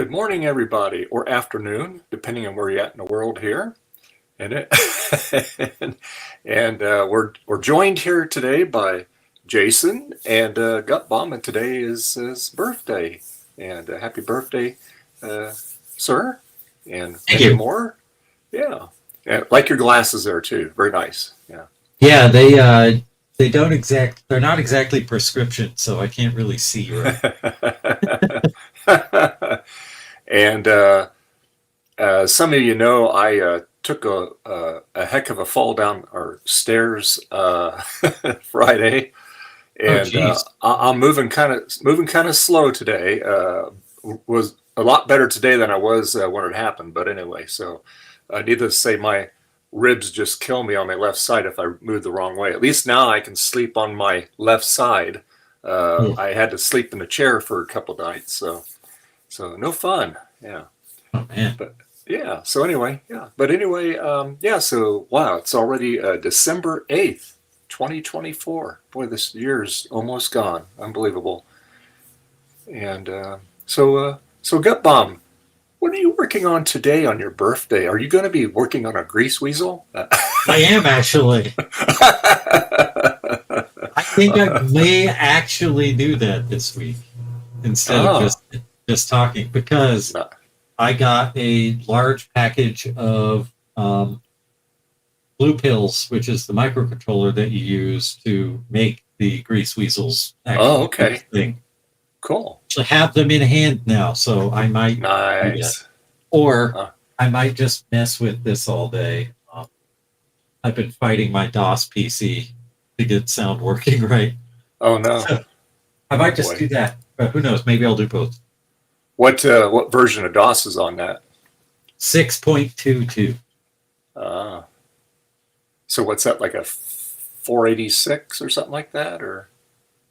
Good morning, everybody, or afternoon, depending on where you're at in the world here. And we're joined here today by Jason and Gut Bomb, and today is his birthday. And happy birthday, sir, and Thank many you. more. Yeah, and like your glasses there too. Very nice. Yeah. Yeah, they don't they're not exactly prescription, so I can't really see right. And some of you know, I took a heck of a fall down our stairs Friday, Oh and geez. I'm moving kind of slow today. Was a lot better today than I was when it happened. But anyway, so needless to say, my ribs just kill me on my left side if I move the wrong way. At least now I can sleep on my left side. Oh, I had to sleep in a chair for a couple nights, so no fun. Yeah. oh man. But yeah, so anyway, yeah. But anyway, yeah, so wow, it's already December 8th, 2024. Boy, this year's almost gone. Unbelievable. And so Gut Bomb, what are you working on today on your birthday? Are you going to be working on a grease weasel? I am actually. I think I may actually do that this week instead of Ah, just talking because no. I got a large package of Blue Pills, which is the microcontroller that you use to make the grease weasels Oh, actually do the okay. thing. Cool. I have them in hand now, so I might do that. Nice. Or Uh, I might just mess with this all day. I've been fighting my DOS PC to get sound working right. oh no. So I Oh might just boy. do that. But who knows? Maybe I'll do both. What version of DOS is on that? 6.22. Uh, so what's that, like a 486 or something like that, or?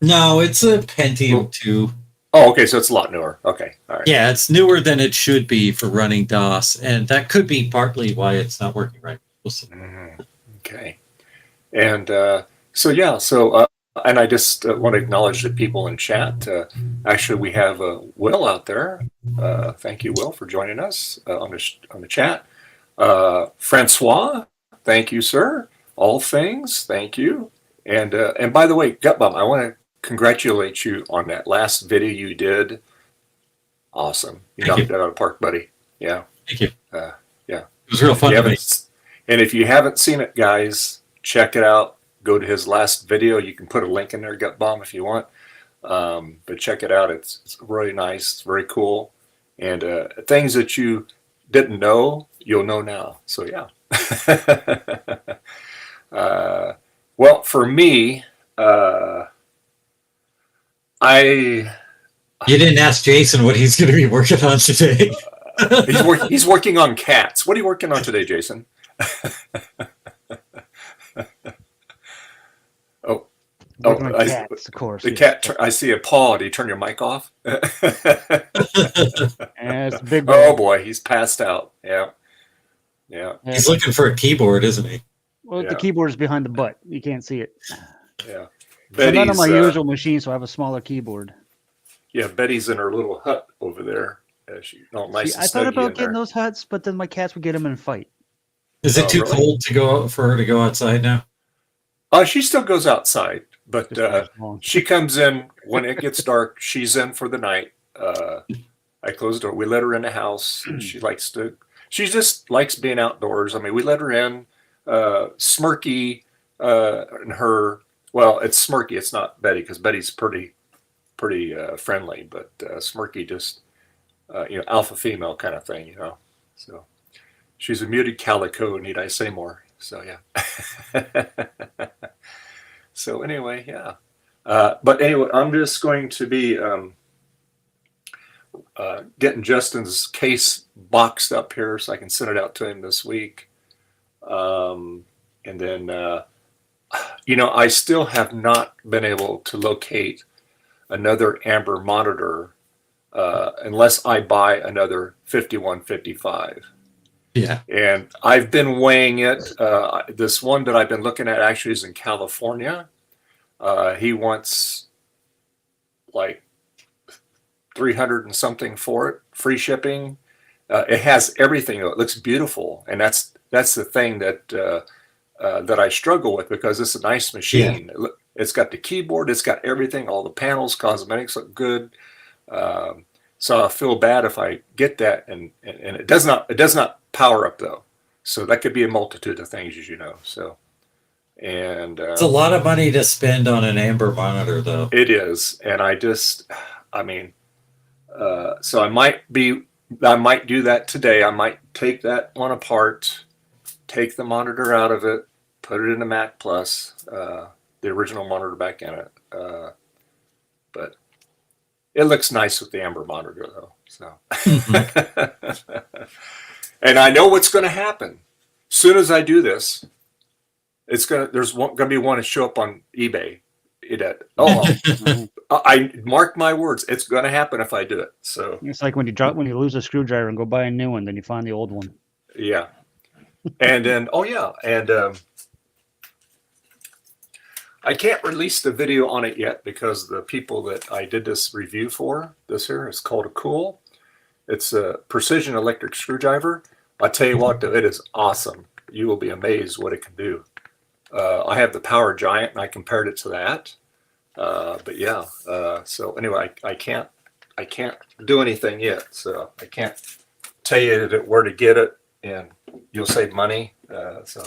No, it's a Pentium 2. Oh, okay, so it's a lot newer. Okay, all right. Yeah, it's newer than it should be for running DOS, and that could be partly why it's not working right. We'll see. Okay, and so yeah, and I just want to acknowledge the people in chat. Actually, we have Will out there. Thank you, Will, for joining us on the chat. Francois, thank you, sir. All things, thank you. And by the way, Gutbum, I want to congratulate you on that last video you did. Awesome, you Thank you. knocked it out of the park, buddy. Yeah, Thank you. yeah. It was real If fun you to make. haven't, and if you haven't seen it, guys, check it out. Go to his last video. You can put a link in there, Gut Bomb, if you want. But check it out. It's really nice. It's very cool. And things that you didn't know, you'll know now. So yeah. Well, for me, I You didn't ask Jason what he's going to be working on today. he's working on cats. What are you working on today, Jason? Oh, Working on I, cats, of course. the Yes. cat. I see a paw. Do you turn your mic off? And it's a big Oh dog. boy, he's passed out. Yeah, yeah, Yeah. He's looking for a keyboard, isn't he? Well, yeah. the keyboard is behind the butt. You can't see it. yeah. So I'm not on Betty's, my usual machine, so I have a smaller keyboard. yeah, Betty's in her little hut over there. She all nice See, and I thought snuggy about in getting there. those huts, but then my cats would get them and fight. Is it Oh, too really? cold to go for her to go outside now? She still goes outside, but Just not as long. she comes in when it gets dark. She's in for the night. I close the door. We let her in the house. She just likes being outdoors. I mean, we let her in. Smirky and her, well, it's Smirky. It's not Betty, because Betty's pretty friendly, but Smirky just, alpha female kind of thing, So she's a muted calico, need I say more? So yeah. So anyway, yeah. But anyway, I'm just going to be getting Justin's case boxed up here so I can send it out to him this week. And then, I still have not been able to locate another Amber monitor unless I buy another 5155. Yeah. And I've been weighing it. This one that I've been looking at actually is in California. He wants like $300 and something for it, free shipping. It has everything. It looks beautiful, and that's the thing that I struggle with, because it's a nice machine. It's got the keyboard, it's got everything, all the panels, cosmetics look good. So I feel bad if I get that, and it does not power up though. So that could be a multitude of things, as you know. So, and It's a lot of money to spend on an amber monitor, though. it is, and so I might do that today. I might take that one apart, take the monitor out of it, put it in the Mac Plus, the original monitor back in it. But it looks nice with the amber monitor though. So, and I know what's going to happen. As soon as I do this, there's going to be one to show up on eBay. I mark my words. It's going to happen if I do it. So It's like when you lose a screwdriver and go buy a new one, then you find the old one. yeah, and then I can't release the video on it yet because the people that I did this review for, this here is called a Cool. It's a precision electric screwdriver. I tell you what, though, it is awesome. You will be amazed what it can do. I have the Power Giant, and I compared it to that. But yeah, so anyway, I can't do anything yet. So I can't tell you where to get it, and you'll save money. So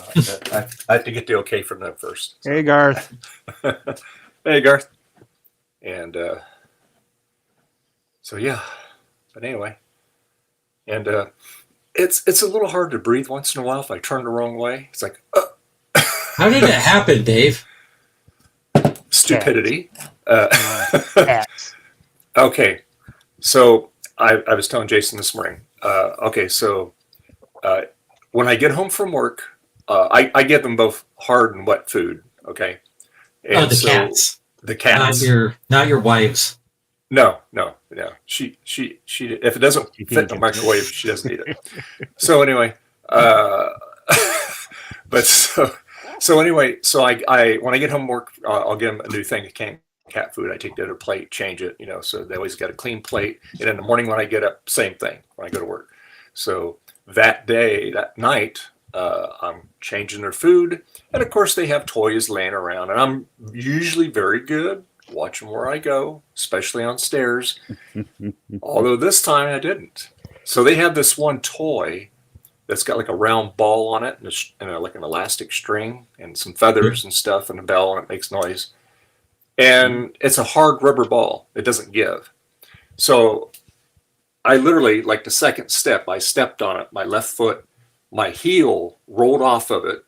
I have to get the okay from them first. So. Hey, Garth. Hey, Garth. And so yeah, but anyway, and it's a little hard to breathe once in a while if I turn the wrong way. It's like How did it happen, Dave? stupidity. Cats. Okay, so I was telling Jason this morning. Okay, so when I get home from work, I give them both hard and wet food. Okay, and The cats. The cats. Not your wives. No. She if it doesn't fit in the microwave, she doesn't eat it. So anyway, but so anyway, so I when I get home from work, I'll give them a new thing of canned cat food. I take the other plate, change it, so they always got a clean plate. And in the morning when I get up, same thing when I go to work. So that night, I'm changing their food. And of course they have toys laying around, and I'm usually very good watching where I go, especially on stairs. Although this time I didn't. So they have this one toy that's got like a round ball on it and like an elastic string and some feathers and stuff and a bell, and it makes noise. And it's a hard rubber ball. It doesn't give. So I literally, like the second step, I stepped on it, my left foot, my heel rolled off of it.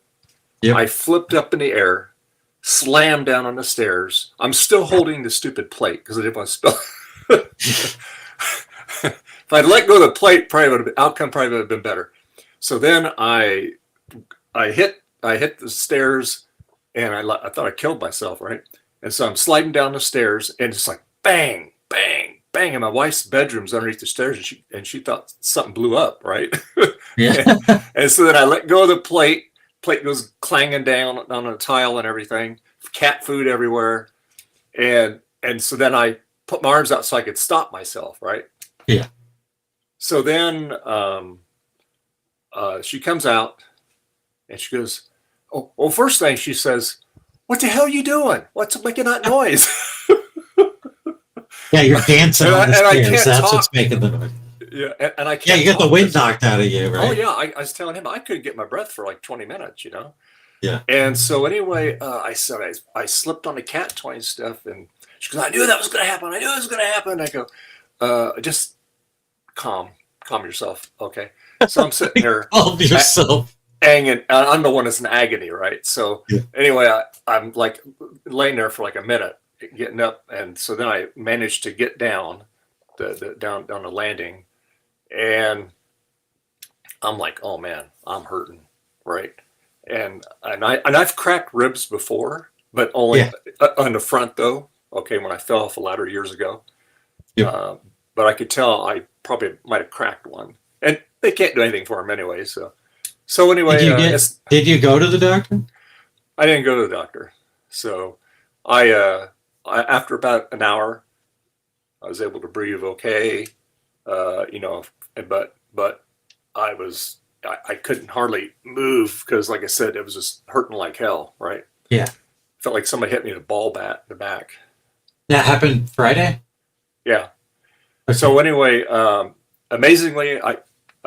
Yep. I flipped up in the air, slammed down on the stairs. I'm still holding the stupid plate because I didn't want to spill. If I'd let go of the plate, outcome probably would have been better. So then I hit the stairs, and I thought I killed myself, right? And so I'm sliding down the stairs, and it's like bang, bang, bang. And my wife's bedroom's underneath the stairs, and she thought something blew up, right? Yeah. and so then I let go of the plate. Plate goes clanging down on the tile and everything. Cat food everywhere, and so then I put my arms out so I could stop myself, right? Yeah. So then she comes out, and she goes, "Oh, well, first thing she says, what the hell are you doing? What's making that noise?" Yeah, you're dancing on the stairs. That's talk. What's making the noise. Yeah, and I can't. Yeah, you get the wind knocked out of you, right? Oh yeah, I was telling him I couldn't get my breath for like 20 minutes, Yeah. And so anyway, I said I slipped on the cat toy and stuff, and she goes, "I knew that was going to happen. I knew it was going to happen." I go, "Just calm yourself, okay?" So I'm sitting here, calm yourself. And I'm the one that's in agony, right? So anyway, I'm like laying there for like a minute, getting up, and so then I managed to get down down the landing. And I'm like, oh man, I'm hurting, right? And I've cracked ribs before, but only on the front though. Okay, when I fell off a ladder years ago. Yep. But I could tell I probably might have cracked one, and they can't do anything for them anyway. So anyway, did you go to the doctor? I didn't go to the doctor. So I after about an hour, I was able to breathe okay. You know, but I couldn't hardly move because, like I said, it was just hurting like hell. Right? Yeah. Felt like somebody hit me with a ball bat in the back. That happened Friday? Yeah. Okay. So anyway, amazingly, I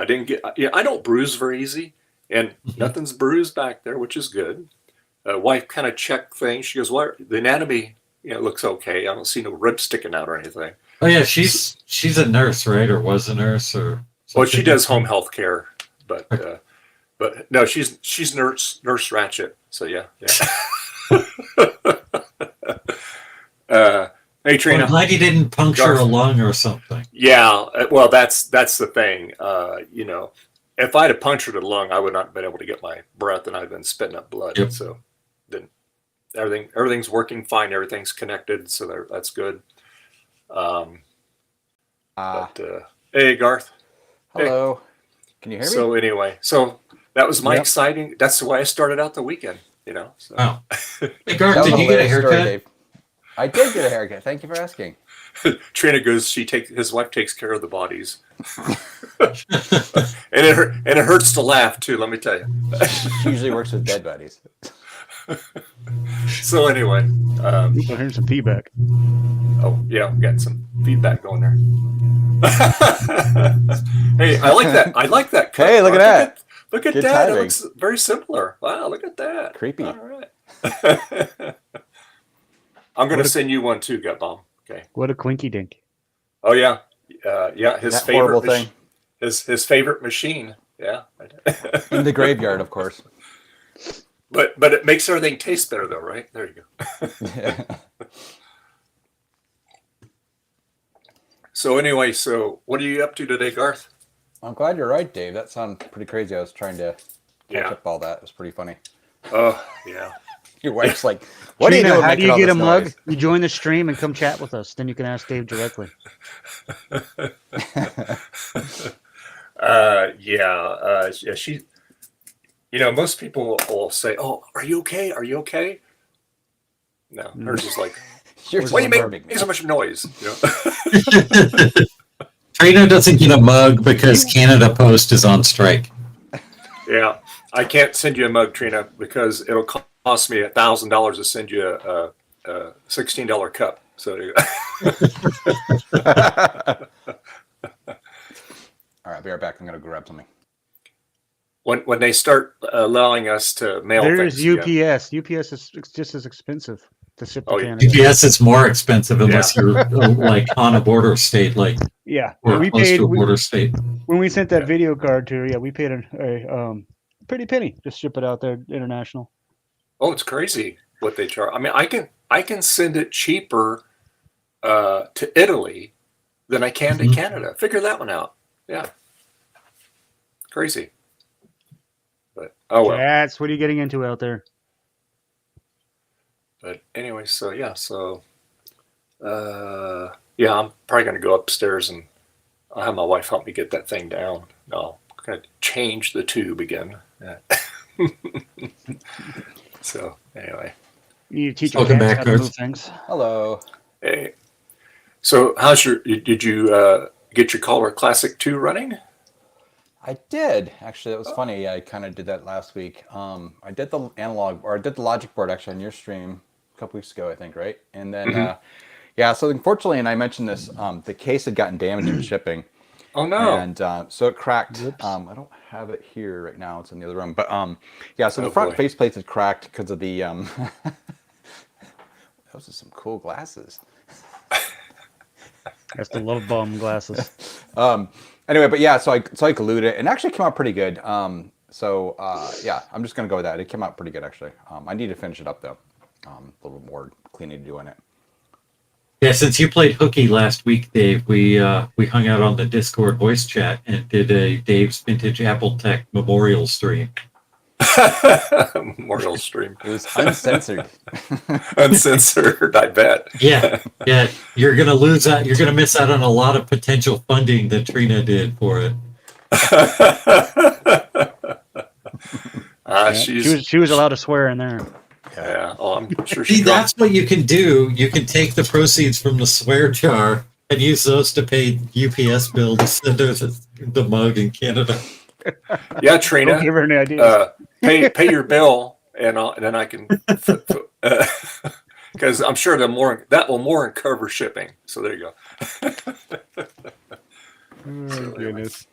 didn't get. I don't bruise very easy, and nothing's bruised back there, which is good. Wife kind of checked things. She goes, "Well, the anatomy, looks okay. I don't see no ribs sticking out or anything." Oh yeah, she's a nurse, right? Or was a nurse, or Well, she something? does home health care, but no, she's nurse Ratchet. So yeah. Hey Trina. I'm glad you didn't puncture Garth. a lung or something. Yeah, well, that's the thing. If I'd have punctured a lung, I would not have been able to get my breath, and I'd have been spitting up blood. Yep. So then everything's working fine. Everything's connected, so that's good. Hey, Garth. Hello. Can you hear me? So anyway, that was my Yep. exciting. That's the way I started out the weekend. So. Oh. Hey, Garth, That was did you get a hilarious haircut? story, Dave. I did get a haircut. Thank you for asking. Trina goes. His wife takes care of the bodies, and it hurts to laugh too. Let me tell you. She usually works with dead bodies. So anyway, I'm hearing some feedback. oh yeah, we got some feedback going there. Hey, I like that. Cut. Hey, look at that. Look at Good that. timing. It looks very similar. Wow, look at that. Creepy. All right. I'm going to send you one too, Gut Bomb. Okay. What a quinky dink. Oh yeah, yeah. His That favorite horrible thing. His favorite machine. Yeah. In the graveyard, of course. But it makes everything taste better though, right? There you go. So anyway, what are you up to today, Garth? I'm glad you're right, Dave. That sounded pretty crazy. I was trying to catch Yeah. up all that. It was pretty funny. Oh yeah. Your wife's like, what are you Trina, doing? how do making you all get a this mug? noise?" You join the stream and come chat with us. Then you can ask Dave directly. Yeah. She. Most people will say, "Oh, are you okay? Are you okay?" No, hers is like, You're "Why you disturbing make me. so much noise?" Trina doesn't get a mug because Canada Post is on strike. Yeah, I can't send you a mug, Trina, because it'll cost me $1,000 to send you a $16 cup. So All right, I'll be right back. I'm going to grab something. when they start allowing us to mail There's things, yeah. UPS. UPS is just as expensive to ship to Oh, yeah. Canada. UPS is more expensive unless you're like on a border state, like Yeah, or we close paid to a border state. when we sent that Yeah. video card to her. Yeah, we paid a pretty penny just ship it out there international. Oh, it's crazy what they charge. I mean, I can send it cheaper to Italy than I can to Canada. Figure that one out. Yeah, crazy. But oh well. That's what are you getting into out there? But anyway, yeah, I'm probably gonna go upstairs and I'll have my wife help me get that thing down. No, I'm gonna change the tube again. Yeah. So anyway, You need to teach your Welcome cats back, how to Garth. move things. Hello. hey, so did you get your Color Classic 2 running? I did. Actually, it was funny. I kind of did that last week. I did the I did the logic board actually on your stream a couple weeks ago, I think, right? And then, yeah, so unfortunately, and I mentioned this, the case had gotten damaged in shipping. Oh no. And so it cracked. Whoops. I don't have it here right now. It's in the other room. But yeah, so Oh, the front boy. faceplate had cracked because of the. Those are some cool glasses. That's the love bum glasses. Anyway, but yeah, so I glued it, and it actually came out pretty good. Yeah, I'm just gonna go with that. It came out pretty good actually. I need to finish it up though. A little more cleaning to do in it. Yeah, since you played hooky last week, Dave, we hung out on the Discord voice chat and did a Dave's Vintage Apple Tech memorial stream. Memorial stream. It was uncensored. Uncensored, I bet. Yeah, you're gonna lose out. You're gonna miss out on a lot of potential funding that Trina did for it. Yeah, She's she was allowed to swear in there. yeah. Oh, I'm sure See, she that's what you can do. You can take the proceeds from the swear jar And use those to pay UPS bill to send her the mug in Canada. Yeah, Don't Trina. give her any ideas. Pay your bill, and then I can, because I'm sure that will more than cover shipping. So there you go. Oh, goodness.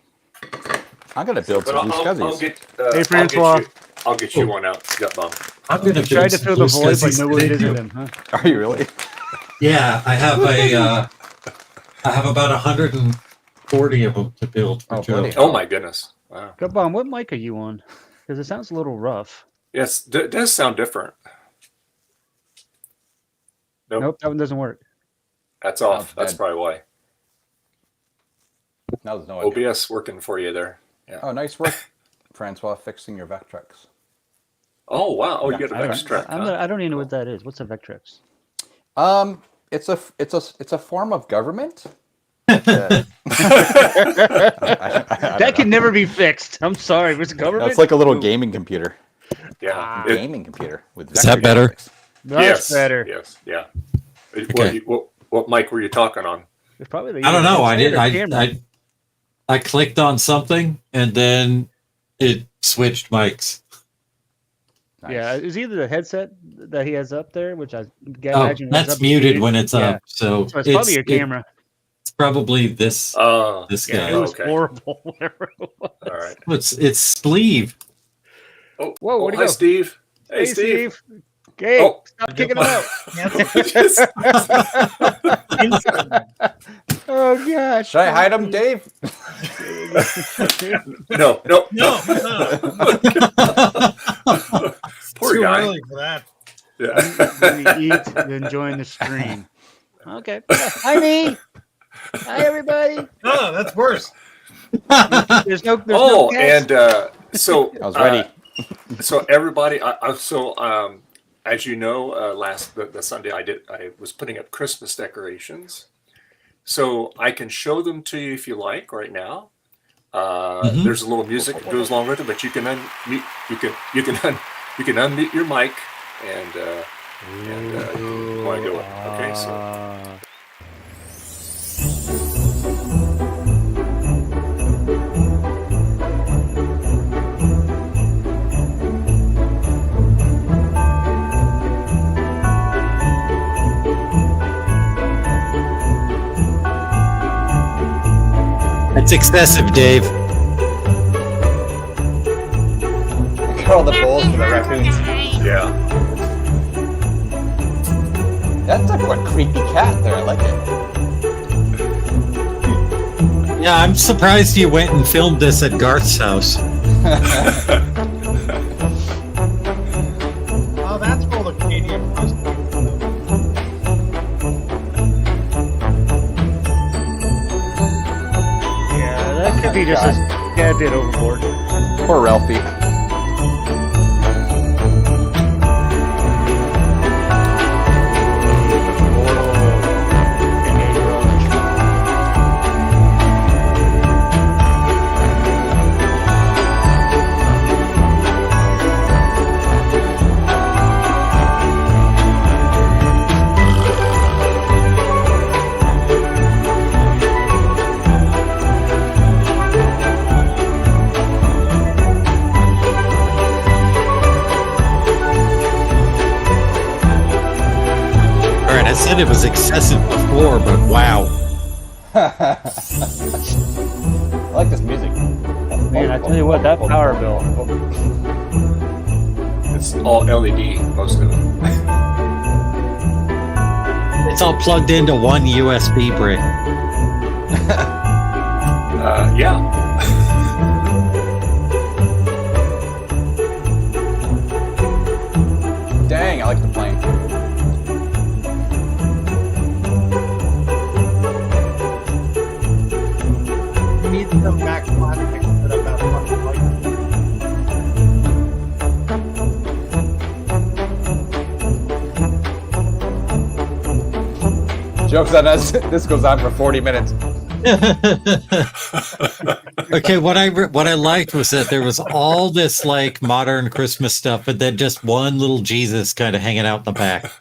I'm gonna build But some blue I'll scuzzies. get. Hey, Francois. I'll get you one out, gut bum. I'm gonna Tried to fill the void, but no one did visited him, huh? Are you really? Yeah, I have I have about 140 of them to build for Oh, Joe. buddy. Oh my goodness! Wow. Gutbomb, what mic are you on? Because it sounds a little rough. Yes, it does sound different. Nope. Nope, that one doesn't work. That's off. Oh, That's dead. probably why. That was no idea. OBS working for you there. Yeah. Oh, nice work, Francois, fixing your Vectrex. Oh wow! Oh, you Yeah, got a I don't, Vectrex, huh? I don't even know what that is. What's a Vectrex? It's a form of government. That That can never be fixed. I'm sorry. It's government. It's like a little gaming computer. Yeah. Gaming computer with. Is that vector better? graphics. That's better. Yes. Yeah. Okay. What mic were you talking on? It's probably the I don't know. I did. standard camera. I clicked on something and then it switched mics. Nice. Yeah, it's either the headset that he has up there, which I Oh, imagine was that's up muted when it's Yeah. up. So, So it's probably your camera. It's probably this this Yeah, guy. it was Okay. horrible. Whatever it was. All right. It's sleeve. Oh, Whoa, where'd he hi, go? Steve. Hey, Hey, Steve. Okay, Oh. stop kicking him out. Just- Oh gosh. Should I hide him, Dave? no. No. Poor Too guy. early for that. Yeah. When you eat, then join the stream. Okay. Hi, me. Hi, everybody. No, that's worse. There's no. Oh, guest. and so I was ready. So everybody, as you know, the Sunday I was putting up Christmas decorations. So I can show them to you if you like right now. There's a little music that goes along with it, but you can unmute. You can unmute your mic and you want to go. Okay, so. It's excessive, Dave. Got all the bowls for the raccoons. Yeah. That's a what creepy cat there. I like it. Yeah, I'm surprised you went and filmed this at Garth's house. Oh, that's for the Canadian roast. Yeah, that could be just a tad bit overboard. Poor Ralphie. All right, I said it was excessive before, but wow. I like this music. Man, I tell you what, that power bill. It's all LED, most of it. It's all plugged into one USB brick. Yeah. Dang, I like the plane. You need to come back plastic instead of that fucking light. Joke's on us. This goes on for 40 minutes. Okay, what I liked was that there was all this like modern Christmas stuff, but then just one little Jesus kind of hanging out in the back.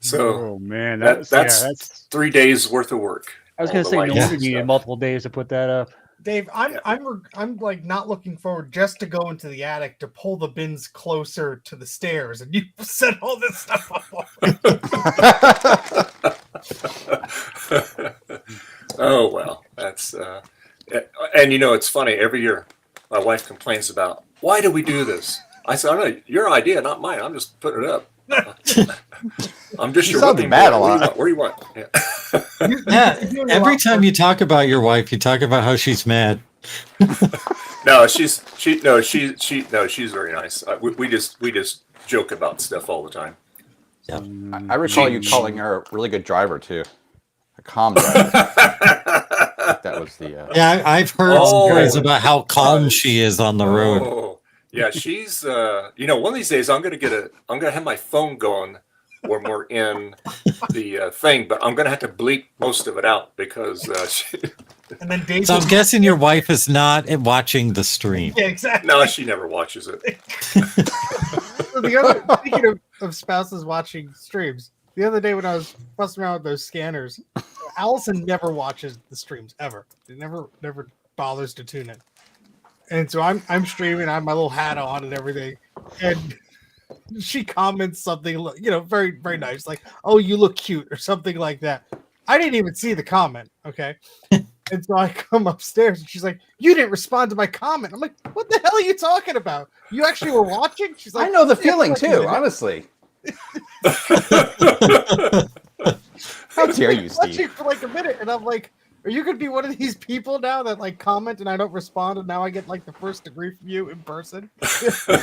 So Oh man, that's 3 days worth of work. I was All gonna the say no lights wonder and you needed stuff. multiple days to put that up. Dave, I'm like not looking forward just to go into the attic to pull the bins closer to the stairs, and you set all this stuff up already. Oh well, that's and it's funny. Every year, my wife complains about why do we do this. I said, "I know your idea, not mine. I'm just putting it up. I'm just You your sound whipping mad boy. a lot. Where do you want? Yeah. Yeah, every time you talk about your wife, you talk about how she's mad. No, she's very nice. We just joke about stuff all the time. I recall you calling her a really good driver too, a calm driver. That was the. Yeah, I've heard Oh, stories about how calm nice. she is on the road. Oh, yeah, she's one of these days I'm gonna have my phone going when we're in the thing, but I'm gonna have to bleep most of it out because And then Dave. So I'm guessing your wife is not watching the stream. Yeah, exactly. no, she never watches it. So the other, speaking of spouses watching streams, the other day when I was fussing around with those scanners, Allison never watches the streams ever. It never bothers to tune in. And so I'm streaming, I have my little hat on and everything, and she comments something, very, very nice, like, "Oh, you look cute," or something like that. I didn't even see the comment, okay? And so I come upstairs and she's like, "You didn't respond to my comment." I'm like, "What the hell are you talking about? You actually were watching?" She's like, I know the "Yeah, feeling like too, you." honestly. How dare you, Watching Steve? for like a minute, and I'm like, "Are you gonna be one of these people now that like comment and I don't respond, and now I get like the first degree from you in person?"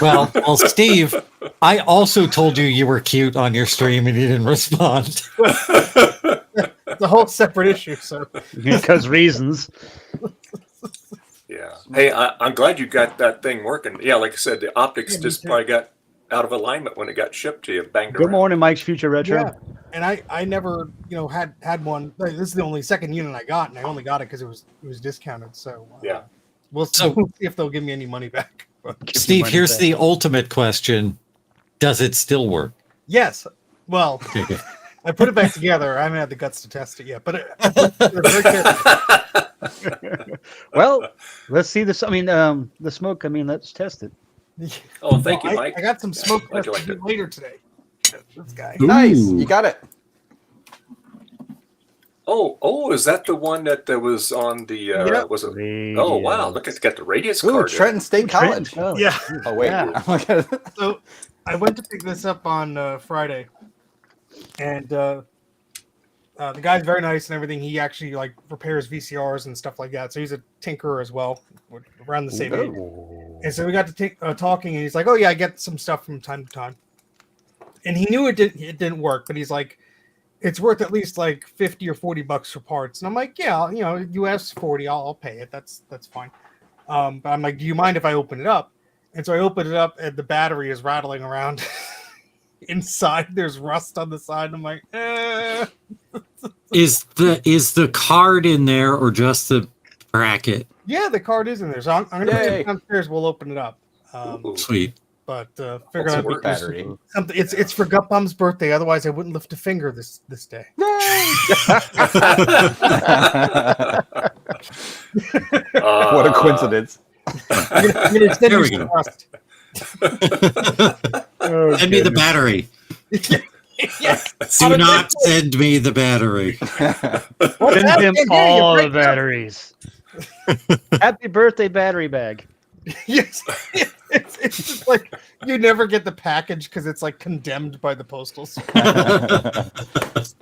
Well, Steve, I also told you were cute on your stream and you didn't respond. It's a whole separate issue. So Because reasons. Yeah. Hey, I'm glad you got that thing working. Yeah, like I said, the optics Yeah, me just too. probably got out of alignment when it got shipped to you. Banged Good around. morning, Mike's Future Retro. yeah, and I never had one. Like, this is the only second unit I got, and I only got it because it was discounted. So Yeah. we'll So- see if they'll give me any money back. Steve, here's the ultimate question. Does it still work? Yes. Well, Okay, good. I put it back together. I haven't had the guts to test it yet, but very careful. Well, let's see this. I mean, the smoke. I mean, let's test it. Oh, thank you, I- Mike. I got some smoke Glad you tests liked it. later today. This guy. Nice, Ooh. you got it. Oh, is that the one that was on the Yep. was it? Oh wow, look, it's got the radius Ooh, card. in it. Trenton State College. Yeah. Oh wait, Yeah. I'm looking at it. So I went to pick this up on Friday, and the guy's very nice and everything. He actually like repairs VCRs and stuff like that. So he's a tinkerer as well, around the same age. And so we got to talking, and he's like, "Oh yeah, I get some stuff from time to time." And he knew it didn't work, but he's like, "It's worth at least like $50 or $40 for parts." And I'm like, "Yeah, you asked 40, I'll pay it. That's fine." But I'm like, "Do you mind if I open it up?" And so I open it up, and the battery is rattling around inside. There's rust on the side. And I'm like, Is the card in there or just the bracket? yeah, the card is in there. So I'm going to bring Yay. it downstairs. We'll open it up. Ooh. Sweet. But figure That's out a work Battery. something. It's for Gutbum's birthday. Otherwise, I wouldn't lift a finger this day. What a coincidence. I'm gonna send There you we some go. rust. Send me the battery. Yes. Do not send me the battery. Send him all the batteries. Happy birthday, battery bag. Yes. It's just like you never get the package because it's like condemned by the postal service.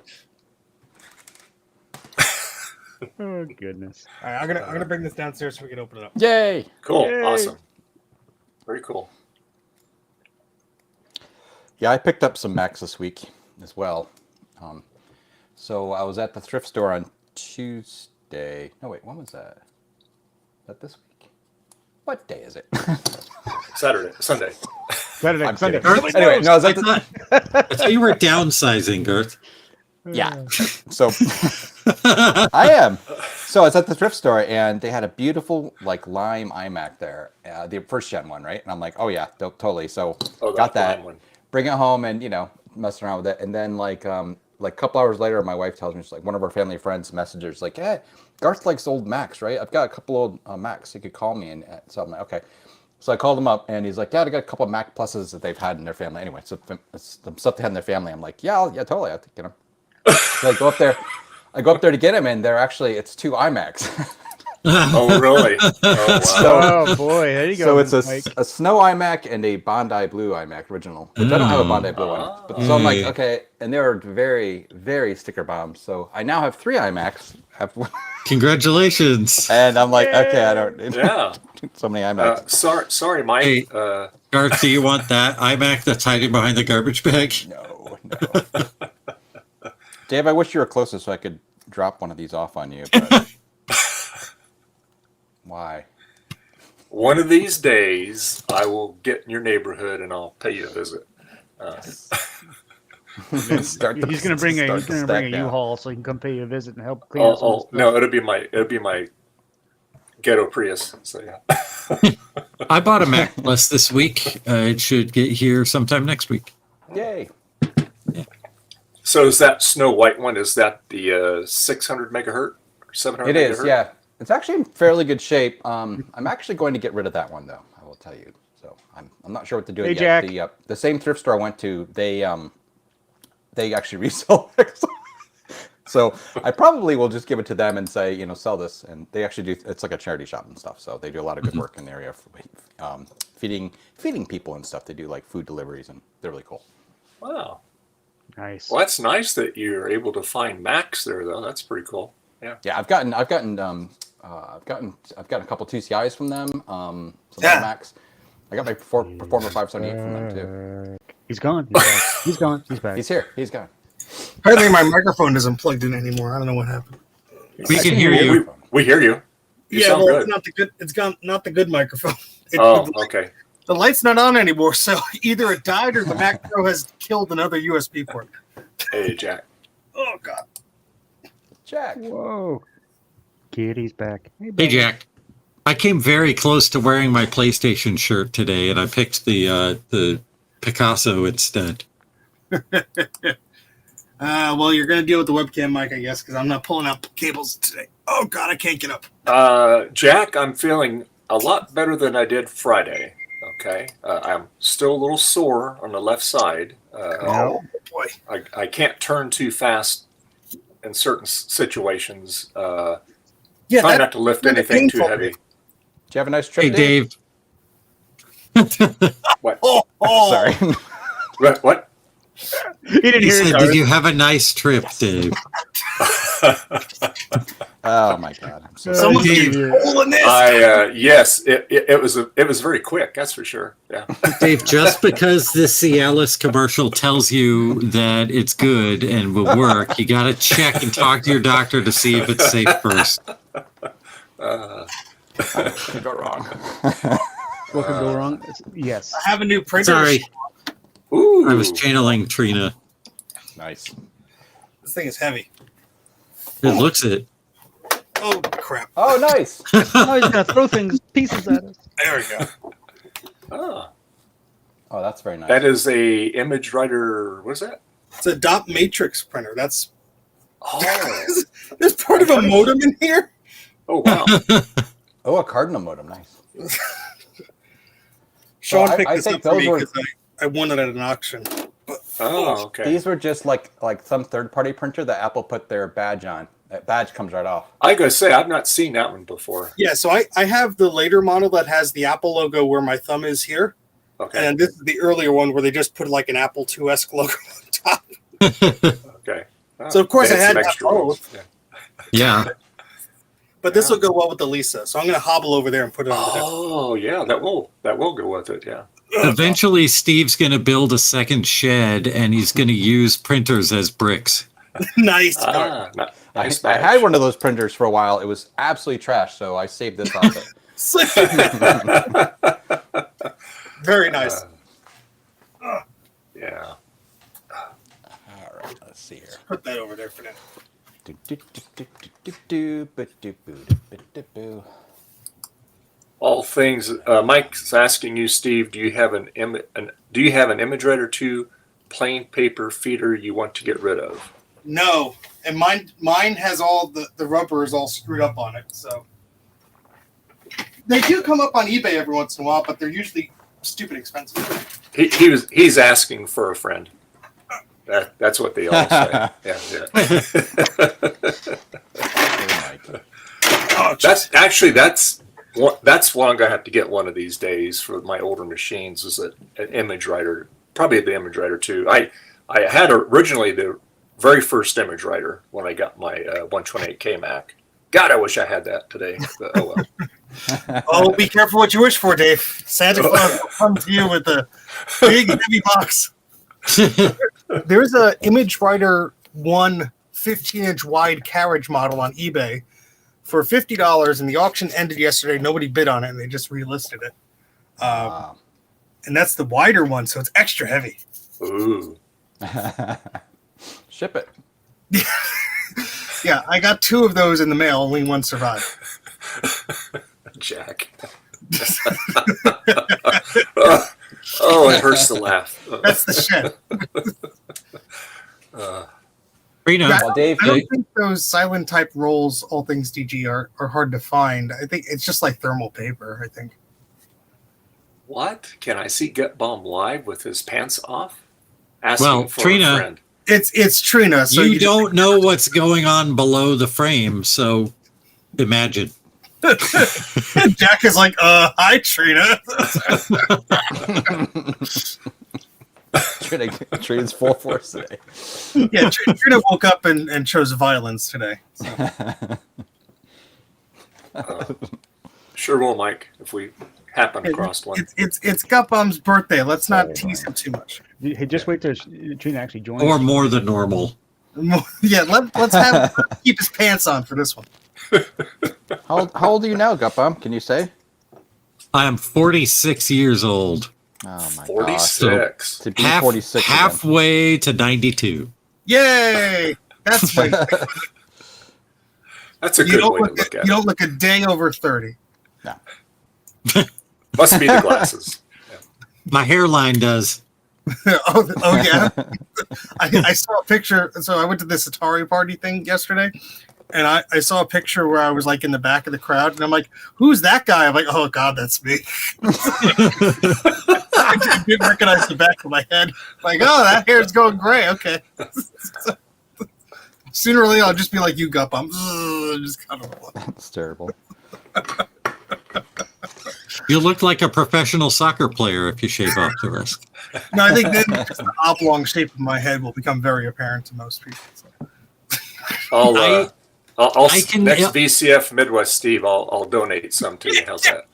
Oh goodness. All right, I'm gonna bring this downstairs so we can open it up. Yay! Cool, Yay. awesome, very cool. Yeah, I picked up some Macs this week as well. So I was at the thrift store on Tuesday. No, wait, when was that? Is that this week? What day is it? Saturday, Sunday. Sunday. I'm kidding. Girth, Anyway, no, I was I at the, thought you were downsizing, Girth. yeah. So I am. So I was at the thrift store and they had a beautiful like lime iMac there, the first gen one, right? And I'm like, oh yeah, totally. So Oh, got that. blind one. Bring it home and messing around with it, and then like a couple hours later, my wife tells me, she's like, one of our family friends messages like, "Hey, Garth likes old Macs, right? I've got a couple old Macs. You could call me." And so I'm like, "Okay." So I called him up, and he's like, "Yeah, I got a couple of Mac Pluses that they've had in their family. Anyway, so it's the stuff they had in their family." I'm like, "Yeah, yeah, totally. I think you know." So I go up there. I go up there to get them, and it's 2 iMacs. Oh, really? Oh, wow. Oh boy, there you So go. it's Mike. a Snow iMac and a Bondi Blue iMac original, which I don't have a Bondi Blue one. But so I'm like, Yeah. okay, and they were very, very sticker bombs. So I now have 3 iMacs. Congratulations. And I'm like, okay, I don't need Yeah. so many iMacs. Sorry, Mike. Hey. Garth, do you want that iMac that's hiding behind the garbage bag? No. Dave, I wish you were closer so I could drop one of these off on you. But why? One of these days, I will get in your neighborhood and I'll pay you a visit. He's going to bring a U-Haul so he can come pay you a visit and help clean up some of the stuff. No, it'll be my ghetto Prius. So yeah. I bought a Mac Plus this week. It should get here sometime next week. Yay. So is that Snow White one? Is that the 600 megahertz or 700? It is, yeah. It's actually in fairly good shape. I'm actually going to get rid of that one though. I will tell you. So I'm not sure what to do Hey, yet. Jack. The same thrift store I went to, they actually resell it. So I probably will just give it to them and say, sell this. And they actually do. It's like a charity shop and stuff. So they do a lot of good work in the area for feeding people and stuff. They do like food deliveries and they're really cool. Wow. Nice. Well, that's nice that you're able to find Macs there, though. That's pretty cool. Yeah. Yeah, I've gotten a couple TCIs from them. Some Macs. I got my Performer 578 from them too. He's gone. He's back. He's gone. He's back. He's here. He's gone. Apparently, my microphone isn't plugged in anymore. I don't know what happened. We can hear you. We hear you. You Yeah, sound well, good. it's not the good. It's gone. Not the good microphone. Okay. The light's not on anymore, so either it died or the Mac Pro has killed another USB port. Hey, Jack. Oh God. Jack. Whoa. Kitty's back. Hey, buddy. Jack. I came very close to wearing my PlayStation shirt today, and I picked the Picasso instead. Well, you're gonna deal with the webcam mic, I guess, because I'm not pulling out cables today. Oh God, I can't get up. Jack, I'm feeling a lot better than I did Friday. Okay. I'm still a little sore on the left side. Oh boy. I can't turn too fast in certain situations. Yeah, Try not to lift that's anything too painful. heavy. Did you have a nice trip? Hey, Dave. What? Oh, Sorry. What? He didn't He hear said, it. "Did you have a nice trip, Dave?" Oh my God. I'm so sorry. Someone's Dave. getting hole in this. Yes, it was very quick. That's for sure. Yeah. Dave, just because the Cialis commercial tells you that it's good and will work, you got to check and talk to your doctor to see if it's safe first. Could go wrong. What could go wrong? Yes. I have a new printer. Sorry, Ooh. I was channeling Trina. Nice. This thing is heavy. It looks it. Oh crap! Oh, nice. Oh, he's gonna throw pieces at us. There we go. Ah, Oh, that's very nice. that is a image writer. What is that? It's a dot matrix printer. That's Oh, there's part of a modem in here. oh wow. Oh, a Cardinal modem. Nice. Sean Well, picked I this think up for those me were- because I won it at an auction. Oh, okay. These were just like some third-party printer that Apple put their badge on. That badge comes right off. I gotta say, I've not seen that one before. Yeah, so I have the later model that has the Apple logo where my thumb is here, Okay. and this is the earlier one where they just put like an Apple IIs logo on top. Okay. Oh, So, of course, they I some had extra both. ones. Yeah. Yeah. But this will go well with the Lisa, so I'm going to hobble over there and put it on the desk. Oh, yeah. That will go with it. Yeah. Eventually, Steve's going to build a second shed, and he's going to use printers as bricks. Nice. Ah, nice. I had one of those printers for a while. It was absolutely trash, so I saved this off it. Very nice. Yeah. All right, let's see here. Put that over there for now. All things. Mike's asking you, Steve. Do you have an image writer too plain paper feeder you want to get rid of? No, and mine has all the rubber is all screwed up on it. So they do come up on eBay every once in a while, but they're usually stupid expensive. He's asking for a friend. That's what they all say. Yeah. Oh, that's what I'm gonna have to get one of these days for my older machines. Is an image writer, probably the image writer too. I had originally the very first image writer when I got my 128K Mac. God, I wish I had that today. But, oh well. Oh, be careful what you wish for, Dave. Santa Claus will come to you with a big, heavy box. There's a Image Writer 1 15-inch wide carriage model on eBay for $50, and the auction ended yesterday. Nobody bid on it, and they just relisted it. And that's the wider one, so it's extra heavy. Ooh. Ship it. Yeah, I got 2 of those in the mail. Only one survived. Jack. Oh, it hurts to laugh. That's the shed. Trina, I Well, Dave, don't think those silent type rolls, all things DG, are hard to find. I think it's just like thermal paper, I think. What? Can I see Gut Bomb live with his pants off? Asking Well, for Trina- a friend. It's Trina. So you don't know what's going on below the frame, so imagine. Jack is like, hi, Trina. Trina's full force today. Yeah, Trina woke up and chose violence today. So. Sure will, Mike, if we happen across one. It's Gut Bomb's birthday. Let's not tease him too much. Hey, just wait till Trina actually joins. Or more than normal. Yeah, let's have keep his pants on for this one. How old are you now, Gutbomb? Can you say? I am 46 years old. Oh my 46. gosh. To be 46 again. Halfway to 92. Yay! That's right. That's a You good don't way to look look you at don't look a day over 30. it. Must be the glasses. My hairline does. oh yeah. I saw a picture. So I went to this Atari party thing yesterday, and I saw a picture where I was like in the back of the crowd, and I'm like, "Who's that guy?" I'm like, "Oh God, that's me." I didn't recognize the back of my head. Like, oh, that hair's going gray. Okay. Sooner or later, I'll just be like you, Gup. I'm just kind of. That's terrible. You look like a professional soccer player if you shave off the rest. No, I think then just the oblong shape of my head will become very apparent to most people. So. I'll I can- next VCF Midwest Steve, I'll donate some to you. How's that?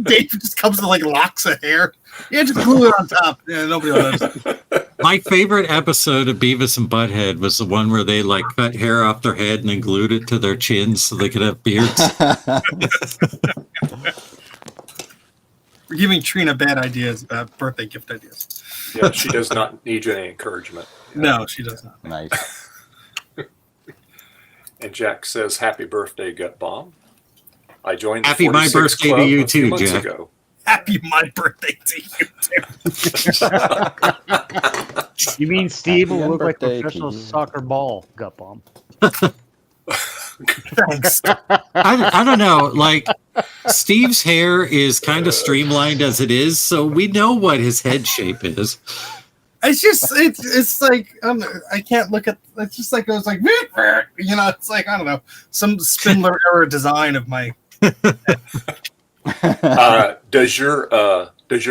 Dave just comes with like locks of hair. Yeah, just glue it on top. Yeah, nobody will notice. My favorite episode of Beavis and Butthead was the one where they like cut hair off their head and then glued it to their chins so they could have beards. We're giving Trina bad ideas about birthday gift ideas. Yeah, she does not need any encouragement. No, she does not. Nice. And Jack says, "Happy birthday, Gut Bomb." I joined. Happy the my 46 birthday to club you a few too, months Jack. ago. Happy my birthday to you too. You mean Steve Happy will look like a birthday to professional you. soccer ball, Gut Bomb? Thanks. I don't know. Like, Steve's hair is kind of streamlined as it is, so we know what his head shape is. It's just it's like I can't look at. It's just like it was like you know. It's like I don't know some Spindler era design of my. Does your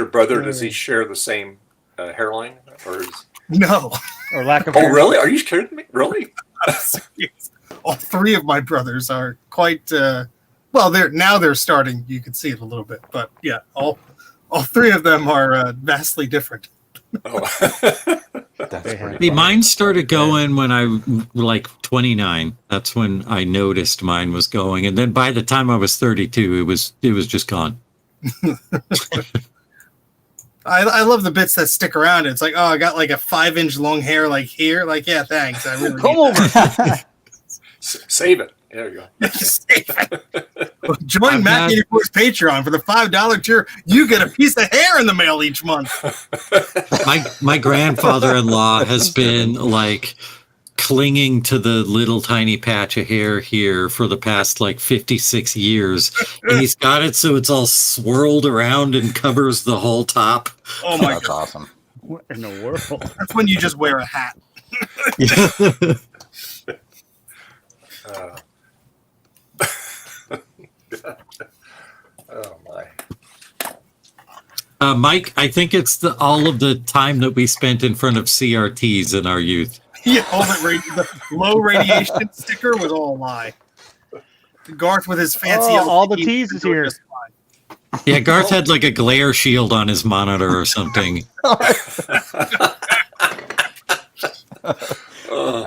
brother, does he share the same hairline, or is... No. Or lack of Oh, hair? really? Are you kidding me? Really? All 3 of my brothers are quite well. They're starting. You can see it a little bit, but yeah, all 3 of them are vastly different. Oh. That's They pretty have- See, funny. mine started going when I was like 29. That's when I noticed mine was going, and then by the time I was 32, it was just gone. I love the bits that stick around. It's like, oh, I got like a 5-inch long hair, like here. Like, yeah, thanks. I really Come need over. Save it. There you go. that. Just save it. Join I've Matt had- 84's Patreon for the $5 tier. You get a piece of hair in the mail each month. My grandfather-in-law has been like clinging to the little tiny patch of hair here for the past like 56 years, and he's got it so it's all swirled around and covers the whole top. Oh my That's god. awesome. What in the world? That's when you just wear a hat. Oh my. Mike, I think it's all of the time that we spent in front of CRTs in our youth. Yeah, the low radiation sticker was all a lie. Garth with his fancy all the LCD T's is here. just fine. Yeah, Garth had like a glare shield on his monitor or something. I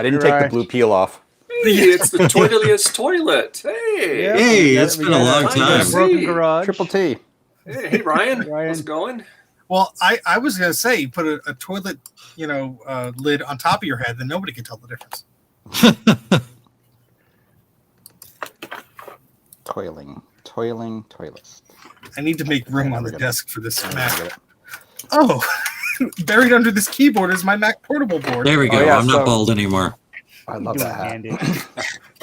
didn't take the Right. blue peel off. Hey, it's the toiletiest toilet. Hey. Yeah. Hey, We got- it's we been a got long Fine, time. see. Broken garage. Triple T. Hey, Ryan. Ryan. How's it going? Well, I was gonna say you put a toilet, lid on top of your head, then nobody can tell the difference. Toiling, toilets. I need to make room on the Never gonna- desk for this never Mac. gonna get it. Oh, buried under this keyboard is my Mac portable board. There we go. Oh, yeah, I'm so- not bald anymore. I love Doing that hat. Andy.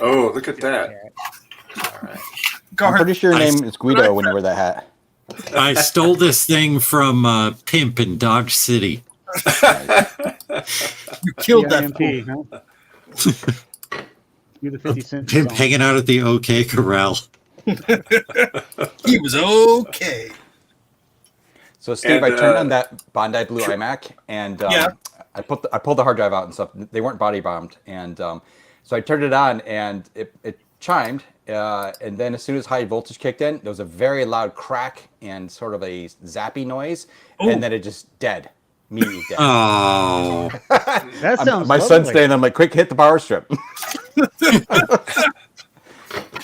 Oh, look at that. All right. I'm Garth, pretty sure your I- name is Guido when you wear that hat. I stole this thing from Pimp in Dodge City. you killed that PIMP, fool. huh? You're the 50 Cent. Pimp song. hanging out at the OK Corral. He was okay. So Steve, And, I turned on that Bondi Blue iMac, and Yeah. I pulled the hard drive out and stuff. They weren't body bombed, and so I turned it on, and it chimed, and then as soon as high voltage kicked in, there was a very loud crack and sort of a zappy noise, Ooh. and then it just dead, immediately dead. Oh, That sounds My son's lovely. staying. I'm like, quick, hit the power strip.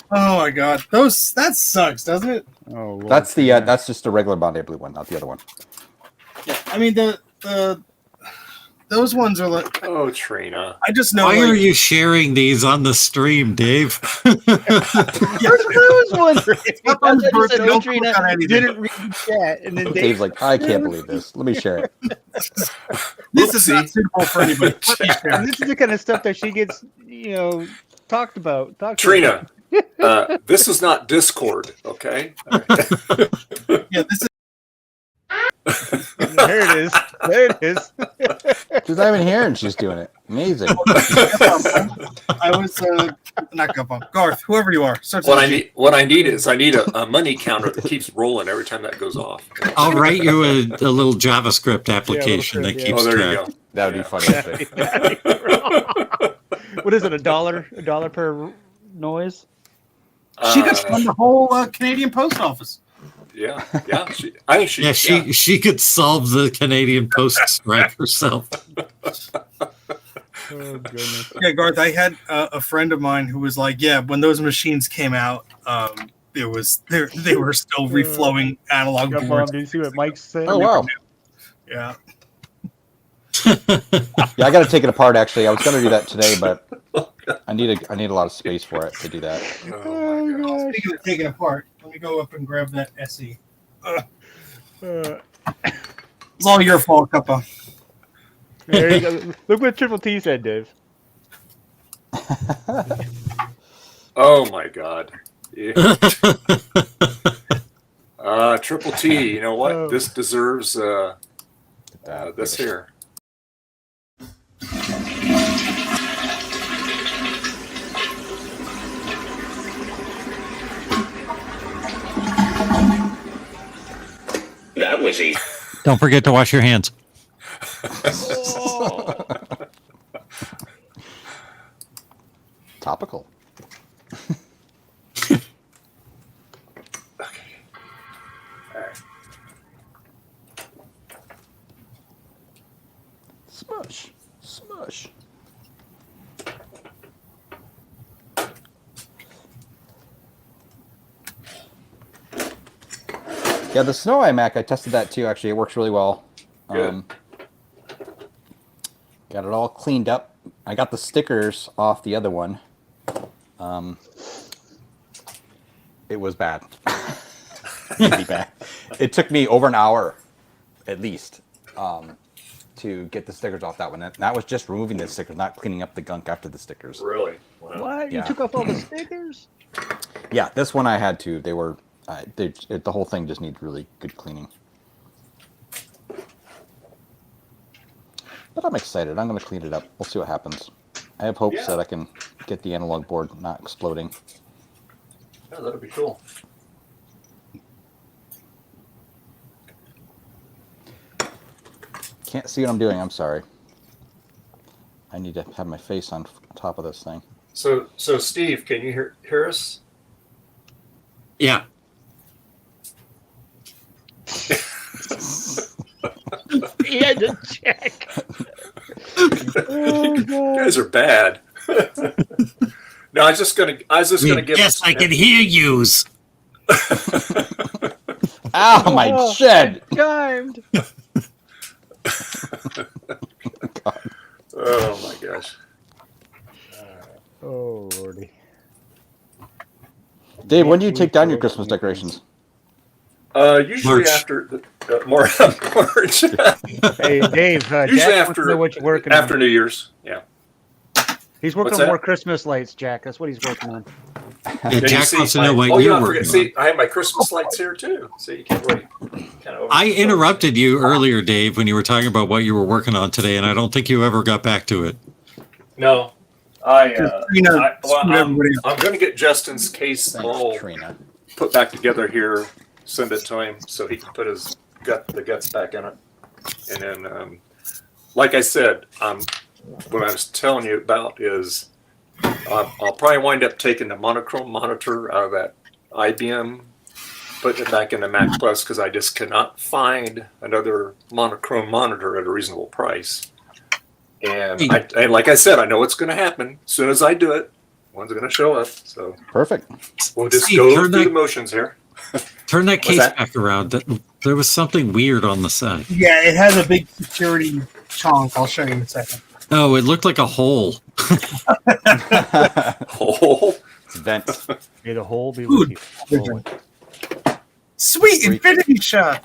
Oh my god, that sucks, doesn't it? Oh, Lord. That's just the regular Bondi Blue one, not the other one. I mean the those ones are like Oh, Trina. I just know. why like, are you sharing these on the stream, Dave? yeah, I was wondering. Up on the I just said, bird, don't Trina click on anything. didn't read the chat, and then Dave's like, I can't believe this. Let me share it. this is not Whoopsie. suitable for anybody. Let me share. this is the kind of stuff that she gets, talked about. Trina, this is not Discord, okay? Yeah, this is There it is. There it is. She's not even here, and she's doing it. Amazing. I was not Gupum. Garth, whoever you are. Starts What with I G. need, what I need is a money counter that keeps rolling every time that goes off. I'll write you a little JavaScript application script, that yeah. keeps Oh, there track. you go. That would be funny. Actually. What is it? $1 per noise? She could fund the whole Canadian post office. Yeah. I think Yeah, she could solve the Canadian Post strike herself. Oh, goodness. Yeah, Garth, I had a friend of mine who was like, yeah, when those machines came out, they were still reflowing analog Got boards. bombed. Did you see what Mike said? Oh wow. Yeah. Yeah, I got to take it apart. Actually, I was going to do that today, but I need a lot of space for it to do that. Oh, my God. Speaking of taking apart, let me go up and grab that SE. It's all your fault, Cuppa. There you go. Look what Triple T said, Dave. Oh my God. Yeah. Triple T, you know what? Oh. This deserves this here. That was easy. Don't forget to wash your hands. Topical. Smush. Smush. Yeah, the Snow iMac, I tested that too. Actually, it works really well. Good. Got it all cleaned up. I got the stickers off the other one. It was bad. Really bad. It took me over an hour, at least, to get the stickers off that one. And that was just removing the stickers, not cleaning up the gunk after the stickers. Really? Wow. What? Yeah. You took off all the stickers? Yeah, this one I had to. They were, the whole thing just needs really good cleaning. But I'm excited. I'm going to clean it up. We'll see what happens. I have hopes that I can get the analog board not exploding. Yeah, that'd be cool. Can't see what I'm doing. I'm sorry. I need to have my face on top of this thing. So Steve, can you hear us? Yeah. He had to check. You guys are bad. No, I was just gonna give. Yes, I can hear yous. Ow, my shed! Timed. Oh my gosh. Oh, Lordy. Dave, when do you take down your Christmas decorations? Usually March. after March. Hey, Dave. Usually Jack wants to know what you're working after on. New Year's. Yeah. He's working What's on that? more Christmas lights, Jack. That's what he's working on. Yeah, Can you Jack see wants to my- know what oh, you're yeah, I working forget. on. See, I have my Christmas lights here too. So you can't wait. Kind of I interrupted you earlier, Dave, when you were talking about what you were working on today, and I don't think you ever got back to it. No. I'm going Everybody- to get Justin's case all Thanks, Trina. put back together here, send it to him so he can put the guts back in it. And then, like I said, what I was telling you about is I'll probably wind up taking the monochrome monitor out of that IBM, putting it back in the Mac Plus because I just cannot find another monochrome monitor at a reasonable price. And like I said, I know what's going to happen. As soon as I do it, one's going to show up. So Perfect. we'll just Steve, go turn through that- the motions here. Turn that What's case that? back around. There was something weird on the side. Yeah, it has a big security chunk. I'll show you in a second. Oh, it looked like a hole. Oh, It's vent. May the hole be Dude. with you. Oh, Sweet infinity shot.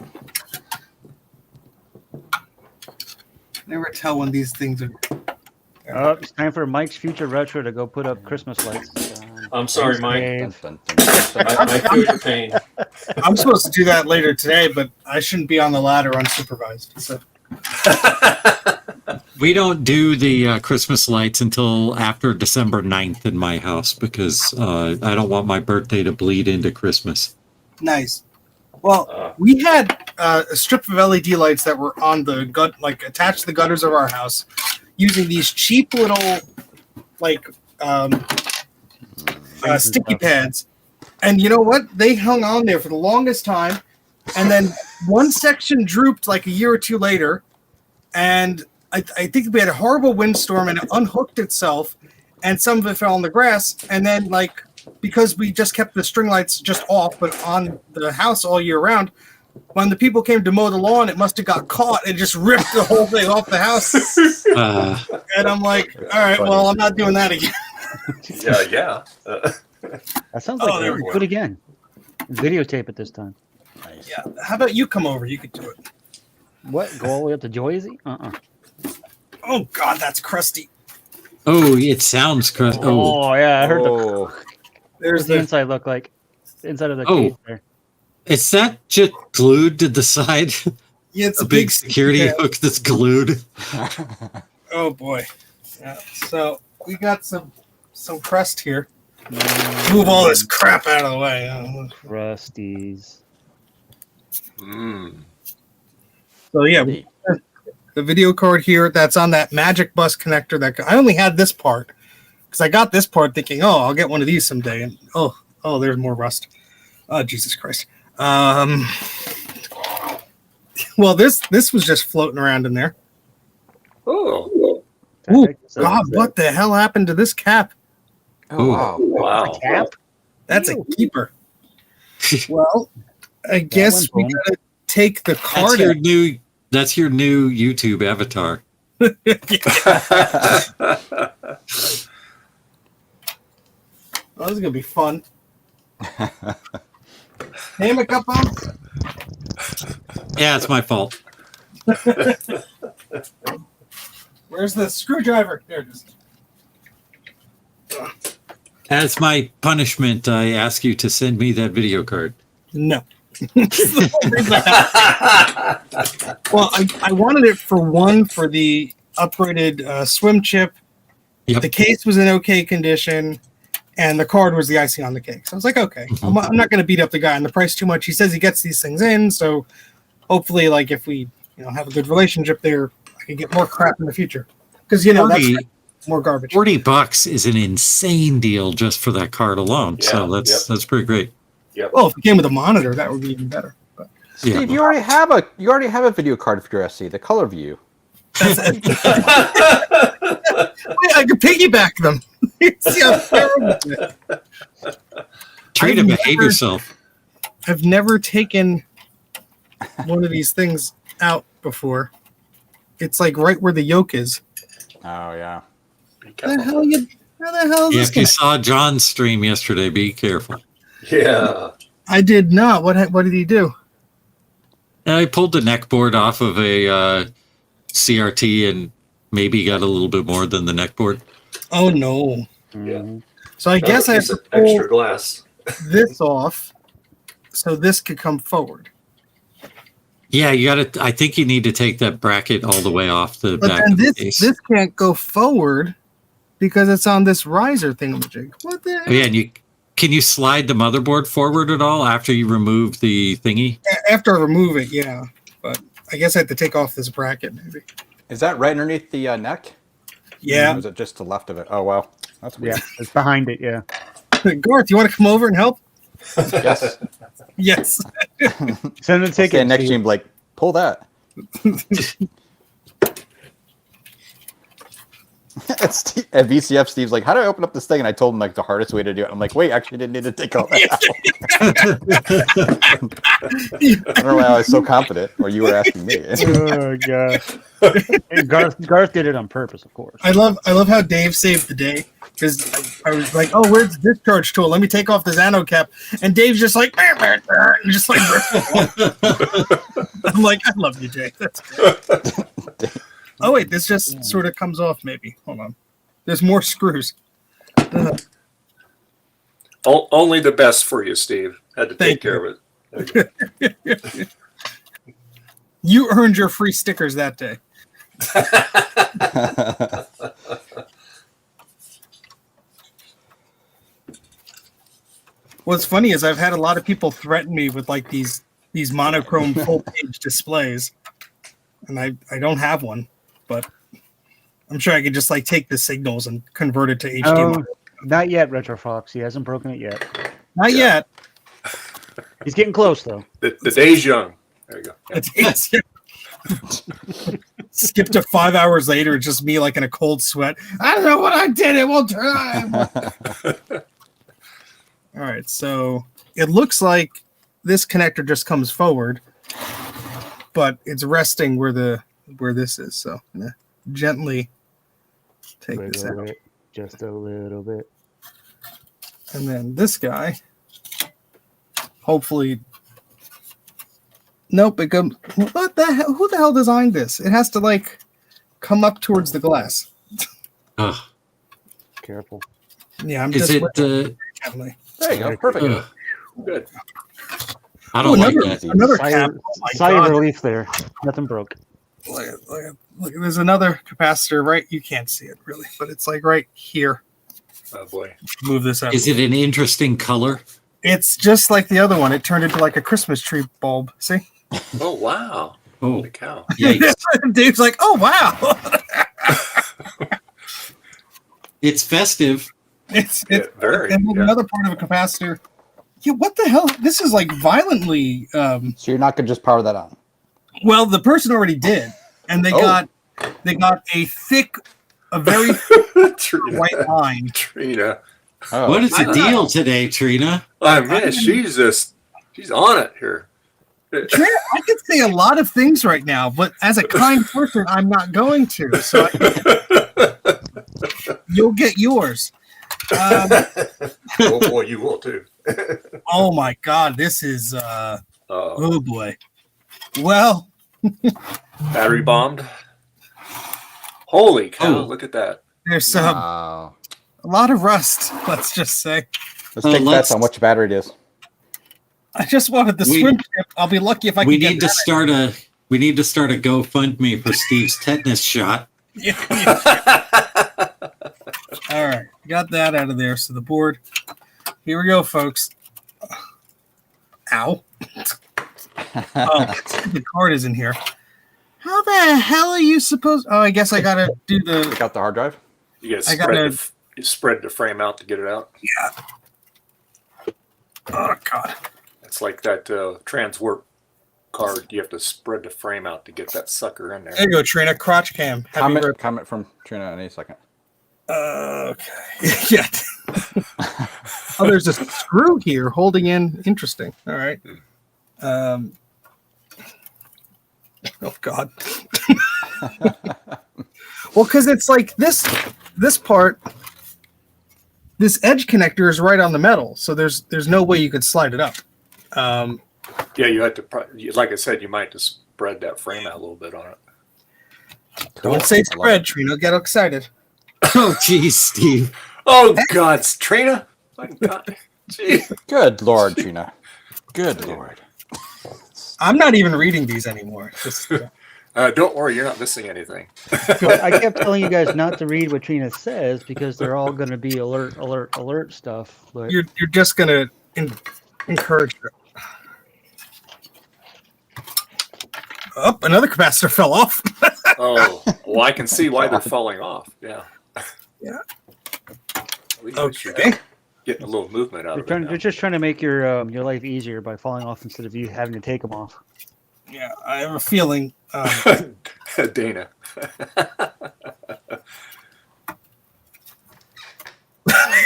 Never tell when these things are. Oh, it's time for Mike's Future Retro to go put up Christmas lights. I'm sorry, Mike. Dave. Dun, dun, dun, dun, dun. I feel your pain. I'm supposed to do that later today, but I shouldn't be on the ladder unsupervised. So We don't do the Christmas lights until after December 9th in my house because I don't want my birthday to bleed into Christmas. nice. Well, we had a strip of LED lights that were on the gut, like attached to the gutters of our house, using these cheap little, like, sticky pads. And you know what? They hung on there for the longest time, and then one section drooped like a year or two later, and I think we had a horrible windstorm, and it unhooked itself, and some of it fell on the grass, and then like because we just kept the string lights just off, but on the house all year round. When the people came to mow the lawn, it must have got caught and just ripped the whole thing off the house. And I'm like, all right, well, I'm not doing that again. Yeah. That sounds Oh, like there a we go. good again. Videotape it this time. Nice. Yeah. How about you come over? You could do it. What? Go all the way up to Joyzy? Oh God, that's crusty. Oh, it sounds crusty. Oh, Oh, yeah. I heard the, Oh, There's the the inside look like. The inside of the Oh. case there. is that just glued to the side? yeah, it's A big security yeah. hook that's glued. Oh boy. Yeah. So we got some crust here. Move all this crap out of the way. Rusties. So yeah, the video card here that's on that Magic Bus connector. That I only had this part because I got this part thinking, oh, I'll get one of these someday. And oh, there's more rust. Oh, Jesus Christ. Well, this was just floating around in there. Oh, Ooh, God, what the hell happened to this cap? oh wow. wow. Cap? That's a keeper. Well, I guess we went home. gotta take the That's card your out. new. That's your new YouTube avatar. Oh, this is gonna be fun. Name a cup on. Yeah, it's my fault. Where's the screwdriver? There it is. As my punishment, I ask you to send me that video card. No. Well, I wanted it for one for the upgraded swim chip. Yep. The case was in okay condition, and the card was the icing on the cake. So I was like, okay, I'm not going to beat up the guy on the price too much. He says he gets these things in, so hopefully, like if we have a good relationship there, I can get more crap in the future because that's more garbage. $40 is an insane deal just for that card alone. Yeah, So that's pretty great. Well, if it came with a monitor, that would be even better. But Steve, you already have a video card for your SC, the color view. I can piggyback them. See how terrible it is. Trina, behave yourself. I've never taken one of these things out before. It's like right where the yoke is. Oh yeah. How the hell is this? If you saw John's stream yesterday, be careful. Yeah. I did not. What did he do? I pulled the neck board off of a CRT and maybe got a little bit more than the neck board. Oh no. Yeah. So I guess I have to extra pull glass. this off so this could come forward. Yeah, you got to. I think you need to take that bracket all the way off the But back then of the this case. can't go forward because it's on this riser thingamajig. What the heck? Oh, yeah, and can you slide the motherboard forward at all after you remove the thingy? After I remove it, yeah. But I guess I have to take off this bracket maybe. Is that right underneath the neck? Yeah. Or is it just to the left of it? Oh wow, that's weird. Yeah, it's behind it. Yeah. Garth, you want to come over and help? Yes. Yes. Send the ticket. Okay, next Steve. team, like pull that. At VCF, Steve's like, how do I open up this thing? And I told him like the hardest way to do it. I'm like, wait, actually didn't need to take all that out. I don't know why I was so confident, or you were asking me. Oh god. And Garth did it on purpose, of course. I love how Dave saved the day because I was like, "Oh, where's the discharge tool? Let me take off this anode cap." And Dave's just like, and just like, I'm like, "I love you, Jay. That's good." Oh wait, this just sort of comes off. Maybe hold on. There's more screws. Only the best for you, Steve. Had to Thank take care of it. There you go. You earned your free stickers that day. What's funny is I've had a lot of people threaten me with like these monochrome full page displays, and I don't have one, but I'm sure I could just like take the signals and convert it to HDMI. Not yet, Retro Fox. He hasn't broken it yet. Not yet. He's getting close though. The day's young. There you go. It's skip to 5 hours later. It's just me like in a cold sweat. I don't know what I did. It won't turn on. All right, so it looks like this connector just comes forward, but it's resting where this is. So I'm gonna gently take this out, Just a little bit. and then this guy. Hopefully, nope. It comes. What the hell? Who the hell designed this? It has to like come up towards the glass. Ugh. Careful. Yeah, I'm Is just it? gently. There you go, perfect. Ugh. Good. I don't like another, that. another Sigh, cap. Oh my sigh of God. relief there. Nothing broke. Look, there's another capacitor right. You can't see it really, but it's like right here. Oh boy. Move this out. Is it an interesting color? It's just like the other one. It turned into like a Christmas tree bulb. See? Oh wow. Oh, Holy cow. yikes. Dave's like, oh wow. It's festive. it's Yeah, very. and Yeah. another part of a capacitor. Yeah, what the hell? This is like violently. So you're not gonna just power that on. Well, the person already did, and they got a very Trina. white line. Trina. Oh. What is the Wow. deal today, Trina? I mean, she's on it here. Trina, I could say a lot of things right now, but as a kind person, I'm not going to. So you'll get yours. Oh boy, you will too. Oh my God, this is oh boy. Well, Battery bombed. Holy cow! Oh. Look at that. there's Wow. a lot of rust. Let's just say. Let's take bets on which battery it is. I just wanted the We- swim ship. I'll be lucky if I We can need get to start a GoFundMe for Steve's tetanus shot. that. All right, got that out of there. So the board. Here we go, folks. Ow. Oh, the card is in here. How the hell are you supposed? Oh, I guess I gotta do the. Take out the hard drive. You got I to gotta- spread the frame out to get it out. Oh God. It's like that transwarp card. You have to spread the frame out to get that sucker in there. There you go, Trina. Crotch cam. Happy birthday. Comment from Trina in a second. Okay. Yeah. Oh, there's a screw here holding in. Interesting. All right. Oh God. Well, because it's like this part, this edge connector is right on the metal, so there's no way you could slide it up. Yeah, you have to. Like I said, you might have to spread that frame out a little bit on it. Don't say spread, Trina. Get excited. Oh, geez, Steve. Oh God, Trina! My God. Gee. Good Lord, Trina. Good Lord. I'm not even reading these anymore. Just, Don't worry, you're not missing anything. I kept telling you guys not to read what Trina says because they're all going to be alert stuff. But you're just gonna encourage it. Oh, another capacitor fell off. Oh, well, I can see why they're falling off. Yeah. Yeah. At least you're Okay. getting a little movement out of they're it. just trying to make your life easier by falling off instead of you having to take them off. Yeah, I have a feeling. Dana.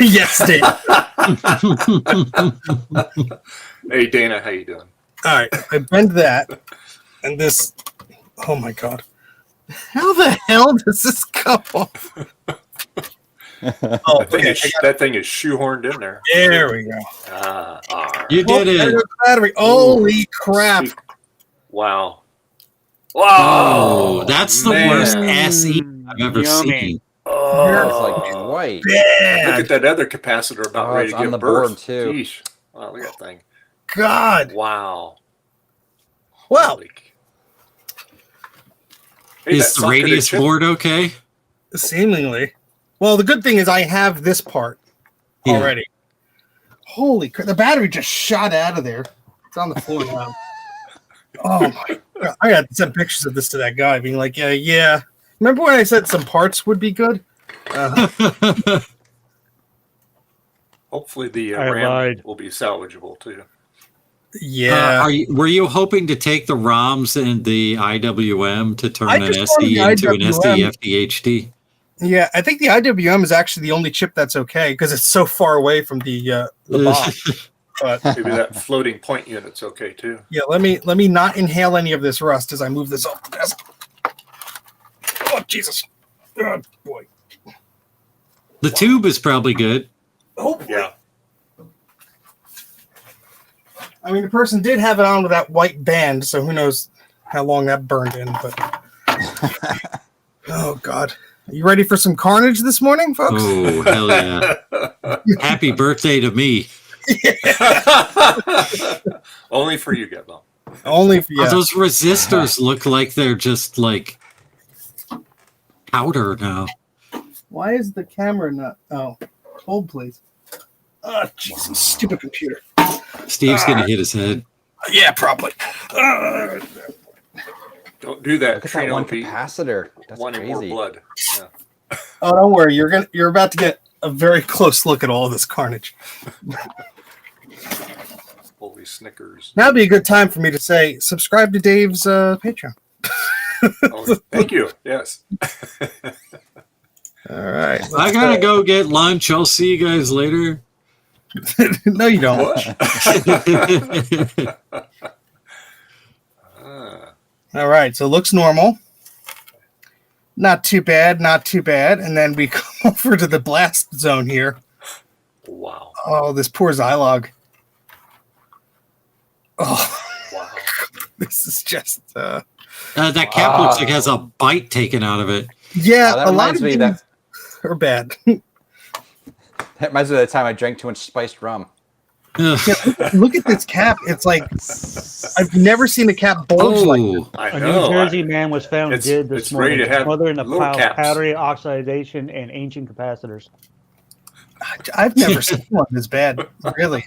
Yes, Dave. Hey, Dana, how you doing? All right, I bend that, and this. Oh my God! How the hell does this come off? Oh, okay. That thing is shoehorned in there. There we go. All right. You did Oh, it. battery. Holy crap! Wow. Oh, that's the man. worst SE I've ever Yummy. seen. It's Oh, like white. look Bad. at that other capacitor about Oh, ready it's to on give the birth. board, too. Jeez. Wow, look at that thing. God. Wow. Well, Holy- Hey, Is that the socket radius chip- board okay? seemingly. Well, the good thing is I have this part Yeah. already. Holy crap! The battery just shot out of there. It's on the floor now. Oh my God! I got to send pictures of this to that guy, being like, "Yeah." Remember when I said some parts would be good? Hopefully the I RAM lied. will be salvageable too. Yeah. Were you hoping to take the ROMs and the IWM to turn I an just wanted SE the into an IWM. SDFDHD? Yeah, I think the IWM is actually the only chip that's okay because it's so far away from the box. But Maybe that floating point unit's okay too. yeah, let me not inhale any of this rust as I move this off the desk. Oh Jesus! Oh boy! The tube is probably good. Oh Yeah. I mean, the person did have it on with that white band, so who knows how long that burned in. But oh God, are you ready for some carnage this morning, folks? Oh, hell yeah. Happy birthday to me. Only for you, Gabbo. Only for Oh, yeah. those resistors look like they're just like powder now. Why is the camera not? Oh, hold please. Oh, Jesus, stupid computer. Steve's going to hit his head. Yeah, probably. Don't do that. Look at that Trina one will be capacitor. That's wanting more crazy. blood. Yeah. Oh, don't worry. You're about to get a very close look at all this carnage. Holy Snickers. Now would be a good time for me to say subscribe to Dave's Patreon. Oh, thank you. Yes. All right. I got to go get lunch. I'll see you guys later. No, you don't. What? Ah, All right. So it looks normal. Not too bad. Not too bad. And then we come over to the blast zone here. wow. Oh, this poor Zilog. Oh, Wow. this is just. That cap looks like it has a bite taken out of it. Yeah, that a lot reminds of me these that are bad. that reminds me of the time I drank too much spiced rum. Ugh. Yeah, look at this cap. It's like I've never seen a cap bulge like this. Oh, I A know. New Jersey man was found it's- dead this it's ready morning, to have smothered in a little pile of caps. powdery oxidation and ancient capacitors. I've never seen one this bad. Really.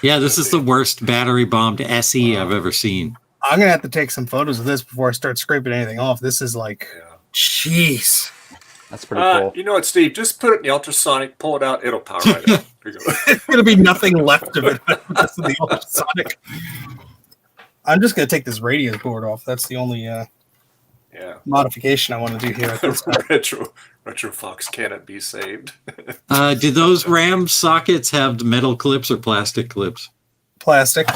yeah, this is the worst battery bombed SE I've ever seen. I'm gonna have to take some photos of this before I start scraping anything off. This is like, Yeah. jeez. That's pretty cool. You know what, Steve? Just put it in the ultrasonic, pull it out, it'll power right up. Here you go. There's gonna be nothing left of it. This is the ultrasonic. I'm just gonna take this radio board off. That's the only Yeah. modification I want to do here. At this time. Retro Fox cannot be saved. Do those RAM sockets have metal clips or plastic clips? Plastic.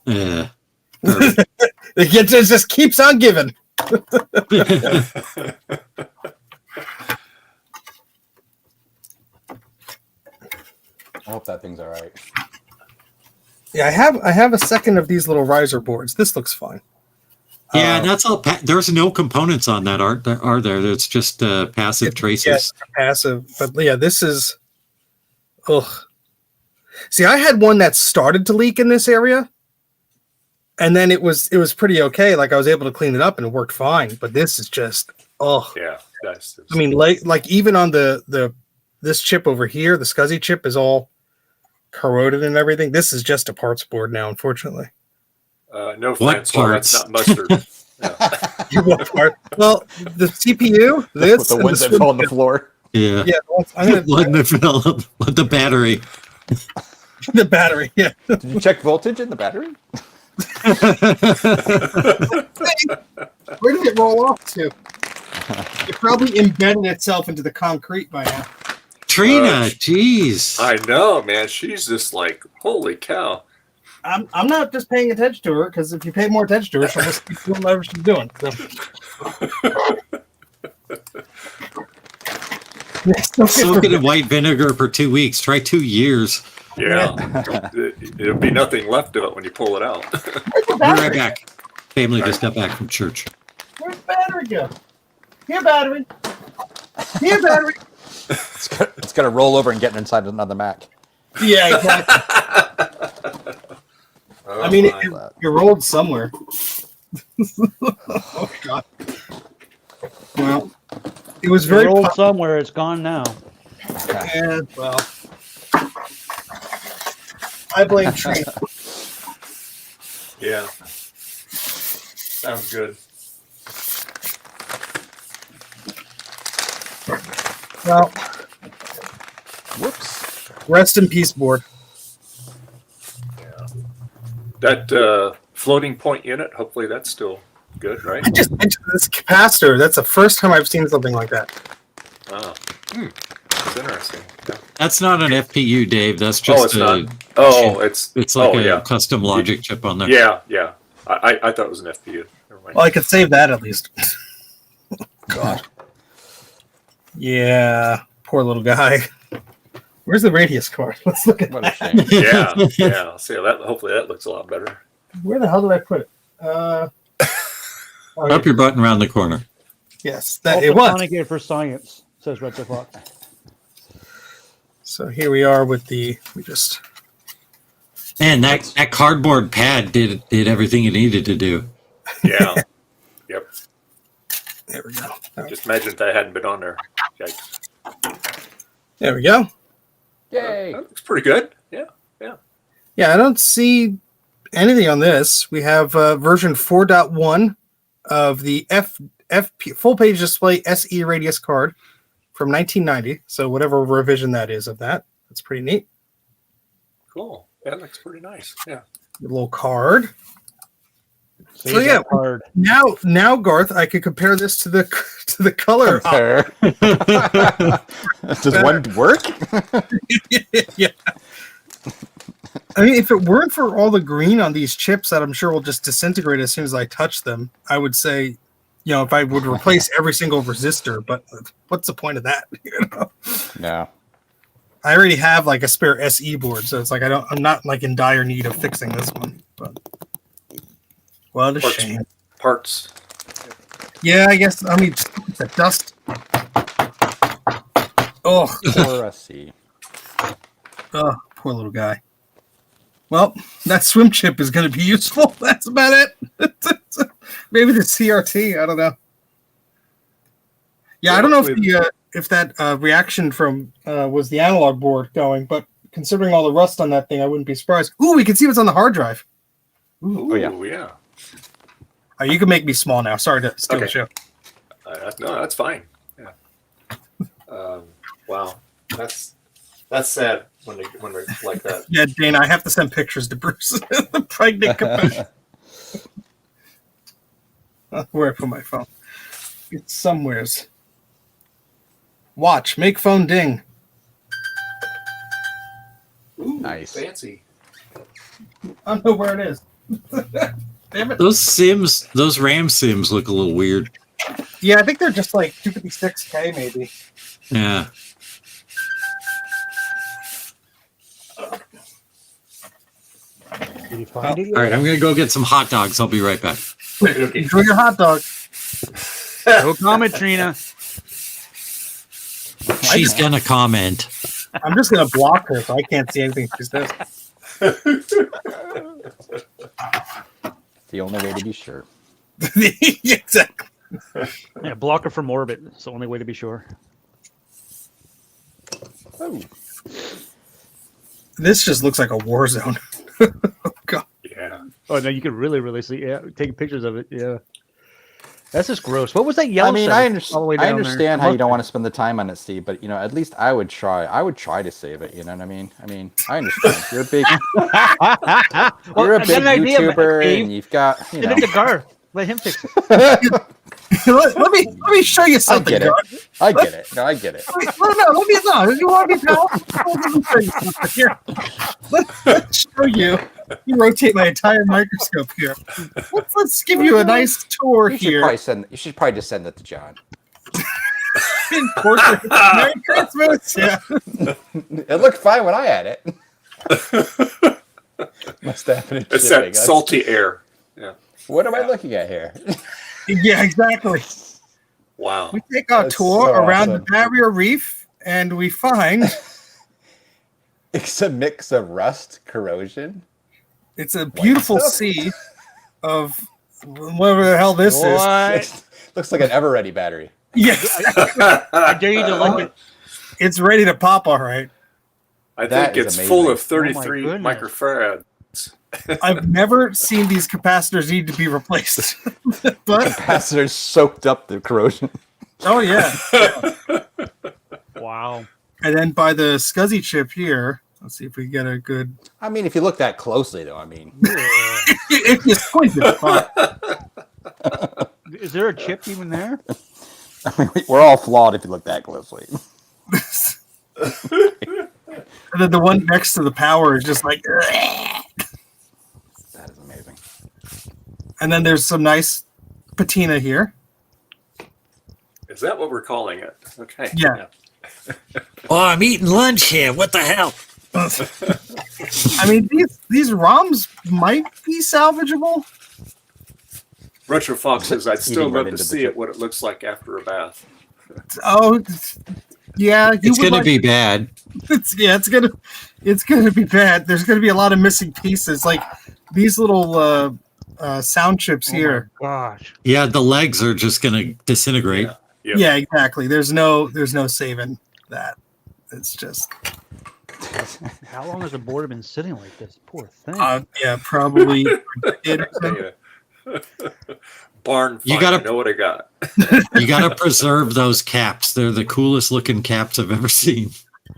Yeah. It just keeps on giving. I hope that thing's all right. Yeah, I have a second of these little riser boards. This looks fine. Yeah, and that's all. There's no components on that, are there? It's just passive traces. Passive, but yeah, this is. Ugh. See, I had one that started to leak in this area, and then it was pretty okay. Like I was able to clean it up and it worked fine. But this is just Yeah. That's I mean, like even on this chip over here, the SCSI chip is all corroded and everything. This is just a parts board now, unfortunately. no What offense, well, that's parts? not mustard. Yeah. You want part? Well, the CPU, this, With the and ones the that fell on the swim- floor. Yeah. Yeah, I'm gonna, One that fell, the battery. the battery. Yeah. Did you check voltage in the battery? Where did it roll off to? It probably embedded itself into the concrete by now. Trina, jeez. I know, man. She's just like, holy cow. I'm not just paying attention to her because if you pay more attention to her, she'll just keep doing whatever she's doing. So. Soak it in white vinegar for 2 weeks. Try 2 years. Yeah. It'll be nothing left of it when you pull it out. Where's the Be right battery? back. Family just got back from church. Where's the battery go? Here, battery. Here, battery. It's got to roll over and get inside another Mac. Yeah, exactly. I mean, it rolled somewhere. Oh God. Well, it was It very. rolled somewhere. It's gone now. Yeah, well, I blame Trina. Yeah. Sounds good. Well, Whoops. rest in peace, board. Yeah. That floating point unit, hopefully that's still good, right? I just mentioned this capacitor. That's the first time I've seen something like that. Oh. That's interesting. Yeah. That's not an FPU, Dave. That's just it's not. Oh, it's like a yeah. custom logic chip on there. Yeah, yeah. I thought it was an FPU. Never mind. Well, I could save that at least. God. Yeah, poor little guy. Where's the radius card? Let's look at What a that. shame. Yeah, yeah. See that. Hopefully that looks a lot better. Where the hell did I put it? Up your button around the corner. Yes, that it was. Ultrasonic for science, says Retro Fox. So here we are with the. We just. Man, that cardboard pad did everything it needed to do. Yeah. Yep. There we go. Just imagine if that hadn't been on there. Yikes. There we go. Yay. That looks pretty good. Yeah. Yeah. Yeah, I don't see anything on this. We have version 4.1 of the FP full page display SE radius card from 1990. So whatever revision that is of that, that's pretty neat. Cool. That looks pretty nice. Yeah. The little card. So yeah, hard. Now, Garth, I could compare this to the color. Fair. Does one work? Yeah. I mean, if it weren't for all the green on these chips that I'm sure will just disintegrate as soon as I touch them, I would say, if I would replace every single resistor, but what's the point of that? No. I already have like a spare SE board, so it's like I'm not like in dire need of fixing this one. But what a shame. Parts. Yeah, I guess. I mean, the dust. Oh, Poor SC. oh, poor little guy. Well, that swim chip is going to be useful. That's about it. Maybe the CRT. I don't know. Yeah, I don't know if that reaction from was the analog board going, but considering all the rust on that thing, I wouldn't be surprised. Ooh, we can see what's on the hard drive. Ooh, Oh, yeah. yeah. Oh, you can make me small now. Sorry to steal the Okay. show. No, that's fine. Yeah. Wow, that's sad when they're like that. Yeah, Dana, I have to send pictures to Bruce. The pregnant compassion. Where I put my phone? It's somewheres. Watch, make phone ding. Ooh, Nice. fancy. I don't know where it is. Damn it. Those RAM sims look a little weird. Yeah, I think they're just like 256K maybe. Yeah. Did you find it? All right, I'm gonna go get some hot dogs. I'll be right back. Enjoy your hot dog. No comment, Trina. She's gonna comment. I'm just gonna block her so I can't see anything she says. The only way to be sure. Exactly. Yeah, block her from orbit. It's the only way to be sure. Oh. This just looks like a war zone. Oh, God. Yeah. Oh no, you can really see. Yeah, taking pictures of it. Yeah, that's just gross. What was that yellow? I mean, stuff all the way I down understand there? how you don't want to spend the time on it, Steve, but at least I would try. I would try to save it. You know what I mean? I understand. You're a big, Well, you're a I got big an idea, YouTuber, Steve. and you've got, Send it to Gar. Let him fix it. let me show you I something. get it. Gar. I get it. No, I get it. No. You want me to let me show you something here. Let's show you. You rotate my entire microscope here. Let's give you a nice tour You here. should probably just send it to John. Merry Christmas. Yeah. It looked fine when I had it. Must have been It's shipping. that salty air. Yeah. What am I looking at here? Yeah, exactly. Wow. We take our That's tour so around awesome. the barrier reef, and we find It's a mix of rust, corrosion. it's a beautiful stuff. sea of whatever the hell this is. What? Looks like an Ever-Ready battery. Yes, I dare you to like it. it's ready to pop. All right. I That think is it's full amazing. of 33 goodness. microfarads. I've never seen these capacitors need to be replaced, but Capacitors soaked up the corrosion. oh yeah. Wow. And then by the SCSI chip here, let's see if we get a good. I mean, if you look that closely, though, I mean, If you squint it, fine. Is there a chip even there? we're all flawed if you look that closely. And then the one next to the power is just like. That is amazing. And then there's some nice patina here. Is that what we're calling it? Okay. Yeah. Oh, I'm eating lunch here. What the hell? I mean, these ROMs might be salvageable. Retro Fox says, I'd still Eating right love to into the see chip. it, what it looks like after a bath. Oh, yeah. It's gonna be bad. It's gonna be bad. There's gonna be a lot of missing pieces, like these little sound chips here. Oh my gosh. Yeah, the legs are just gonna disintegrate. Yep. Yeah, exactly. There's no saving that. It's just How long has the board been sitting like this? Poor thing. yeah, probably. Barn You find, gotta- I know what I got. You gotta preserve those caps. They're the coolest looking caps I've ever seen.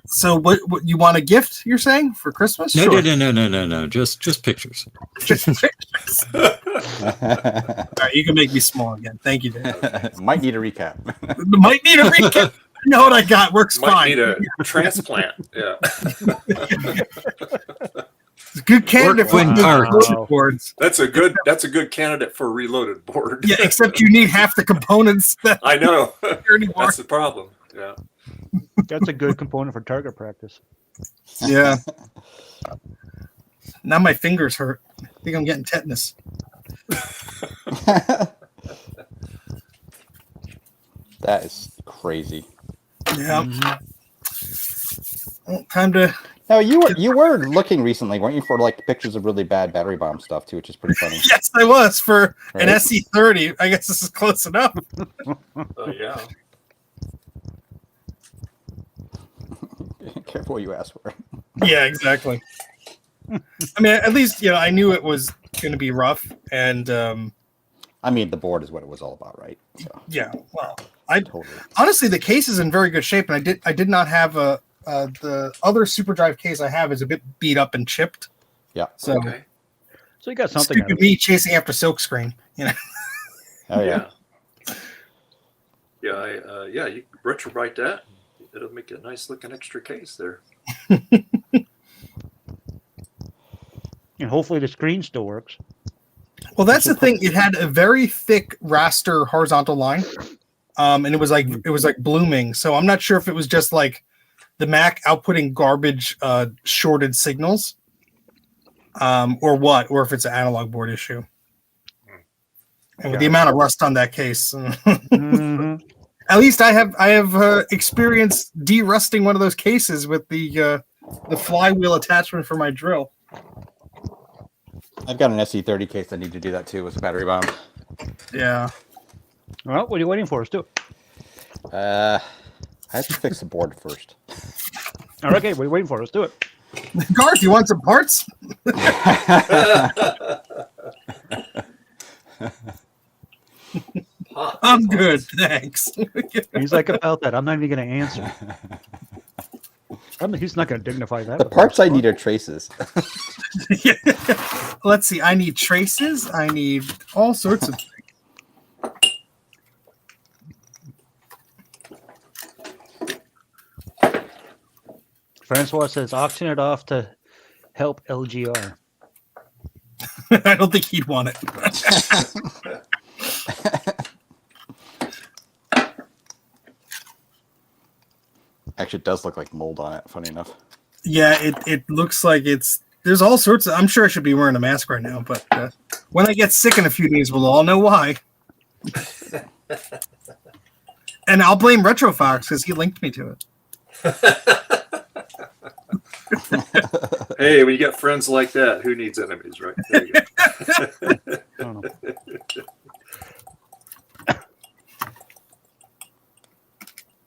So what you want a gift? You're saying for Christmas? No, Sure. no. Just pictures. All right, you can make me small again. Thank you, Dan. Might need a recap. Might need a recap. You know what I got? Works Might fine. need a transplant. Yeah. Good candidate for Work when the parked. reloaded boards. That's a good candidate for a reloaded board. Yeah, except you need half the components that I know. are anymore. That's the problem. Yeah. That's a good component for target practice. Yeah. Now my fingers hurt. I think I'm getting tetanus. That is crazy. Yeah. Mhm. Well, time to. Now you were looking recently, weren't you, for like pictures of really bad battery bomb stuff too, which is pretty funny. Yes, I was for an Right? SC30. I guess this is close enough. Yeah. Careful what you ask for. Yeah, exactly. I mean, at least I knew it was going to be rough, and I mean, the board is what it was all about, right? So, yeah. Well, I totally. honestly, the case is in very good shape, and I did not have the other SuperDrive case I have is a bit beat up and chipped. Yeah. So Okay. So you got something out stupid of it. me chasing after silkscreen. Oh yeah. Yeah. You retrowrite that. It'll make a nice looking extra case there. And hopefully the screen still works. Well, that's the thing. It had a very thick raster horizontal line, and it was like blooming. So I'm not sure if it was just like the Mac outputting garbage shorted signals, or what, or if it's an analog board issue. And with the amount of rust on that case, Mhm. at least I have experienced de-rusting one of those cases with the flywheel attachment for my drill. I've got an SE30 case I need to do that too with a battery bomb. Yeah. Well, what are you waiting for? Let's do it. I have to fix the board first. All right, okay, what are you waiting for? Let's do it. Garth, you want some parts? I'm good, thanks. He's like about that. I'm not even going to answer. He's not going to dignify that. The with parts a I need are traces. Let's see. I need traces. I need all sorts of things. Francois says auction it off to help LGR. I don't think he'd want it. Actually, it does look like mold on it. Funny enough. Yeah, it looks like there's all sorts of. I'm sure I should be wearing a mask right now, but when I get sick in a few days, we'll all know why. And I'll blame Retrofox because he linked me to it. Hey, when you got friends like that, who needs enemies, right? There you go. I don't know.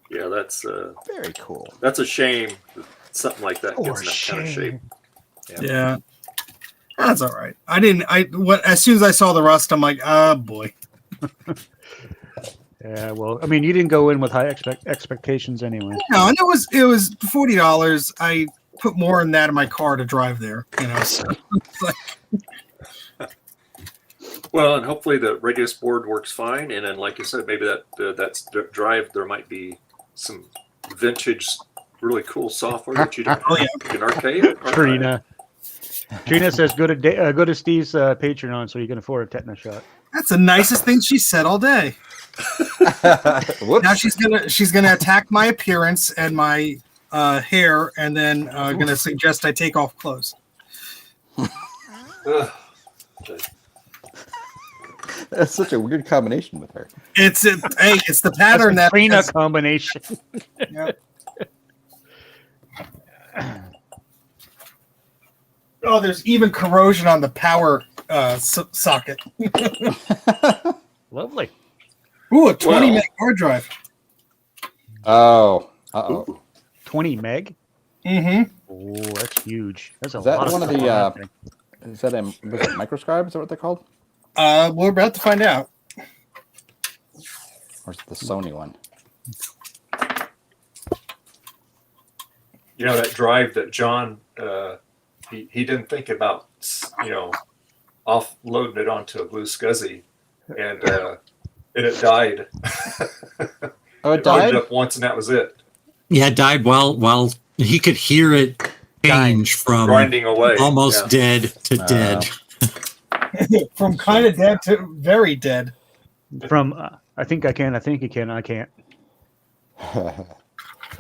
Yeah, that's Very cool. that's a shame that something like that gets in that kind of shape. Yeah, that's all right. As soon as I saw the rust, I'm like, oh boy. Yeah, well, I mean, you didn't go in with high expectations anyway. No, and it was $40. I put more in that in my car to drive there. So it's like, Well, and hopefully the Radius board works fine, and then, like you said, maybe that's the drive. There might be some vintage, really cool software that you don't have. You can arcade it. Trina says go to Steve's Patreon so you can afford a tetanus shot. that's the nicest thing she said all day. Whoops. Now she's gonna attack my appearance and my hair, and then gonna suggest I take off clothes. Okay. That's such a weird combination with her. It's the pattern that Trina has- combination. yeah. Oh, there's even corrosion on the power socket. Lovely. Ooh, a 20 Well. meg hard drive. Oh. Uh-oh. Ooh. 20 meg? Mm-hmm. Oh, that's huge. That's a Is that lot one of stuff the, on that thing. Is that a microscribe? Is that what they're called? We're about to find out. Or is it the Sony one? You know that drive that John he didn't think about offloading it onto a blue SCSI, and it died. Oh, it It loaded died? up once, and that was it. Yeah, it died while he could hear it change from Grinding away. almost Yeah. dead to dead. From kind of dead to very dead. From I think I can, I think you can, I can't.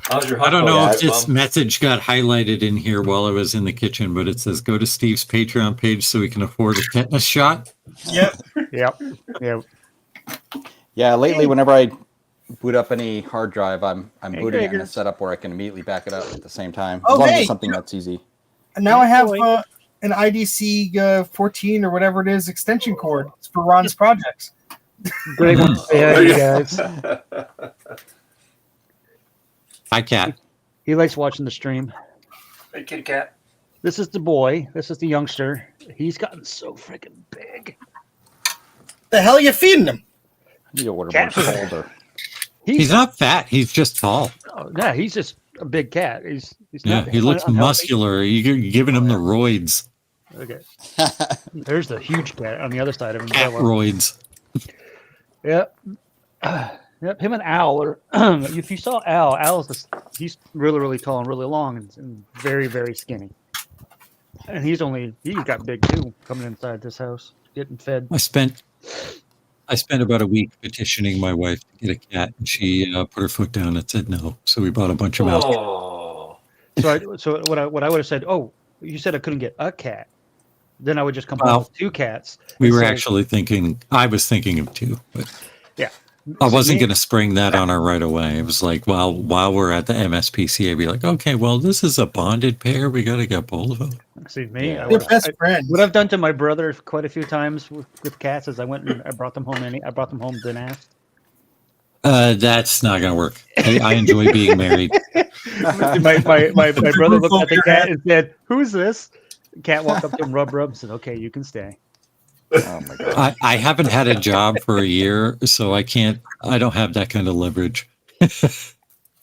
How's your I don't know hot if dog, this Mom? message got highlighted in here while I was in the kitchen, but it says go to Steve's Patreon page so we can afford a tetanus shot. Yep. Yep. Yep. Yeah, lately, whenever I boot up any hard drive, I'm Hey, booting it in a Gregor. setup where I can immediately back it up at the same time. Oh, As long as hey. it's something that's easy. And now I have Boy. an IDC 14 or whatever it is extension cord for Ron's projects. Greg wants to say hi to you guys. Hi, Cat. He likes watching the stream. Hey, kitty cat. This is the boy. This is the youngster. He's gotten so freaking big. The hell are you feeding him? I need to order more Cat food. folder. He's not fat. He's just tall. Oh, yeah, he's just a big cat. He's Yeah, not he looks unhealthy. muscular. You're giving him the roids. Okay. There's the huge cat on the other side of him. Cat roids. Yep. Yep. Him and Al are. If you saw Al's he's really, really tall and really long and very, very skinny. And he got big too, coming inside this house, getting fed. I spent about a week petitioning my wife to get a cat, and she put her foot down and said no. So we bought a bunch of mouse. Oh, So what I would have said, oh, you said I couldn't get a cat. Then I would just come Well, home with 2 cats. We and were say, actually thinking. I was thinking of 2, but yeah. I So wasn't me- going to spring that on her right away. It was like, well, while we're at the MSPCA, be like, okay, well, this is a bonded pair. We got to get both of them. See me. Yeah. I They're would- best friends. What I've done to my brother quite a few times with cats is I went and I brought them home. I brought them home, then asked. That's not going to work. I enjoy being married. my brother looked at the cat and said, "Who's this?" The cat walked up to him, rub, and said, "Okay, you can stay." Oh my god. I haven't had a job for a year, so I don't have that kind of leverage.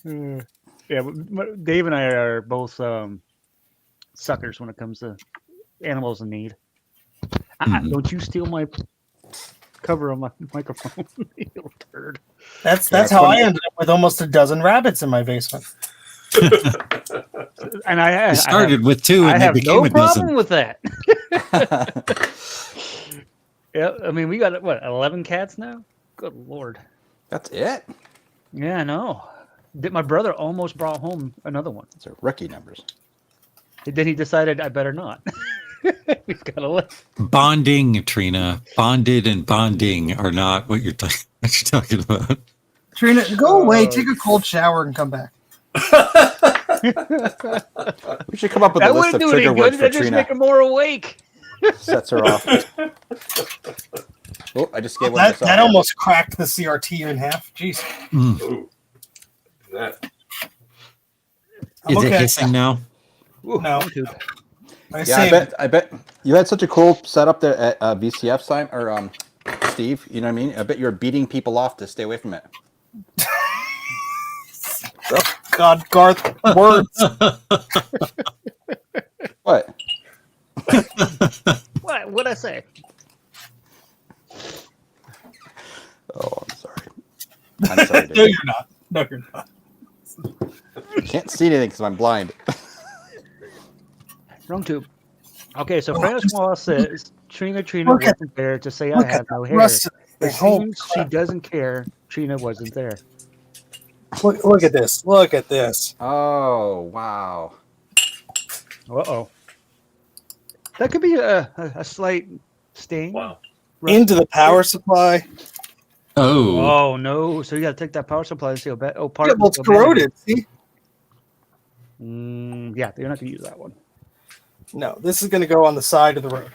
Yeah, but Dave and I are both suckers when it comes to animals in need. Mhm. Don't you steal my cover on my microphone, you little turd. That's Yeah, how I funny. ended up with almost a dozen rabbits in my basement. And I You started with 2 I and they have became no a dozen. problem with that. Yeah, I mean, we got 11 cats now. Good lord. That's it? Yeah, I know. My brother almost brought home another one. Those are rookie numbers. Then he decided I better not. We've got to let. Bonding, Trina. Bonded and bonding are not what you're talking about. Trina, go away, Oh. take a cold shower, and come back. We should come up with a That list wouldn't of do any trigger good. words for That just make Trina. her more awake. Sets her off. Oh, I just gave one That, myself. that almost cracked the CRT in half. Jeez. Mm. ooh. That. I'm Is it okay. hissing now? Ooh, No. dude. I Yeah, I bet you had such a cool setup there at VCF sign or Steve. You know what I mean? I bet you were beating people off to stay away from it. God, Garth, words. What? What'd I say? Oh, I'm sorry. I'm sorry, No, Dave. you're not. No, you're not. I can't see anything because I'm blind. Wrong tube. Okay, so Francois says Trina Look at- wasn't there to say I Look have at no the hair. rest of It the whole seems she doesn't care. Trina wasn't there. Look at this. Look at this. Oh, wow. Uh-oh. That could be a slight stain. Wow. Into the power supply. Oh, Oh no! So you got to take that power supply and see how bad. Oh, part Yeah, of well, it's corroded. See? Yeah, you're not gonna use that one. No, this is going to go on the side of the road.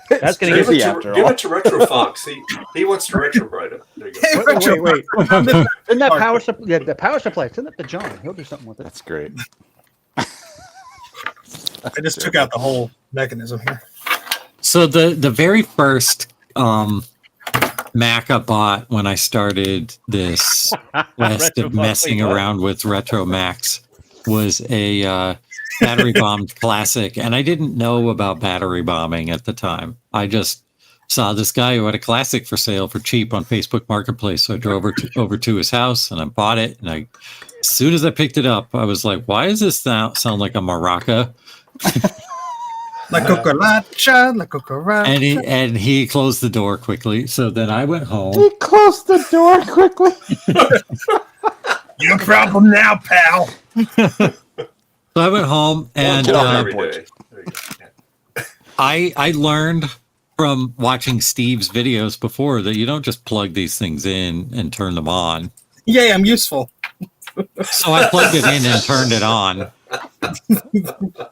That's gonna Give get it, Easy to, after give all. it to Retro Fox. He wants to retrograde it. There you go. Wait. Isn't that power supply? Yeah, the power supply. Send that to John. He'll do something with it. That's great. I just took out the whole mechanism here. so the very first Mac I bought when I started this quest Retro of messing Fox, wait, what? around with Retro Macs was a battery bombed classic, and I didn't know about battery bombing at the time. I just saw this guy who had a classic for sale for cheap on Facebook Marketplace, so I drove over to his house and I bought it. And as soon as I picked it up, I was like, "Why does this sound like a maraca?" La cucaracha, la cucaracha. And he closed the door quickly. So then I went home. He closed the door quickly. Your problem now, pal. So I went home and Get off my Every porch. day. There you go. Yeah. I learned from watching Steve's videos before that you don't just plug these things in and turn them on. Yay, I'm useful. So I plugged it in and turned it on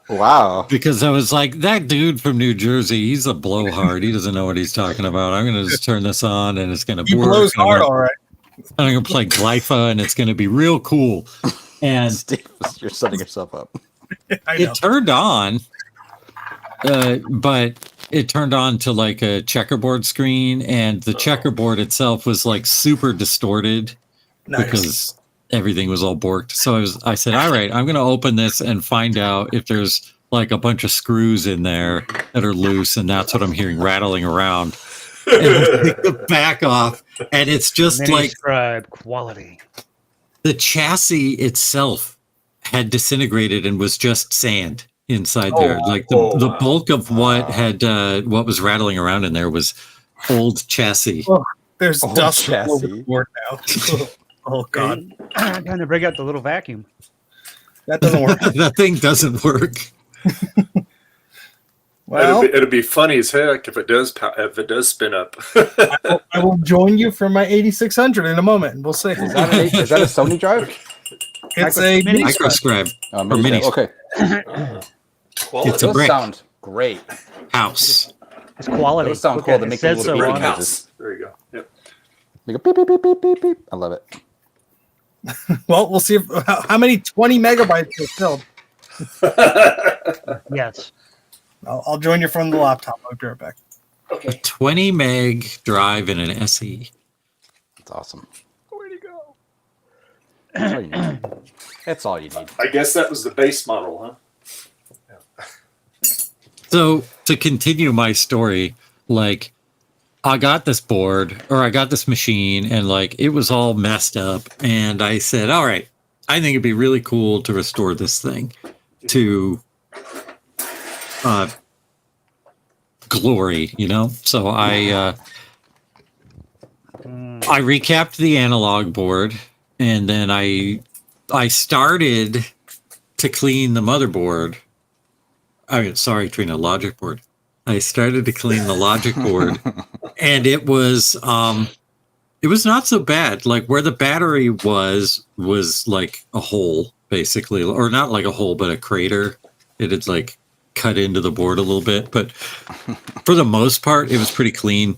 Wow. because I was like, that dude from New Jersey, he's a blowhard. He doesn't know what he's talking about. I'm going to just turn this on and it's going to He work. blows hard, all right. I'm going to play Glypha and it's going to be real cool. And Steve, you're setting yourself up. I know. it turned on, but it turned on to like a checkerboard screen, and the checkerboard itself was like super distorted Nice. because everything was all borked. So I said, all right, I'm going to open this and find out if there's like a bunch of screws in there that are loose, and that's what I'm hearing rattling around. And I take the back off, and it's just Mini like scribe quality. the chassis itself had disintegrated and was just sand inside there. Like the bulk of what was rattling around in there was old chassis. There's Oh, dust all over chassis. the board now. Oh god, I'm trying to break out the little vacuum. that doesn't work. That thing doesn't work. Well, it'll be funny as heck if it does spin up. I will join you for my 8600 in a moment, and we'll see. Is that a Sony drive? It's a mini Microscribe Mini mini. drive. Okay. Quality. It's a Those brick sound great. house. It's quality. Those sound Look cool. at They it. make It a says little so brick on it. house. There you go. Yep. They go beep beep beep beep beep beep beep. I love it. Well, we'll see how many 20 megabytes are filled. Yes. I'll join you from the laptop. I'll be right back. A 20 meg drive in an SE. It's awesome. Where'd he go? That's all you need. That's all you need. I guess that was the base model, huh? So to continue my story, like I got this board or I got this machine and like it was all messed up. And I said, all right, I think it'd be really cool to restore this thing to glory, you know? So I recapped the analog board and then I started to clean the motherboard. I mean, sorry, Trina, logic board. I started to clean the logic board and it was not so bad. Like where the battery was like a hole basically, or not like a hole, but a crater. It had like cut into the board a little bit, but for the most part, it was pretty clean.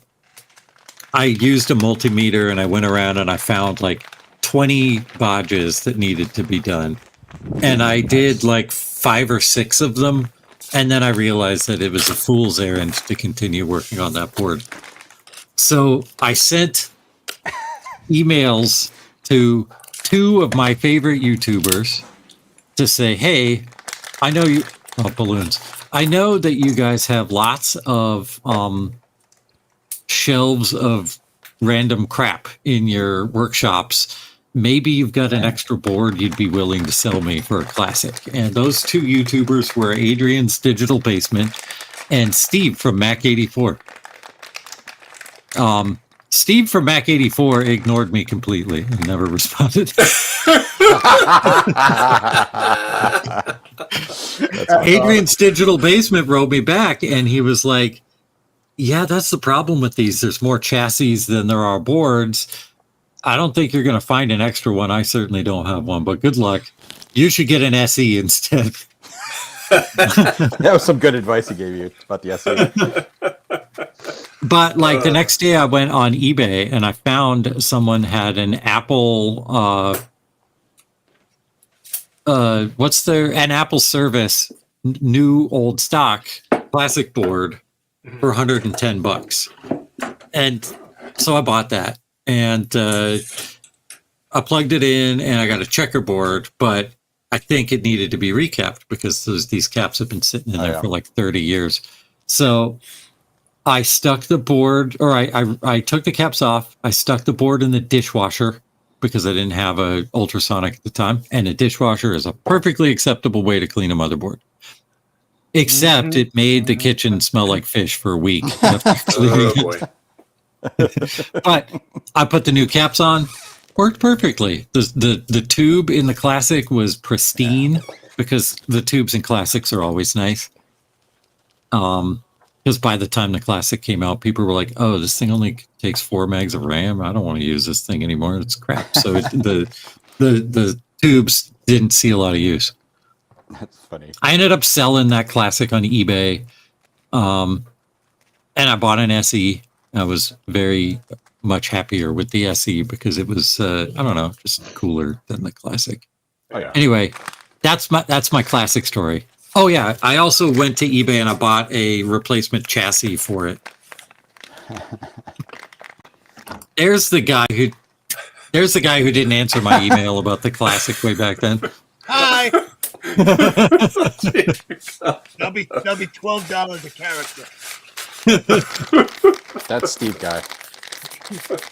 I used a multimeter and I went around and I found like 20 bodges that needed to be done. And I did like 5 or 6 of them. And then I realized that it was a fool's errand to continue working on that board. So I sent emails to 2 of my favorite YouTubers to say, hey, I know you, balloons. I know that you guys have lots of shelves of random crap in your workshops. Maybe you've got an extra board you'd be willing to sell me for a classic. And those 2 YouTubers were Adrian's Digital Basement and Steve from Mac84. Steve from Mac84 ignored me completely and never responded. Adrian's Digital Basement wrote me back and he was like, yeah, that's the problem with these. There's more chassis than there are boards. I don't think you're going to find an extra one. I certainly don't have one, but good luck. You should get an SE instead. That was some good advice he gave you about the SE. But like the next day I went on eBay and I found someone had an Apple, an Apple Service new old stock classic board for $110. And so I bought that and I plugged it in and I got a checkerboard, but I think it needed to be recapped because these caps have been sitting in there for like 30 years. So I stuck the board, or I took the caps off. I stuck the board in the dishwasher because I didn't have a ultrasonic at the time. And a dishwasher is a perfectly acceptable way to clean a motherboard. Except it made the kitchen smell like fish for a week. Oh boy. But I put the new caps on Worked perfectly. The tube in the Classic was pristine because the tubes in Classics are always nice. Because by the time the Classic came out, people were like, "Oh, this thing only takes 4 megs of RAM. I don't want to use this thing anymore. It's crap." So the tubes didn't see a lot of use. That's funny. I ended up selling that Classic on eBay, and I bought an SE. I was very much happier with the SE because it was I don't know, just cooler than the Classic. Oh yeah. Anyway, that's my Classic story. Oh yeah, I also went to eBay and I bought a replacement chassis for it. There's the guy who didn't answer my email about the Classic way back then. Hi. That'll be $12 a character. That's Steve guy.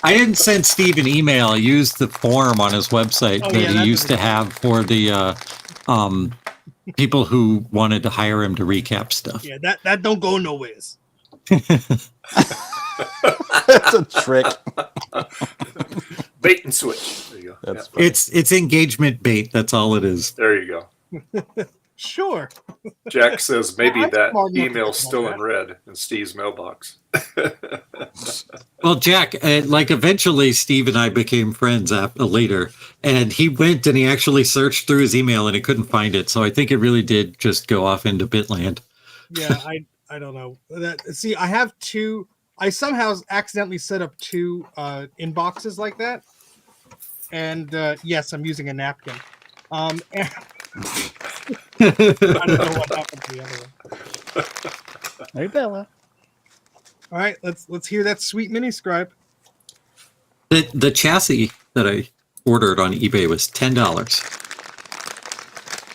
I didn't send Steve an email. I used the form on his website that he used to have for the people who wanted to hire him to recap stuff. Yeah, that don't go nowheres. That's a trick. Bait and switch. There you go. That's Yeah. It's engagement bait. That's all it is. There you go. Sure. Jack says maybe I'm that smart enough to email's think still about in red in Steve's mailbox. Well, Jack, eventually Steve and I became friends later, and he went and he actually searched through his email and he couldn't find it. So I think it really did just go off into Bitland. Yeah, I don't know. See, I have two. I somehow accidentally set up two inboxes like that. And yes, I'm using a napkin. And I don't know what happened to the other one. Hey, Bella. All right, let's hear that sweet mini scribe. The chassis that I ordered on eBay was $10.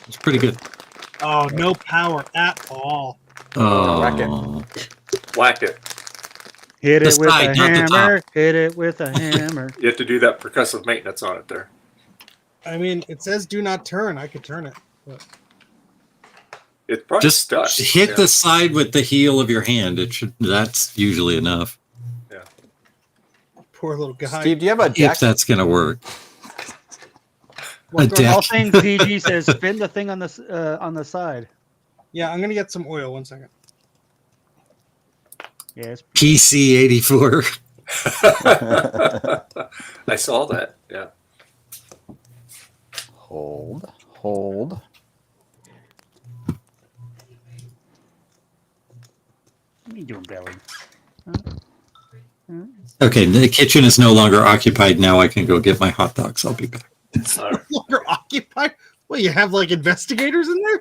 It's pretty good. Oh, no power at all. Whack Oh, Whack it. Hit The it with side, a not the hammer. Hit it with a hammer. You have to do that percussive maintenance on it there. I mean, it says do not turn. I could turn it. But It's probably just stuck. hit Yeah. the side with the heel of your hand. That's usually enough. poor little guy. Steve, do you have a If deck? that's gonna work. Well, a deck. All things DG says spin the thing on the side. Yeah, I'm gonna get some oil. 1 second. Yes. PC84. I saw that. Yeah. Hold. What are you doing, Belly? Okay, the kitchen is no longer occupied. Now I can go get my hot dogs. I'll be back. All right. Longer occupied? Well, you have like investigators in there?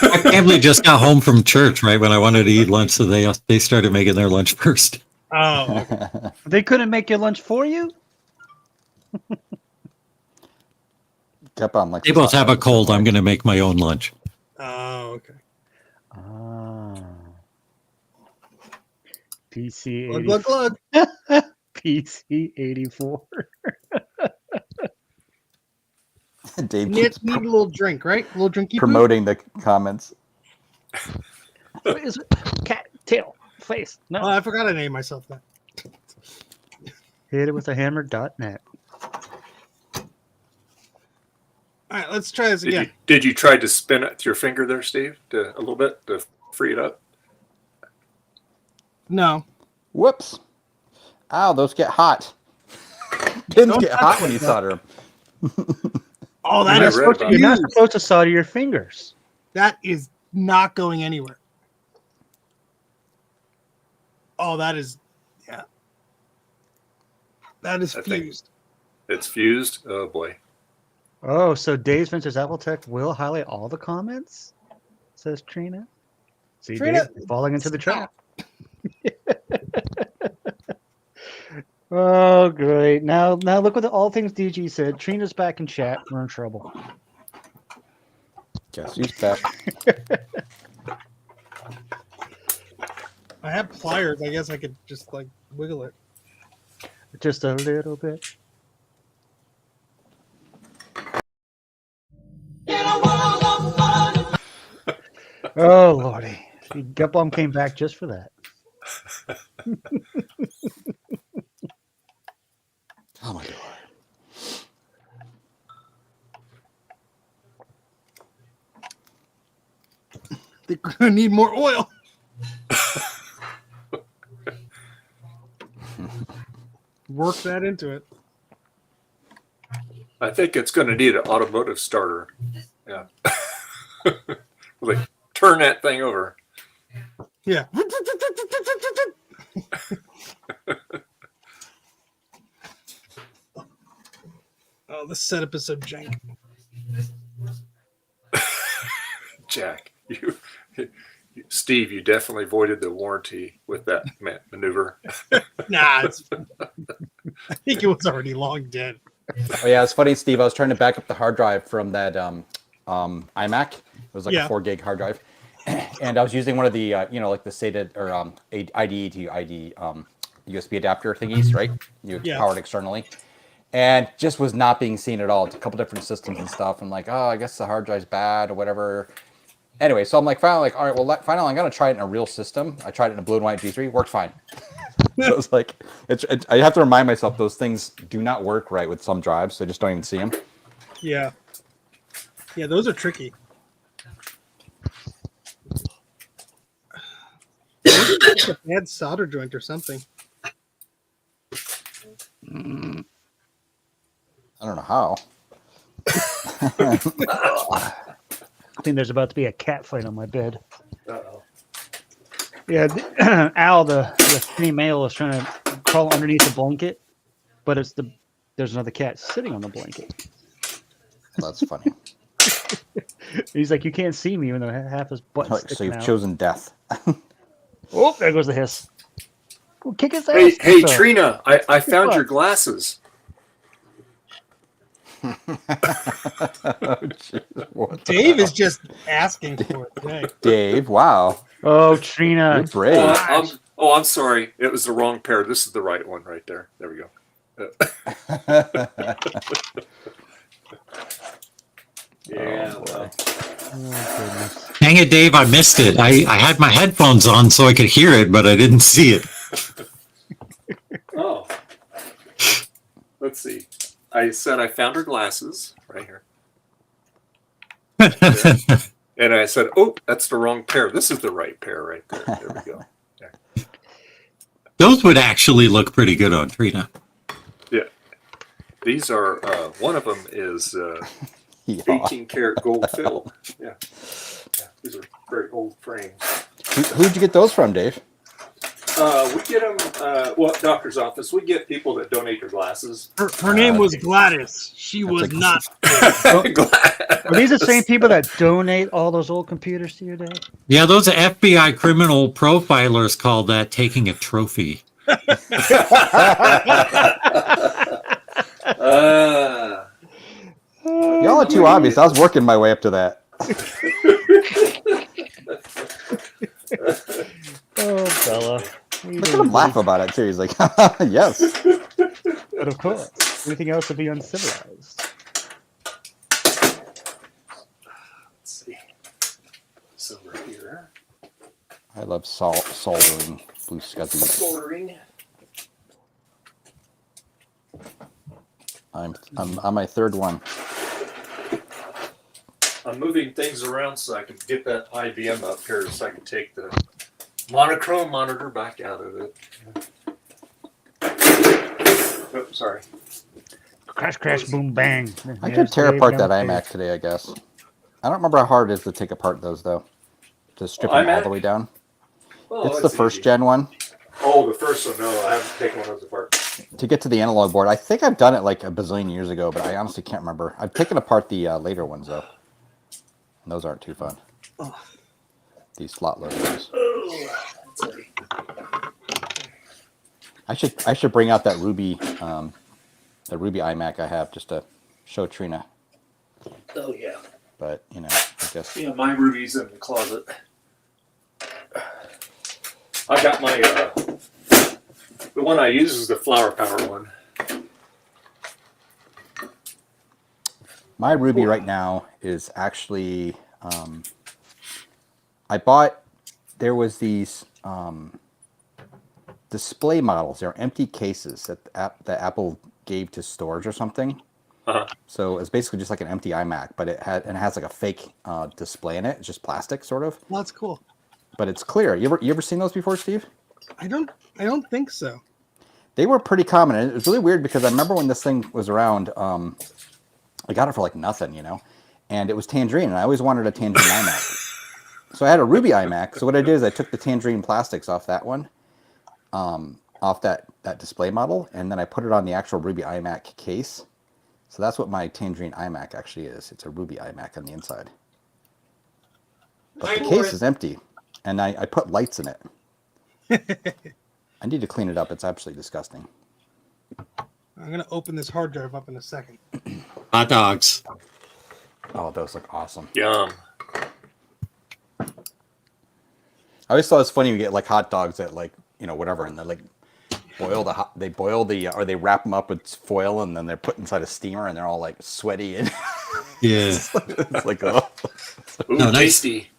My family just got home from church right when I wanted to eat lunch, so they started making their lunch first. Oh, okay. They couldn't make your lunch for you? Kept on like They both have a cold. I'm going to make my own lunch. Oh, okay. Ah. PC Glug, glug, glug. PC 84. Dave Need keeps a little drink, right? A little drinky poo? promoting the comments. What is it? Cat tail face. No. Oh, I forgot to name myself that. Hit it with a hammer.net. All right, let's try this again. Did you try to spin it with your finger there, Steve, a little bit to free it up? No. Whoops. Ow, those get hot. Pins Don't get touch hot when them. you solder them. Oh, that I is read supposed to about be You're not used. supposed to solder your fingers. That is not going anywhere. Oh, that is, yeah. That is I think- fused. It's fused. Oh boy. Oh, so Dave's Ventures Apple Tech will highlight all the comments? Says Trina. See, Trina, Dave, falling into the trap. Oh, great. Now look what the All Things DG said. Trina's back in chat. We're in trouble. Guess who's back? I have pliers. I guess I could just like wiggle it. Just a little bit. Oh, Lordy. Gutbomb came back just for that. Oh my god. They're gonna need more oil. Work that into it. I think it's going to need an automotive starter. Yeah. Like, turn that thing over. Yeah. Oh, this setup is so jank. Jack, Steve, you definitely voided the warranty with that maneuver. Nah, I think it was already long dead. Oh yeah, it's funny, Steve. I was trying to back up the hard drive from that iMac. It was like a 4 gig hard drive, and I was using one of the like the SATA or IDE to ID USB adapter thingies, right? You power it externally, and just was not being seen at all. It's a couple different systems and stuff. I'm like, oh, I guess the hard drive's bad or whatever. Anyway, so I'm like, finally, all right, well, finally, I'm gonna try it in a real system. I tried it in a blue and white G3, worked fine. So it was like, I have to remind myself those things do not work right with some drives. So I just don't even see them. Yeah. Yeah, those are tricky. It's a bad solder joint or something. I don't know how. I think there's about to be a cat fight on my bed. Uh-oh. Yeah, Al, the skinny male is trying to crawl underneath the blanket, but there's another cat sitting on the blanket. That's funny. He's like, you can't see me, even though half his butt. Right, so you've chosen death. Oh, there goes the hiss. Well, kick his ass. Hey, So, Trina, I found your glasses. Oh, geez, what the Dave hell? is just asking for it today. Dave, wow. oh, Trina. You're brave. I'm sorry. It was the wrong pair. This is the right one right there. There we go. Yeah. Oh, Well. Oh, goodness. Dang it, Dave, I missed it. I had my headphones on so I could hear it, but I didn't see it. Oh. Let's see. I said I found her glasses right here. And I said, oh, that's the wrong pair. This is the right pair right there. There we go. Those would actually look pretty good on Trina. Yeah. These are, one of them is Yeah. 18 karat gold filled. Yeah. These are very old frames. Who'd you get those from, Dave? We get them, doctor's office. We get people that donate their glasses. Her name was Gladys. She was not. Are these the same people that donate all those old computers to you, Dave? Yeah, those FBI criminal profilers call that taking a trophy. Y'all are too obvious. I was working my way up to that. Oh, fella. Look at him laugh about it, too. He's like, yes. But of course, anything else would be uncivilized. Let's see. It's over here. I love soldering blue scuzzies. Soldering. I'm on my third one. I'm moving things around so I can get that IBM up here so I can take the monochrome monitor back out of it. Oh, sorry. Crash, crash, boom, bang. I could tear apart that iMac today, I guess. I don't remember how hard it is to take apart those, though. To strip them all the way down. Oh, It's the first gen one. Oh, the first one. No, I haven't taken one of those apart. To get to the analog board, I think I've done it like a bazillion years ago, but I honestly can't remember. I've taken apart the later ones, though. And those aren't too fun. These slot loaders. I should bring out that Ruby iMac I have just to show Trina. Oh, yeah. But, you know, I guess. Yeah, my Ruby's in the closet. I got my, the one I use is the flower power one. My Ruby right now is actually, there was these display models. They're empty cases that Apple gave to stores or something. Uh-huh. So it's basically just like an empty iMac, but it has like a fake display in it. It's just plastic, sort of, Well, that's cool. but it's clear. You ever seen those before, Steve? I don't think so. They were pretty common, and it was really weird because I remember when this thing was around. I got it for like nothing, and it was Tangerine, and I always wanted a Tangerine iMac. So I had a Ruby iMac. So what I did is I took the Tangerine plastics off that one, off that display model, and then I put it on the actual Ruby iMac case. So that's what my Tangerine iMac actually is. It's a Ruby iMac on the inside. But the case is empty, and I put lights in it. I need to clean it up. It's absolutely disgusting. I'm gonna open this hard drive up in a second. Hot dogs. Oh, those look awesome. Yum. I always thought it's funny you get like hot dogs at like whatever, and they like or they wrap them up with foil, and then they're put inside a steamer, and they're all like sweaty and Yeah. it's like oh Ooh, No, nice. tasty.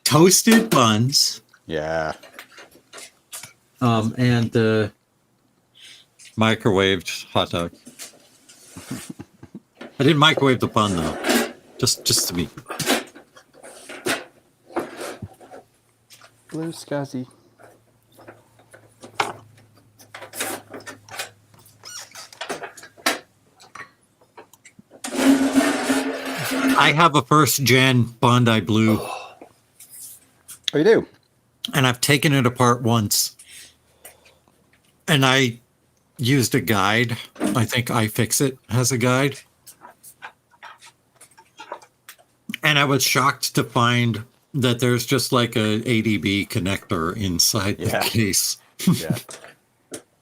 Toasted buns. yeah. And microwaved hot dog. I didn't microwave the bun though. Just to be. Blue scuzzy. I have a first gen Bondi Blue, Oh, you do? and I've taken it apart once. And I used a guide. I think iFixit has a guide. And I was shocked to find that there's just like a ADB connector inside the Yeah. case. Yeah.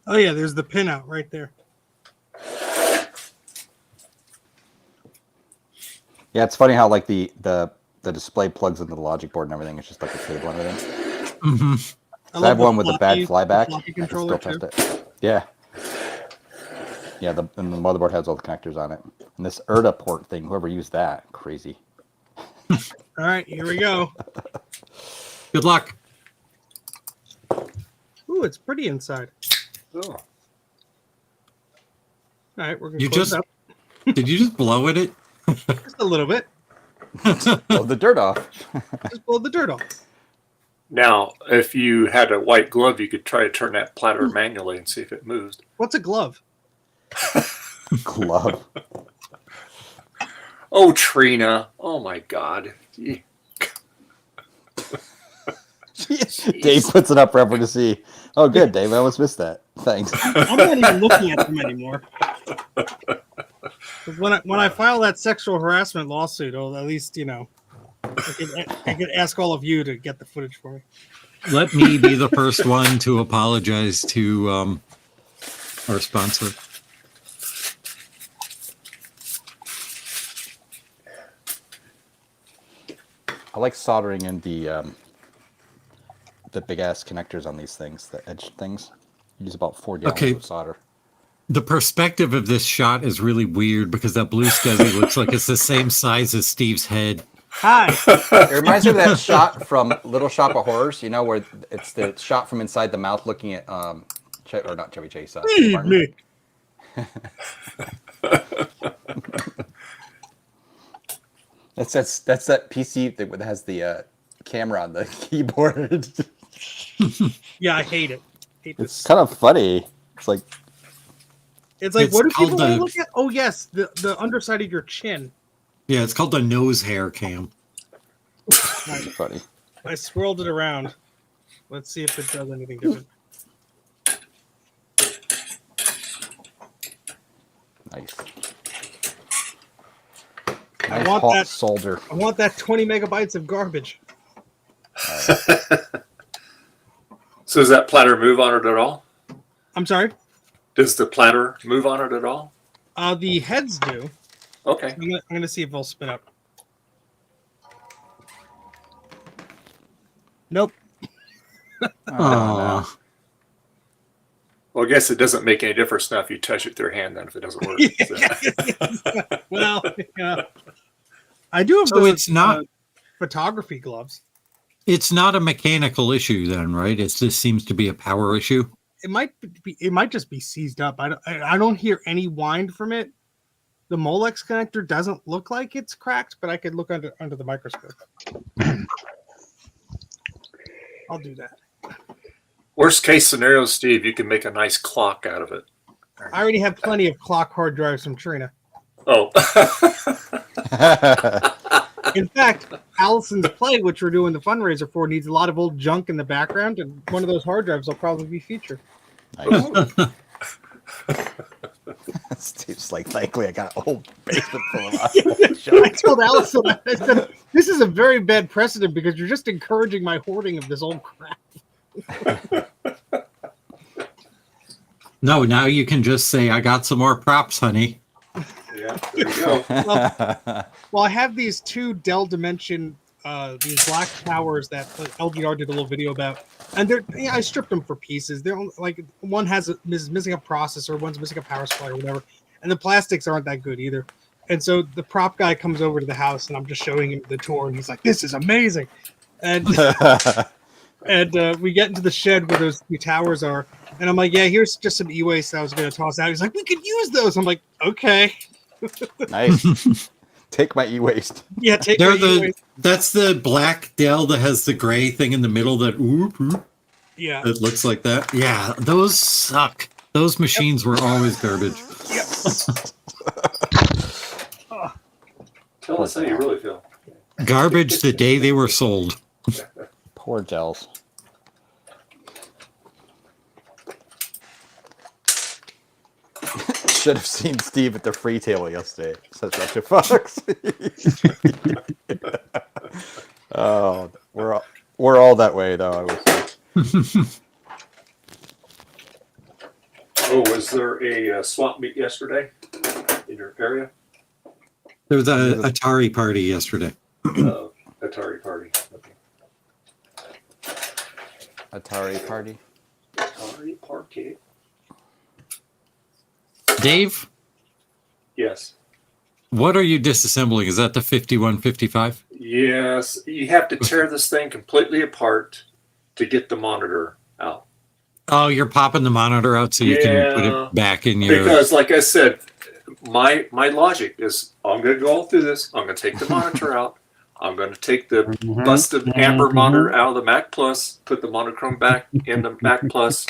Oh yeah, there's the pinout right there. Yeah, it's funny how like the display plugs into the logic board and everything. It's just like a cable and everything. Hmm. So I have one with a bad floppy flyback. I can controller still too. test it. Yeah. Yeah, and the motherboard has all the connectors on it. And this ERDA port thing, whoever used that, crazy. All right, here we go. Good luck. Ooh, it's pretty inside. Oh. All right, we're gonna You close just up did you just blow at it? just a little bit. Blow the dirt off. Just blow the dirt off. Now, if you had a white glove, you could try to turn that platter manually and see if it moves. What's a glove? Glove. Oh, Trina. Oh, my God. Gee. Dave puts it up for everyone to see. Oh, good, Dave. I almost missed that. Thanks. I'm not even looking at them anymore. 'Cause when I file that sexual harassment lawsuit, I'll at least I could ask all of you to get the footage for me. Let me be the first one to apologize to our sponsor. I like soldering in the big ass connectors on these things, the edge things. You use about 4 gallons Okay. of solder. The perspective of this shot is really weird because that blue scuzzy looks like it's the same size as Steve's head. Hi. It reminds me of that shot from Little Shop of Horrors, where it's the shot from inside the mouth looking at not Chevy Chase. Steve Martin. Me. That's that PC that has the camera on the keyboard. Yeah, I hate it. Hate It's this. kind of funny. It's like It's like, It's what do called people the- look at? Oh yes, the underside of your chin. Yeah, it's called the nose hair cam. funny. I swirled it around. Let's see if it does anything different. Nice. I Nice want hot that- solder. I want that 20 megabytes of garbage. So does that platter move on it at all? I'm sorry. Does the platter move on it at all? The heads do. Okay. I'm gonna see if they'll spin up. Nope. Oh, Well, I guess it doesn't make any difference now if you touch it with your hand then if it doesn't work. So. Well, I do have So those, it's not- photography gloves. it's not a mechanical issue then, right? It just seems to be a power issue. It might be. It might just be seized up. I don't hear any wind from it. the Molex connector doesn't look like it's cracked, but I could look under the microscope. I'll do that. Worst case scenario, Steve, you can make a nice clock out of it. I already have plenty of clock hard drives from Trina. Oh. In fact, Allison's Play, which we're doing the fundraiser for, needs a lot of old junk in the background, and one of those hard drives will probably be featured. Nice. Steve's like, thankfully, I got a whole basement full of I told Allison, I said, this is a very bad precedent because you're just encouraging my hoarding of this old crap. No, now you can just say, I got some more props, honey. Yeah, there you go. Well, I have these two Dell Dimension, these black towers that LGR did a little video about, and they're I stripped them for pieces. They're like one is missing a processor, one's missing a power supply or whatever, and the plastics aren't that good either. And so the prop guy comes over to the house, and I'm just showing him the tour, and he's like, "This is amazing," and we get into the shed where those two towers are, and I'm like, "Yeah, here's just some e-waste I was going to toss out." He's like, "We could use those." I'm like, "Okay." Nice. Take my e-waste. Yeah, take They're my e-waste. that's the black Dell that has the gray thing in the middle that Yeah. that looks like that. Yeah, those suck. Those machines were always garbage. Tell us how you really feel. Garbage the day they were sold. Poor Dells. Should have seen Steve at the free table yesterday. Such a fox. Oh, we're all that way, though, I would say. Oh, was there a swap meet yesterday in your area? There was a Atari party yesterday. Atari party. Okay. Atari party. Atari party. Dave, Yes. what are you disassembling? Is that the 5155? Yes. You have to tear this thing completely apart to get the monitor out. Oh, you're popping the monitor out so you can put it back in your... Because, like I said, my logic is I'm going to go all through this. I'm going to take the monitor out. I'm going to take the busted amber monitor out of the Mac Plus, put the monochrome back in the Mac Plus,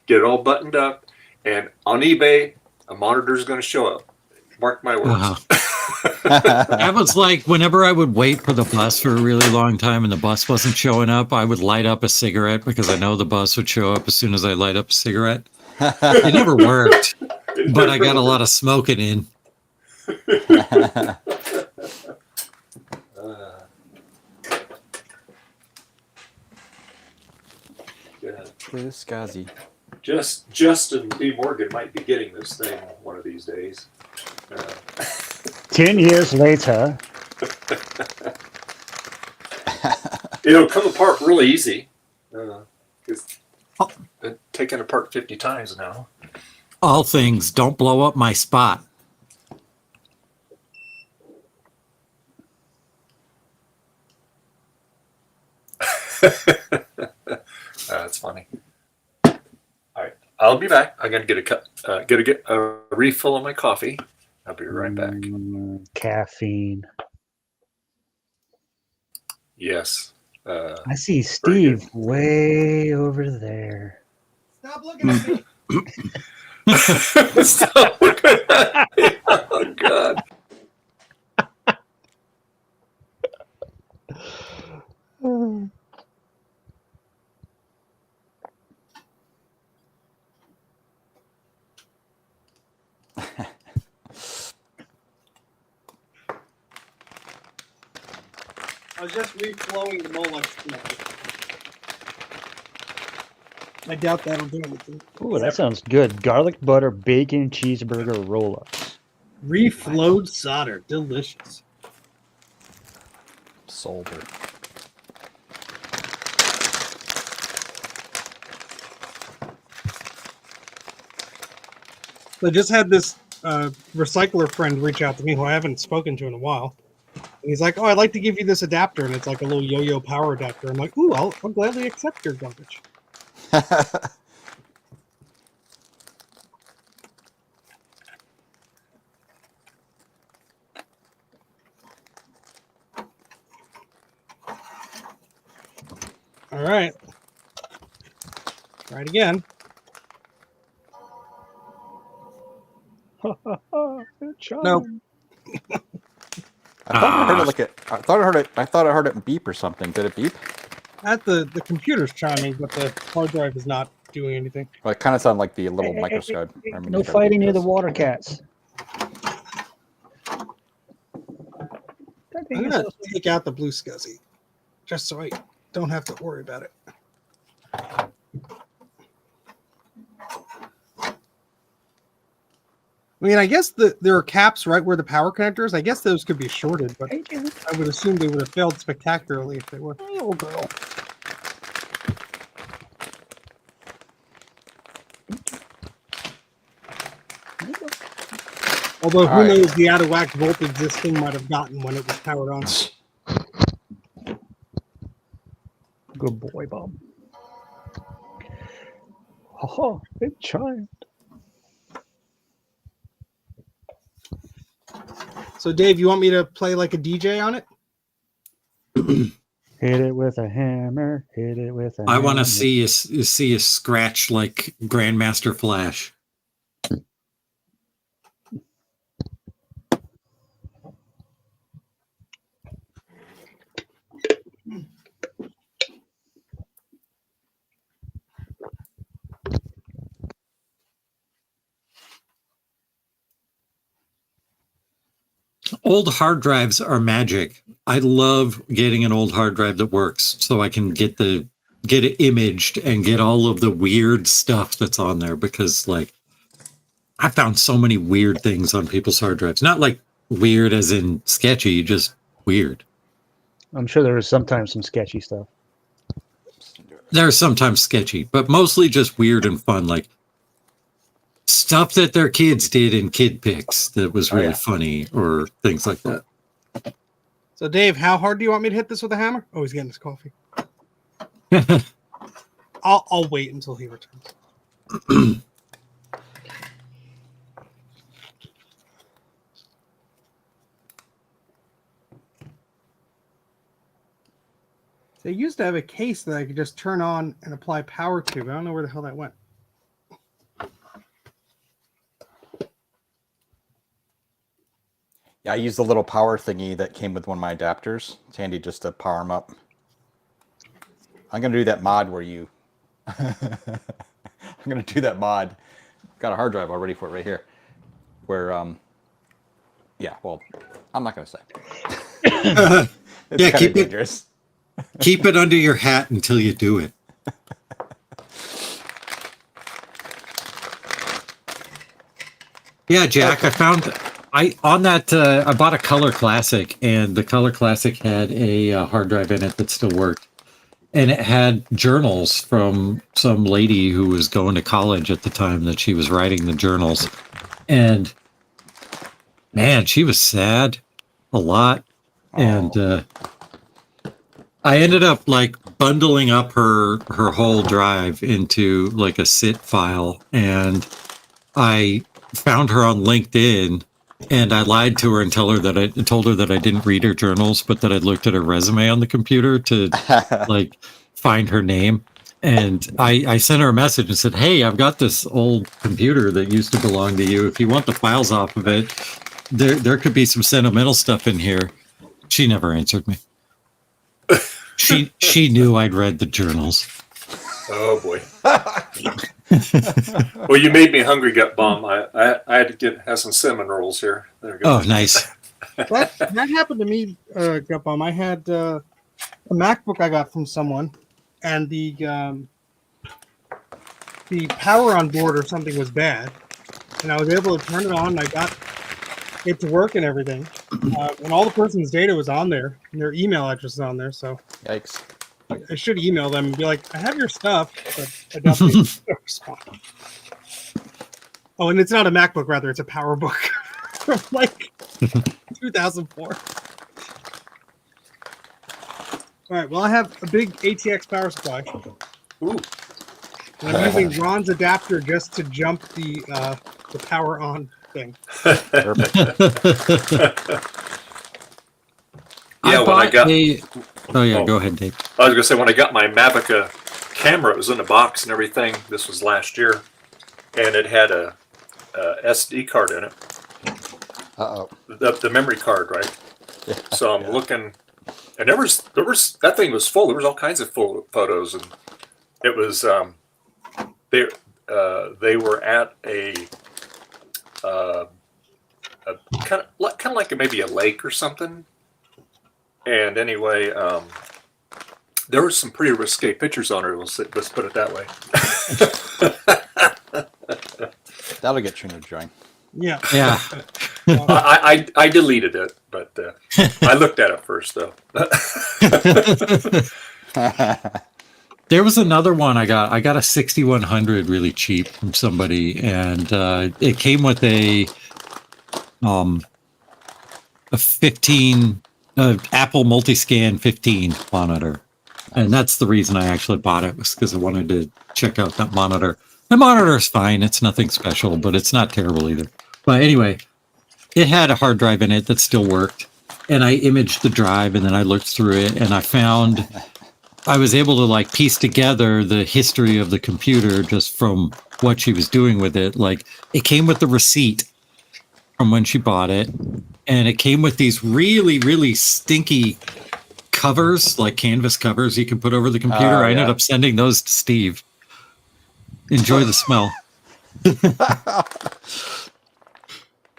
get it all buttoned up, and on eBay, a monitor is going to show up. Mark my words. That was like whenever I would wait for the bus for a really long time and the bus wasn't showing up, I would light up a cigarette because I know the bus would show up as soon as I light up a cigarette. It never worked, but I got a lot of smoking in. True Skazi. Justin B. Morgan might be getting this thing one of these days. 10 years later. It'll come apart really easy. It's been taken apart 50 times now. All things, don't blow up my spot. That's funny. All right, I'll be back. I'm gonna get a refill of my coffee. I'll be right back. Caffeine. Yes. I see Steve way over there. Stop looking at me. Stop looking at me. Oh God. I was just reflowing the Molex connector. I doubt that'll do anything. Ooh, that sounds good. Garlic butter bacon cheeseburger roll-ups. Reflowed solder, delicious. Solder. I just had this recycler friend reach out to me who I haven't spoken to in a while. And he's like, "Oh, I'd like to give you this adapter," and it's like a little yo-yo power adapter. I'm like, "Ooh, I'll gladly accept your garbage." right. Try it again. Nope. I thought I heard it like it. I thought I heard it. I thought I heard it beep or something. Did it beep? At the computer's chiming, but the hard drive is not doing anything. Well, it kind of sounded like the little microscope. No fighting near the water cats. I'm gonna take out the blue SCSI, just so I don't have to worry about it. I mean, I guess there are caps right where the power connectors. I guess those could be shorted, but I would assume they would have failed spectacularly if they were. Oh, girl. Although who All right. knows the out of whack voltage this thing might have gotten when it was powered on. Good boy, Bob. Oh, it chimed. So, Dave, you want me to play like a DJ on it? Hit it with a hammer. Hit it with a I want hammer. to see a scratch like Grandmaster Flash. Old hard drives are magic. I love getting an old hard drive that works so I can get it imaged and get all of the weird stuff that's on there, because like I found so many weird things on people's hard drives. Not like weird as in sketchy, just weird. I'm sure there is sometimes some sketchy stuff. They're sometimes sketchy, but mostly just weird and fun, like stuff that their kids did in kid pics that was really funny, or things like that. So, Dave, how hard do you want me to hit this with a hammer? Oh, he's getting his coffee. I'll wait until he returns. They used to have a case that I could just turn on and apply power to, but I don't know where the hell that went. Yeah, I used the little power thingy that came with one of my adapters. It's handy just to power them up. I'm gonna do that mod where you. I'm gonna do that mod. Got a hard drive already for it right here. Where yeah, well, I'm not gonna say. It's Yeah, kinda keep dangerous. Keep it under your hat until you do it. Yeah, Jack, I found I bought a Color Classic, and the Color Classic had a hard drive in it that still worked. And it had journals from some lady who was going to college at the time that she was writing the journals. And man, she was sad a lot. And I ended up like bundling up her whole drive into like a sit file, and I found her on LinkedIn, and I lied to her and told her that I didn't read her journals, but that I'd looked at her resume on the computer to like find her name. And I sent her a message and said, "Hey, I've got this old computer that used to belong to you. If you want the files off of it, there could be some sentimental stuff in here." She never answered me. She knew I'd read the journals. Oh boy. Well, you made me hungry, Gut Bomb. I had to have some cinnamon rolls here. There we go. Oh, nice. That happened to me, Gut Bomb. I had a MacBook I got from someone, and the power on board or something was bad, and I was able to turn it on, and I got it to work and everything. And all the person's data was on there, and their email address is on there, so Yikes. I should email them and be like, I have your stuff, but I don't think they'll respond. Oh, and it's not a MacBook, rather, it's a PowerBook from like 2004. All right, well, I have a big ATX power supply. Ooh. And I'm using Ron's adapter just to jump the power on thing. Perfect. Yeah, when I got Oh yeah, go ahead, Dave. I was gonna say when I got my Mavica camera, it was in a box and everything. This was last year, and it had a SD card in it. Uh-oh. The memory card, right? So I'm looking, and there was that thing was full. There was all kinds of full photos, and it was they were at a kind of like maybe a lake or something. And anyway, there were some pretty risque pictures on it. Let's put it that way. That'll get Trina to join. Yeah. Yeah. I deleted it, but I looked at it first though. There was another one I got. I got a 6100 really cheap from somebody, and it came with a 15 Apple Multiscan 15 monitor, and that's the reason I actually bought it, was because I wanted to check out that monitor. The monitor is fine; it's nothing special, but it's not terrible either. But anyway, it had a hard drive in it that still worked, and I imaged the drive, and then I looked through it, and I was able to like piece together the history of the computer just from what she was doing with it. Like, it came with the receipt from when she bought it, and it came with these really, really stinky covers, like canvas covers you can put over the computer. I ended up sending those to Steve. Enjoy the smell.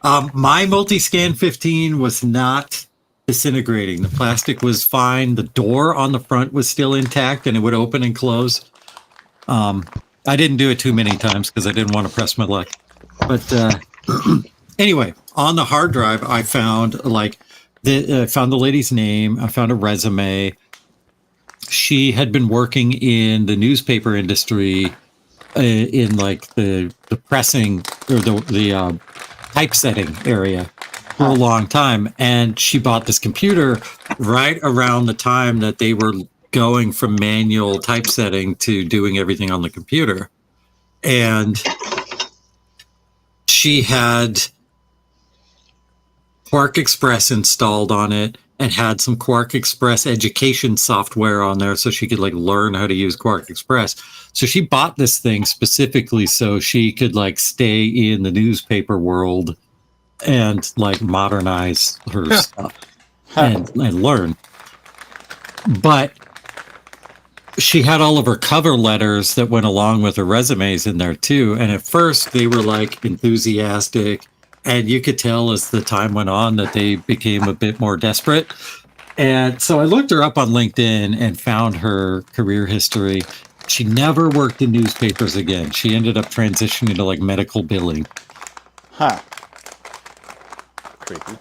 My Multiscan 15 was not disintegrating. The plastic was fine. The door on the front was still intact, and it would open and close. I didn't do it too many times because I didn't want to press my luck. But anyway, on the hard drive, I found found the lady's name. I found a resume. She had been working in the newspaper industry, in like the pressing or the typesetting area for a long time, and she bought this computer right around the time that they were going from manual typesetting to doing everything on the computer. And she had Quark Express installed on it and had some Quark Express education software on there so she could like learn how to use Quark Express. So she bought this thing specifically so she could like stay in the newspaper world and like modernize her stuff and learn. But she had all of her cover letters that went along with her resumes in there too. And at first they were like enthusiastic, and you could tell as the time went on that they became a bit more desperate. And so I looked her up on LinkedIn and found her career history. She never worked in newspapers again. She ended up transitioning to like medical billing. Huh. Creepy.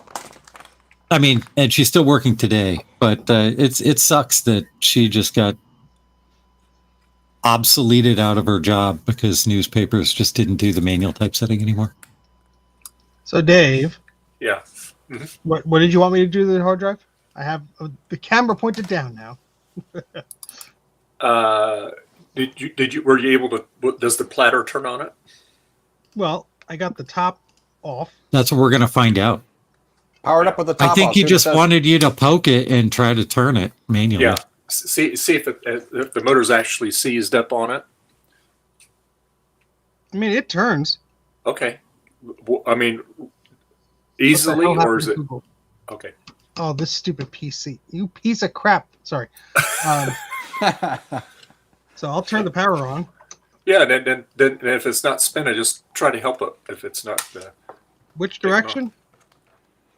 I mean, and she's still working today, but it sucks that she just got obsoleted out of her job because newspapers just didn't do the manual typesetting anymore. So Dave, Yeah. what did you want me to do to the hard drive? I have the camera pointed down now. Were you able to? Does the platter turn on it? Well, I got the top off. That's what we're going to find out. Powered up with the top I think off. he See what just it says. wanted you to poke it and try to turn it manually. Yeah. See if the motor's actually seized up on it. I mean, it turns. Okay. I mean, easily, What the hell or is it? happened to Google? Okay. Oh, this stupid PC! You piece of crap! Sorry. So I'll turn the power on. Yeah, then if it's not spinning, just try to help it. If it's not, Which direction?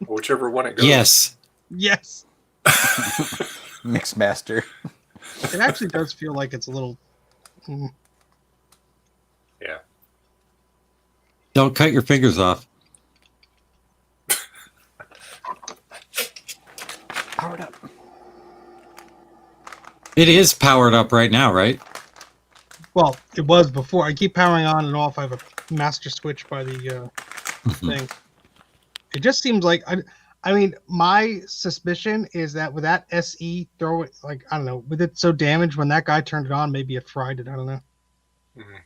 whichever one it goes. Yes. Yes. Mix master. It actually does feel like it's a little. Yeah. Don't cut your fingers off. Powered up. It is powered up right now, right? Well, it was before. I keep powering on and off. I have a master switch by the thing. It just seems like I mean, my suspicion is that with that SE throw it, like, I don't know, with it so damaged, when that guy turned it on, maybe it fried it. I don't know. Mhm.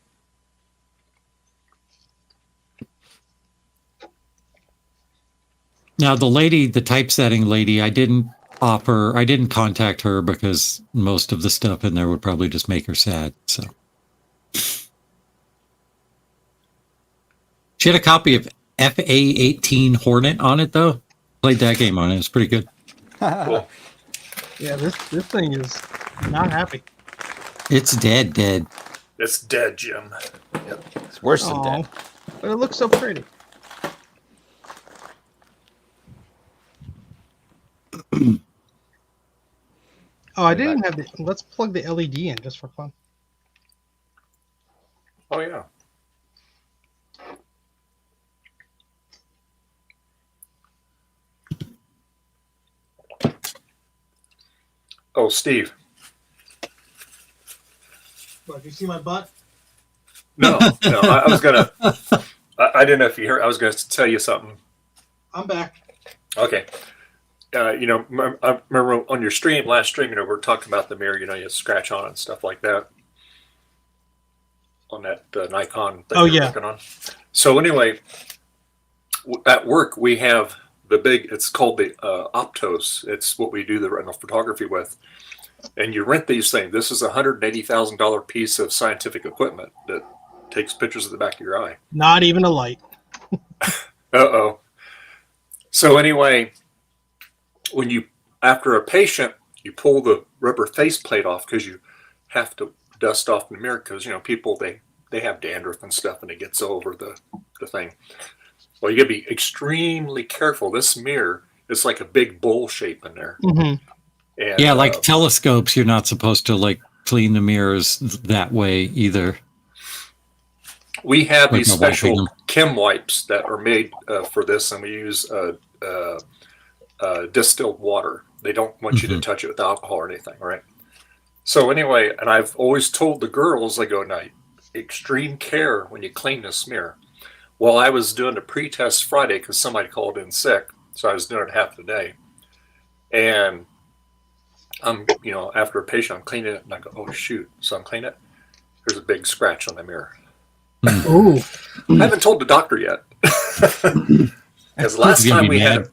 Now, the typesetting lady, I didn't offer. I didn't contact her because most of the stuff in there would probably just make her sad. So she had a copy of FA-18 Hornet on it, though. Played that game on it. It's pretty good. Cool. Yeah, this thing is not happy. It's dead. It's dead, Jim. It's worse than Aw, dead. but it looks so pretty. Oh, I didn't have the. Let's plug the LED in just for fun. Oh yeah. Oh, Steve. What, you see my butt? No. I was gonna. I didn't know if you heard. I was gonna tell you something. I'm back. Okay. I remember on your stream, last stream, we're talking about the mirror, you scratch on it and stuff like that on that Nikon thing Oh, you're yeah. working on. So anyway, at work, we have it's called the Optos. It's what we do the retinal photography with. And you rent these things. This is a $180,000 piece of scientific equipment that takes pictures of the back of your eye. Not even a light. Uh-oh. So anyway, after a patient, you pull the rubber faceplate off because you have to dust off the mirror because, people, they have dandruff and stuff and it gets over the thing. Well, you got to be extremely careful. This mirror is like a big bowl shape in there. Mm-hmm. And, Yeah, like telescopes, you're not supposed to clean the mirrors that way either. we have Like these a wiping special them. chem wipes that are made for this, and we use distilled water. They don't want you to touch it with alcohol or anything, right? So anyway, and I've always told the girls, I go, now, extreme care when you clean this mirror. Well, I was doing a pre-test Friday because somebody called in sick, so I was doing it half the day. And I'm, after a patient, I'm cleaning it, and I go, oh, shoot. So I'm cleaning it. There's a big scratch on the mirror. Ooh. I haven't told the doctor yet. Because last He's gonna time be we mad. had,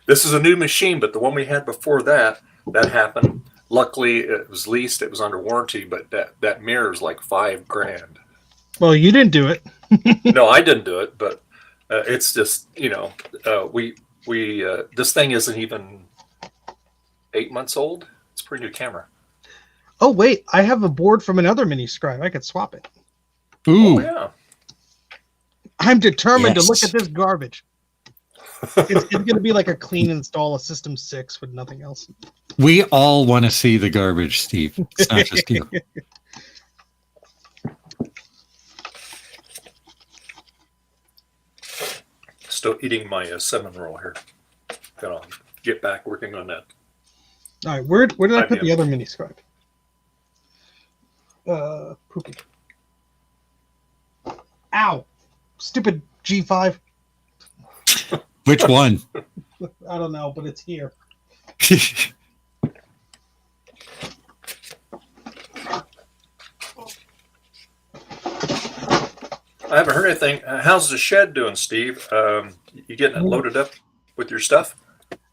this is a new machine, but the one we had before that happened. Luckily, it was leased, it was under warranty, but that mirror is like $5,000. Well, you didn't do it. No, I didn't do it, but it's just, we this thing isn't even 8 months old. It's a pretty new camera. Oh, wait. I have a board from another mini scribe. I could swap it. Ooh, Oh, yeah. I'm determined to look Yes. at this garbage. It's going to be like a clean install of System 6 with nothing else. we all want to see the garbage, Steve. It's not just you. Still eating my cinnamon roll here. Gotta get back working on that. All right. Where did I put IBM. the other mini scribe? Poopy. Ow. Stupid G5. Which one? I don't know, but it's here. I haven't heard anything. How's the shed doing, Steve? You getting it loaded up with your stuff?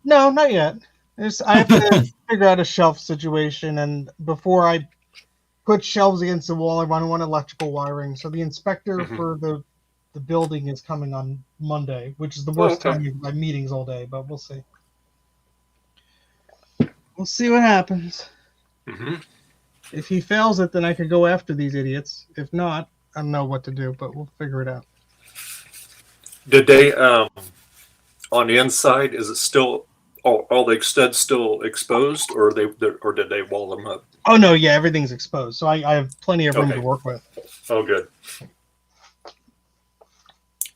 No, not yet. I have to figure out a shelf situation, and before I put shelves against the wall, I want electrical wiring. So the inspector for the building is coming on Monday, which is the worst okay. time of my meetings all day, but we'll see. We'll see what happens. Mm-hmm. If he fails it, then I could go after these idiots. If not, I don't know what to do, but we'll figure it out. Did they on the inside? Is it still all the studs still exposed, or did they wall them up? Oh no, yeah, everything's exposed, so I have plenty of room Okay. to work with. Oh, good.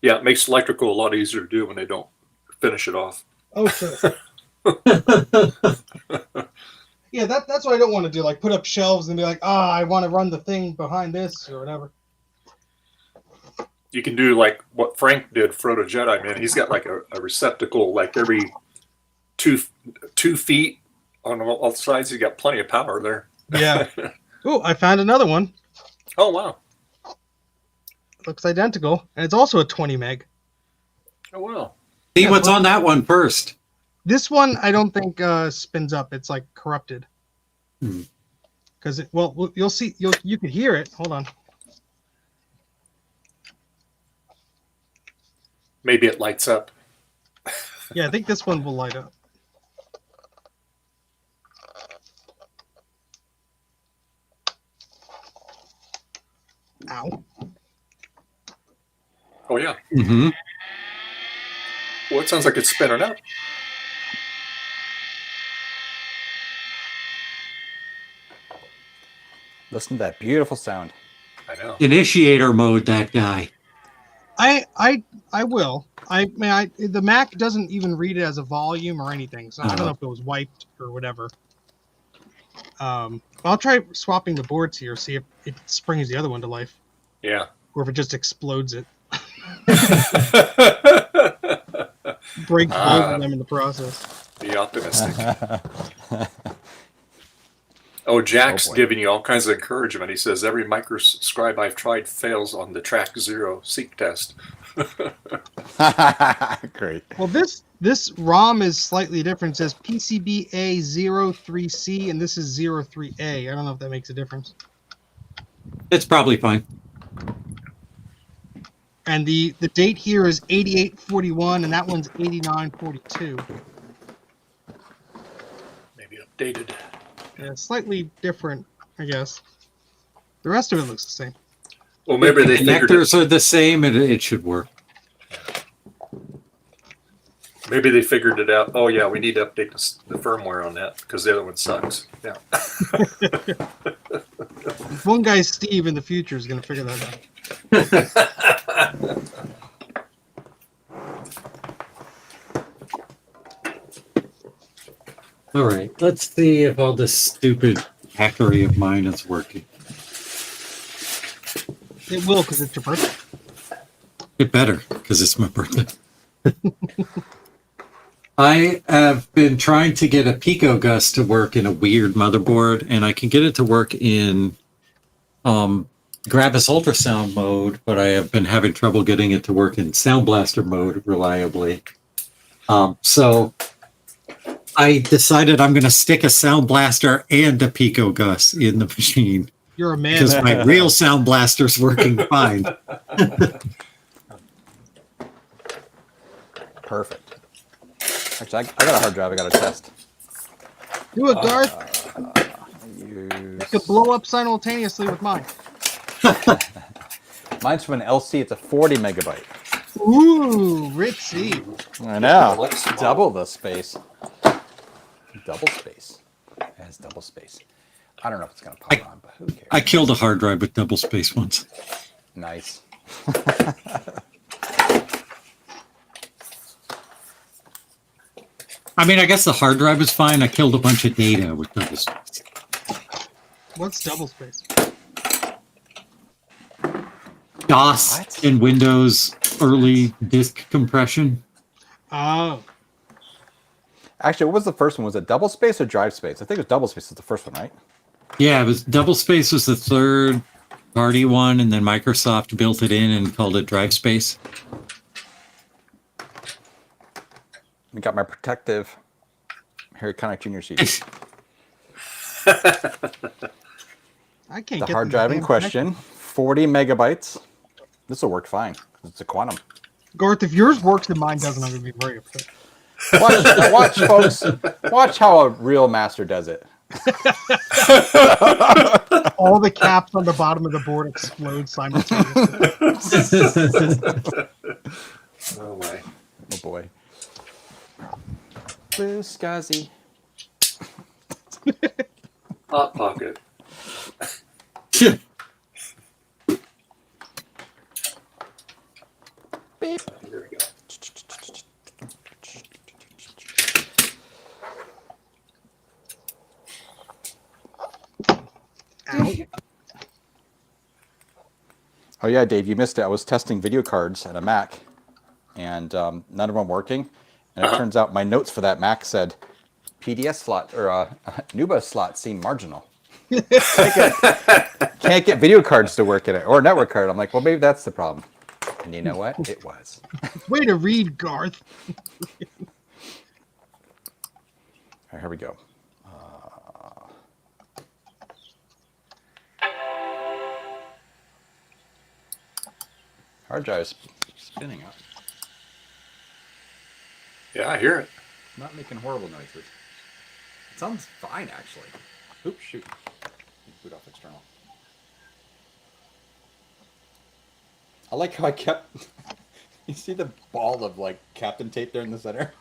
Yeah, it makes electrical a lot easier to do when they don't finish it off. Oh sure. Yeah, that's what I don't want to do. Like put up shelves and be like, I want to run the thing behind this or whatever. You can do like what Frank did, Frodo Jedi, man. He's got like a receptacle like every 2 feet on all sides. He's got plenty of power there. Yeah. Oh, I found another one. Oh, wow. Looks identical, and it's also a 20 meg. Oh, wow. See what's on that one first. This one I don't think spins up. It's like corrupted. Hmm. Because you'll see you could hear it. Hold on. Maybe it lights up. Yeah, I think this one will light up. Ow. Oh yeah. Mm-hmm. Well, it sounds like it's spinning up. Listen to that beautiful sound. I know. Initiator mode, that guy. I will. The Mac doesn't even read it as a volume or anything, so I don't know if it was wiped or whatever. I'll try swapping the boards here, see if it springs the other one to life, Yeah. or if it just explodes it, breaks both of them in the process. Be optimistic. Oh, Jack's boy. giving you all kinds of encouragement. He says every microscribe I've tried fails on the track 0 seek test. Great. Well, this ROM is slightly different. It says PCBA03C, and this is 03A. I don't know if that makes a difference. It's probably fine. And the date here is 8841, and that one's 8942. Maybe updated. Yeah, slightly different, I guess. The rest of it looks the same. Well, maybe they figured Connectors it. are the same, and it should work. Maybe they figured it out. Oh yeah, we need to update the firmware on that because the other one sucks. Yeah. One guy, Steve, in the future is going to figure that out. All right, let's see if all this stupid hackery of mine is working. It will, because it's your birthday. It better, because it's my birthday. I have been trying to get a PicoGus to work in a weird motherboard, and I can get it to work in Gravis ultrasound mode, but I have been having trouble getting it to work in Sound Blaster mode reliably. So I decided I'm going to stick a Sound Blaster and a PicoGus in the machine You're a man. because my real Sound Blaster's working fine. Perfect. Actually, I got a hard drive I got to test. Do it, Garth. You could blow up simultaneously with mine. Mine's from an LC. It's a 40 megabyte. Ooh, ritzy. I know. Looks small. Double the space. Double space. It has double space. I don't know if it's going to pop on, but who cares? I killed a hard drive with double space once. Nice. I mean, I guess the hard drive is fine. I killed a bunch of data with double space. What's double space? DOS What? in Windows early disk compression. Oh, Actually, what was the first one? Was it double space or drive space? I think it was double space was the first one, right? Yeah, it was double space was the third party one, and then Microsoft built it in and called it drive space. I got my protective Harry Connick Jr. CD. I can't The get hard this drive in damn question, 40 megabytes. This will work fine. It's a quantum. connection. Garth, if yours works and mine doesn't, I'm going to be very upset. Watch, folks. Watch how a real master does it. All the caps on the bottom of the board explode simultaneously. Oh my. Oh boy. Blue Scuzzy. Hot pocket. Beep. There we go. Ow. Oh yeah, Dave, you missed it. I was testing video cards at a Mac, and none of them working. And it turns out my notes for that Mac said PDS slot or NUBA slot seem marginal. Can't get video cards to work in it or a network card. I'm like, well, maybe that's the problem. And you know what? It was. Way to read, Garth. right, here we go. Hard drive's spinning up. Yeah, I hear it. Not making horrible noises. It sounds fine, actually. Oops, shoot. Boot off external. I like how I kept... You see the ball of, like, Captain tape there in the center?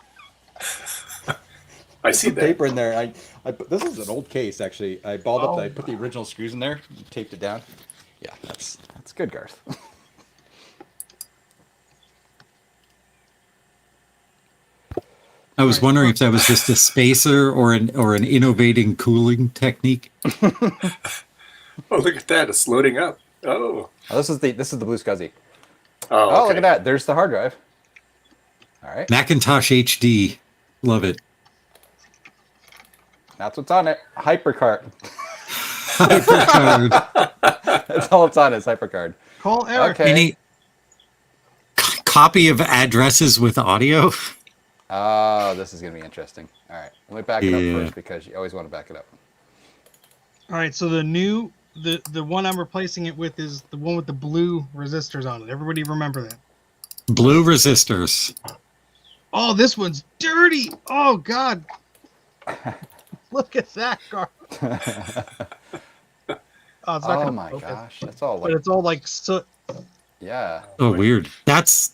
I see Some that. paper in there. I put, this is an old case, actually. I balled up, I put the original screws in there, taped it down. Yeah, that's good, Garth. I was wondering if that was just a spacer or an innovating cooling technique. Oh, look at that! It's loading up. Oh. Oh, this is the Blue Scuzzy. Oh, Oh, okay. look at that. There's the hard drive. All right. Macintosh HD. Love it. That's what's on it. HyperCard. Hypercard. That's all it's on is HyperCard. Call Eric. Okay. Any copy of addresses with audio? Oh, this is going to be interesting. All right. Let me back it up Yeah. first because you always want to back it up. All right, so the one I'm replacing it with is the one with the blue resistors on it. Everybody remember that. Blue resistors. Oh, this one's dirty. Oh God. Look at that, Gar. Oh, it's not Oh gonna my focus. gosh. That's all But like, it's all like soot. yeah. Oh, weird. That's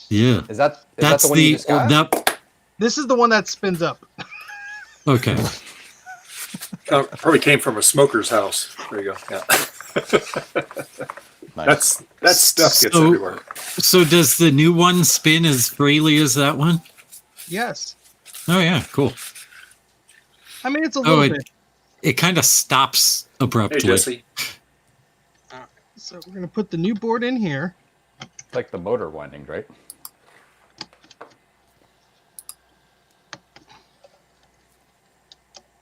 yeah. Is that That's the one you just got? that. This is the one that spins up. Okay. Probably came from a smoker's house. There you go. Yeah. Nice. That stuff gets So- everywhere. So does the new one spin as freely as that one? Yes. Oh yeah, cool. I mean, it's a little Oh, bit. it kind of stops Hey, abruptly. Jesse. So we're gonna put the new board in here. It's like the motor windings, right?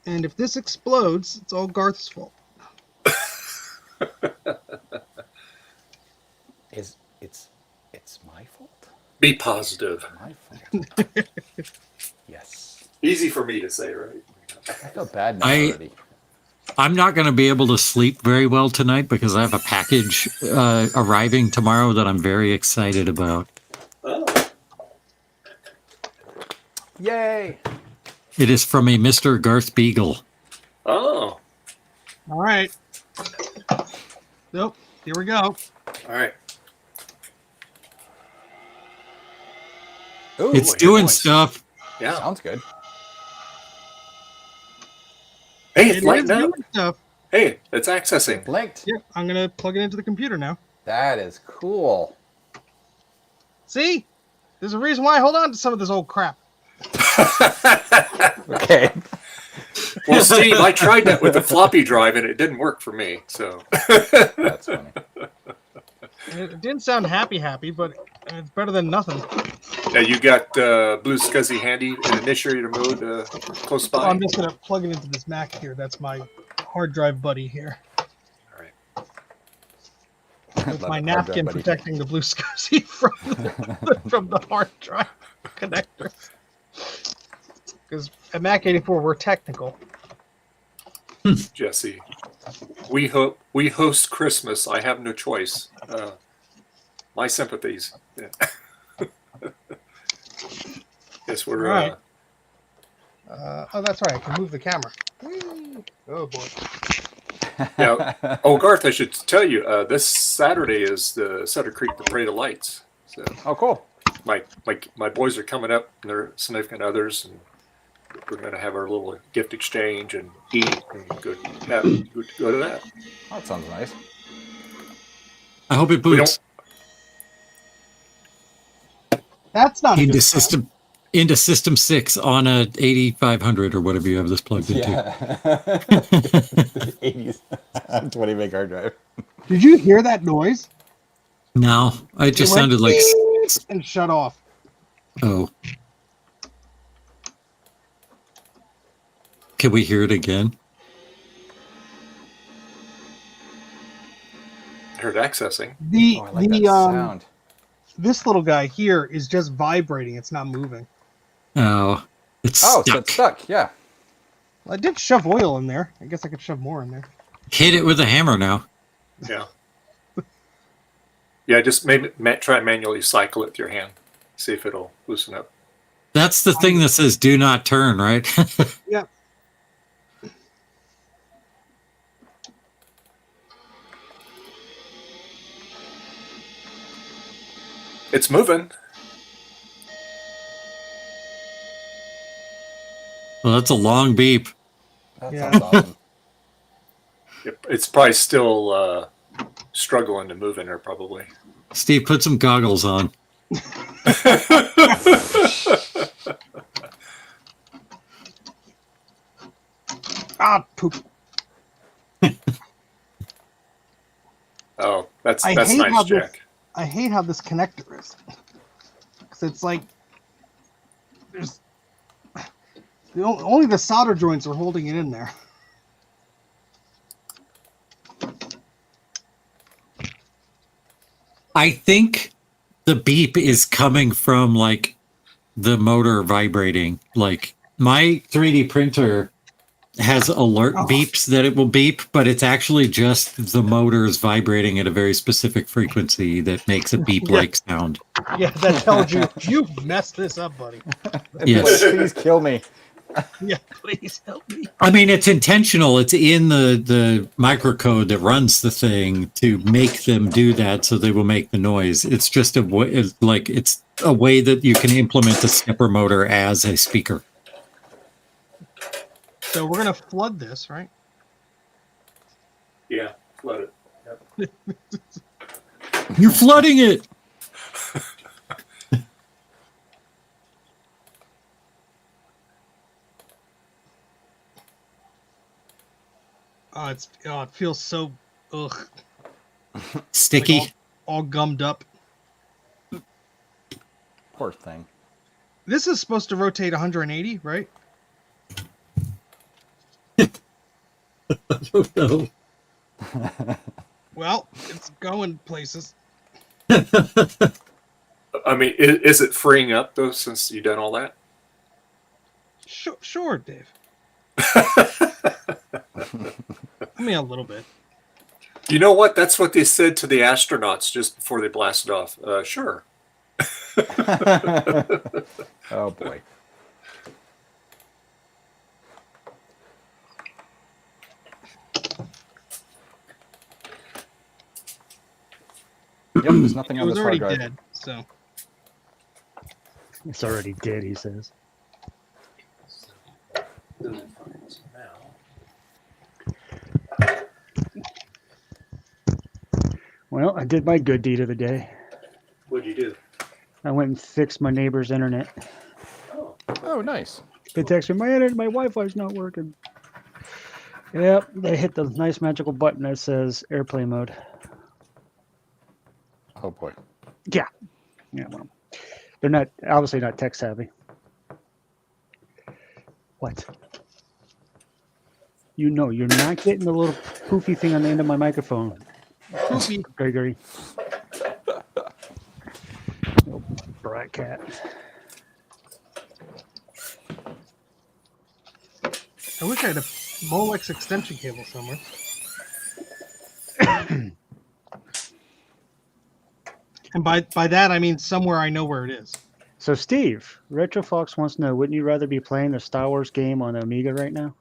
And if this explodes, it's all Garth's fault. It's my fault. Be positive. My fault. Yes. Easy for me to say, right? I feel bad now I- already. I'm not going to be able to sleep very well tonight because I have a package arriving tomorrow that I'm very excited about. Oh. Yay! It is from a Mr. Garth Beagle. Oh. All right. Nope. Here we go. All right. Ooh, It's I hear doing noise. stuff. Yeah. sounds good. Hey, It it's is lighting up. doing stuff. Hey, it's accessing. Blinked. Yep. I'm gonna plug it into the computer now. That is cool. See, there's a reason why I hold on to some of this old crap. Okay. Well, Steve, I tried that with the floppy drive and it didn't work for me. So That's funny. It didn't sound happy, but it's better than nothing. yeah, you got Blue Scuzzy handy in initiator mode close So by. I'm just gonna plug it into this Mac here. That's my hard drive buddy here. All right. With Love my it, hard drive napkin buddy. protecting the Blue Scuzzy from the hard drive connector. Because at Mac 84 we're technical. Jesse, we host Christmas. I have no choice. My sympathies. Yeah. Yes, we're. All right. Oh, that's right. I can move the camera. Whee! Oh boy. Yeah. Oh, Garth, I should tell you, this Saturday is the Sutter Creek the Parade of Lights. So Oh, cool. my boys are coming up, and their significant others, and we're going to have our little gift exchange and eat and go to that. That sounds nice. I hope it We boots That's not a into good sign. system 6 on a 8500 or whatever you have this plugged into. Yeah. 80s. 20 meg hard drive. Did you hear that noise? No, it just went sounded like And shut off. oh. Can we hear it again? I heard accessing. The Oh, I like that sound. this little guy here is just vibrating. It's not moving. Oh, it's Oh, so stuck. it's stuck. Yeah. I did shove oil in there. I guess I could shove more in there. Hit it with a hammer now. Yeah. Yeah, just maybe try and manually cycle it with your hand. See if it'll loosen up. That's the thing that says do not turn, right? Yeah. It's moving. Well, that's a long beep. That Yeah. sounds awesome. It's probably still struggling to move in there, probably. Steve, put some goggles on. Ah, poop. Oh, that's I nice, hate how this- Jack. I hate how this connector is. Because it's like there's only the solder joints are holding it in there. I think the beep is coming from like the motor vibrating. Like my 3D printer has alert beeps that it will beep, but it's actually just the motors vibrating at a very specific frequency that makes a beep like sound. Yeah, that tells you you've messed this up, buddy. Yes. Please kill me. Yeah, please help me. I mean, it's intentional. It's in the microcode that runs the thing to make them do that, so they will make the noise. It's just a way, it's a way that you can implement a stepper motor as a speaker. So we're gonna flood this, right? Yeah, flood it. You're flooding it. It feels so Sticky. like all gummed up. Poor thing. This is supposed to rotate 180, right? I don't know. Well, it's going places. I mean, is it freeing up though since you've done all that? Sure, Dave. I mean, a little bit. You know what? That's what they said to the astronauts just before they blasted off. Sure. Oh boy. Yep, there's nothing It on was this hard already drive. dead, so It's already dead, he says. Well, I did my good deed of the day. What'd you do? I went and fixed my neighbor's internet. Oh, nice. They texted me, my Wi-Fi's not working. Yep, they hit the nice magical button that says airplane mode. Oh boy. Yeah, well, they're not obviously not tech savvy. What? You know, you're not getting the little poofy thing on the end of my microphone, poopy. Gregory. Little brat cat. I wish I had a Molex extension cable somewhere. And by that I mean somewhere I know where it is. So, Steve, RetroFox wants to know: wouldn't you rather be playing the Star Wars game on the Amiga right now?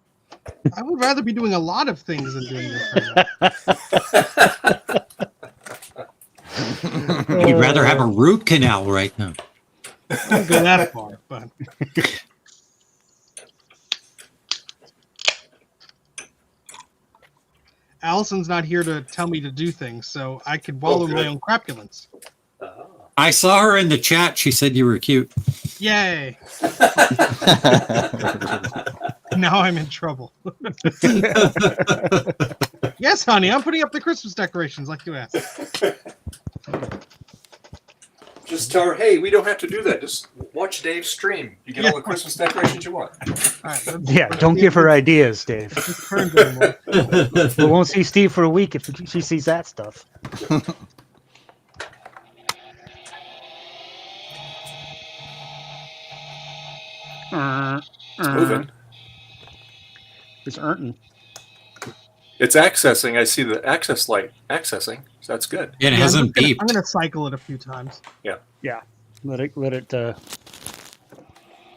I would rather be doing a lot of things than doing this right now. You'd rather have a root canal right now. I don't go that far, but Allison's not here to tell me to do things, so I could wallow in my own crapulence. I saw her in the chat. She said you were cute. Yay! Now I'm in trouble. Yes, honey, I'm putting up the Christmas decorations like you asked. Just tell her, hey, we don't have to do that. Just watch Dave's stream. You get all the Christmas decorations you want. All right, Yeah, don't give her ideas, Dave. turns anymore. We won't see Steve for a week if she sees that stuff. It's moving. It's earning. It's accessing. I see the access light accessing. So that's good. It Yeah, hasn't I'm beeped. gonna cycle it a few times. Yeah. Let it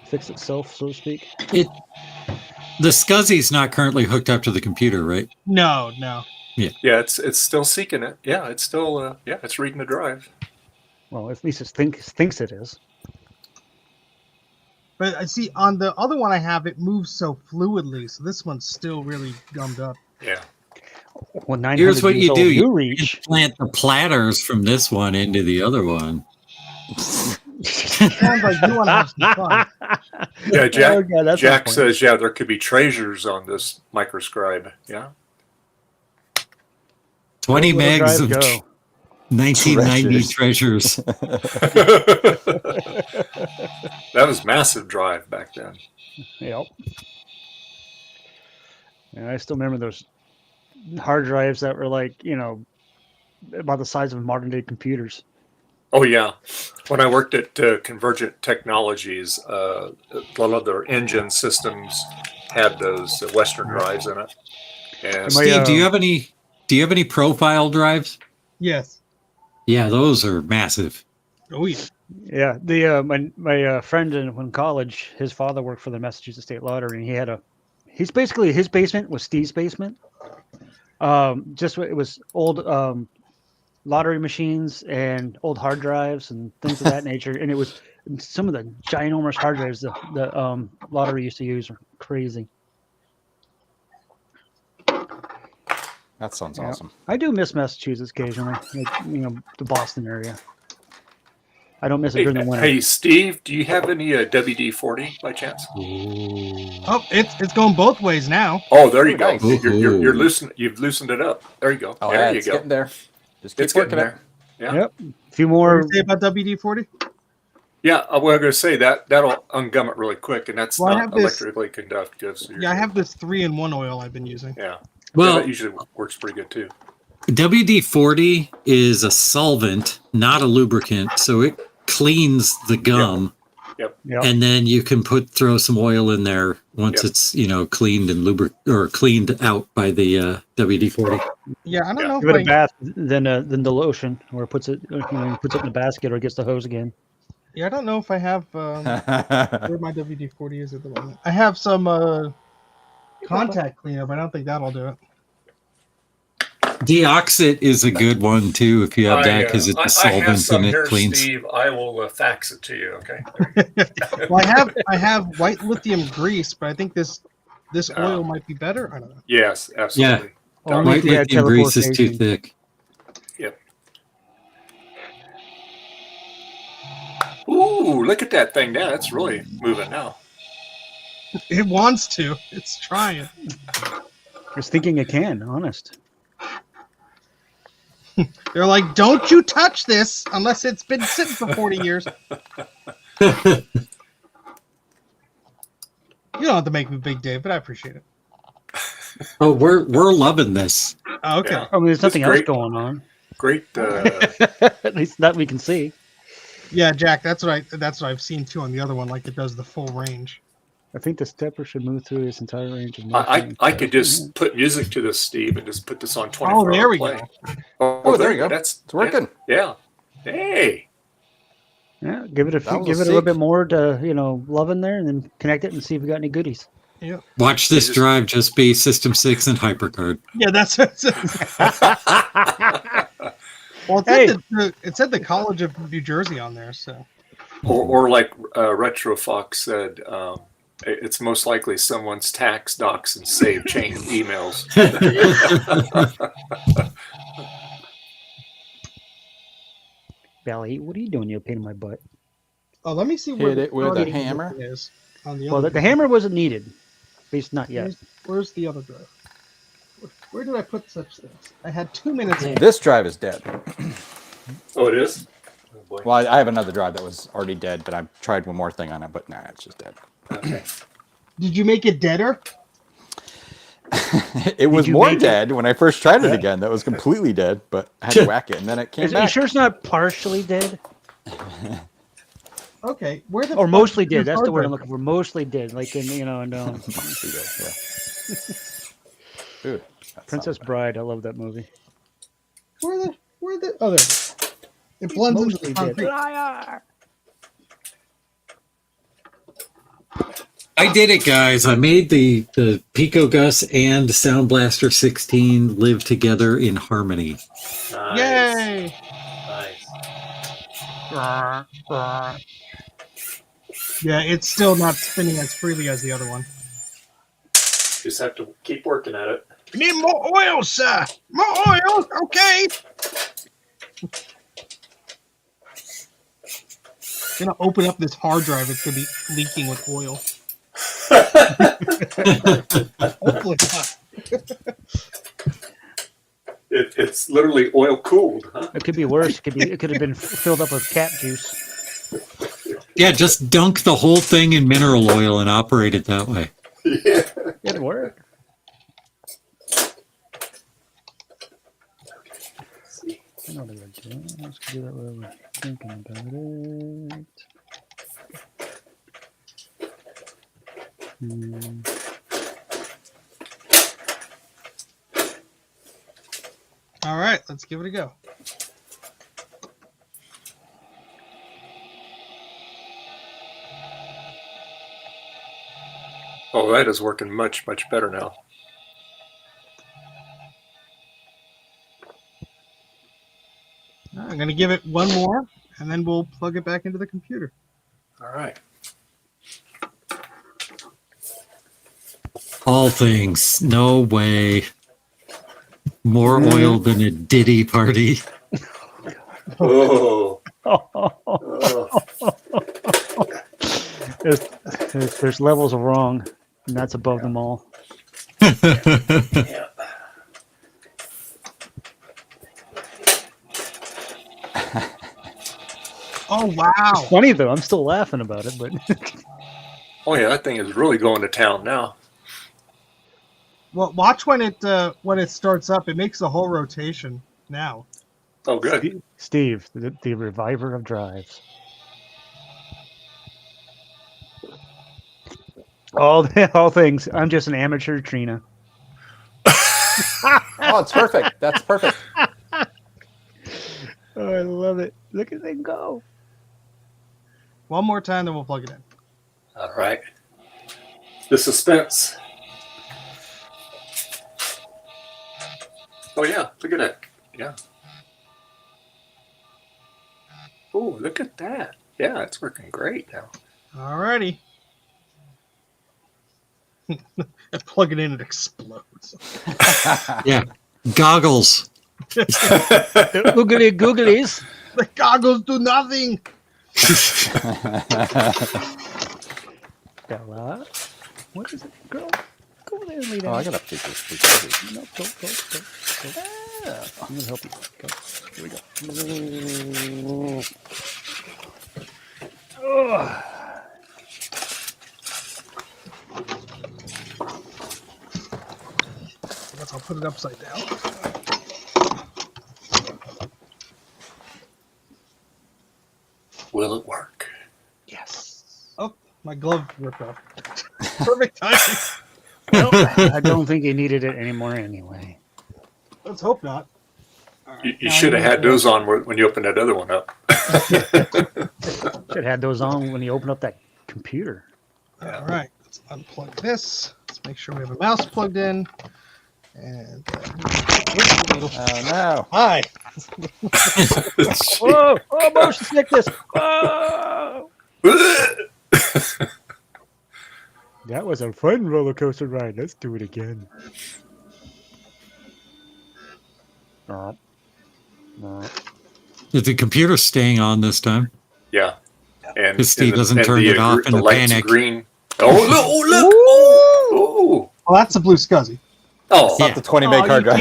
fix itself, so to speak. The SCSI's not currently hooked up to the computer, right? No. Yeah, it's still seeking it. Yeah, it's still it's reading the drive. Well, at least it thinks it is. But I see on the other one I have, it moves so fluidly. So this one's still really gummed up. Yeah. Well, 900 Here's what years you old, do. you You reach. plant the platters from this one into the other one. Sounds like you want to have some fun. Yeah, Jack. Oh, God, that's Jack not funny. says, there could be treasures on this microscribe. Yeah. 20 Where will the megs drive of go? 1990 treasures. That was massive drive back then. Yep. And I still remember those hard drives that were like, about the size of modern day computers. Oh yeah, when I worked at Convergent Technologies, a lot of their engine systems had those Western drives in it. And Steve, do you have any profile drives? Yes. Yeah, those are massive. Oh yeah. Yeah, the my friend in college, his father worked for the Massachusetts State Lottery, and his basement was Steve's basement. It was old lottery machines and old hard drives and things of that nature, and it was some of the ginormous hard drives the lottery used to use are crazy. That sounds Yeah. awesome. I do miss Massachusetts occasionally, the Boston area. I don't miss it during the winter. Hey, Steve, do you have any WD-40 by chance? Oh, it's going both ways now. Oh, there you go. Nice. You're loosened. You've loosened it up. There you go. Oh, there yeah, you it's go. getting there. Just keep It's getting working it. there. Yeah. Yep. A few What more. do you say about WD-40? Yeah, I was going to say that'll ungum it really quick, and that's Well, I not have this- electrically conductive. So Yeah, I have this 3-in-1 oil I've been using. Yeah. Well, that usually works pretty good too. WD-40 is a solvent, not a lubricant, so it cleans the gum, Yep. and then you can throw some oil in there once Yep. it's cleaned and cleaned out by the WD-40. Yeah, I don't know Give it a if bath, then the lotion, or puts it puts it in the basket, or gets the hose again. I don't know if I have where my WD-40 is at the moment. I have some contact cleaner, but I don't think that'll do it. Deoxit is a good one too if you have that because it's a I have solvent some and it here, cleans. Steve. I will fax it to you. Okay. Well, I have white lithium grease, but I think this oil might be better. I don't know. Yes, absolutely. Only White if you had lithium grease is too teleportation. thick. Ooh, look at that thing now. It's really moving now. It wants to. It's trying. It's thinking it can. Honest. They're like, don't you touch this unless it's been sitting for 40 years. You don't have to make me big, Dave, but I appreciate it. Oh, we're loving this. Oh, okay. Yeah. I mean, there's nothing else great. going on. Great. At least that we can see. Yeah, Jack, that's what I've seen too on the other one, like it does the full range. I think the stepper should move through this entire range of I could just put music to this, Steve, and just put this on 24 Oh, there we play. go. Oh, there you go. That's It's working. Yeah. Hey. Yeah, give it a That was give a it a little seek. bit more to love in there, and then connect it and see if we got any goodies. Watch this drive just be System 6 and HyperCard. Yeah, that's well, it said the College of New Jersey on there, so Or like RetroFox said, it's most likely someone's tax, docs, and save chain emails. Valley, what are you doing? You're a pain in my butt. let me see where Hit it with the a hammer. is on the Well, other the hammer wasn't needed. At least not yet. Where's the other drive? Where did I put such things? I had 2 minutes. This drive is dead. Oh, it is? Oh, boy. Well, I have another drive that was already dead, but I've tried one more thing on it, but nah, it's just dead. Okay. Did you make it deader? It was you more make it? dead when I first tried it again. That was completely dead, but I had to whack it, and then it came Are you back. sure it's not partially dead? Okay, where the Or fuck mostly did your dead. That's the hard word I'm drive looking for. Mostly dead. Like in, Yeah. Dude, Princess Bride. I love that movie. Where the? Oh, there. It blends into the Mostly did. concrete. Liar. I did it, guys. I made the Pico Gus and Sound Blaster 16 live together in harmony. Nice. Yay! Nice. Yeah, it's still not spinning as freely as the other one. Just have to keep working at it. We need more oil, sir. More oil, okay. Gonna open up this hard drive. It's gonna be leaking with oil. Hopefully not. It's literally oil cooled, huh? It could be worse. It could have been filled up with cat juice. Yeah, just dunk the whole thing in mineral oil and operate it that way. Yeah. It'd work. I know what we're doing. Let's do that while we're thinking about it. All right, let's give it a go. Oh, that is working much, much better now. I'm gonna give it one more, and then we'll plug it back into the computer. All right. All things. No way. More oil than a Diddy party. Oh. Oh. There's levels of wrong, and that's above them all. Yeah. Oh wow! Funny though, I'm still laughing about it, but Oh yeah, that thing is really going to town now. Well, watch when it starts up. It makes the whole rotation now. Oh, good. Steve, the reviver of drives. All things. I'm just an amateur Trina. Oh, it's perfect. That's perfect. Oh, I love it. Look at it go. One more time, then we'll plug it in. All right. The suspense. Oh yeah, look at that. Yeah. Oh, look at that. Yeah, it's working great now. Alrighty. I plug it in, it explodes. Yeah. Goggles. Googly googlies. The goggles do nothing. Bella. What is it, girl? Go there and lay Oh, down. I gotta update this. Please. No, go. I'm gonna help you. Go. Here we go. Ugh. I guess I'll put it upside down. Will it work? Yes. Oh, my glove ripped off. Perfect timing. Well, I don't think you needed it anymore anyway. Let's hope not. You should have had those on when you opened that other one up. Should have had those on when you open up that computer. All right, let's unplug this. Let's make sure we have a mouse plugged in. And Oh no! hi. Whoa! Oh, motion sickness! Whoa! That was a fun roller coaster ride. Let's do it again. Is the computer staying on this time? Yeah. And Because Steve and doesn't and turn it off in the the lights panic. green. Oh, look! Oh, look! Oh, Well, that's a blue SCSI. oh. Not the 20 meg hard drive.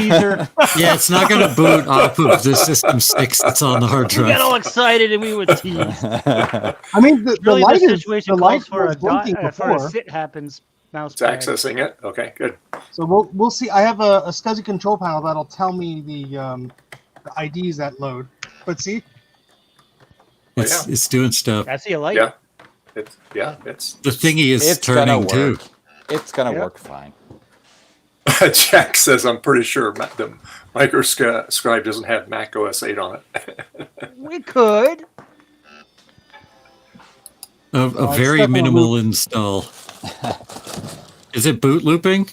Yeah, it's not going to boot off of the System 6 that's on the hard We got drive. all excited and we would tease. I mean, the Really, light this is situation the calls light for was a blinking for a before. sit happens mouse It's pad. accessing it. Okay, good. So we'll see. I have a SCSI control panel that'll tell me the IDs that load. But see, It's doing stuff. I see a light. Yeah. It's The thingy is It's gonna turning work. too. It's gonna Yep. work fine. Jack says, I'm pretty sure the microscribe doesn't have Mac OS 8 on it. We could. A it's very stuck on a minimal install. Is it boot looping?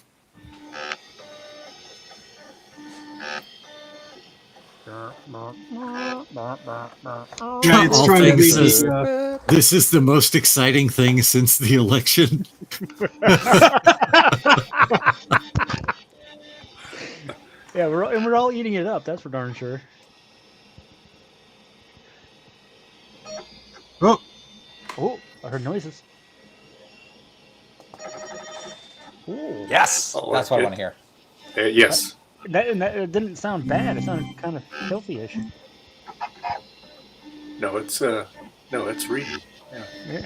Yeah, it's All trying to things read says- the, This is the most exciting thing since the election. Yeah, we're all eating it up. That's for darn sure. oh, Oh, I heard noises. Ooh. Yes, Oh, that's what I good. want to hear. Yes. That it didn't sound bad. It sounded kind of healthy-ish. No, it's reading. Yeah.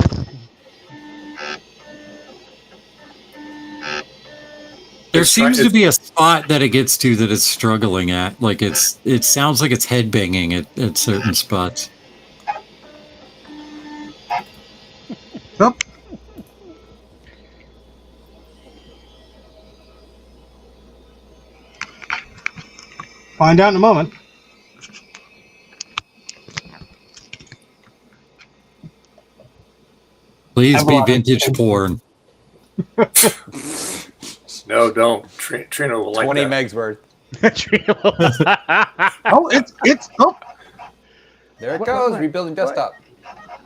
There It's seems try- to be a spot that it gets to that it's struggling at. Like it sounds like it's headbanging at certain spots. oh. Find out in a moment. Please Have a be lot of vintage kids. porn. No, don't. Trina will like 20 that. megs worth. Oh, it's oh, There it What- goes. what- Rebuilding desktop.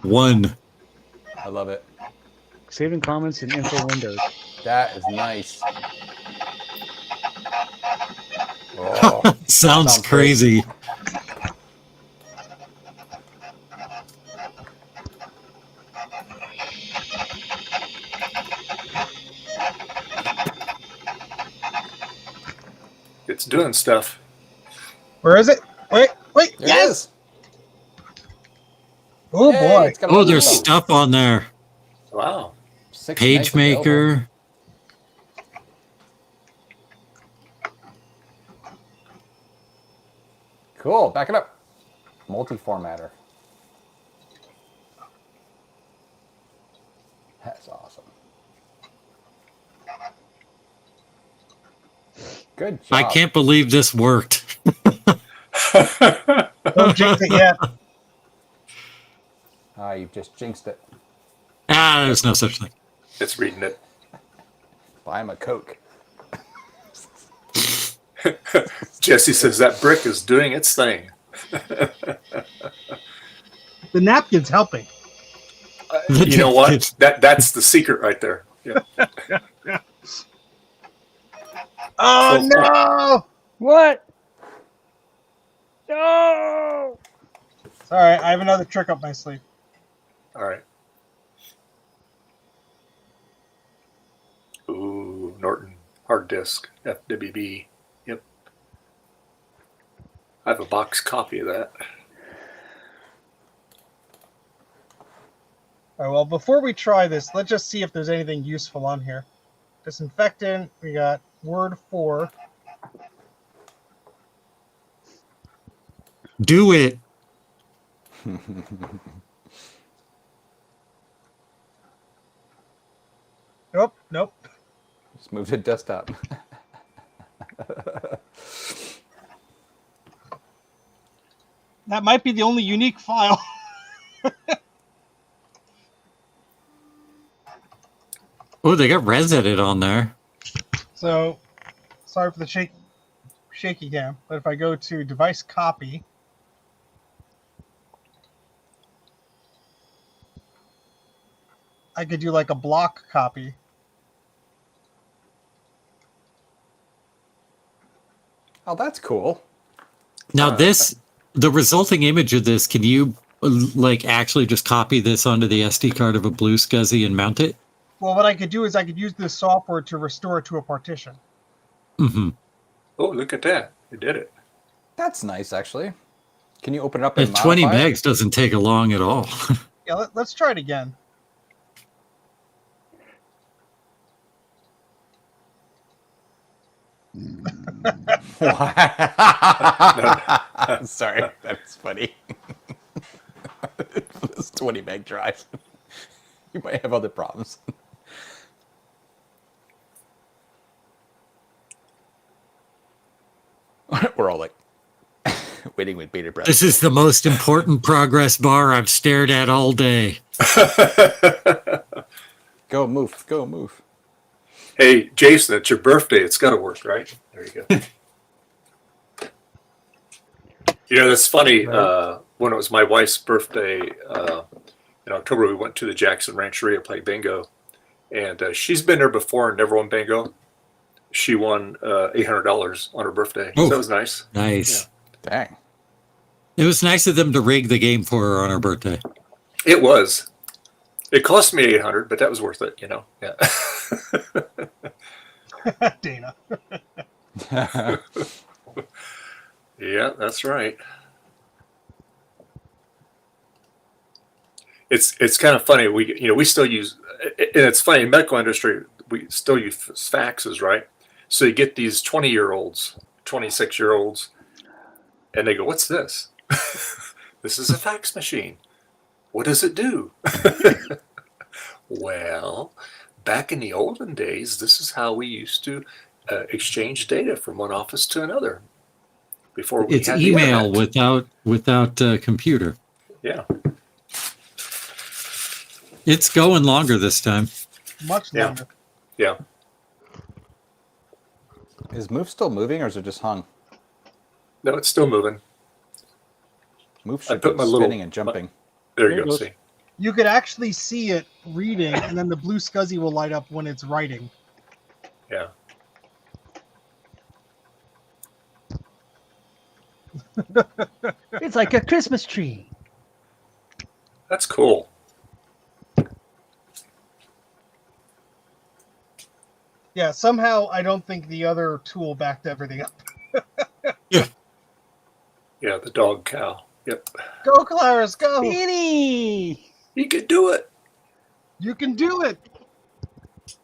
One. I love it. Saving comments in info windows. That is nice. Oh, Sounds Sounds crazy. It's doing stuff. where is it? Wait, there yes. it is. Oh Yay, boy. it's got a Oh, bunch of there's stuff. stuff on there. Wow. 6 megs available. PageMaker. Cool. Back it up. Multi-formatter. That's awesome. Good job. I can't believe this worked. Don't jinx it yet. Ah, you've just jinxed it. There's no such thing. It's reading it. Buy him a Coke. Jesse says that brick is doing its thing. The napkin's helping. You know what? That's the secret right there. Yeah. Oh So- no! What? No! Sorry, I have another trick up my sleeve. All right. Ooh, Norton hard disk FWB. Yep. I have a box copy of that. All right, well, before we try this, let's just see if there's anything useful on here. Disinfectant, we got Word 4. Do it. Nope. Just move to desktop. That might be the only unique file. Oh, they got Resedit on there. So, sorry for the shaky cam, but if I go to device copy, I could do like a block copy. Oh, that's cool. Now the resulting image of this, can you like actually just copy this onto the SD card of a Blue SCSI and mount it? Well, what I could do is I could use this software to restore it to a partition. Mm-hmm. Oh, look at that. It did it. That's nice, actually. Can you open it up and And 20 modify it? megs doesn't take long at all. Yeah, let's try it again. Sorry, that's funny. This 20 meg drive. You might have other problems. We're all like waiting with bated breath. This is the most important progress bar I've stared at all day. Go move, go move. Hey, Jason, it's your birthday. It's got to work, right? There you go. You know, that's funny. When it was my wife's birthday in October, we went to the Jackson Rancheria to play bingo. And she's been there before and never won bingo. She won $800 on her birthday. Oh. So that was nice. Nice. Dang. It was nice of them to rig the game for her on her birthday. It was. It cost me $800, but that was worth it, you know. Yeah. Dana. Yeah, that's right. It's kind of funny. We still use, and it's funny in medical industry, we still use faxes, right? So you get these 20-year-olds, 26-year-olds, and they go, "What's this?" This is a fax machine. What does it do? Well, back in the olden days, this is how we used to exchange data from one office to another. Before we It's had the email internet. without computer. Yeah. It's going longer this time. Much Yeah. longer. Yeah. Is Move still moving or is it just hung? No, it's still moving. Move I should put be my spinning little- and jumping. There There you it go. goes. See. You could actually see it reading, and then the blue scuzzy will light up when it's writing. Yeah. It's like a Christmas tree. That's cool. Yeah, somehow I don't think the other tool backed everything up. Yeah, the dog cow. Yep. Go, Claris, go! Beanie! You can do it. You can do it!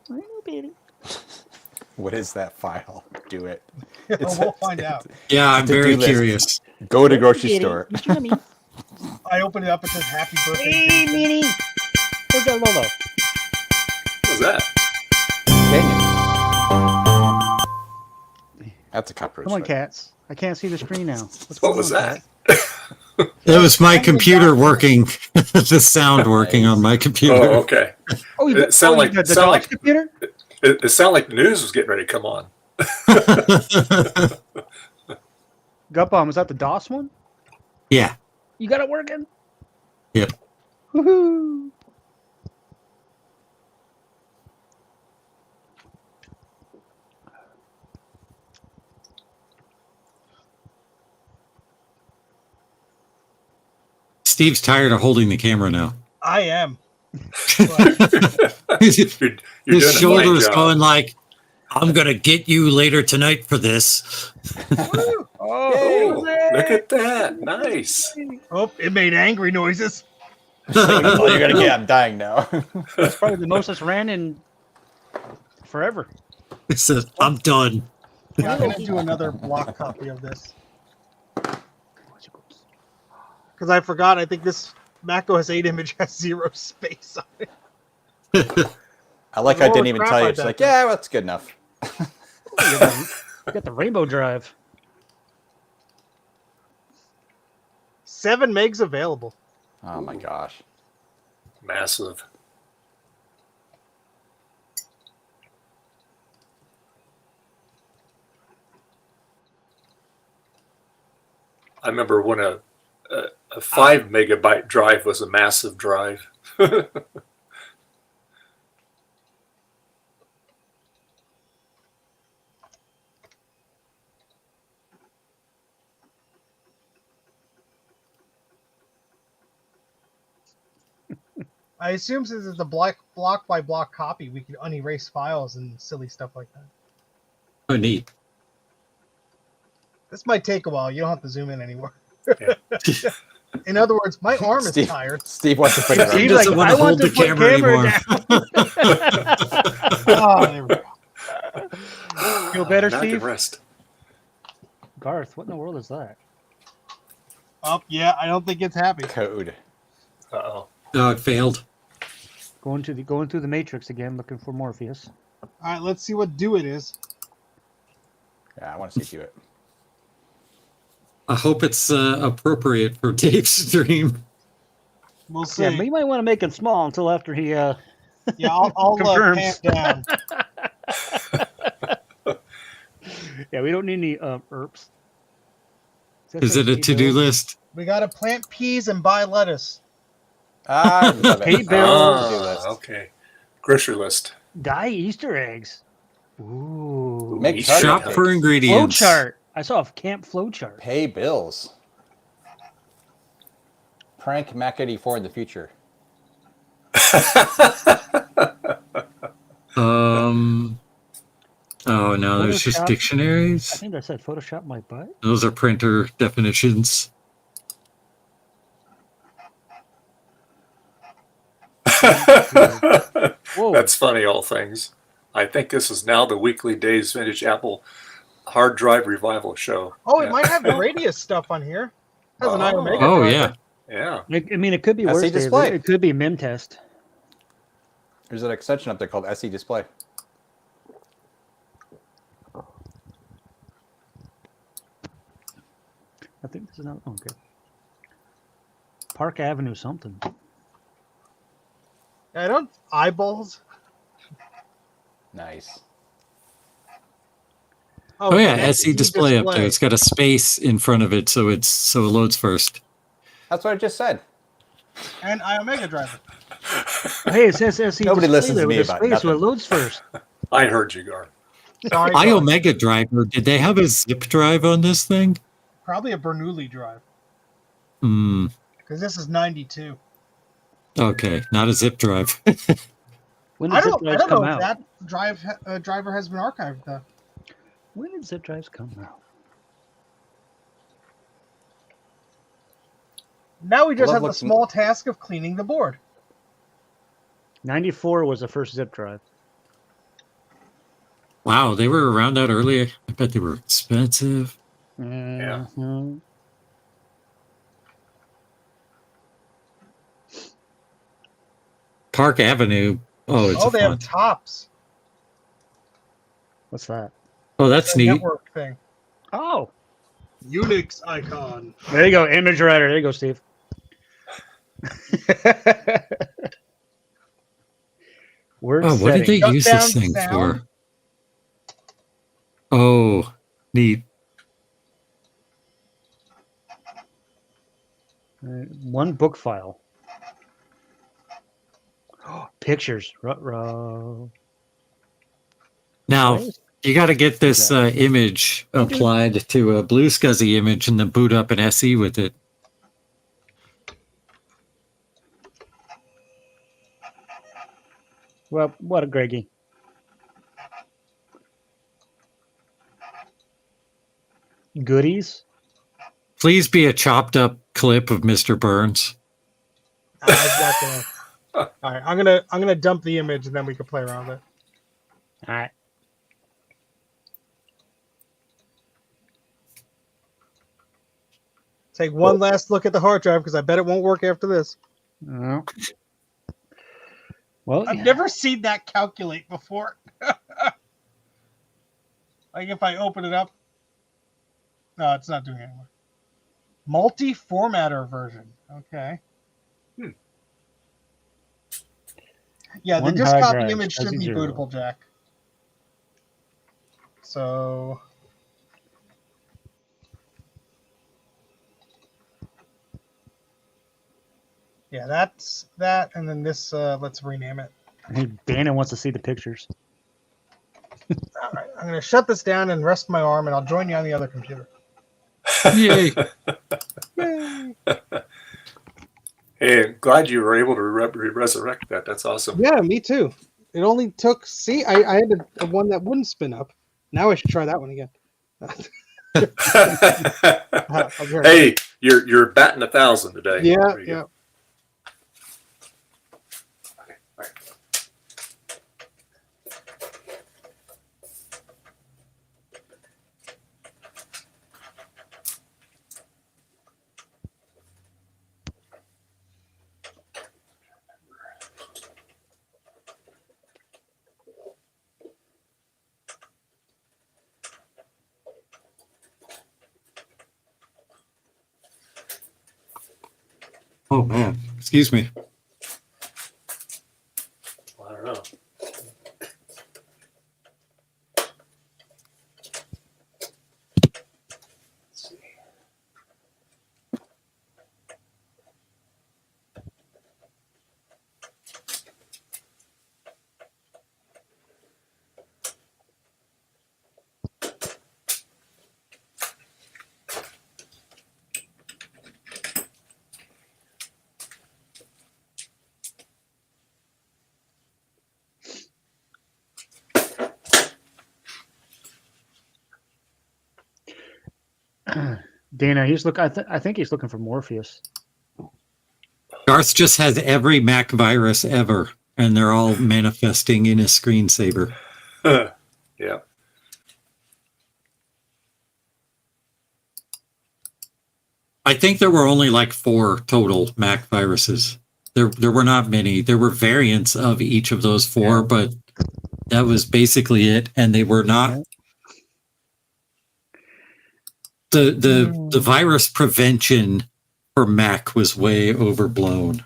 I know, Beanie. What is that file? Do it. Oh, we'll find out. Yeah, I'm To-do very list. curious. Go to grocery Beanie, store. what you mean? I opened it up, it says happy birthday. Hey, Jason." Beanie! Where's that Lolo? What was that? Canyon. That's a cockroach. Come on, right? cats. I can't see the screen now. What's What going was on, that? cat? It was my computer working, the sound working on my computer. Oh, okay. Oh, you It sound like- the sound dog's like- computer? It sounded like the news was getting ready to come on. Gut Bomb, is that the DOS one? Yeah. You got it working? Yep. Woohoo! Steve's tired of holding the camera now. I am. You're His doing a fine shoulders job. going like, I'm going to get you later tonight for this. Oh, look at that. Nice. Oh, it made angry noises. Oh, you're gonna get. I'm dying now. That's probably the most that's ran in forever. He says, I'm done. Yeah, I'm going to do another block copy of this. Because I forgot, I think this Mac OS 8 image has 0 space on it. I like. I Holy didn't even crap, tell I you. It's bet like, that- yeah, well, that's good enough. You got the rainbow drive. 7 megs available. Oh my gosh. Massive. I remember when a 5 megabyte drive was a massive drive. I assume since it's a block by block copy, we can unerase files and silly stuff like that. Oh, neat. This might take a while. You don't have to zoom in anymore. Yeah. In other words, my arm is Steve- tired. Steve wants to put it He on. doesn't want to hold the camera anymore. Oh, there we go. Feel better, Now I can Steve? rest. Garth, what in the world is that? Oh, yeah, I don't think it's happy. Code. Uh-oh. No, it failed. Going through the Matrix again, looking for Morpheus. All right, let's see what do it is. Yeah, I want to see do it. I hope it's appropriate for Dave's stream. We'll see. Yeah, but you might want to make it small until after he Yeah, I'll confirms. pan down. Yeah, we don't need any herbs. Is it a to-do list? We got to plant peas and buy lettuce. I love Pay it. bills. To-do list. Okay. Grocery list. Dye Easter eggs. Ooh. Make Ooh, target Shop cakes. for Flow ingredients. chart. I saw a camp flow chart. Pay bills. Prank Mac84 in the future. Oh no, there's just Photoshop. I dictionaries. think that said Photoshop my butt. Those are printer definitions. Whoa. That's funny, all things. I think this is now the weekly Dave's Vintage Apple hard drive revival show. Oh, Yeah. it might have the radius stuff on here. It has an Oh. Omega Oh driver. yeah. Yeah. I mean, it could be SE worse. Dave. display. It could be Mim test. There's an extension up there called SE Display. I think this is not okay. Park Avenue something. I don't eyeballs. Nice. Oh yeah, okay, SE display up there. It's got a space in front of it, so it loads first. That's what I just said. And Omega driver. Hey, it says SE Nobody display listens there to me with a about space, so it nothing. loads first. I heard you, Gar. Sorry, Gar. Omega driver. Did they have a zip drive on this thing? Probably a Bernoulli drive Hmm. because this is 92. Okay, not a zip drive. When I did zip don't drives know come if out? that driver has been archived though. When did zip drives come out? Now we just love have the looking- small task of cleaning the board. 94 was the first zip drive. Wow, they were around that early. I bet they were expensive. Mhm. Park Avenue. Oh, it's Oh, a they have font. tops. What's that? Oh, that's The neat. network thing. Oh, Unix icon. there you go. Image writer. There you go, Steve. Word Oh, what did they setting. use Shut this down thing sound. for? Oh, neat. One book file. Pictures. Ruh-roh. Now, Nice. you got to get this image applied to a Blue SCSI image and then boot up an SE with it. Well, what a Greggy. Goodies. Please be a chopped up clip of Mr. Burns. I've got the. All right, I'm gonna dump the image and then we can play around with it. All right. Take one last look at the hard drive because I bet it won't work after this. Well, I've never seen that calculate before. Like if I open it up, no, it's not doing it anymore. Multi-formatter version. Okay. Yeah, the One disk hard copy drive, image should be 0. bootable, Jack. So yeah, that's that, and then this. Let's rename it. Hey, Dana wants to see the pictures. All right, I'm gonna shut this down and rest my arm, and I'll join you on the other computer. Yay. Yay! Hey, glad you were able to resurrect that. That's awesome. Yeah, me too. It only took. See, I had a one that wouldn't spin up. Now I should try that one again. I'll be right Hey, you're batting 1,000 today. Yeah, There you go. yeah. Okay, all right. Oh man, excuse me. Well, I don't know. Let's see. Dana, I think he's looking for Morpheus. Garth just has every Mac virus ever, and they're all manifesting in his screensaver. Yeah. I think there were only like 4 total Mac viruses. There were not many. There were variants of each of those 4, but that was basically it. And they were not the virus prevention for Mac was way overblown.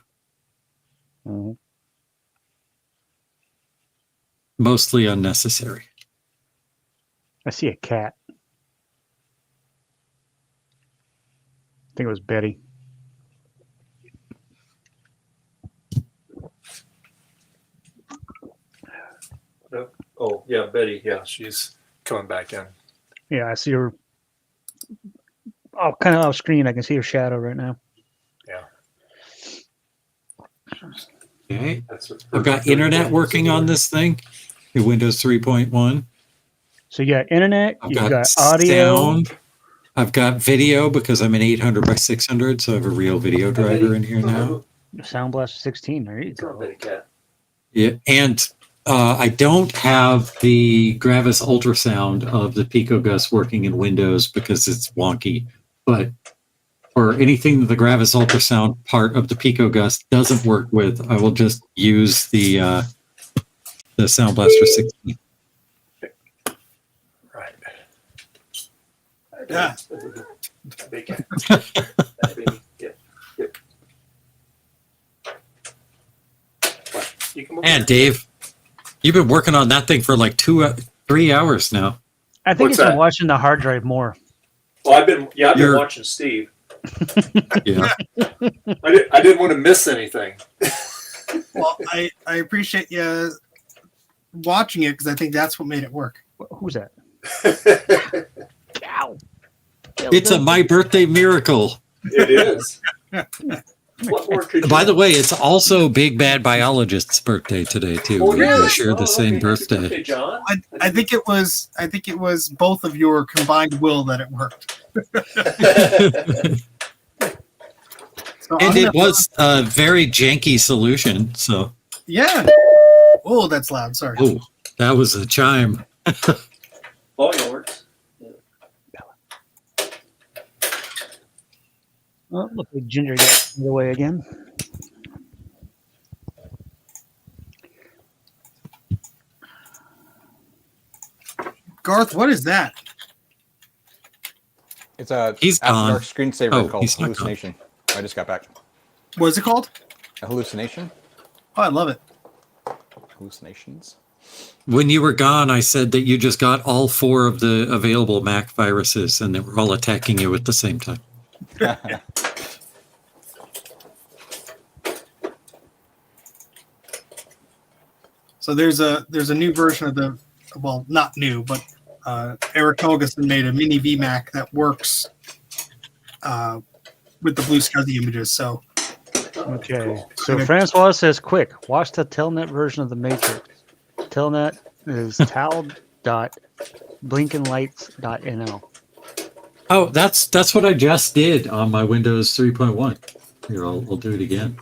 Mm-hmm. Mostly unnecessary. I see a cat. I think it was Betty. Oh, yeah, Betty. Yeah, she's coming back in. Yeah, I see her. Oh, kind of off screen. I can see her shadow right now. Yeah. Okay. That's what, I've got internet working on this thing. In Windows 3.1. So you got internet, I've you've got audio. sound. I've got video because I'm an 800 by 600, so I have a real video driver in here now. Sound Blast 16. There you It's not go. Betty Cat. Yeah, and I don't have the Gravis ultrasound of the PicoGus working in Windows because it's wonky. But for anything that the Gravis ultrasound part of the PicoGus doesn't work with, I will just use the Sound Blaster 16. Right. Yeah. Big cat. That baby. Yep. Yep. What? You come over And Dave, you've been working on that thing for like 3 hours now. I think What's he's been that? watching the hard drive more. Well, I've been You're- watching Steve. Yeah. I didn't want to miss anything. Well, I appreciate you watching it because I think that's what made it work. Who's that? Ow. It's a My Birthday Miracle. It is. What more could you? By the way, it's also Big Bad Biologist's birthday today, too. Oh, We really? share the same Okay. birthday. Okay, John. I think it was both of your combined will that it worked. So And I'm it gonna- was a very janky solution. So, yeah. Oh, that's loud. Sorry. oh, that was a chime. Volume works. Oh, look like Ginger got the way again. Garth, what is that? It's a He's After gone. Dark screensaver Oh, called he's not gone. Hallucination. I just got back. What is it called? A hallucination? Oh, I love it. Hallucinations? When you were gone, I said that you just got all 4 of the available Mac viruses and they were all attacking you at the same time. So there's a new version of the, well, not new, but Eric Helgeson made a mini VMAC that works with the blue SCSI images. So Okay. So Francois says, quick, watch the Telnet version of the Matrix. Telnet is tal.blinkenlights.nl. Oh, that's what I just did on my Windows 3.1. Here, I'll do it again.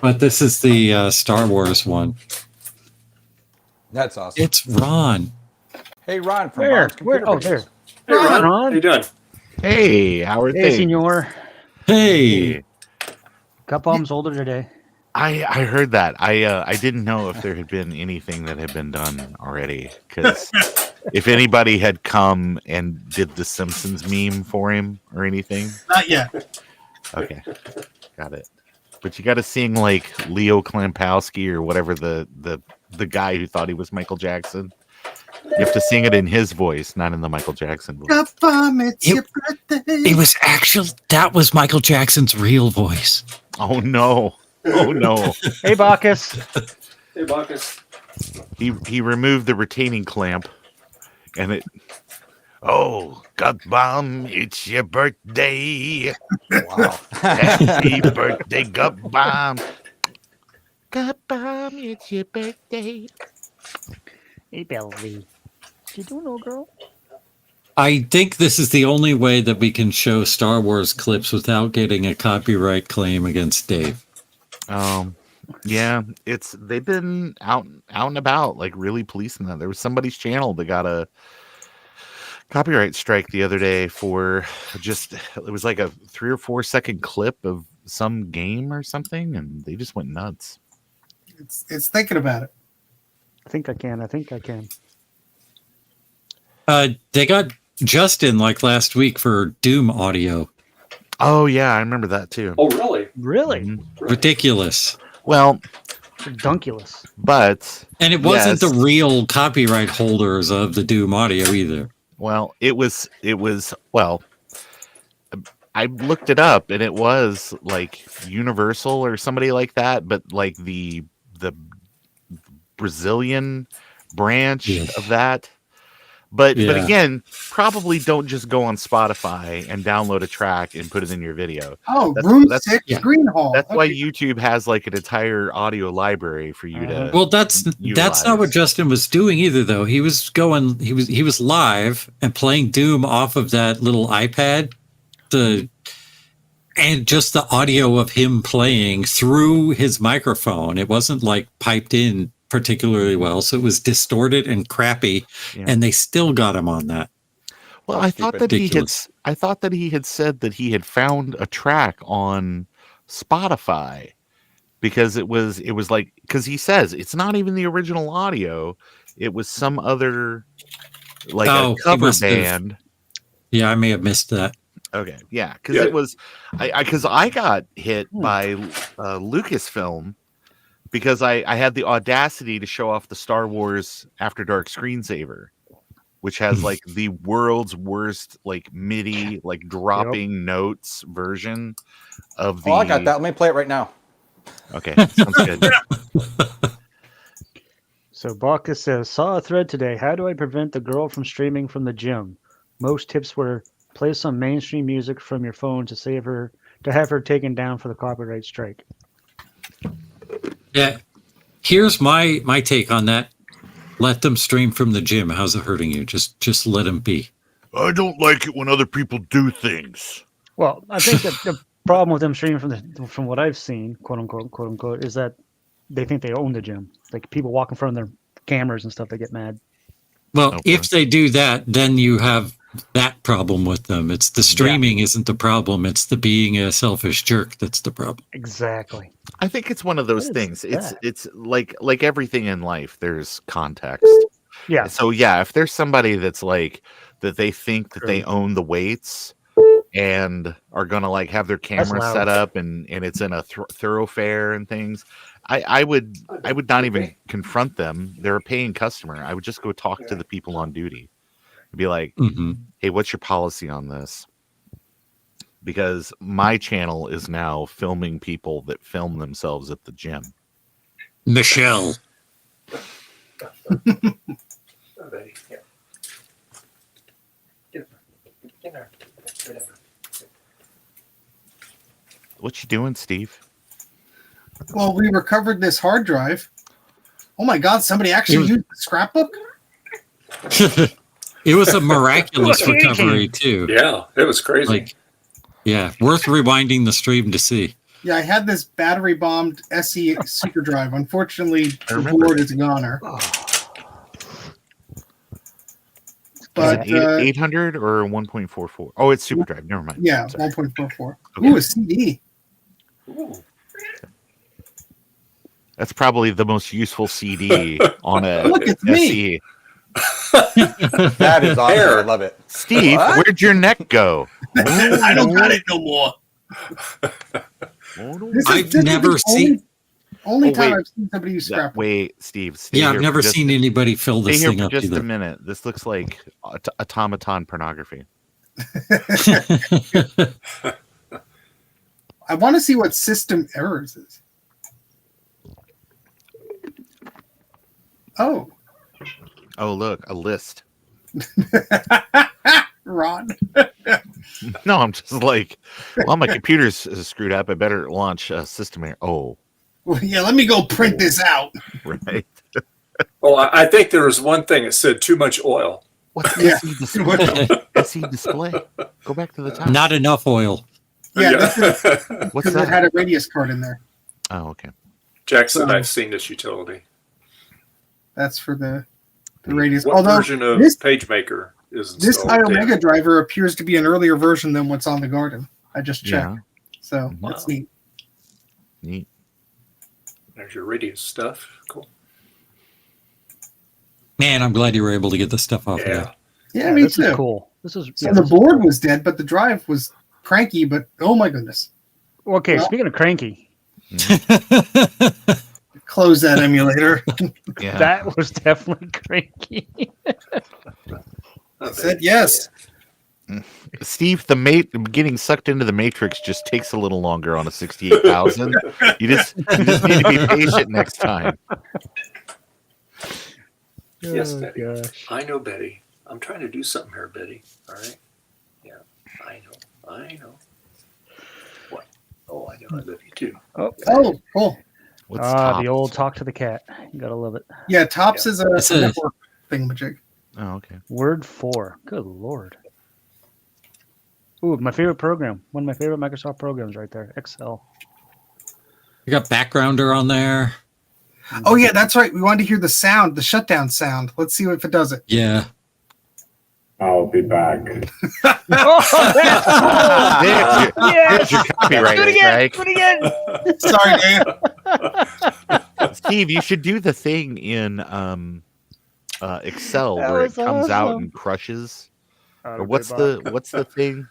But this is the Star Wars one. That's awesome. It's Ron. Hey, Ron from Where? Bob's Where? Computer Oh, Pictures. there. Hey, Ron. Ron. How you doing? Hey, how are Hey, things? senor. Hey, Got bombs older today. I heard that. I didn't know if there had been anything that had been done already. Because if anybody had come and did the Simpsons meme for him or anything. Not yet. Okay, got it. But you got to sing like Leo Klampowski or whatever the guy who thought he was Michael Jackson. You have to sing it in his voice, not in the Michael Jackson voice. It's your birthday. It was actually that was Michael Jackson's real voice. Oh no! Oh no! Hey, Bacchus. Hey, Bacchus. He removed the retaining clamp, and it. Oh, God Bomb, it's your birthday. Wow. Happy birthday, God Bomb. God Bomb, it's your birthday. Hey, Belly. You doing, old girl? I think this is the only way that we can show Star Wars clips without getting a copyright claim against Dave. Yeah, they've been out and about, like really policing that. There was somebody's channel that got a copyright strike the other day for it was like a 3 or 4 second clip of some game or something, and they just went nuts. It's thinking about it. I think I can. They got Justin like last week for Doom audio. Oh yeah, I remember that too. Oh, really? Really? Mhm. Ridiculous. Well, Redunculous. but And it wasn't yes. the real copyright holders of the Doom audio either. Well, it was well, I looked it up and it was like Universal or somebody like that, but like the Brazilian branch of that. But again, probably don't just go on Spotify and download a track and put it in your video. Oh, That's- Room that's- 6 yeah. Green Hall. That's why Okay. YouTube has like an entire audio library for you to. Well, that's not what Justin was doing either, though. He was live and playing Doom off of that little iPad, and just the audio of him playing through his microphone. It wasn't like piped in particularly well, so it was distorted and crappy, Yeah. and they still got him on that. Well, I thought that Ridiculous. I thought that he had said that he had found a track on Spotify because it was like, because he says it's not even the original audio, it was some other like Oh, a he cover must have- band. Yeah, I may have missed that. Okay, yeah, because Yeah. it was I got hit by Lucasfilm because I had the audacity to show off the Star Wars After Dark screensaver, which has like the world's worst like MIDI like dropping notes version of the. Oh, I got that. Let me play it right now. Okay, sounds good. So Bacchus says, saw a thread today. How do I prevent the girl from streaming from the gym? Most tips were play some mainstream music from your phone to have her taken down for the copyright strike. Yeah. Here's my take on that. Let them stream from the gym. How's it hurting you? Just let them be. I don't like it when other people do things. Well, I think that the problem with them streaming from what I've seen, quote unquote, is that they think they own the gym. Like people walk in front of their cameras and stuff, they get mad. Well, Okay. if they do that, then you have that problem with them. It's the streaming isn't the problem. It's the being a selfish jerk that's the problem. Exactly. I think it's one of those What is things. that? It's like everything in life. There's context. Yeah. So yeah, if there's somebody that's like that they think that they own the weights and are gonna like have their camera loud. set up and it's in a thoroughfare and things, I would not even confront them. They're a paying customer. I would just go talk to the people on duty. Be like, Mm-hmm. hey, what's your policy on this? Because my channel is now filming people that film themselves at the gym. Michelle. Oh, Betty, here. Get her. Whatever. What you doing, Steve? Well, we recovered this hard drive. Oh my God! Somebody actually used the scrapbook. It was a miraculous recovery too. Yeah, it was crazy. Like, yeah, worth rewinding the stream to see. Yeah, I had this battery bombed SE super drive. Unfortunately, I the remember. board is a goner. Is But it 800 or 1.44? Oh, it's super drive. Never mind. yeah, Sorry. 1.44. Okay. Ooh, a CD. Ooh. That's probably the most useful CD on a Look, it's me. SE. That is awesome. I love it. Steve, What? where'd your neck go? I don't got it no more. I've never seen. Only Oh, time wait. I've seen somebody use scrap. Wait, Steve. Stay Yeah, I've here never for just seen anybody fill Stay this here thing for up just either. a minute. This looks like automaton pornography. I want to see what system errors is. Oh, Oh, look, a list. Ron. No, I'm just like, well, my computer's screwed up. I better launch a system error. Oh, Well, yeah, let me go print this out. right. Oh, I think there was one thing that said too much oil. What's Yeah. SE display? SE display. Go back to the top. Not enough oil. Yeah, this is What's because it that? had a radius card in there. Oh, okay. Jackson, I've seen this utility. That's for the radius. What Although version of this PageMaker is this installed? iOmega driver appears to be an earlier version than what's on the Garden. I just checked, Yeah. so Wow. that's neat. Neat. There's your radius stuff. Cool. Man, I'm glad you were able to get this stuff off of Yeah. there. Yeah, me this too. is cool. This is So yeah, the this is board cool. was dead, but the drive was cranky. But oh my goodness, Okay, well- speaking of cranky, close that emulator. Yeah. that was definitely cranky. I said yes. Steve, getting sucked into the Matrix just takes a little longer on a 68,000. You just need to be patient next time. Yes, Oh, Betty. gosh. I know, Betty. I'm trying to do something here, Betty. All right. Yeah, I know. What? Oh, I know. I love you too. Oh, Oh, cool. What's the top? old talk to the cat. You gotta love it. Yeah, Tops is a It's a- network thingamajig. Oh, okay. Word 4. Good lord. Ooh, my favorite program. One of my favorite Microsoft programs right there. Excel. You got backgrounder on there. Oh yeah, that's right. We wanted to hear the sound, the shutdown sound. Let's see if it does it. Yeah. I'll be back. Oh, There's your, yes! there's your copyright Do it again! strike. Do it again! Sorry, Dave. Steve, you should do the thing in Excel That where it was comes out awesome. and crushes. Or Okay, what's bye. the thing?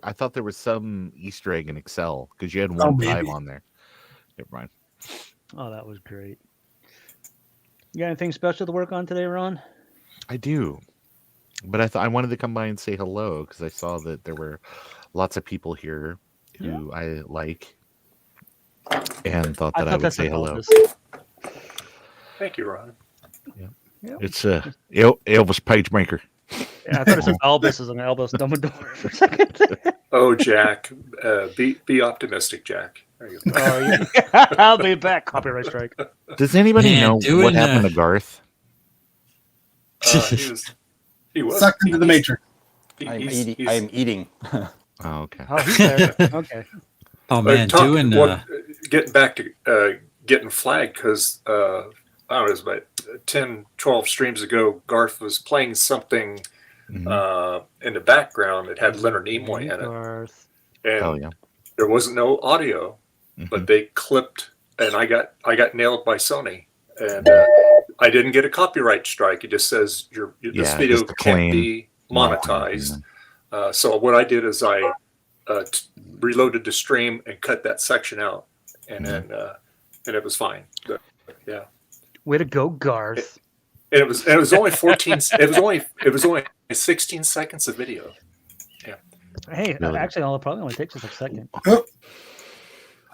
I thought there was some Easter egg in Excel because you had Oh, 1 maybe. 5 on there. Never mind. Oh, that was great. You got anything special to work on today, Ron? I do, but I thought I wanted to come by and say hello because I saw that there were lots of people here who I like, and thought that I, would that's say an hello. Elvis. Thank you, Ron. It's Elvis PageMaker. Yeah, I thought it said Albus as an Albus Dumbledore for a second. Oh, Jack. Be optimistic, Jack. There you go. Oh, yeah. I'll be back. Copyright strike. Does anybody Man, know doing what happened that- to Garth? He was Sucked into the matrix. I am eating. Oh, okay. Oh, he's there. Okay. Oh man, getting back to getting flagged because I don't know, it was about 10, 12 streams ago. Garth was playing something Mhm. in the background that had Leonard Nimoy in it, Garth. and Oh yeah. there wasn't no audio, Mhm. but they clipped, and I got nailed by Sony, and I didn't get a copyright strike. It just says this Yeah, video just a can't claim. be monetized. So what I did is I reloaded the stream and cut that section out, and then and it was fine. But, yeah, Way to go, Garth. and it was only 14. it was only 16 seconds of video. Hey, Really? actually, it probably only takes us a second.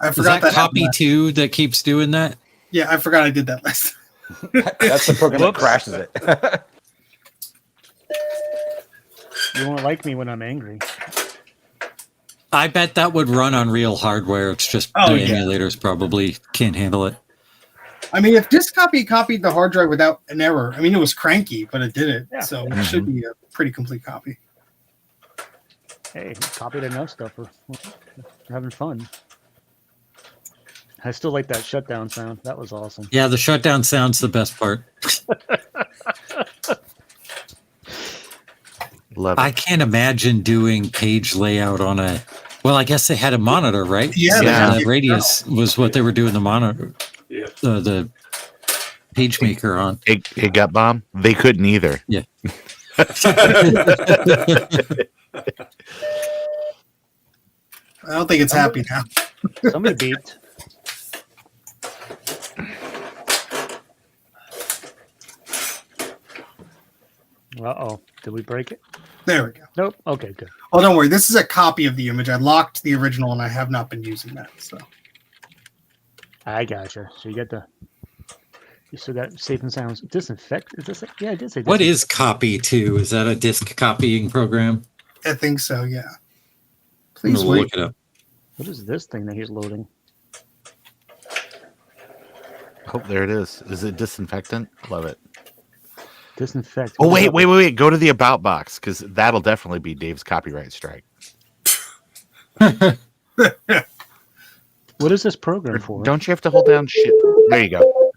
I Is forgot that that. copy happened. 2 that keeps doing that? Yeah, I forgot I did that last. That's the program that Whoops. crashes it. You won't like me when I'm angry. I bet that would run on real hardware. It's just Oh, the yeah. emulators probably can't handle it. I mean, if this copy copied the hard drive without an error, I mean, it was cranky, but it did it. Yeah. So it should be a pretty complete copy. Hey, we copied enough stuff. We're having fun. I still like that shutdown sound. That was awesome. Yeah, the shutdown sound's the best part. Love it. I can't imagine doing page layout on a. Well, I guess they had a monitor, right? Yeah, So they had the it. radius was what they were doing the monitor. Yeah, the PageMaker on. It got bomb. They couldn't either. Yeah. I don't think it's happy now. Somebody beeped. Uh-oh. Did we break it? There we go. Nope. Okay, good. Oh, don't worry. This is a copy of the image. I locked the original, and I have not been using that. So I gotcha. So you still got safe and sounds. Disinfect? Is this? Yeah, I did say. What is Copy 2? Is that a disk copying program? I think so. Yeah. I'm Please gonna wait. look it up. What is this thing that he's loading? Oh, there it is. Is it disinfectant? Love it. Disinfect. Oh, wait. Go to the about box because that'll definitely be Dave's copyright strike. What is this program for? Don't you have to hold down shit? There you go.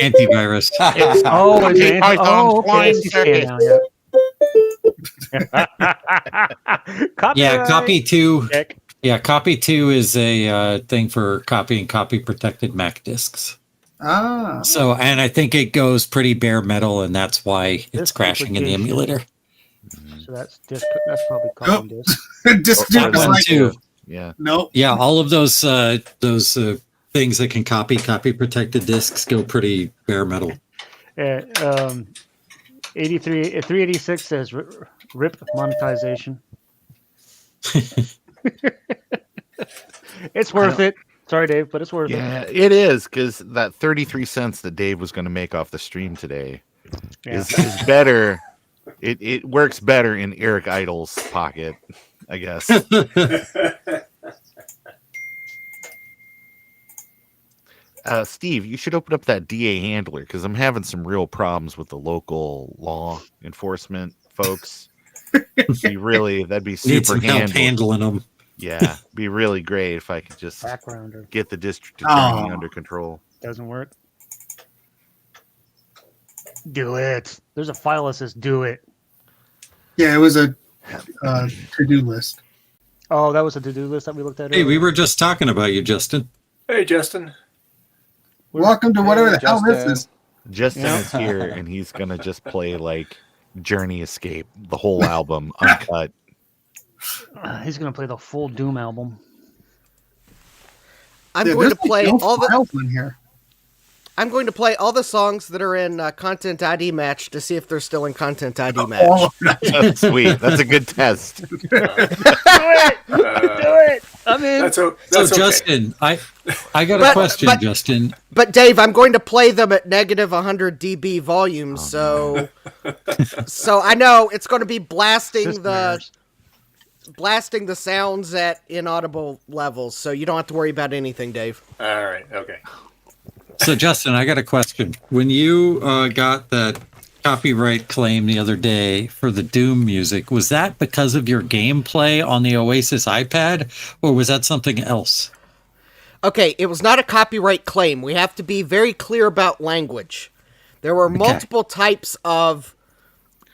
Antivirus. Oh, it's Hey, Python's okay. I see flying scan now, yeah. Yeah, Copy 2. Check. Yeah, Copy 2 is a thing for copying copy protected Mac disks. Ah. So, and I think it goes pretty bare metal, and that's why it's Disk crashing in the duplication. emulator. So that's disc. That's probably called disk. Just That was one like, too. Yeah. nope. Yeah, all of those things that can copy protected disks go pretty bare metal. 386 says rip monetization. It's worth it. Sorry, Dave, but it's worth Yeah, it is because that 33 cents that Dave was going to make off the stream today it. is better. It works better in Eric Idle's pocket, I guess. Steve, you should open up that DA handler because I'm having some real problems with the local law enforcement folks. That'd be Need super some help handy. handling them. Yeah, be really great if I could just Backgrounder get the district attorney Oh. under control. doesn't work. Do it. There's a file that says "do it." Yeah, it was a to-do list. Oh, that was a to-do list that we looked at. Hey, we earlier? were just talking about you, Justin. Hey, Justin. Welcome to whatever Hey, the hell this Justin. is. Justin Yeah. is here, and he's gonna just play like Journey Escape, the whole album, uncut. He's gonna play the full Doom album. I'm Yeah, going to there's, like, play no all the files in here. I'm going to play all the songs that are in Content ID Match to see if they're still in Content ID Match. All of them. That's sweet. That's a good test. Do it. I'm in. That's So, okay. Justin, I got a But- question, but- Justin. But Dave, I'm going to play them at negative 100 dB volume, so I know it's going to be blasting System the errors. sounds at inaudible levels, so you don't have to worry about anything, Dave. All right. Okay. So, Justin, I got a question. When you got that copyright claim the other day for the Doom music, was that because of your gameplay on the Oasis iPad, or was that something else? Okay, it was not a copyright claim. We have to be very clear about language. There were multiple types of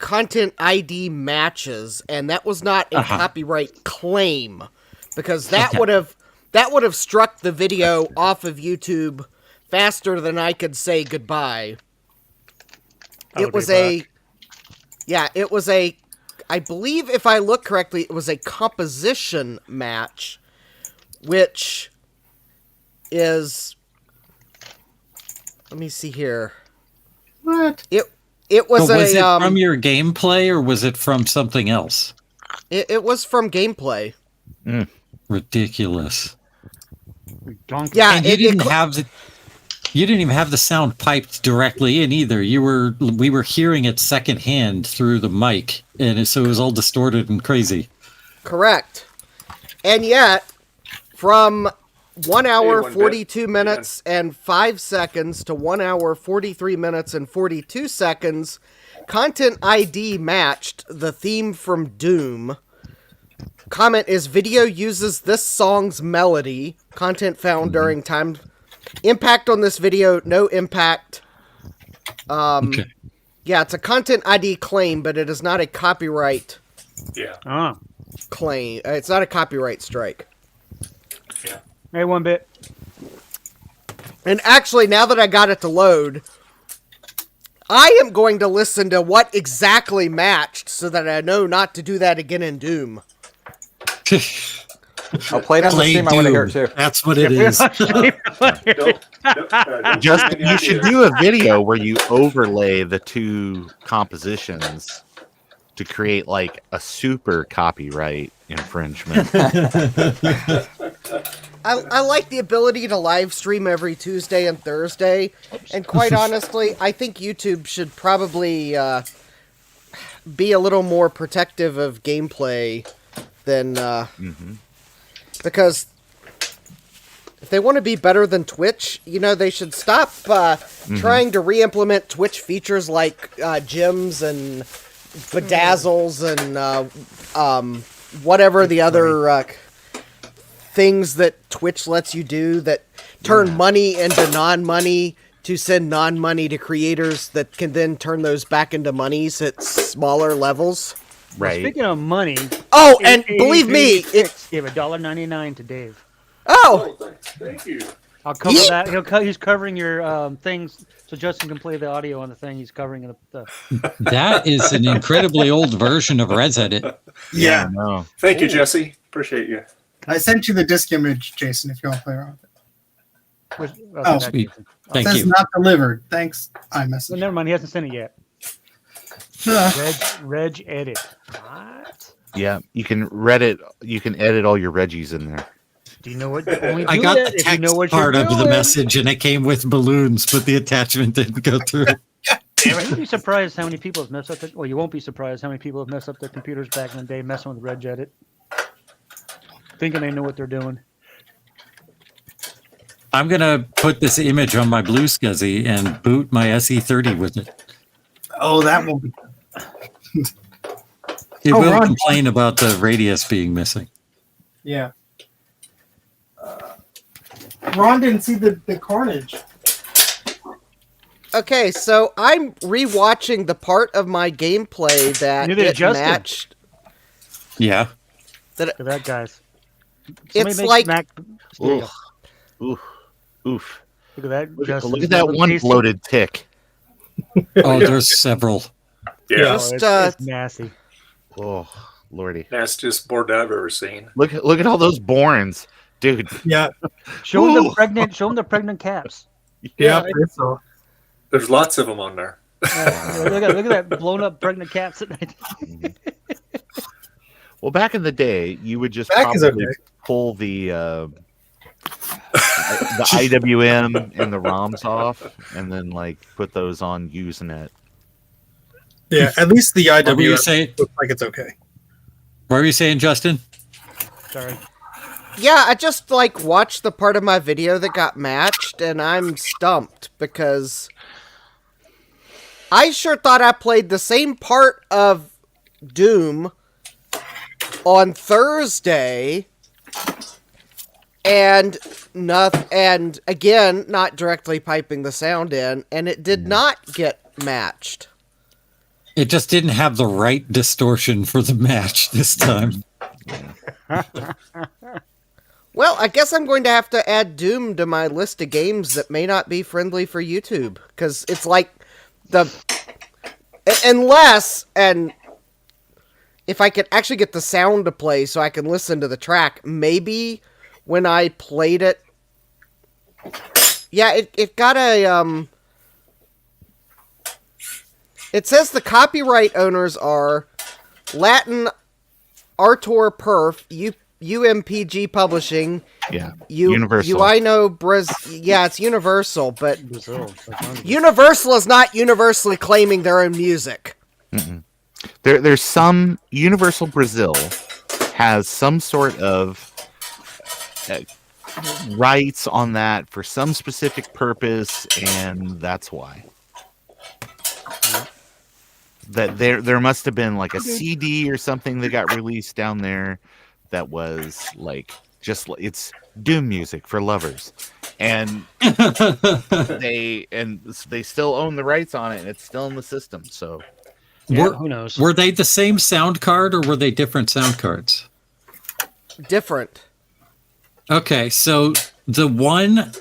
Content ID matches, and that was not a copyright claim, because that would have struck the video off of YouTube faster than I could say goodbye. I would be It was a, I believe if I look correctly, it was a composition match, which is, let me see here. What? It was But was a, it from your gameplay, or was it from something else? it was from gameplay. Ridiculous. Donkey. Yeah, And you didn't even have the sound piped directly in either. We were hearing it secondhand through the mic, and so it was all distorted and crazy. Correct. And yet, from 1 hour, one bit. 42 minutes and 5 seconds to 1 hour, 43 minutes and 42 seconds, Content ID matched the theme from Doom. Comment is, video uses this song's melody. Content found during time. Impact on this video, no impact. Okay. Yeah, it's a Content ID claim, but it is not a copyright Yeah. Oh. claim. It's not a copyright strike. Yeah. Hey, 1 bit. And actually, now that I got it to load, I am going to listen to what exactly matched so that I know not to do that again in Doom. I'll play it on the Play stream. I want to hear it Doom. too. That's what it is. Just you should do a video where you overlay the two compositions to create like a super copyright infringement. I like the ability to live stream every Tuesday and Thursday, and quite honestly, I think YouTube should probably be a little more protective of gameplay than because if they want to be better than Twitch, they should stop trying to re-implement Twitch features like gems and bedazzles and whatever the other things that Twitch lets you do that turn money into non-money to send non-money to creators that can then turn those back into monies at smaller levels. Right. Speaking of money, Oh, and believe me, it gave $1.99 to Dave. Oh, Thank you. I'll cover that. He's covering your things, so Justin can play the audio on the thing. He's covering the. That is an incredibly old version of Edit. Yeah. No. Thank you, Jesse. Appreciate you. I sent you the disc image, Jason, if you want to play around with it. Oh, Sweet. It Thank says you. not delivered. Thanks, Well, iMessage. never mind. He hasn't sent it yet. Reg edit. What? Yeah, you can edit all your Reggies in there. Do you know what? Only I do got that the if you text know what part you're of the doing. message, and it came with balloons, but the attachment didn't go through. You'd be surprised how many people have messed up. Well, you won't be surprised how many people have messed up their computers back in the day, messing with Reg Edit, thinking they know what they're doing. I'm gonna put this image on my Blue Scuzzy and boot my SE30 with it. Oh, that will be. It Oh, will Ron. complain about the radius being missing. Yeah. Ron didn't see the carnage. okay. So I'm rewatching the part of my gameplay that Neither did it Justin. matched. Yeah. Look at that, guys. It's make like There you go. Oof. Oof. Look at that. Look Justin. at that one Tasty. bloated tick. Oh, there's several. Yeah. Oh, Just, it's nasty. Oh, lordy. Nastiest board I've ever seen. Look at all those Borns. Dude. Yeah. Show them the Ooh. pregnant. Show them the pregnant caps. Yeah. So. There's lots of them on there. Look at that blown up pregnant caps. Well, back in the day, you would just Back is probably okay. pull the IWM and the ROMs off, and then like put those on Usenet. Yeah. At least the What were you IW saying? looks like it's okay. What were you saying, Justin? Sorry. Yeah, I just watched the part of my video that got matched, and I'm stumped because I sure thought I played the same part of Doom on Thursday, and again, not directly piping the sound in, and it did not get matched. It just didn't have the right distortion for the match this time. Well, I guess I'm going to have to add Doom to my list of games that may not be friendly for YouTube, because it's like unless, and if I could actually get the sound to play so I can listen to the track, maybe when I played it, yeah, it got a, it says the copyright owners are Latin Artor Perf, UMPG Publishing, Yeah, Universal. Yeah, it's Universal, but Brazil. Universal is not universally claiming their own music. There's some Universal Brazil has some sort of rights on that for some specific purpose, and that's why. That there must have been like a CD or something that got released down there that was like it's Doom music for lovers, and they still own the rights on it, and it's still in the system. So Yeah, who knows? Were they the same sound card or were they different sound cards? Different. Okay, so the one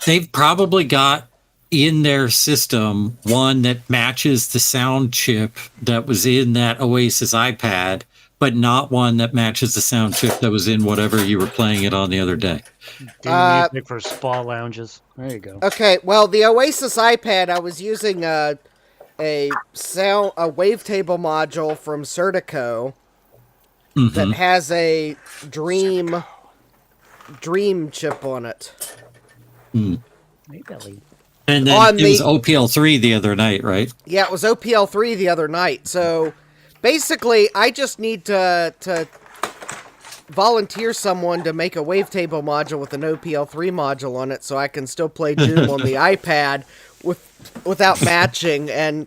they've probably got in their system one that matches the sound chip that was in that Oasis iPad, but not one that matches the sound chip that was in whatever you were playing it on the other day. Music for spa lounges. There you go. Okay, well, the Oasis iPad, I was using a wavetable module from Certico that has a Dream chip on it. Maybe. And then it was OPL3 the other night, right? Yeah, it was OPL3 the other night. So basically, I just need to volunteer someone to make a wavetable module with an OPL3 module on it, so I can still play Doom on the iPad without matching. And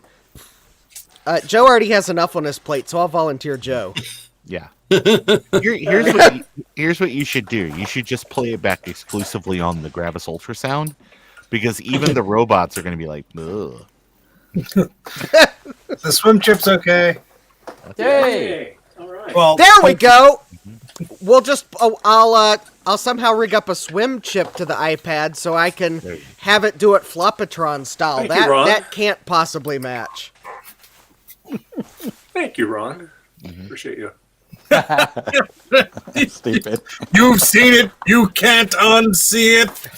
Joe already has enough on his plate, so I'll volunteer Joe. Yeah. Here's what you should do. You should just play it back exclusively on the Gravis Ultrasound, because even the robots are going to be like, ugh. The swim chip's okay. Yay! All right. Well, There we go. We'll just I'll somehow rig up a swim chip to the iPad so I can have it do it Flopatron style. Thank you, Ron. That can't possibly match. Thank you, Ron. Appreciate you. Stupid. You've seen it. You can't unsee it.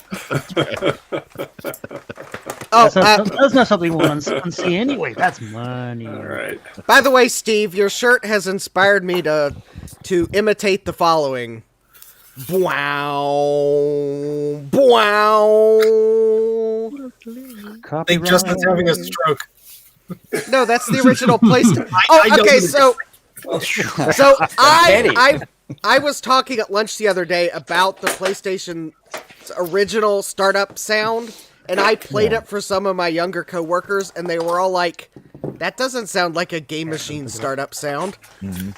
Oh, That's not something we want to see anyway. That's money. All right. by the way, Steve, your shirt has inspired me to imitate the following. Wow. Wow. I think Justin's having a stroke. No, that's the original PlayStation. I don't Okay, know. so I was talking at lunch the other day about the PlayStation's original startup sound, and I played it for some of my younger coworkers, and they were all like, "That doesn't sound like a game machine startup sound." Sounds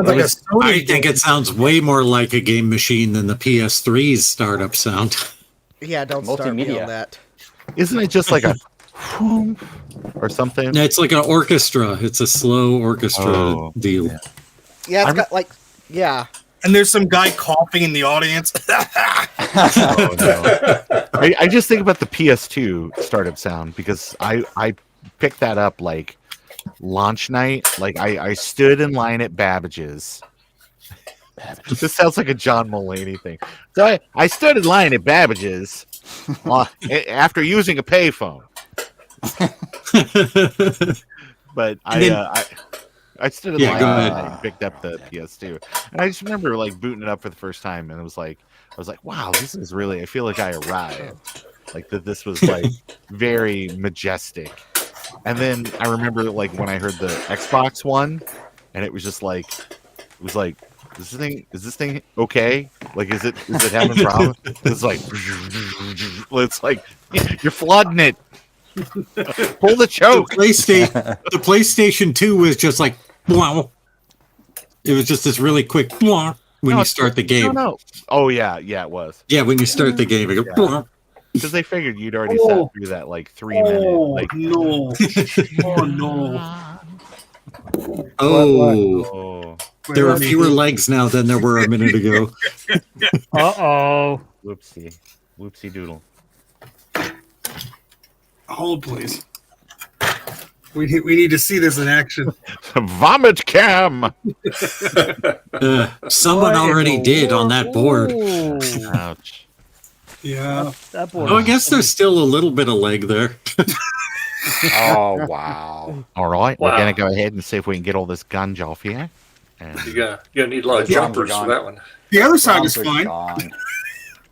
like a Sony I think it sounds way more like a game machine than the PS3's startup sound. Yeah, don't start me Multimeter. on that. Isn't it just like a or something? It's like an orchestra. It's a slow orchestra deal. Yeah, it's got like, yeah. And there's some guy coughing in the audience. Oh, no. I just think about the PS2 startup sound, because I picked that up like launch night. Like I stood in line at Babbage's. This sounds like a John Mulaney thing. So I stood in line at Babbage's after using a payphone. But I stood in line and picked up the PS2, and I just remember like booting it up for the first time, and I was like, wow, this is really. I feel like I arrived. Like that, this was like very majestic. And then I remember like when I heard the Xbox One, and it was just like, is this thing okay? Like, is it having problems? It's like you're flooding it. Pull the choke. The PlayStation 2 was just like, wow. It was just this really quick when you start the game. No. Oh yeah, it was. Yeah, when you start the game, it goes, because they figured you'd already sat through that like 3 minute. Like, no. Oh, no. oh, there are fewer legs now than there were a minute ago. Uh-oh. whoopsie doodle. Hold, please. We need to see this in action. Vomit cam. Someone already did on that board. Ouch. Yeah. That board. Oh, I guess there's still a little bit of leg there. Oh, wow. All right, Wow. we're gonna go ahead and see if we can get all this gunge off here. And You're gonna need a lot of Yeah. jumpers for that one. The other side is Bombs are fine. gone.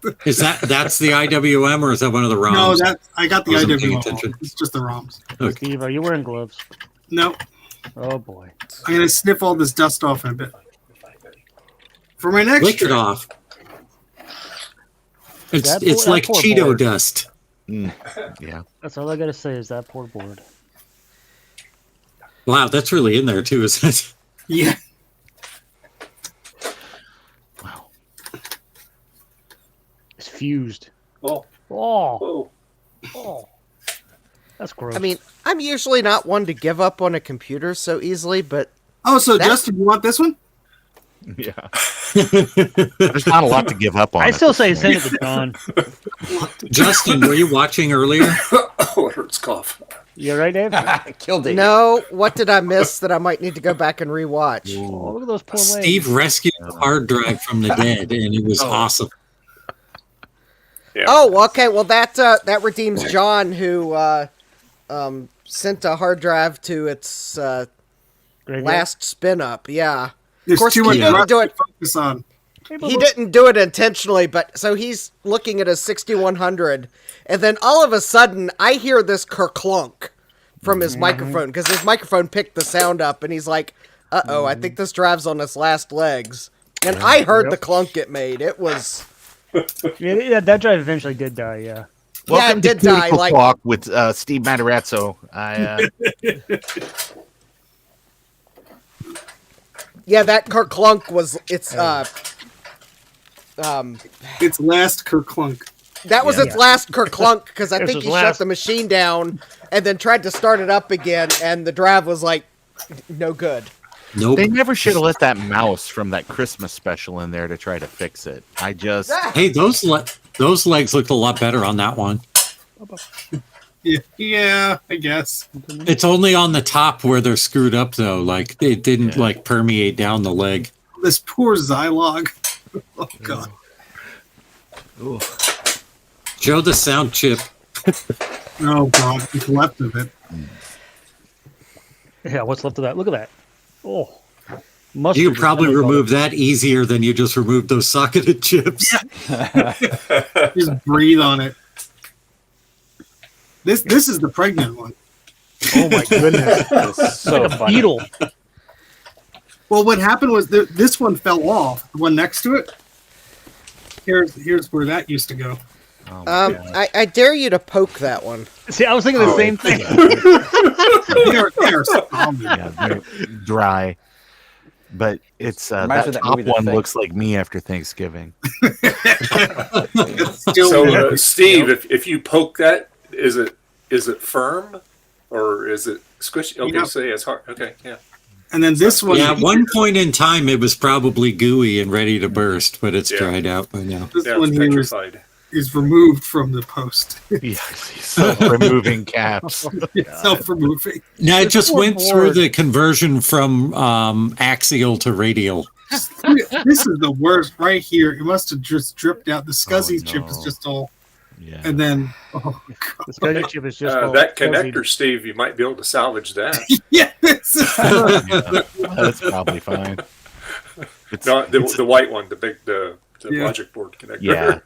That's the IWM, or is that one of the ROMs? No, I got the Wasn't paying IW. attention. It's just the ROMs. Steve, are you wearing gloves? No, Oh, boy. I'm gonna sniff all this dust off in a bit. For my next Lick it trip, off. It's That it's poor- like that poor Cheeto board. dust. yeah, That's all I gotta say is that poor board. Wow, that's really in there too, isn't it? yeah, It's fused. Oh, Oh, oh. that's gross. I mean, I'm usually not one to give up on a computer so easily, but Oh, so That- Justin, you want this one? yeah. There's not a lot to give up on. I at still this say point. send it to John. Justin, were you watching earlier? Oh, it hurts cough. You all right, Dave? Killed it. No, what did I miss that I might need to go back and rewatch? Oh, look at those poor legs. Steve rescued the hard drive from the dead, and it was awesome. Yeah. Oh, okay. Well, that redeems John, who sent a hard drive to its last spin up. Yeah. There's course, too much he didn't rust do to it. focus on. He didn't do it intentionally, but so he's looking at a 6100, and then all of a sudden I hear this kerclunk from his microphone because his microphone picked the sound up, and he's like, "Uh-oh, I think this drive's on its last legs." And I heard the clunk it made. It was Yeah, that drive eventually did die. Yeah. Welcome it did to die. Critical Like Talk with Steve Matarazzo. yeah, that kerclunk was it's Its last kerclunk. that was its last kerclunk because I This think was he shut last. the machine down and then tried to start it up again, and the drive was like no good. Nope. They never should have let that mouse from that Christmas special in there to try to fix it. I just Hey, those legs looked a lot better on that one. Yeah, I guess. It's only on the top where they're screwed up, though. Like it didn't like permeate down the leg. This poor Zilog. Oh god. Show the sound chip. Oh god, what's left of it. Yeah, what's left of that? Look at that. Oh. Mustard You could is probably really remove that easier than you just removed those socketed chips. Just breathe on it. This is the pregnant one. Oh my goodness. It's so funny. Beetle. Well, what happened was this one fell off. The one next to it. Here's where that used to go. I dare you to poke that one. See, I was thinking the same thing. They are solid. yeah, they're dry. But it's Reminds that me of that top movie, The one Thing. looks like me after Thanksgiving. It's still So, there. Steve, if you poke that, is it firm or is it squishy? Okay, Yeah. so yeah, it's hard. Okay, yeah. And then this one. Yeah, at one point in time, it was probably gooey and ready to burst, but it's Yeah. dried out by now. This Yeah, one it's here is petrified. removed from the post. Removing caps. Self-removing. Now it just Poor went through board. the conversion from axial to radial. This is the worst right here. It must have just dripped out. The SCSI chip is no. just all. Yeah. And then, The SCSI chip is just all That fuzzy. connector, Steve, you might be able to salvage that. yeah, this is That's probably fine. It's, No, the white one, the Yeah. logic board connector. Yeah.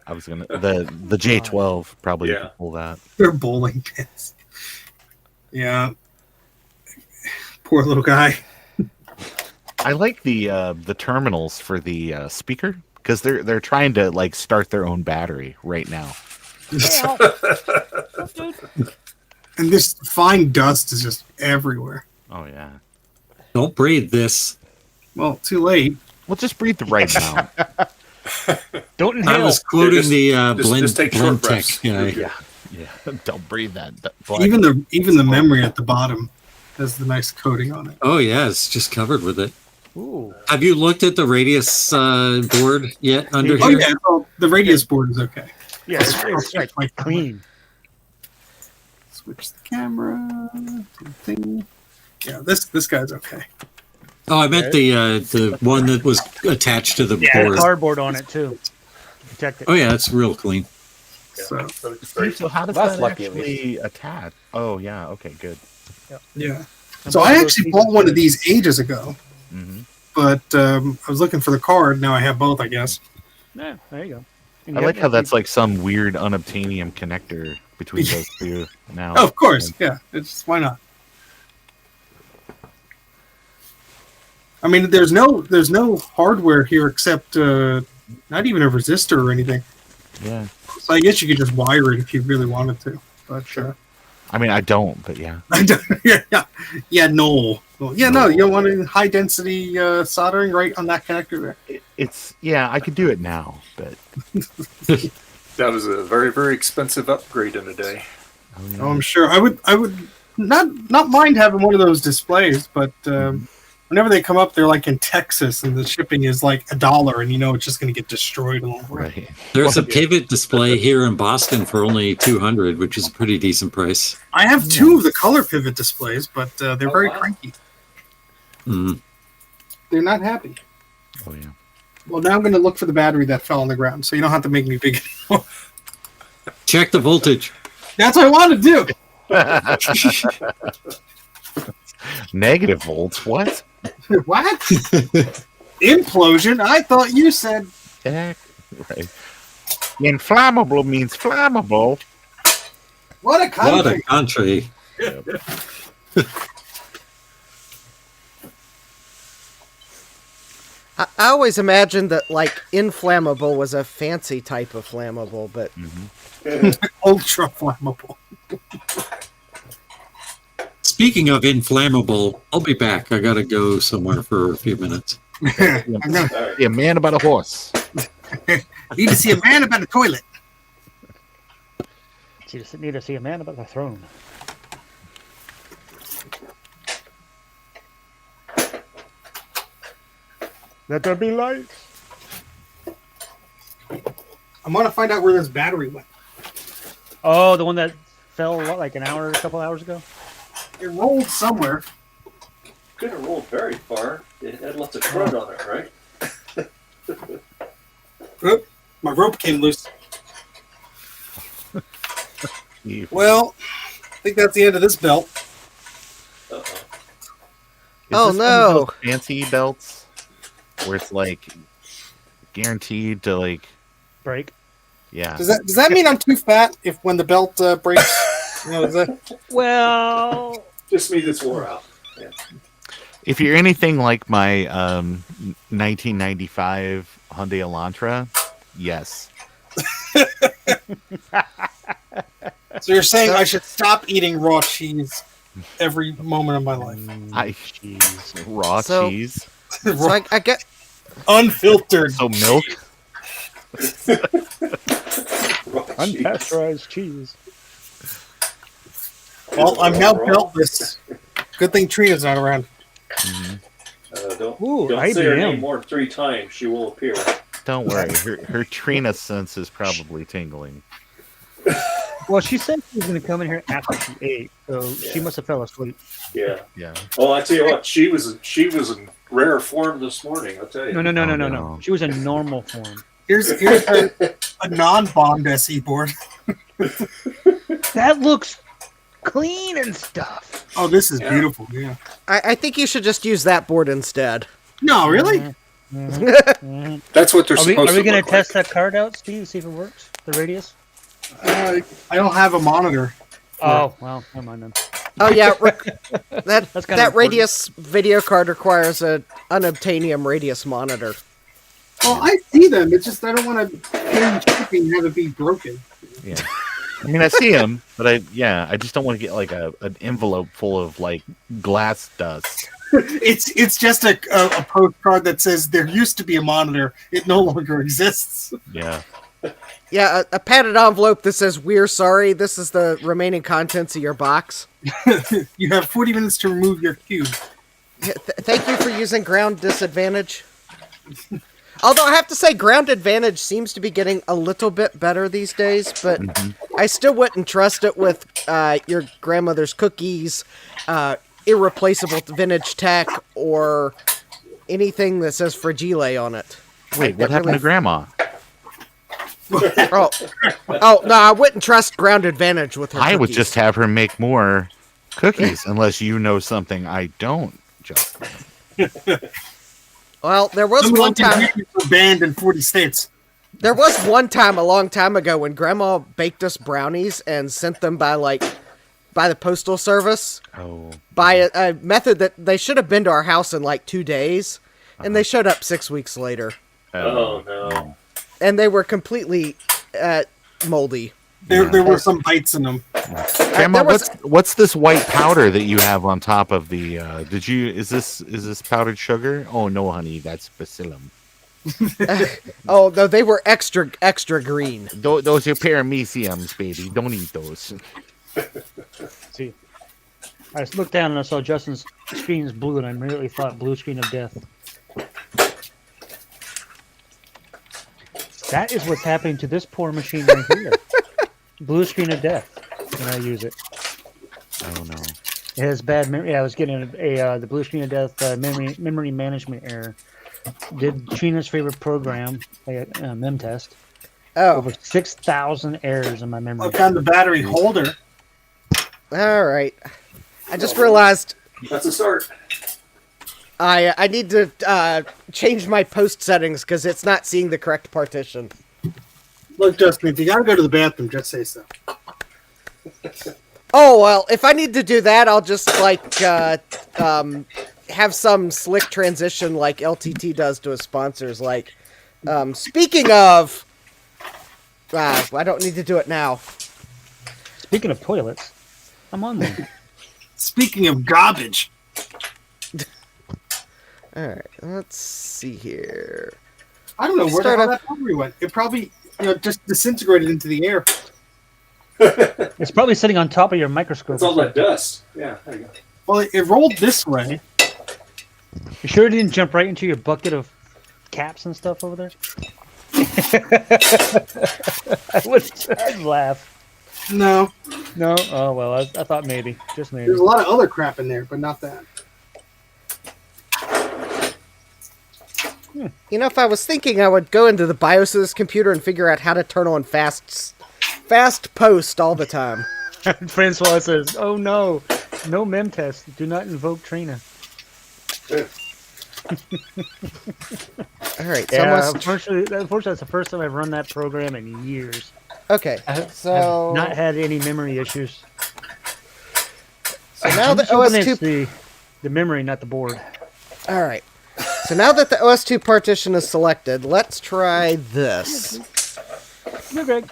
I was gonna the J12 probably Yeah. could pull that. they're bowling pins. Yeah. Poor little guy. I like the terminals for the speaker because they're trying to like start their own battery right now. And this fine dust is just everywhere. Oh yeah. Don't breathe this. Well, too late. Well, just breathe the right amount. Don't I inhale. was quoting just- the just take short breaths. Blend Tech guy. You're Yeah. Don't breathe that. Even the memory at the bottom has the nice coating on it. Oh yeah, it's just covered with it. Ooh. Have you looked at the radius board yet under Oh here? yeah, well, the radius board is okay. Yeah, it's like clean. Switch the camera. Thing. Yeah, this guy's okay. Oh, I meant the one that was attached to the Yeah, board. cardboard on it too. Protect it. Oh yeah, it's real clean. So So how does That's that lucky, at actually attach? Oh yeah. Okay. Good. yeah. So I actually bought one of these ages ago, Mm-hmm. but I was looking for the card. Now I have both, I guess. Yeah, there you go. I like how that's like some weird unobtainium connector between those two now. Oh, of course, yeah. It's why not? I mean, there's no hardware here except not even a resistor or anything. Yeah. So I guess you could just wire it if you really wanted to. But I mean, I don't, but yeah. I don't, yeah, no. Well, yeah, no. You don't want any high density soldering right on that connector there. It's yeah. I could do it now, but That was a very, very expensive upgrade in a day. Oh, I'm sure I would not mind having one of those displays, but whenever they come up, they're like in Texas, and the shipping is like $1, and you know it's just going to get destroyed along the way. Right. There's a pivot display here in Boston for only $200, which is a pretty decent price. I have 2 of the color pivot displays, but they're very cranky. Mm. They're not happy. Oh yeah. Well, now I'm going to look for the battery that fell on the ground, so you don't have to make me big. Check the voltage. That's what I want to do. Negative volts. What? What? Implosion? I thought you said. Right. Inflammable means flammable. What a What country. a country. I always imagined that like inflammable was a fancy type of flammable, but Ultra flammable. Speaking of inflammable, I'll be back. I gotta go somewhere for a few minutes. I'm gonna Yeah, man about a horse. need to see a man about a toilet. Need to see a man about the throne. Let there be light. I'm gonna find out where this battery went. Oh, the one that fell like a couple hours ago. It rolled somewhere. Couldn't have rolled very far. It had lots of crud on it, right? Oop, my rope came loose. Well, I think that's the end of this belt. Uh-oh. Oh, Is this one of no. those fancy belts where it's like guaranteed to like, Break. yeah. Does that mean I'm too fat if when the belt breaks? You know, is that... Well, Just means it's wore out. Yeah. If you're anything like my 1995 Hyundai Elantra, yes. So you're saying I should stop eating raw cheese every moment of my life? Raw So- cheese. so I get Unfiltered. So milk. unpasteurized cheese. Well, I'm now beltless. Good thing Trina's not around. Don't Ooh, say her IBM. name more than 3 times. She will appear. Don't worry, her Trina sense is probably tingling. Well, she said she was going to come in here after she ate, so she must have fell asleep. Yeah. Yeah. Oh, I tell you what, she was in rare form this morning. I'll tell you. No. no. She was in normal form. Here's a non-bombed SE board. That looks clean and stuff. Oh, this is beautiful. Yeah. I think you should just use that board instead. No, really? That's what they're Are we supposed to going look to test like. that card out, Steve? See if it works. The radius. I don't have a monitor. Oh well, never mind then. Oh yeah, That's kinda that important. radius video card requires a unobtainium radius monitor. Well, I see them. It's just I don't want to pay shipping and have it be broken. Yeah. I mean, I see him, but I just don't want to get like an envelope full of like glass dust. It's just a postcard that says there used to be a monitor. It no longer exists. Yeah. Yeah, a padded envelope that says "We're sorry. This is the remaining contents of your box." You have 40 minutes to remove your cube. Thank you for using ground disadvantage. Although I have to say, ground advantage seems to be getting a little bit better these days, but I still wouldn't trust it with your grandmother's cookies, irreplaceable vintage tech, or anything that says Fragile on it. Wait, what happened to Grandma? Oh, no, I wouldn't trust ground advantage with her. I would cookies. just have her make more cookies, unless you know something I don't. Justin. Well, there was Some one of the time. ingredients were banned in 40 states. There was one time a long time ago when Grandma baked us brownies and sent them by the postal service Oh, by a method that they should have been to our house in like 2 days, and they showed up 6 weeks later, Oh, no. and they were completely moldy. There were some bites in them. Grandma, there was- what's this white powder that you have on top of the? Is this powdered sugar? Oh no, honey, that's bacillum. Oh no, they were extra green. Those are parameciums, baby. Don't eat those. See, I just looked down and I saw Justin's screen is blue, and I immediately thought blue screen of death. That is what's happening to this poor machine right here. Blue screen of death when I use it. Oh no. It has bad memory. Yeah, I was getting the blue screen of death memory management error. Did Trina's favorite program, mem test. Oh, Over 6,000 errors in my memory. I found the battery holder. all right. I just realized That's a start. I need to change my post settings because it's not seeing the correct partition. Look, Justin, if you gotta go to the bathroom, just say so. Oh well, if I need to do that, I'll just like have some slick transition like LTT does to his sponsors. Like, speaking of, I don't need to do it now. Speaking of toilets, I'm on one. Speaking of garbage, All right, let's see here. I don't know where the Start hell up- that battery went. It probably, just disintegrated into the air. It's probably sitting on top of your microscope. It's all that dust. Yeah, there you go. Well, it rolled this way. You sure it didn't jump right into your bucket of caps and stuff over there? I'd laugh. No, No? Oh, well, I thought maybe. Just maybe. there's a lot of other crap in there, but not that. You know, if I was thinking, I would go into the BIOS of this computer and figure out how to turn on fast post all the time. Francois says, oh no, no mem test. Do not invoke Trina. All right, so Yeah, unfortunately, that's the first time I've run that program in years. okay, so I've not had any memory issues. so now the I'm hoping it's OS2. the memory, not the board. All right, so now that the OS2 partition is selected, let's try this. You're Greg.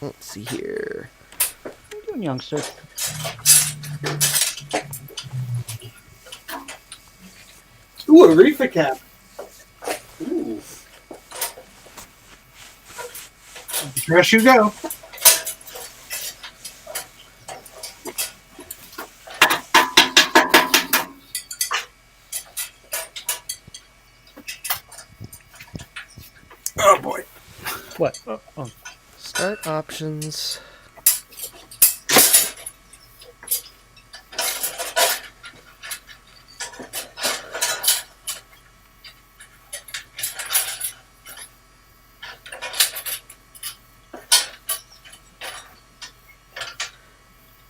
Let's see here. What are you doing, youngster? Ooh, a reefer cap. Ooh. There you go. Oh boy. What? Oh. Start options.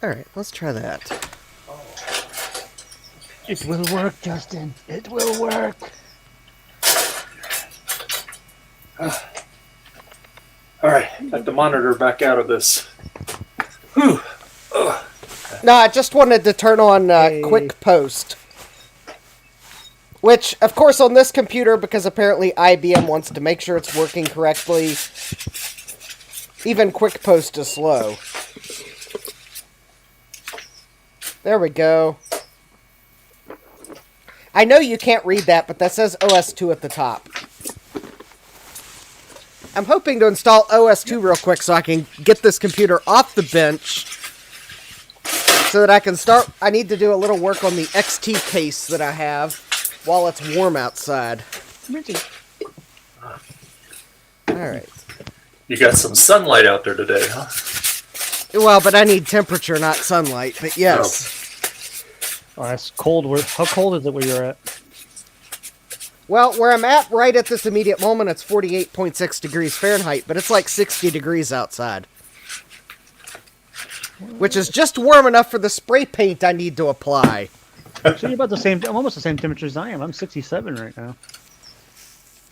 All right, let's try that. It will work, Justin. It will work. All right, got the monitor back out of this. Whew. No, I just wanted to turn on quick post. Which, of course, on this computer, because apparently IBM wants to make sure it's working correctly, even quick post is slow. There we go. I know you can't read that, but that says OS2 at the top. I'm hoping to install OS2 real quick so I can get this computer off the bench so that I can start. I need to do a little work on the XT case that I have while it's warm outside. Alright. You got some sunlight out there today, huh? Well, but I need temperature, not sunlight. But yes. Oh, that's cold. How cold is it where you're at? Well, where I'm at right at this immediate moment, it's 48.6 degrees Fahrenheit, but it's like 60 degrees outside. Which is just warm enough for the spray paint I need to apply. So you're about the same. I'm almost the same temperature as I am. I'm 67 right now.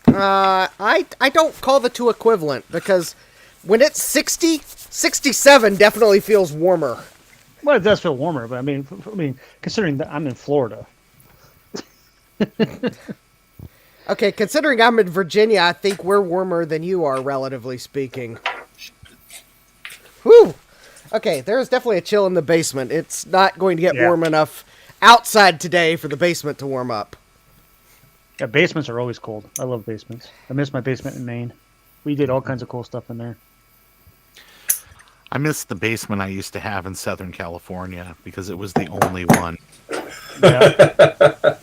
I don't call the two equivalent, because when it's 60, 67 definitely feels warmer. Well, it does feel warmer, but I mean, considering that I'm in Florida. Okay, considering I'm in Virginia, I think we're warmer than you are, relatively speaking. Whew! Okay, there's definitely a chill in the basement. It's not going to get warm enough outside today for the basement to warm up. Yeah, basements are always cold. I love basements. I miss my basement in Maine. We did all kinds of cool stuff in there. I miss the basement I used to have in Southern California because it was the only one. Yeah.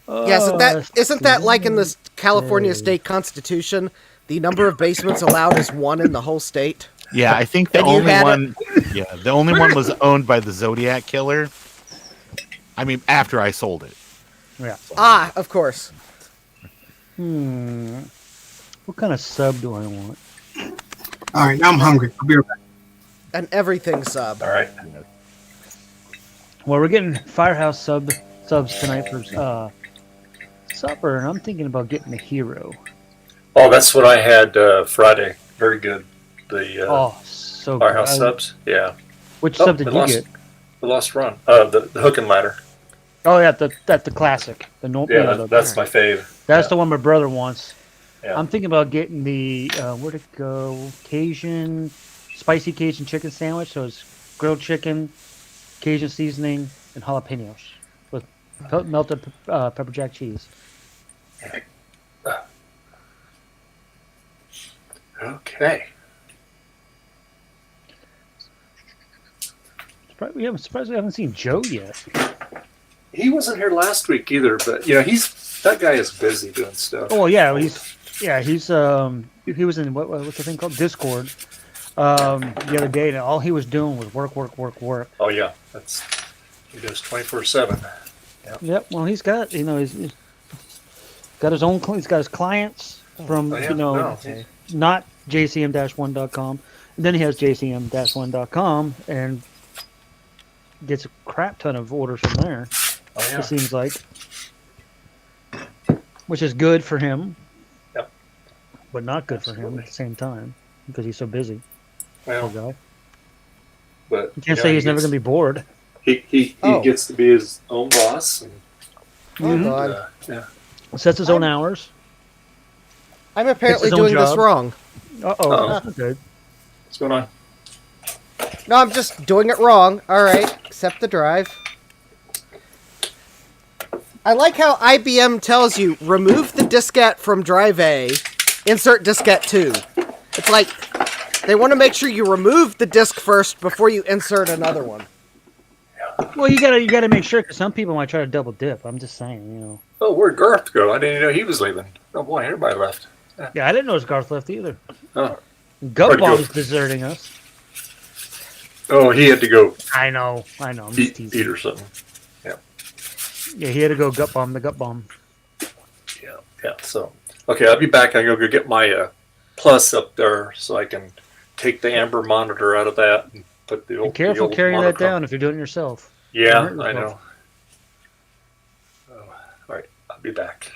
Yeah, isn't that like in the California state constitution? The number of basements allowed is 1 in the whole state. Yeah, I think the And you only had one. Yeah, the only one was owned by the Zodiac Killer. I mean, after I sold it. Yeah. Ah, of course. What kind of sub do I want? All right, now I'm hungry. I'll be right back. An everything sub. All right. Well, we're getting Firehouse subs tonight for supper, and I'm thinking about getting a hero. Oh, that's what I had Friday. Very good. The So Firehouse good. subs. Yeah. Which sub did the you lost, get? The Lost Run. The hook and ladder. Oh yeah, that's the classic. The Yeah, that's my fave. That's the one my brother wants. Yeah. I'm thinking about getting the where'd it go? Spicy Cajun chicken sandwich. So it's grilled chicken, Cajun seasoning, and jalapenos with melted pepper jack cheese. Okay. Surprised we haven't seen Joe yet. He wasn't here last week either, but that guy is busy doing stuff. Oh yeah, he was in what's the thing called Discord the other day, and all he was doing was work. Oh yeah, he does 24/7. Yep. Well, he's got he's got his own. He's got his clients from not jcm-1.com. And then he has jcm-1.com and gets a crap ton of orders from there. Oh yeah. It seems like, which is good for him. Yep. But not good for him at the same time because he's so busy. Well, Poor guy. but You can't say he's never going to be bored. He gets to be his own boss. And, Oh, God. yeah. Sets his own hours. I'm apparently It's his own doing this job. wrong. Uh-oh. That's not good. What's going on? No, I'm just doing it wrong. All right, accept the drive. I like how IBM tells you, remove the diskette from drive A, insert diskette 2. It's like, they want to make sure you remove the disk first before you insert another one. Well, you gotta make sure because some people might try to double dip. I'm just saying, Oh, where'd Garth go? I didn't know he was leaving. Oh boy, everybody left. Yeah, I didn't notice Garth left either. Oh, Gutball's deserting us. oh, he had to go I know. I'm just eat teasing. or something. Yeah, he had to go gut bomb the gut bomb. Yeah. So, okay, I'll be back. I go get my plus up there so I can take the amber monitor out of that and put the old. Be careful the old carrying that monitor on. down if you're doing it yourself. Yeah, Hurt I know. yourself. Oh, all right, I'll be back.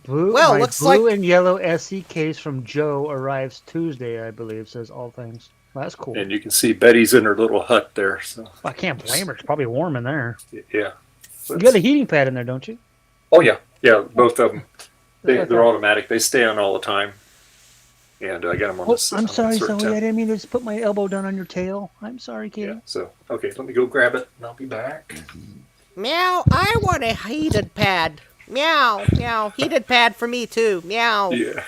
Blue, Well, my looks blue like- and yellow SE case from Joe arrives Tuesday, I believe. Says all things. Well, that's cool. And you can see Betty's in her little hut there. So I can't blame her. It's probably warm in there. yeah. You got a heating pad in there, don't you? Oh yeah, both of them. That's They're okay. automatic. They stay on all the time. And I got them on Oh, this. I'm sorry, certain Zoe. I temp. didn't mean to just put my elbow down on your tail. I'm sorry, Katie. Yeah. So okay, let me go grab it, and I'll be back. Meow, I want a heated pad. Meow, meow, heated pad for me too. Meow. Yeah.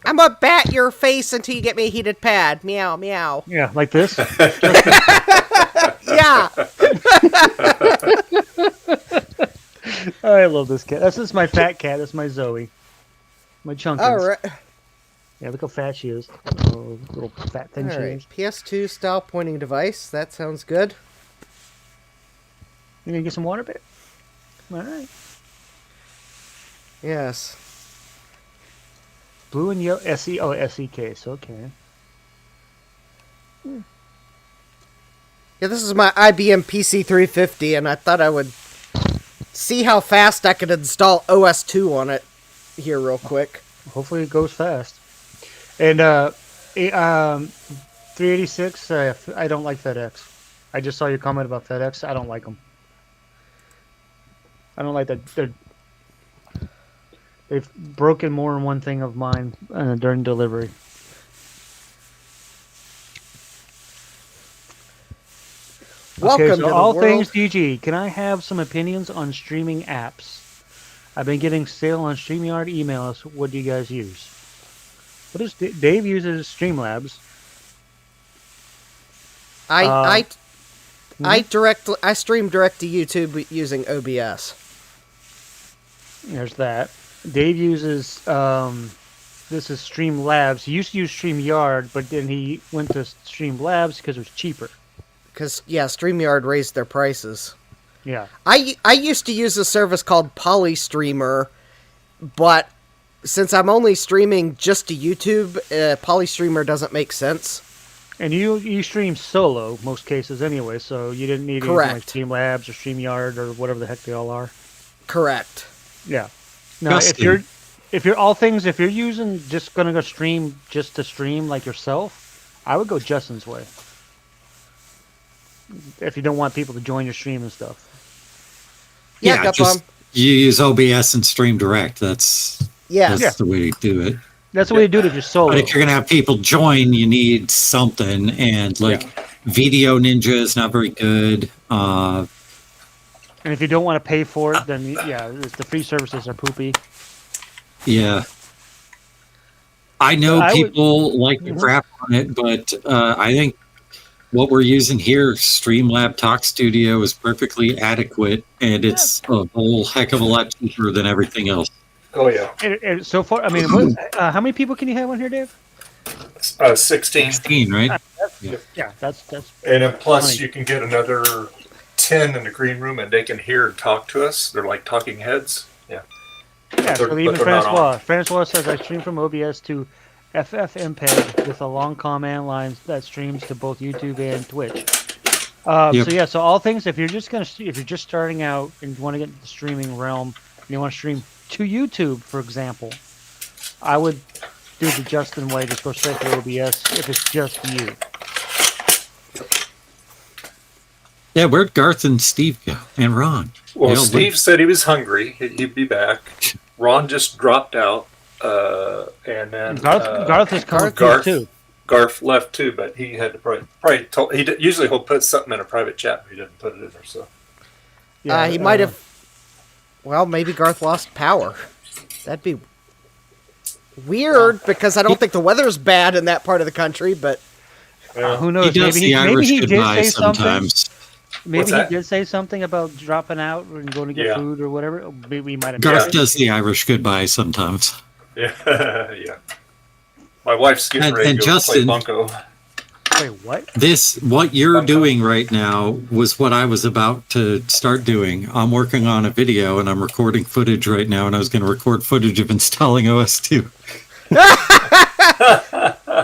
I'm gonna bat your face until you get me a heated pad. Meow, meow. Yeah, like this. Yeah. I love this cat. This is my fat cat. That's my Zoe. My Chunkins. All right. Yeah, look how fat she is. Oh, little fat thing All she right. is. PS2 style pointing device. That sounds good. You gonna get some water, babe? All right. Yes. Blue and yellow SE. Oh, SE case. Okay. Yeah, this is my IBM PC 350, and I thought I would see how fast I could install OS2 on it here real quick. Hopefully it goes fast. And 386. I don't like FedEx. I just saw your comment about FedEx. I don't like them. I don't like that. They've broken more than one thing of mine during delivery. Welcome Okay, to so the all world. things DG. Can I have some opinions on streaming apps? I've been getting sale on StreamYard emails. What do you guys use? What is Dave uses Streamlabs? I stream direct to YouTube using OBS. There's that. Dave uses this is Streamlabs. He used to use StreamYard, but then he went to Streamlabs because it was cheaper. Because StreamYard raised their prices. Yeah. I used to use a service called Polystreamer, but since I'm only streaming just to YouTube, Polystreamer doesn't make sense. And you stream solo most cases anyway, so you didn't need anything like Streamlabs or StreamYard or whatever the heck they all are. Correct. Yeah. Now, if you're using just gonna go stream just to stream like yourself, I would go Justin's way. If you don't want people to join your stream and stuff. Yeah, just you use OBS and Stream Direct. That's the way to do it. That's the way to do it if you're solo. But if you're gonna have people join, you need something, and Video Ninja is not very good. And if you don't want to pay for it, then the free services are poopy. Yeah. I know people like to crap on it, but I think what we're using here, Streamlab Talk Studio, is perfectly adequate, and it's a whole heck of a lot cheaper than everything else. Oh, yeah. And so far, I mean, how many people can you have on here, Dave? 16. 16, right? That's. And then plus, funny. you can get another 10 in the green room, and they can hear and talk to us. They're like talking heads. Yeah. Yeah, so even Francois says I stream from OBS to FFmpeg with a long command line that streams to both YouTube and Twitch. So all things, if you're just starting out and you want to get into the streaming realm and you want to stream to YouTube, for example, I would do the Justin way, just go straight to OBS if it's just you. Yeah, where'd Garth and Steve go? And Ron? Well, Steve said he was hungry. He'd be back. Ron just dropped out. And then Garth is coming too. Garth left too, but he had to probably told. Usually he'll put something in a private chat, but he didn't put it in there. So he might have. Well, maybe Garth lost power. That'd be weird because I don't think the weather's bad in that part of the country. But who knows? He does maybe he did say something. Maybe he did say something about dropping out and going to get food or whatever. Maybe we might have. Garth does the Irish goodbye sometimes. Yeah, yeah. My wife's getting ready to go play bunco. Wait, what? What you're doing right now was what I was about to start doing. I'm working on a video and I'm recording footage right now, and I was going to record footage of installing OS2.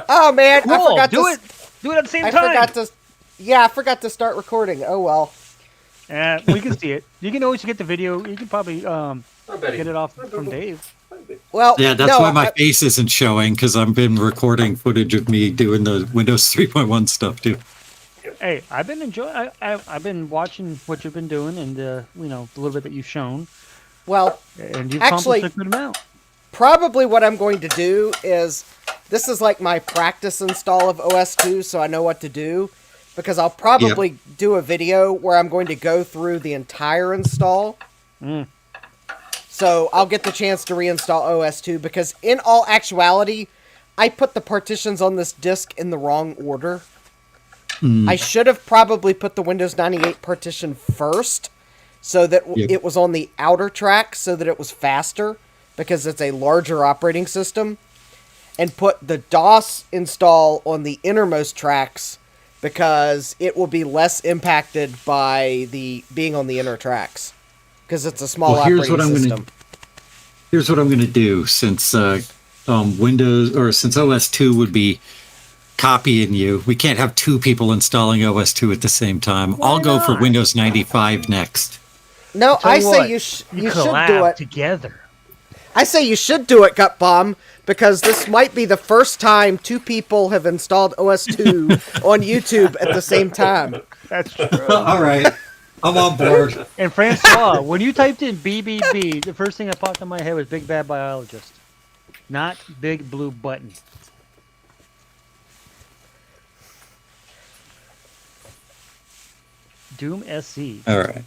Oh man, cool. I forgot do it at the same time. I forgot to start recording. Oh well. We can see it. You can always get the video. You can probably get it off from Dave. Well, yeah, that's why my face isn't showing, because I've been recording footage of me doing the Windows 3.1 stuff too. Hey, I've been enjoying. I've been watching what you've been doing, and the little bit that you've shown. Well, and you've accomplished a good amount. Probably what I'm going to do is this is like my practice install of OS2, so I know what to do. Because I'll probably do a video where I'm going to go through the entire install. So I'll get the chance to reinstall OS2 because in all actuality, I put the partitions on this disk in the wrong order. I should have probably put the Windows 98 partition first so that it was on the outer track so that it was faster because it's a larger operating system. And put the DOS install on the innermost tracks because it will be less impacted by the being on the inner tracks because it's a small operating system. Here's what I'm going to do since Windows or since OS2 would be copying you. We can't have two people installing OS2 at the same time. I'll go for Windows 95 next. No, I say you should do it together. I say you should do it, Gut Bomb, because this might be the first time two people have installed OS2 on YouTube at the same time. That's true. All right. I'm on board. And Francois, when you typed in BBB, the first thing that popped in my head was Big Bad Biologist, not Big Blue Button. Doom SC. All right.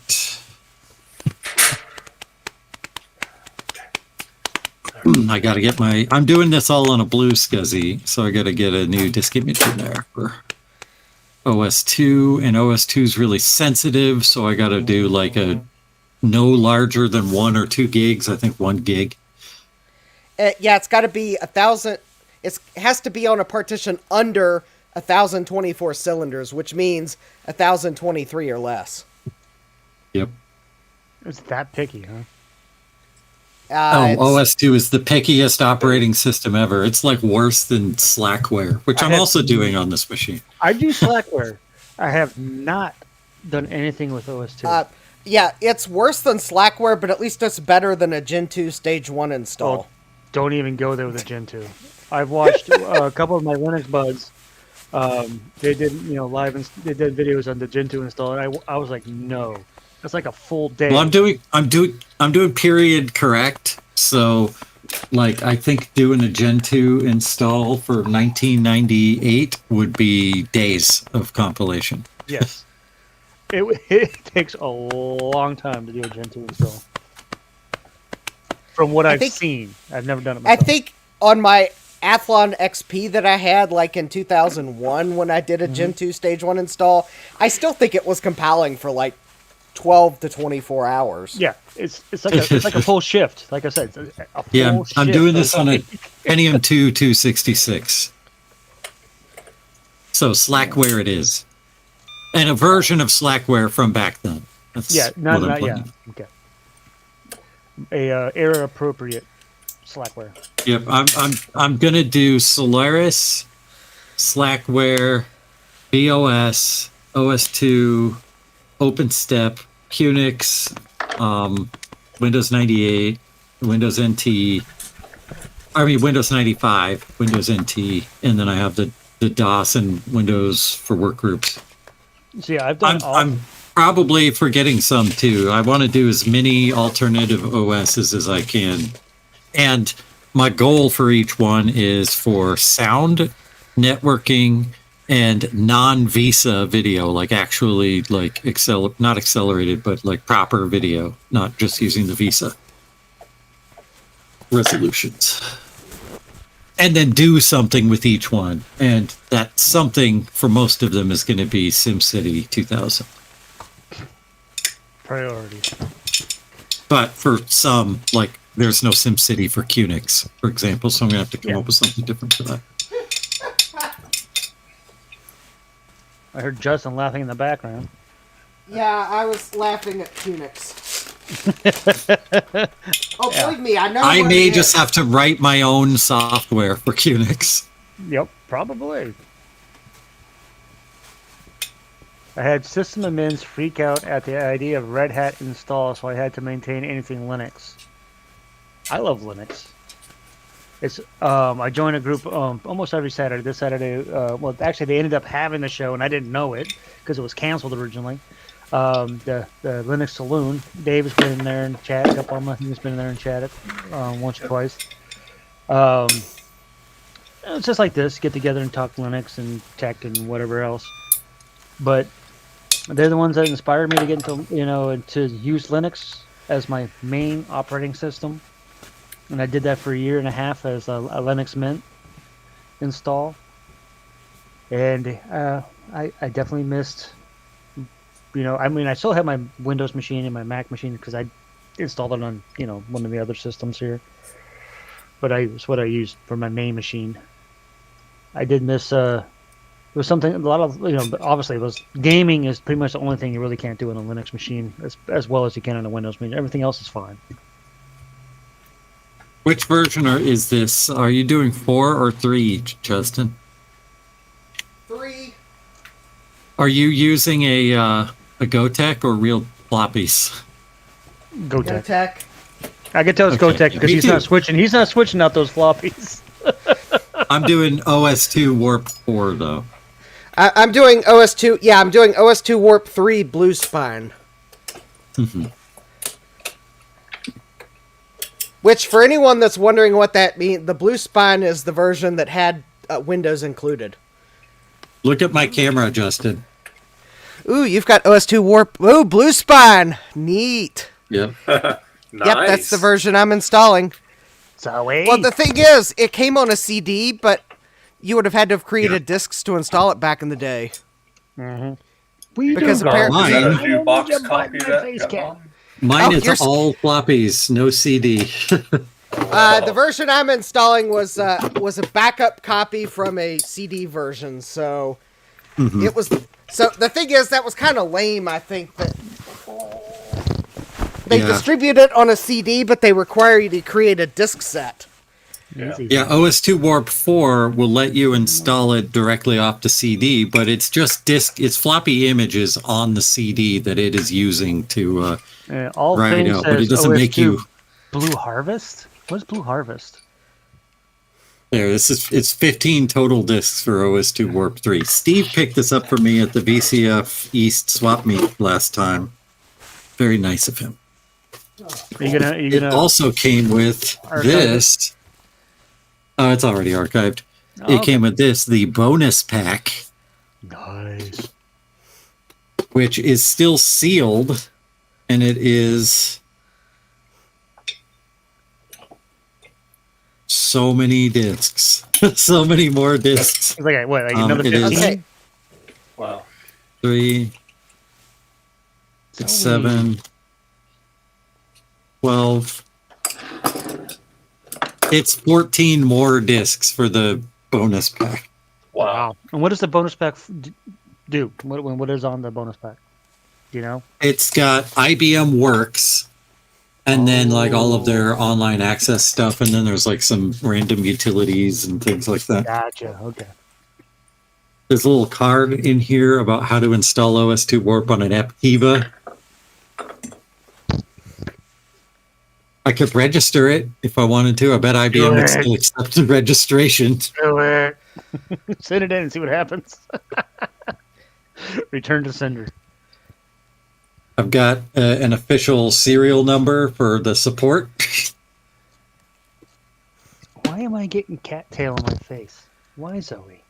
I gotta get I'm doing this all on a blue SCSI, so I gotta get a new disk image in there. OS2, and OS2 is really sensitive, so I got to do like a no larger than 1 or 2 gigs. I think 1 gig. Yeah, it's got to be 1,000. It has to be on a partition under 1,024 cylinders, which means 1,023 or less. Yep. It's that picky, huh? OS2 is the pickiest operating system ever. It's like worse than Slackware, which I'm also doing on this machine. I do Slackware. I have not done anything with OS2. Yeah, it's worse than Slackware, but at least it's better than a Gen 2 Stage 1 install. Oh, don't even go there with a Gen 2. I've watched a couple of my Linux buds. They did, they did videos on the Gen 2 install, and I was like, no, that's like a full day. Well, I'm doing period correct. So, like, I think doing a Gen 2 install for 1998 would be days of compilation. Yes. It takes a long time to do a Gen 2 install. From what I've seen, I've never done it myself. I think on my Athlon XP that I had, like in 2001, when I did a Gen 2 Stage 1 install, I still think it was compiling for like 12 to 24 hours. Yeah, it's like a full shift. Like I said, a full shift. I'm doing this on a Pentium 2 266. So Slackware it is. And a version of Slackware from back then. That's not what I'm yeah. playing. Okay. A era appropriate Slackware. Yep, I'm gonna do Solaris, Slackware, BOS, OS2, OpenStep, Unix, Windows 98, Windows NT. Windows 95, Windows NT, and then I have the DOS and Windows for workgroups. So yeah, I've done. I'm probably forgetting some too. I want to do as many alternative OSs as I can. And my goal for each one is for sound, networking, and non-VISA video, like actually like not accelerated, but like proper video, not just using the VISA resolutions. And then do something with each one. And that something for most of them is going to be SimCity 2000. Priority. But for some, like, there's no SimCity for Unix, for example, so I'm going to have to come up with something different for that. I heard Justin laughing in the background. Yeah, I was laughing at Unix. Believe me, I know. I may just have to write my own software for Unix. Yep, probably. I had system admins freak out at the idea of Red Hat install, so I had to maintain anything Linux. I love Linux. It's I join a group almost every Saturday. This Saturday, well, actually, they ended up having the show, and I didn't know it because it was canceled originally. The Linux Saloon. Dave has been in there and chatted. A couple of them, I think, has been in there and chatted once or twice. It's just like this: get together and talk Linux and tech and whatever else. But they're the ones that inspired me to get into, to use Linux as my main operating system. And I did that for a year and a half as a Linux Mint install. And I definitely missed, I still have my Windows machine and my Mac machine because I installed it on, one of the other systems here. But it's what I used for my main machine. I did miss, it was something, a lot of, obviously it was, gaming is pretty much the only thing you really can't do on a Linux machine as well as you can on a Windows machine. Everything else is fine. Which version is this? Are you doing 4 or 3, Justin? 3. Are you using a Gotek or real floppies? Gotek. I can tell it's Gotek because he's not switching. He's not switching out those floppies. I'm doing OS2 Warp 4 though. I'm doing OS2. Yeah, I'm doing OS2 Warp 3 Blue Spine. Mm-hmm. Which, for anyone that's wondering what that means, the Blue Spine is the version that had Windows included. Look at my camera, Justin. Ooh, you've got OS2 Warp. Ooh, Blue Spine. Neat. Yep. Nice. Yep, that's the version I'm installing. Sorry. Well, the thing is, it came on a CD, but you would have had to have created discs to install it back in the day. Mm-hmm. We Because do, apparently- Is that Mine- a new box I don't copy need of your that? face, got cat. on? Mine Oh, is yours- all floppies, no CD. The version I'm installing was a backup copy from a CD version, so it was. So the thing is, that was kind of lame. I think that they Yeah. distribute it on a CD, but they require you to create a disc set. Easy. Yeah, OS2 Warp 4 will let you install it directly off the CD, but it's just it's floppy images on the CD that it is using to All write things out, but it says doesn't make OS2 you. Blue Harvest? What's Blue Harvest? There, it's 15 total discs for OS2 Warp 3. Steve picked this up for me at the VCF East swap meet last time. Very nice of him. Are you gonna? It also came with archive this. Oh, it's already archived. Oh, It came with this, the bonus pack, Nice. which is still sealed, and it is so many discs, so many more discs. It's like what? Like another it is- 15? Okay. Wow. 3, 6, 7, 12. It's 14 more discs for the bonus pack. Wow. And what does the bonus pack do? What is on the bonus pack? Do you know? It's got IBM Works, and then like all of their online access stuff, and then there's like some random utilities and things like that. Gotcha. Okay. There's a little card in here about how to install OS2 Warp on an Aptiva. I could register it if I wanted to. I bet IBM would still accept the registration. Do it. Send it in and see what happens. Return to sender. I've got an official serial number for the support. Why am I getting cattail on my face? Why, Zoe?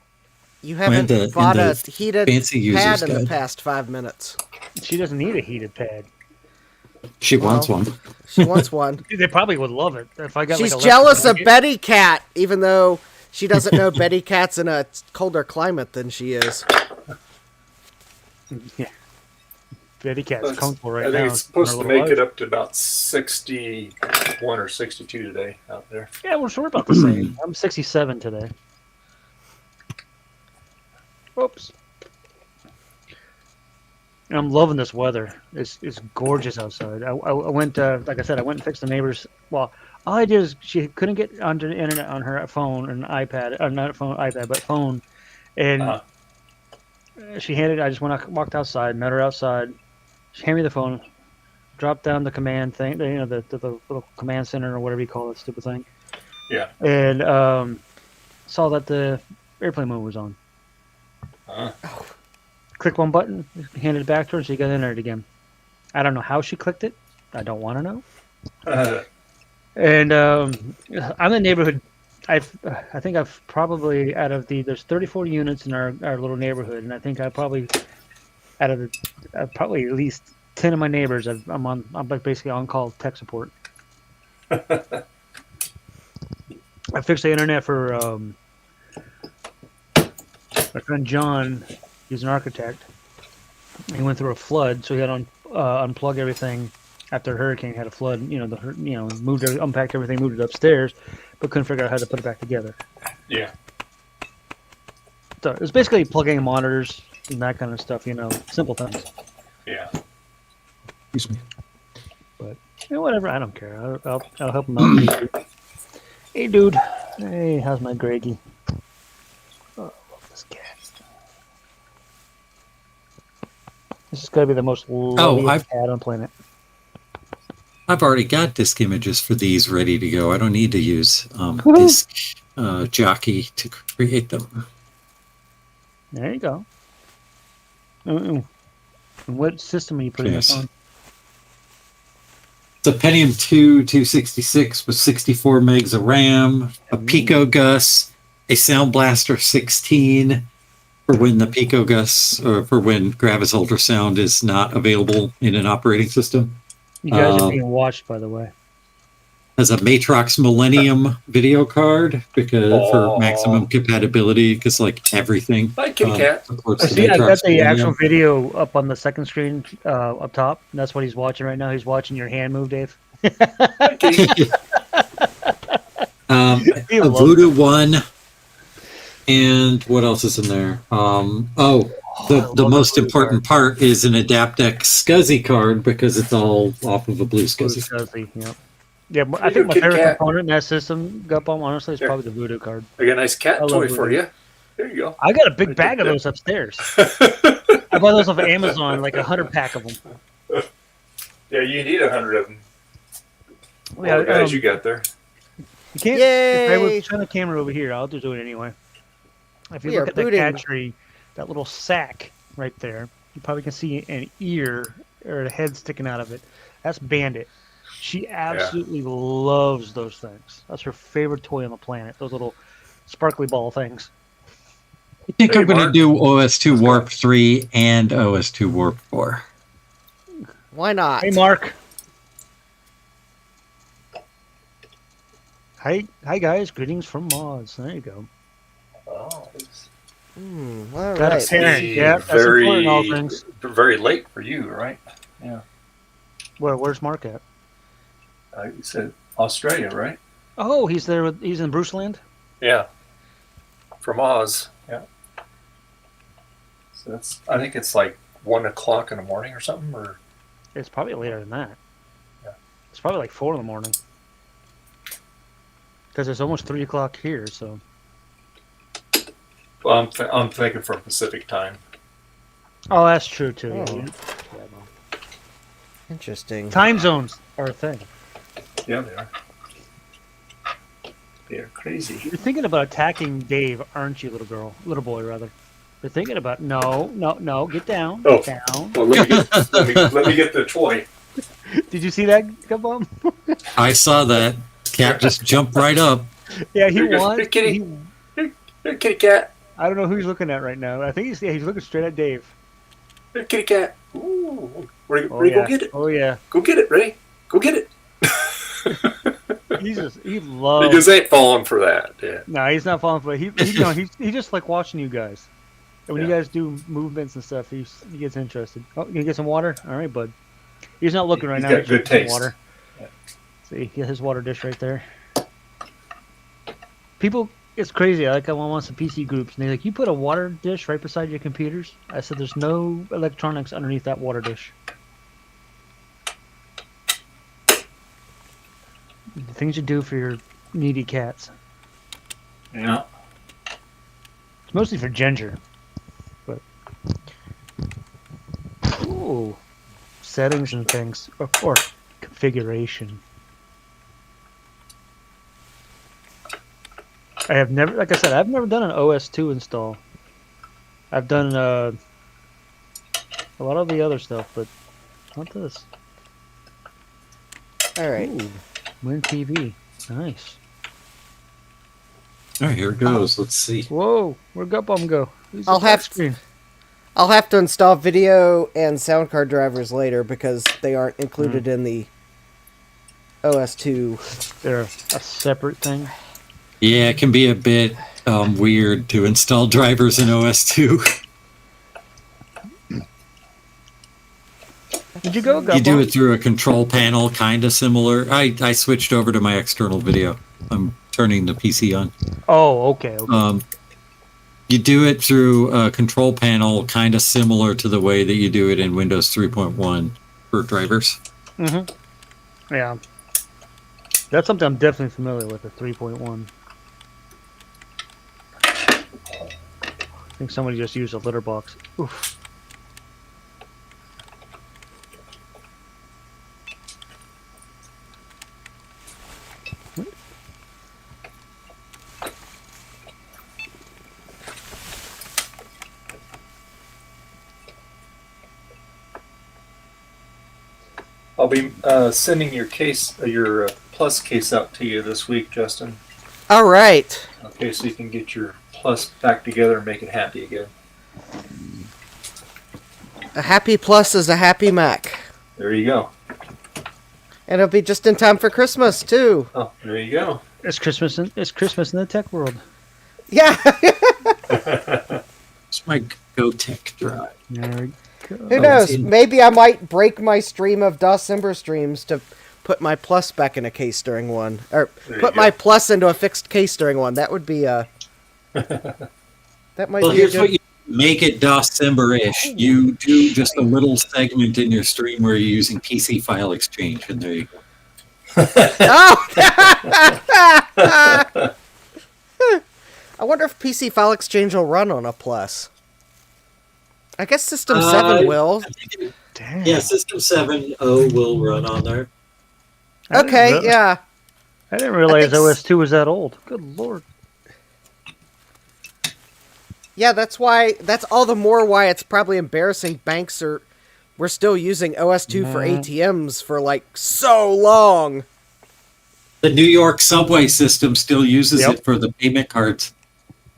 You haven't in bought the a heated fancy user's pad in the guide. past 5 minutes. She doesn't need a heated pad. She wants Well, one. She wants one. They probably would love it if I got. She's like a jealous of electric Betty Cat, even though she doesn't know Betty Cat's in a colder climate than she is. blanket. Yeah. Betty Cat's It's- comfortable right I now. think it's supposed in to her little make it life. up to about 61 or 62 today out there. Yeah, we're sure about the same. I'm 67 today. Whoops. I'm loving this weather. It's gorgeous outside. I went, like I said, I went and fixed the neighbor's. Well, all I did is she couldn't get onto the internet on her phone and iPad, or not phone, iPad, but phone. And she handed. I just walked outside, met her outside. She handed me the phone, dropped down the command thing, you know, the little command center or whatever you call that stupid thing. Yeah. And saw that the airplane mode was on. Click one button, handed it back to her, and she got entered again. I don't know how she clicked it. I don't want to know. And I'm in the neighborhood. I think I've probably there's 34 units in our little neighborhood, and I think I probably out of the probably at least 10 of my neighbors I'm basically on call tech support. I fixed the internet for my friend John. He's an architect. He went through a flood, so he had to unplug everything after a hurricane. Had a flood, unpacked everything, moved it upstairs, but couldn't figure out how to put it back together. Yeah. So it was basically plugging in monitors and that kind of stuff, simple things. Yeah. Excuse me. But whatever, I don't care. I'll help him out. Hey, dude. Hey, how's my Greggy? Oh, I love this cat. This is gonna be the most loveliest cat on the planet. I've already got disk images for these ready to go. I don't need to use disk jockey to create them. There you go. And what system are you putting this Yes. on? It's a Pentium 2 266 with 64 megs of RAM, a Pico Gus, a Sound Blaster 16 for when the Pico Gus or for when Gravis ultrasound is not available in an operating system. You guys are being watched, by the way. has a Matrox Millennium video card because for Aw. maximum compatibility, because like everything Hi, kitty cat. supports I the see. I got Matrox the actual Millennium. video up on the second screen up top. And that's what he's watching right now. He's watching your hand move, Dave. Hi, kitty. He A loves Voodoo One, and what else is in there? The most important part is an Adaptec SCSI card because it's all off of a blue SCSI. Scuzzy, yep. Yeah, I Hey, think my kitty favorite cat. component in that system, Gupom, honestly, is Here. probably the Voodoo card. I got a nice cat I love toy for Voodoo. you. There you go. I got a big I bag did of that. those upstairs. I bought those off of Amazon, like 100 pack of them. Yeah, you need 100 of them. All Yeah, the guys you got there. You can't. If I Yay! was turn the camera over here, I'll just do it anyway. If you We look are at the booting. cat tree, that little sack right there, you probably can see an ear or a head sticking out of it. That's Bandit. She absolutely loves those things. That's her favorite toy on the planet. Those little sparkly ball things. I think Hey, I'm going to Mark. do OS2 Warp 3 and OS2 Warp 4. Why not? Hey, Mark. Hi guys. Greetings from Moz. There you go. Oh, All Got a right. parent. Yeah, that's very, important. All things. very late for you, right? Where's Mark at? You said Australia, right? Oh, he's there. He's in Bruceland. Yeah. From Oz. Yeah. So I think it's like 1 o'clock in the morning or something, or It's probably later than that. Yeah. It's probably like 4 in the morning. Because it's almost 3 o'clock here, so. well, I'm thinking from Pacific time. Oh, that's true too. Oh. Yeah. Interesting. Time zones are a thing. Yeah, they are. They're crazy. You're thinking about attacking Dave, aren't you, little boy, rather? You're thinking about no, get down, Oh. get down. Well, let me get the toy. Did you see that, Gabum? I saw that. Cat just jumped right up. Yeah, he Here you go. wants. Hey, kitty. he- Here, kitty cat. I don't know who he's looking at right now. I think he's looking straight at Dave. Here, kitty cat. Ooh. Ready, Oh ready yeah. go get it. Oh yeah. Go get it, ready? Go get it. He loves. Because they ain't falling for that. Yeah. No, he's not falling for it. He just like watching you guys. And when you Yeah. guys do movements and stuff, he gets interested. Oh, you get some water? All right, bud. He's not looking right He's now. got He's good drinking taste. some water. Yeah. See, he has his water dish right there. People, it's crazy. I want some PC groups, and they're like, "You put a water dish right beside your computers?" I said, "There's no electronics underneath that water dish." The things you do for your needy cats. Yeah. It's mostly for Ginger, but ooh, settings and things, or configuration. I have never, like I said, I've never done an OS2 install. I've done a lot of the other stuff, but not this. All right. Ooh, Win TV, nice. All right, here it goes. Let's see. Whoa, where'd Gupbum go? Who's I'll the have touch screen? I'll have to install video and sound card drivers later because they aren't included in the OS2. They're a separate thing. Yeah, it can be a bit weird to install drivers in OS2. Did you go, Gupbum? You do it through a control panel, kind of similar. I switched over to my external video. I'm turning the PC on. Oh, okay. Okay. You do it through a control panel, kind of similar to the way that you do it in Windows 3.1 for drivers. Mm-hmm. Yeah. That's something I'm definitely familiar with, the 3.1. I think somebody just used a litter box. Oof. I'll be sending your Plus case out to you this week, Justin. All right. Okay, so you can get your Plus back together and make it happy again. A happy Plus is a happy Mac. There you go. And it'll be just in time for Christmas too. Oh, there you go. It's Christmas in the tech world. Yeah. It's my GoTech drive. There we go. Who knows? Maybe I might break my stream of December streams to put my plus back in a case during one, or There put you my go. plus into a fixed case during one. That would be that might Well, be here's a what good. you make it December-ish. You do just a little segment in your stream where you're using PC file exchange, and there you go. Oh! I wonder if PC file exchange will run on a plus. I guess System 7 will. Damn. Yeah, System 7.0 will run on there. Okay, yeah. I didn't realize I think OS2 was that old. Good lord. Yeah, that's all the more why it's probably embarrassing we're still using OS2 for ATMs for like so long. The New York subway system still uses Yep. it for the payment cards.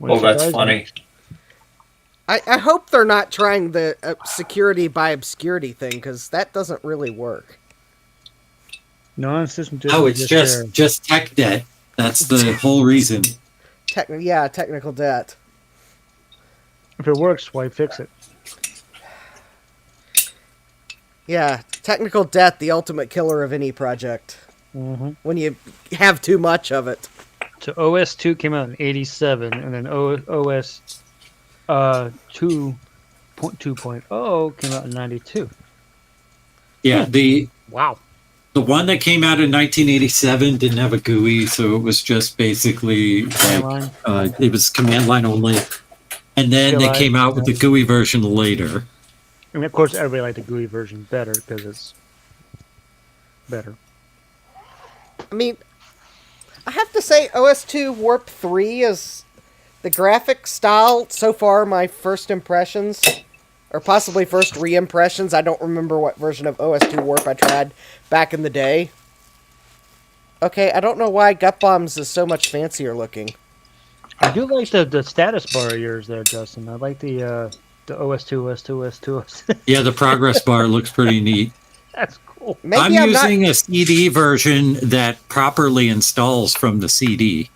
Oh, that's funny. I hope they're not trying the security by obscurity thing, because that doesn't really work. Non-system. No, it's just tech debt. That's the whole reason. Technical debt. If it works, why fix it? Yeah, technical debt, the ultimate killer of any project. Mm-hmm. When you have too much of it. So OS2 came out in '87, and then OS 2.2.0 came out in '92. Yeah, the Wow. one that came out in 1987 didn't have a GUI, so it was just basically Command like it was command line only. And then they CLI, came out with the GUI version later. And of course, everybody liked the GUI version better because it's better. I mean, I have to say OS2 Warp 3 is the graphic style so far my first impressions, or possibly first re-impressions. I don't remember what version of OS2 Warp I tried back in the day. Okay, I don't know why Gut Bombs is so much fancier looking. I do like the status bar of yours there, Justin. I like the OS2, OS2, OS2. Yeah, the progress bar looks pretty neat. That's cool. Maybe I'm not... using a CD version that properly installs from the CD.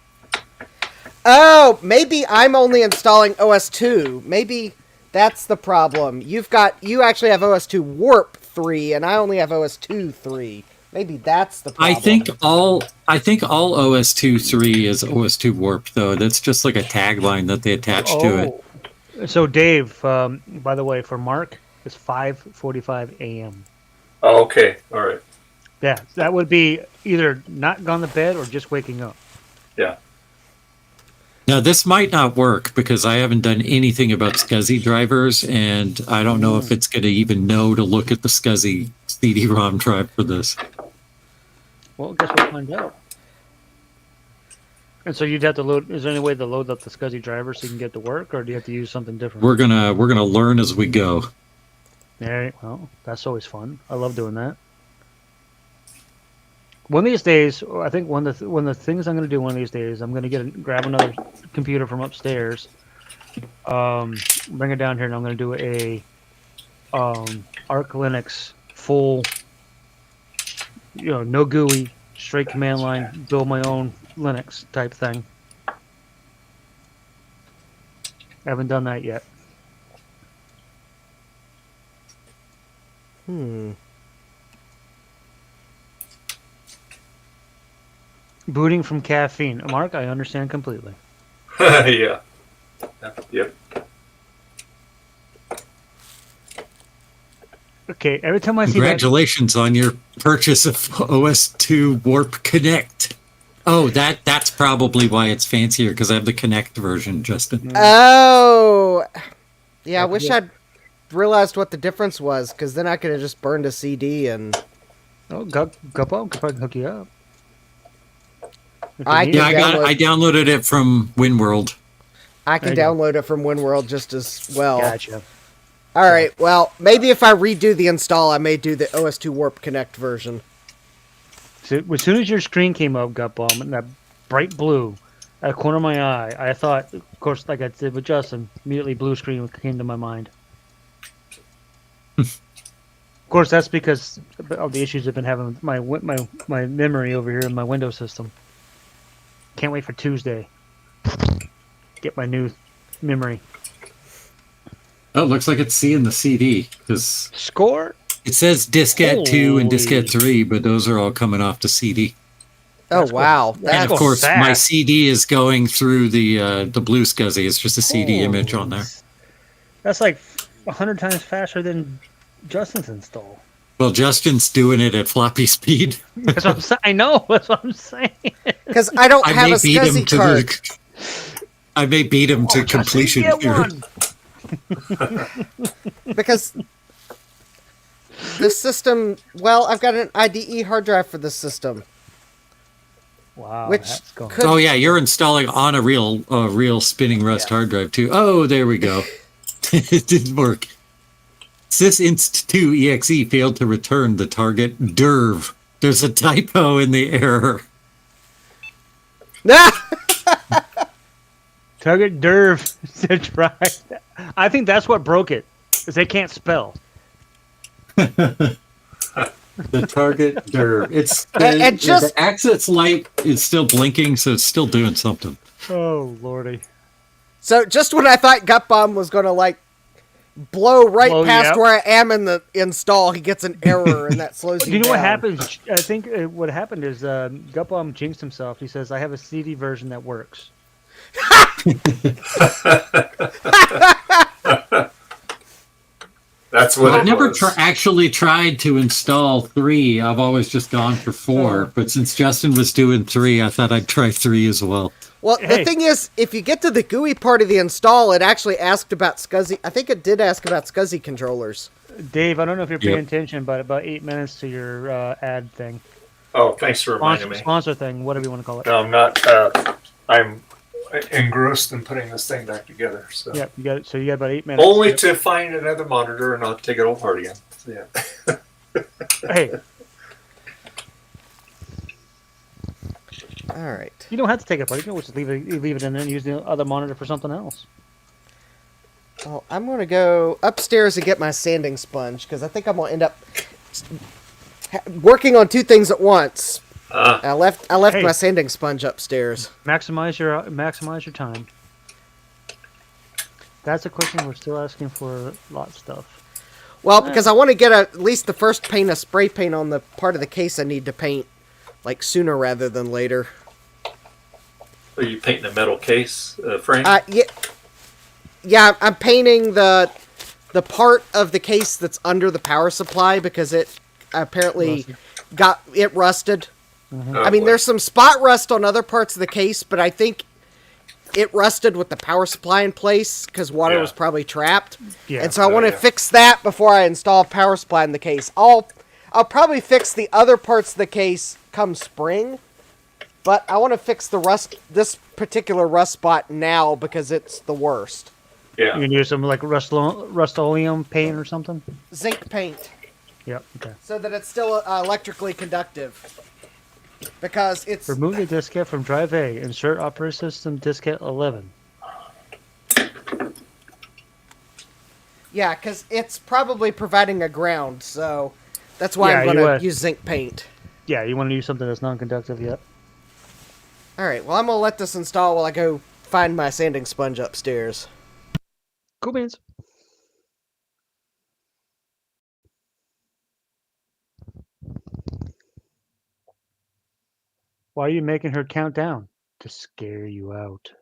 Oh, maybe I'm only installing OS2. Maybe that's the problem. You actually have OS2 Warp 3, and I only have OS2 3. Maybe that's the problem. I think all OS2.3 is OS2 Warp, though. That's just like a tagline that they attach to it. So Dave, by the way, for Mark, it's 5:45 a.m. Oh, okay. All right. Yeah, that would be either not gone to bed or just waking up. Yeah. Now, this might not work because I haven't done anything about SCSI drivers, and I don't know if it's going to even know to look at the SCSI CD-ROM drive for this. Well, I guess we'll find out. And so you'd have to load. Is there any way to load up the SCSI driver so you can get to work, or do you have to use something different? We're gonna learn as we go. All right. Well, that's always fun. I love doing that. One of these days, I think one of the things I'm going to do one of these days, I'm going to grab another computer from upstairs, bring it down here, and I'm going to do a Arch Linux full, no GUI, straight command line, build my own Linux type thing. I haven't done that yet. Booting from caffeine. Mark, I understand completely. Yeah. Yep. Okay, every time I see Congratulations on your purchase of OS2 Warp Connect. Oh, that's probably why it's fancier, because I have the Connect version, Justin. Oh! Yeah, I wish I'd realized what the difference was, because then I could have just burned a CD and... Oh, Guppo, if I can hook you up. I downloaded it from WinWorld. I can download it from WinWorld just as well. Gotcha. All right, well, maybe if I redo the install, I may do the OS2 Warp Connect version. So, as soon as your screen came up, Gutbomb, and that bright blue at the corner of my eye, I thought, of course, like I did with Justin, immediately blue screen came to my mind. Of course, that's because of the issues I've been having with my memory over here in my Windows system. Can't wait for Tuesday. Get my new memory. Oh, it looks like it's C in the CD because Score. it says diskette 2 and Holy. diskette 3, but those are all coming off the CD. Oh That's wow, cool. And That's of going course, my fast. CD is going through the blue SCSI. It's just a CD image on there. That's like 100 times faster than Justin's install. Well, Justin's doing it at floppy speed. That's what I'm saying. I know. That's what I'm saying. because I don't I have may a beat him SCSI to card. I may beat him to completion Get here. one. Because this system, well, I've got an IDE hard drive for this system, Wow. which that's going. could Oh yeah, you're installing on a real spinning Rust hard drive too. Oh, there we go. It didn't work. Sysinst2 exe failed to return the target DERV. There's a typo in the error. Target Derv to try. I think that's what broke it, is they can't spell. The target DERV. It's And just- the access light is still blinking, so it's still doing something. Oh lordy. So just when I thought Gut Bomb was gonna like blow right Well, past yep. where I am in the install, he gets an error and that slows Do you you know what down. happens? I think what happened is Gutbomb jinxed himself. He says, "I have a CD version that works." That's what I've it never was. actually tried to install 3. I've always just gone for 4. But since Justin was doing 3, I thought I'd try 3 as well. Well, Hey. the thing is, if you get to the GUI part of the install, it actually asked about SCSI. I think it did ask about SCSI controllers. Dave, I don't know if you're paying Yep. attention, but about 8 minutes to your ad thing, Oh, thanks for reminding me. sponsor thing, whatever you want to call it. No, I'm not. I'm engrossed in putting this thing back together. So Yeah, you got it. So you got about 8 minutes. only to find another monitor and I'll take it all apart again. So, yeah. Hey, All right. you don't have to take it apart. You can always just leave it in there and use the other monitor for something else. Well, I'm going to go upstairs and get my sanding sponge because I think I'm going to end up working on 2 things at once. I left Hey. my sanding sponge upstairs. Maximize your time. That's a question we're still asking for a lot of stuff. Well, because I want to get at least the first paint of spray paint on the part of the case I need to paint, like sooner rather than later. Are you painting a metal case frame? Yeah, I'm painting the part of the case that's under the power supply because it apparently rusted. Oh, I mean, boy. there's some spot rust on other parts of the case, but I think it rusted with the power supply in place because water Yeah. was probably trapped. Yeah. And so I want to yeah. fix that before I install power supply in the case. I'll probably fix the other parts of the case come spring, but I want to fix this particular rust spot now because it's the worst. You Yeah. can use some like Rust-Oleum paint or something. Zinc paint Yep. Okay. so that it's still electrically conductive. Because it's Remove the diskette from drive A. Insert operating system diskette 11. yeah, because it's probably providing a ground, so that's why Yeah, I'm you, going to use zinc paint. Yeah, you want to use something that's non-conductive. Yep. All right, well I'm gonna let this install while I go find my sanding sponge upstairs. Cool beans. Why are you making her count down? To scare you out.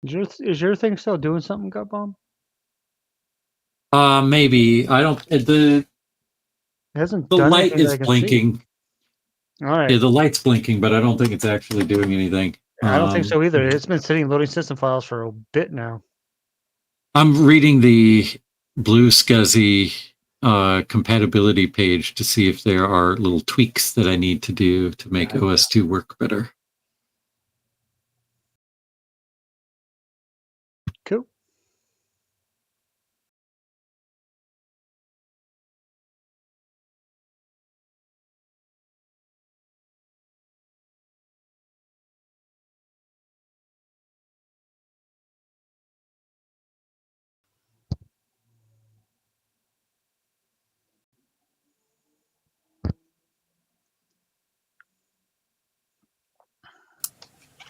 Is your thing still doing something, Gut Bomb? Maybe I don't. The It hasn't the done light anything that is I can see. blinking. All right. Yeah, the light's blinking, but I don't think it's actually doing anything. I don't think so either. It's been sitting loading system files for a bit now. I'm reading the Blue SCSI compatibility page to see if there are little tweaks that I need to do to make OS2 work better.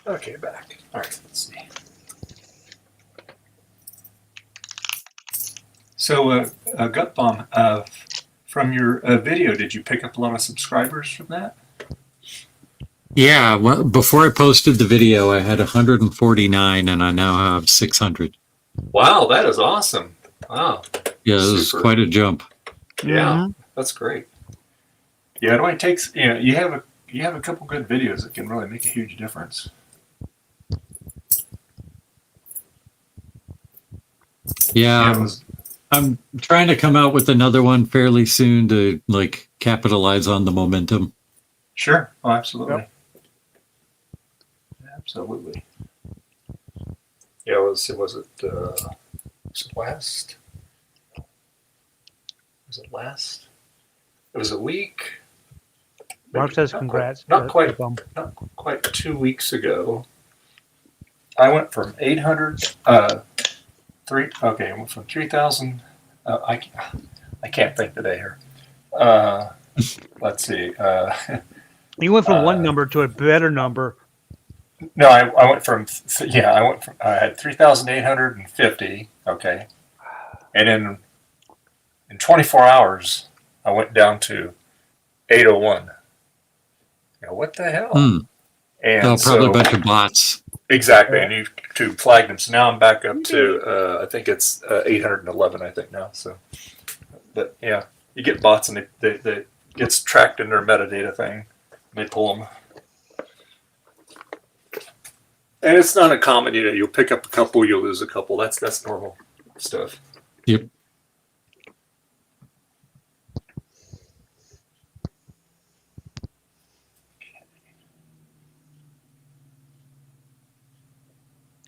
Okay, back. All right, let's see. So, Gut Bomb, from your video, did you pick up a lot of subscribers from that? Yeah, well, before I posted the video, I had 149, and I now have 600. Wow, that is awesome. Wow. Yeah, it was Super. quite a jump. Yeah, that's great. Yeah, it only takes, you have a couple good videos that can really make a huge difference. Yeah, I'm trying to come out with another one fairly soon to like capitalize on the momentum. Sure. Oh, absolutely. Absolutely. Yeah, was it last? Was it last? It was a week. Mark says Not congrats. Not quite. Bum. Not quite 2 weeks ago. I went from 800. I went from 3,000. I can't think today here. Let's see. You went from one number to a better number. No, I went from I had 3,850. Okay, and in 24 hours I went down to 801. What the hell? And probably so, a bunch of bots. Exactly, and YouTube flagged them. So now I'm back up to I think it's 811. I think now. So, but yeah, you get bots and they gets tracked in their metadata thing. They pull them. And it's not uncommon, you'll pick up a couple, you'll lose a couple. That's normal stuff. Yep.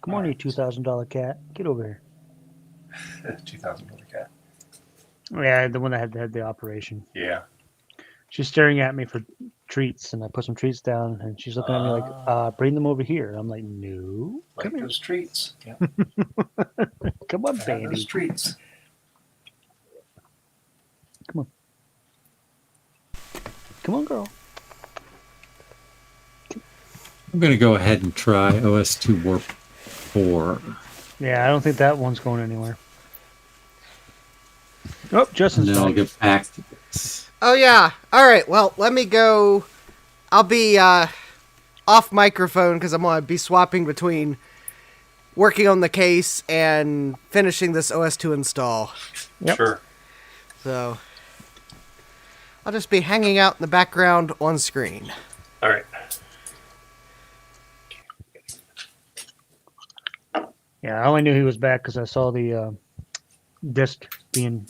Come on, you $2,000 cat. Get over here. $2,000 cat. Yeah, the one that had the operation. Yeah. She's staring at me for treats, and I put some treats down, and she's looking at me like, bring them over here. I'm like, no. Like those treats. Yeah. Come on, Have baby. those treats. Come on. Come on, girl. I'm going to go ahead and try OS2 Warp 4. Yeah, I don't think that one's going anywhere. Oh, Justin's And then I'll back. get back to this. Oh yeah. All right. Well, let me go. I'll be off microphone because I'm gonna be swapping between working on the case and finishing this OS2 install. Yep. Sure. So I'll just be hanging out in the background on screen. All right. Yeah, I only knew he was back because I saw the disc being,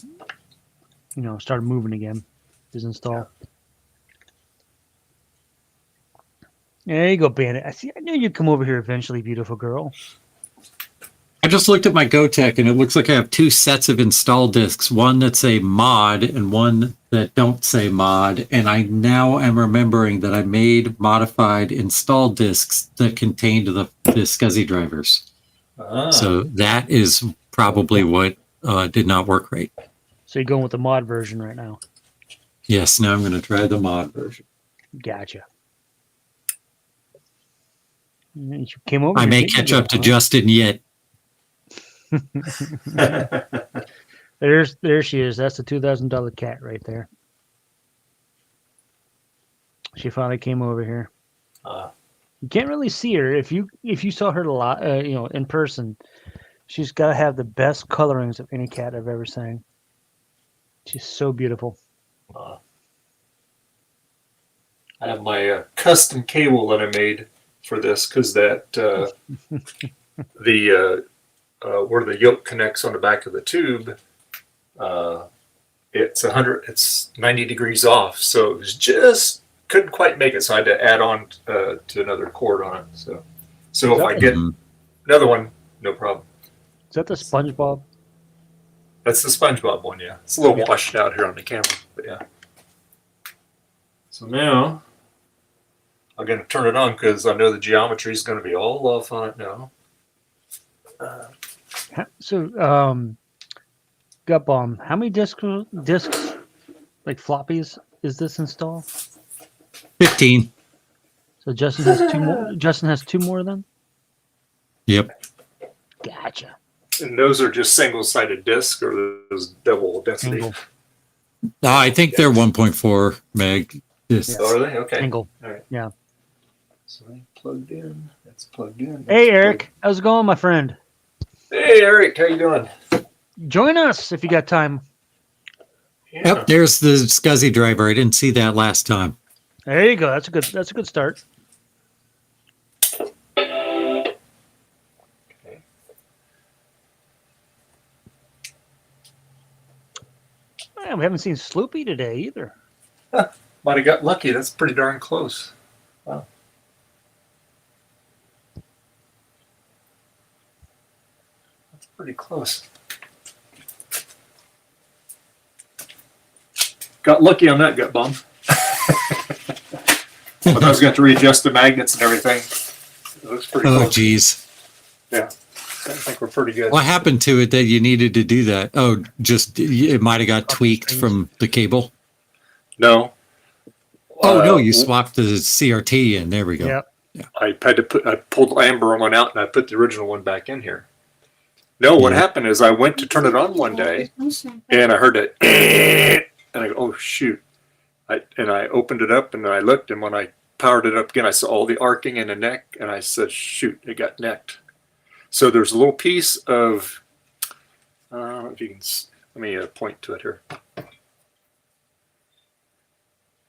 started moving again. His install. There you go, Bandit. I knew you'd come over here eventually, beautiful girl. I just looked at my GoTech, and it looks like I have two sets of install discs, one that say mod and one that don't say mod. And I now am remembering that I made modified install discs that contained the SCSI drivers. So that is probably what did not work right. So you're going with the mod version right now. Yes, now I'm going to try the mod version. Gotcha. You came over. I here, may didn't catch you, up to huh? Justin yet. There she is. That's the $2,000 cat right there. She finally came over here. You can't really see her if you saw her a lot, in person. She's got to have the best colorings of any cat I've ever seen. She's so beautiful. I have my custom cable that I made for this because that where the yoke connects on the back of the tube, it's 90 degrees off, so it was just couldn't quite make it. So I had to add on to another cord on it. So if I get another one, no problem. Is that the SpongeBob? That's the SpongeBob one, yeah. It's a little washed out here on the camera, but yeah. So now I'm going to turn it on because I know the geometry is going to be all off on it now. Gut Bomb, how many discs, like floppies, is this install? 15. So Justin has two more. Justin has two more then. Yep. Gotcha. And those are just single-sided discs, or those double density? Single. No, I think they're 1.4 meg. Just, Oh, are they? Okay. Single. All right. Yeah. So they plugged in. That's plugged in. Hey, That's Eric. How's it going, my friend? plugged- Hey, Eric. How you doing? Join us if you got time. Yeah. Yep, there's the SCSI driver. I didn't see that last time. There you go. That's a good start. Man, we haven't seen Sloopy today either. Might have got lucky. That's pretty darn close. Wow. That's pretty close. Got lucky on that gut bomb. But I was going to readjust the magnets and everything. It looks pretty Oh, close. geez. Yeah. I think we're pretty good. What happened to it that you needed to do that? Oh, just it might have got tweaked from the cable. No. Oh, no, you swapped the CRT in. There we go. Yep. I had to I pulled the amber one out and I put the original one back in here. No, what Yeah. happened is I went to turn it on one day and I heard it and I go, oh shoot. I opened it up and I looked, and when I powered it up again, I saw all the arcing in the neck, and I said, shoot, it got necked. So there's a little piece of, if you can, let me point to it here.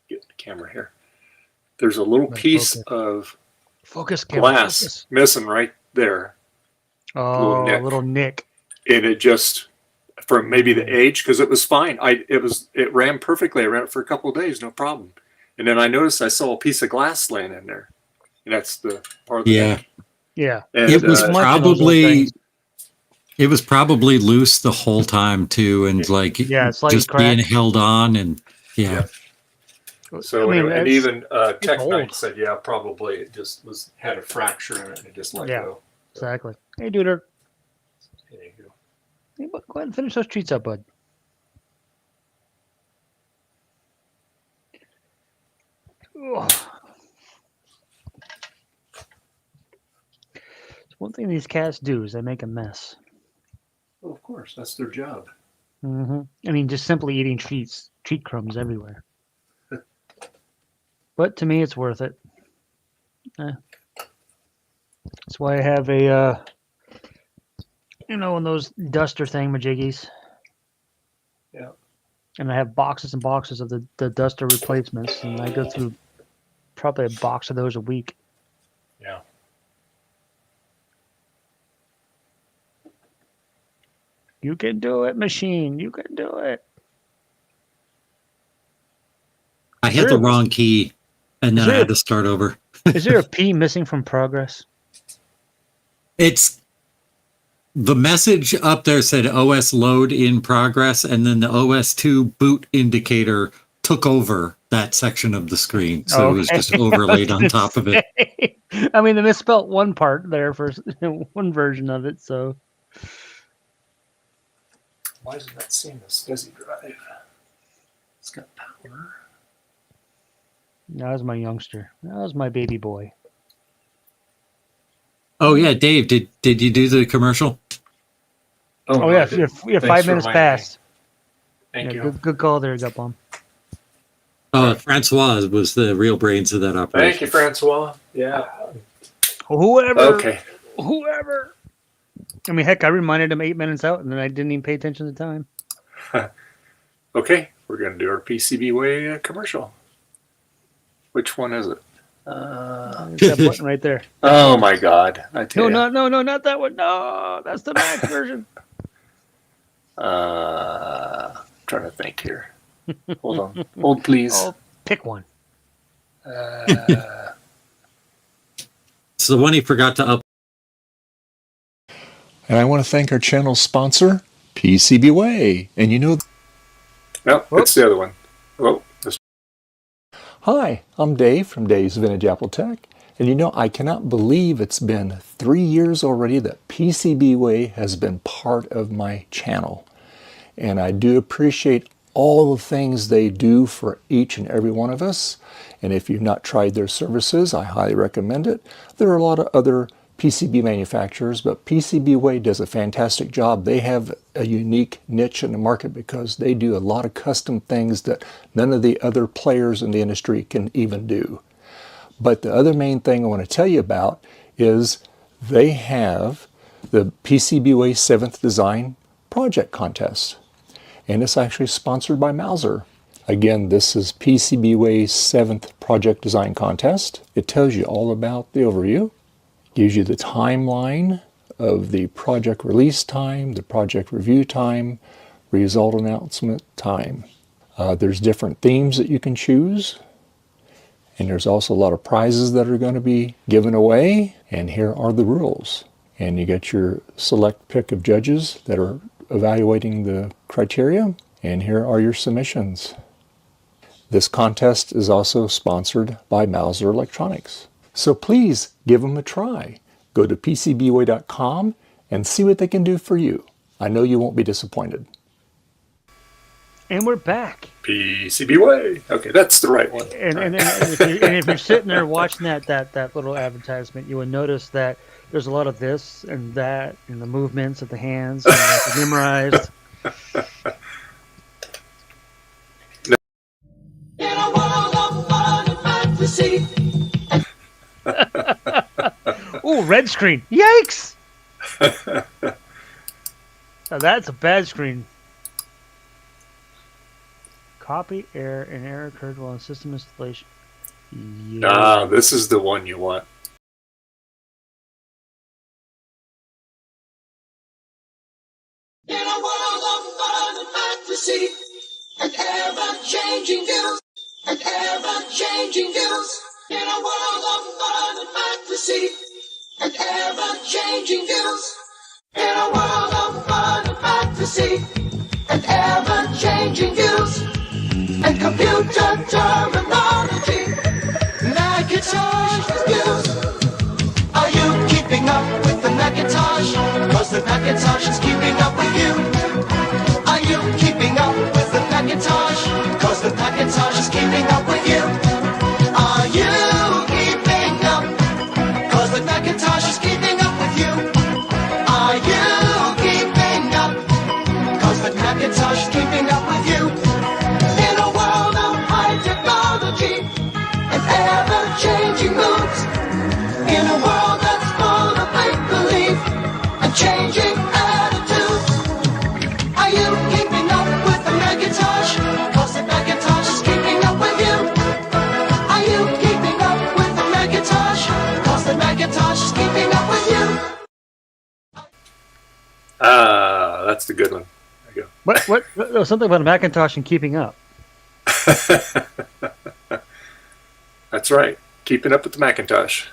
Get the camera here. There's a little Let's piece focus. of Focus, camera, glass focus. missing right there. Oh, nick. little nick. And it just, from maybe the age, because it was fine. It ran perfectly. I ran it for a couple of days, no problem. And then I noticed I saw a piece of glass laying in there. And that's the part of the Yeah. neck. Yeah. And, It was much of those little probably things. it was probably loose the whole time too, and like Yeah, it's like just being cracked. held on, and yeah. So I mean, anyway, and it's- even Tech old. Knight said, yeah, probably it just had a fracture in it and it just let Yeah. go. Exactly. Hey, duder. There you go. Hey, go ahead and finish those treats up, bud. Ugh. One thing these cats do is they make a mess. Well, of course, that's their job. I mean, just simply eating treat crumbs everywhere. But to me, it's worth it. That's why I have a, one of those duster thingamajiggies. Yeah. And I have boxes and boxes of the duster replacements, and I go through probably a box of those a week. Yeah. You can do it, machine. You can do it. I hit the wrong key, and then I had to start over. Is there a P missing from progress? It's the message up there said OS load in progress, and then the OS2 boot indicator took over that section of the screen. So it was just overlaid on top of it. I mean, they misspelled one part there for one version of it. So Why isn't that seeing the SCSI drive? It's got power. that was my youngster. That was my baby boy. Oh yeah, Dave, did you do the commercial? Oh no, yeah, I didn't. you're Thanks 5 for minutes reminding me. past. Thank Yeah, you. good call there, Gutbomb. Francois was the real brains of that operation. Thank you, Francois. Yeah. Whoever. Okay. Whoever. I mean, heck, I reminded him 8 minutes out, and then I didn't even pay attention to the time. Okay, we're going to do our PCB way commercial. Which one is it? There's that button right there. Oh my God! I tell No, you. no, not that one. No, that's the Mac version. Trying to think here. Hold on. Hold, please. Oh, pick one. It's the one he forgot to up. And I want to thank our channel sponsor, PCBWay. And No, it's the other one. Oh, this. hi, I'm Dave from Dave's Vintage Apple Tech. And I cannot believe it's been 3 years already that PCBWay has been part of my channel. And I do appreciate all the things they do for each and every one of us. And if you've not tried their services, I highly recommend it. There are a lot of other PCB manufacturers, but PCBWay does a fantastic job. They have a unique niche in the market because they do a lot of custom things that none of the other players in the industry can even do. But the other main thing I want to tell you about is they have the PCBWay 7th Design Project Contest. And it's actually sponsored by Mauser. Again, this is PCBWay's 7th Project Design Contest. It tells you all about the overview, gives you the timeline of the project release time, the project review time, result announcement time. There's different themes that you can choose. And there's also a lot of prizes that are going to be given away. And here are the rules. And you get your select pick of judges that are evaluating the criteria. And here are your submissions. This contest is also sponsored by Mauser Electronics. So please give them a try. Go to PCBWay.com and see what they can do for you. I know you won't be disappointed. And we're back. PCBWay. Okay, that's the right one. And if you're sitting there watching that little advertisement, you will notice that there's a lot of this and that and the movements of the hands and like memorized. Ooh, red screen. Yikes! Now that's a bad screen. Copy error. An error occurred while in system installation. Yeah. Ah, this is the one you want. In a world of fun and fantasy, and ever-changing views, and ever-changing views. In a world of fun and fantasy, and ever-changing views. In a world of fun and fantasy, and ever-changing views, and computer terminology, Macintosh views. Are you keeping up with the Macintosh? 'Cause the Macintosh is keeping up with you. Are you keeping up with the Macintosh? 'Cause the Macintosh is keeping up with you. Are you keeping up? 'Cause the Macintosh is keeping up with you. Are you keeping up? 'Cause the Macintosh is keeping up with you. In a world of high technology and ever-changing moods. In a world that's full of make-believe and changing attitudes. Are you keeping up with the Macintosh? 'Cause the Macintosh is keeping up with you. Are you keeping up with the Macintosh? 'Cause the Macintosh is keeping up with you. Ah, that's the good one. There you What? There was something about a Macintosh and keeping up. go. That's right. Keeping up with the Macintosh.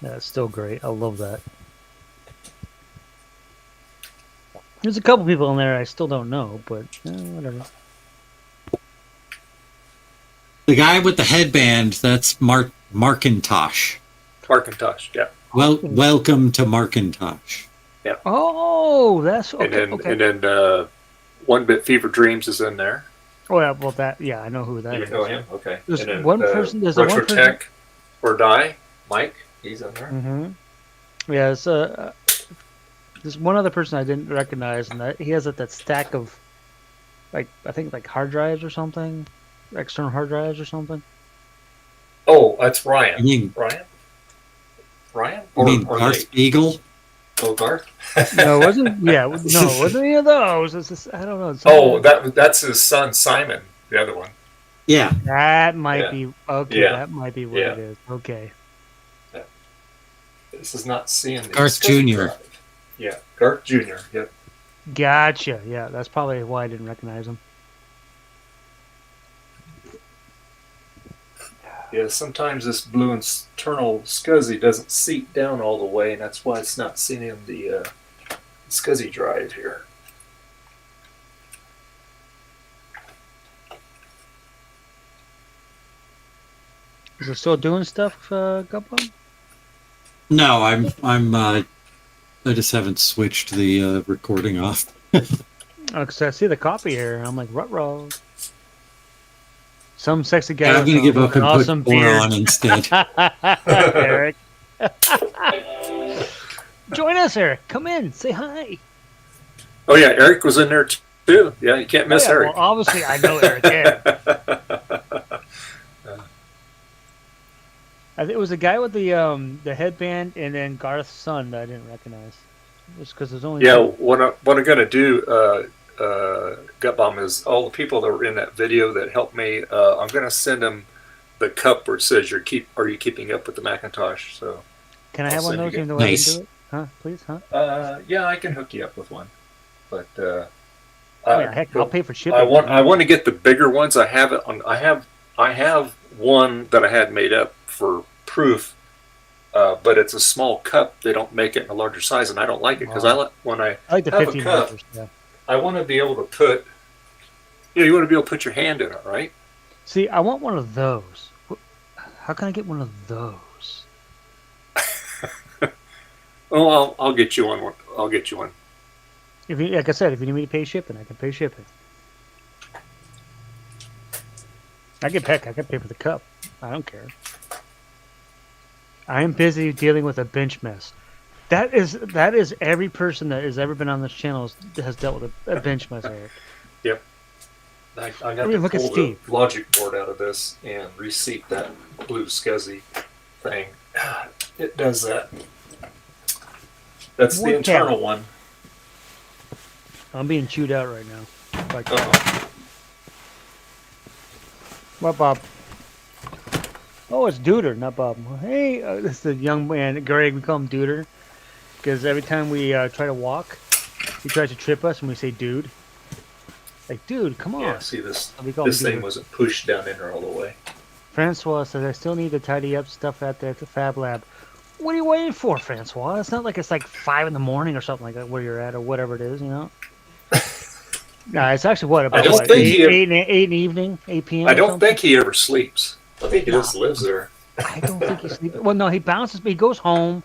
That's still great. I love that. There's a couple people in there I still don't know, but whatever. The guy with the headband, that's Markintosh. Macintosh, yeah. Well, welcome to Markintosh. Oh, that's okay. And then One Bit Fever Dreams is in there. Oh yeah, well I know who that You is. know him? Okay. There's And then one person. There's a one person. Retrotech or Die, Mike, he's in there. Mm-hmm. Yeah, there's one other person I didn't recognize, and that he has that stack of, like I think like hard drives or something, external hard drives or something. Oh, that's Ryan. You mean, Ryan? you Or mean Garth Nate? Eagle? Oh, Garth? No, it wasn't. Yeah, no, it wasn't any of those. It's just, I don't know. Oh, that's his son Simon, the other one. Yeah. That might Yeah. be okay. Yeah. That might be what Yeah. it is. Okay. This is not seeing the Garth SCSI Jr. drive. Yeah, Garth Jr. Yep. Gotcha. Yeah, that's probably why I didn't recognize him. Yeah, sometimes this blue internal SCSI doesn't seat down all the way, and that's why it's not seeing the SCSI drive here. Is it still doing stuff, Gumbo? No, I just haven't switched the recording off. Because I see the copy here. I'm like, ruh-roh. Some sexy guy. Yeah, I'm going to give with up an and awesome put four beard. on instead. Eric. Join us, Eric. Come in. Say hi. Oh yeah, Eric was in there too. Yeah, you can't Oh, miss yeah. Eric. Well, obviously, I know Eric. Yeah. I think it was the guy with the headband and then Garth's son that I didn't recognize. Just because there's only Yeah, two. what I'm going to do, Gut Bomb, is all the people that were in that video that helped me. I'm going to send them the cup where it says are you keeping up with the Macintosh? So Can I I'll have one of send those you even though I didn't Nice. do it? Huh? Please, huh? yeah, I can hook you up with one, but Oh, yeah, heck, I'll pay for shipping. I want to get the bigger ones. I have it on. I have one that I had made up for proof, but it's a small cup. They don't make it in a larger size, and I don't like it because when I like the have 15 a cup, ounces. Yeah. I want to be able to put. You want to be able to put your hand in it, right? See, I want one of those. How can I get one of those? Oh, I'll get you one. I'll get you one. If you, like I said, if you need me to pay shipping, I can pay shipping. I can pay for the cup. I don't care. I am busy dealing with a bench mess. That is every person that has ever been on this channel has dealt with a bench mess, Eric. Yep. I got I mean, to look at pull the Steve. logic board out of this and reseat that blue SCSI thing. It does that. That's the internal one. I'm being chewed out right now. Like, Uh-oh. what, Bob? Oh, it's Duder, not Bob. Hey, this is the young man, Greg. We call him Duder because every time we try to walk, he tries to trip us, and we say, "Dude." Like, dude, come on. Yeah, see this We call this him thing Duder. wasn't pushed down in there all the way. Francois says, I still need to tidy up stuff out there at the Fab Lab. What are you waiting for, Francois? It's not like it's like 5 in the morning or something like that where you're at or whatever it is, you know? No, it's actually what, about don't what, think 8 in the evening, 8 p.m. I or don't something? think he ever sleeps. I think he just lives there. I don't think he sleeps. Well, no, he bounces, but he goes home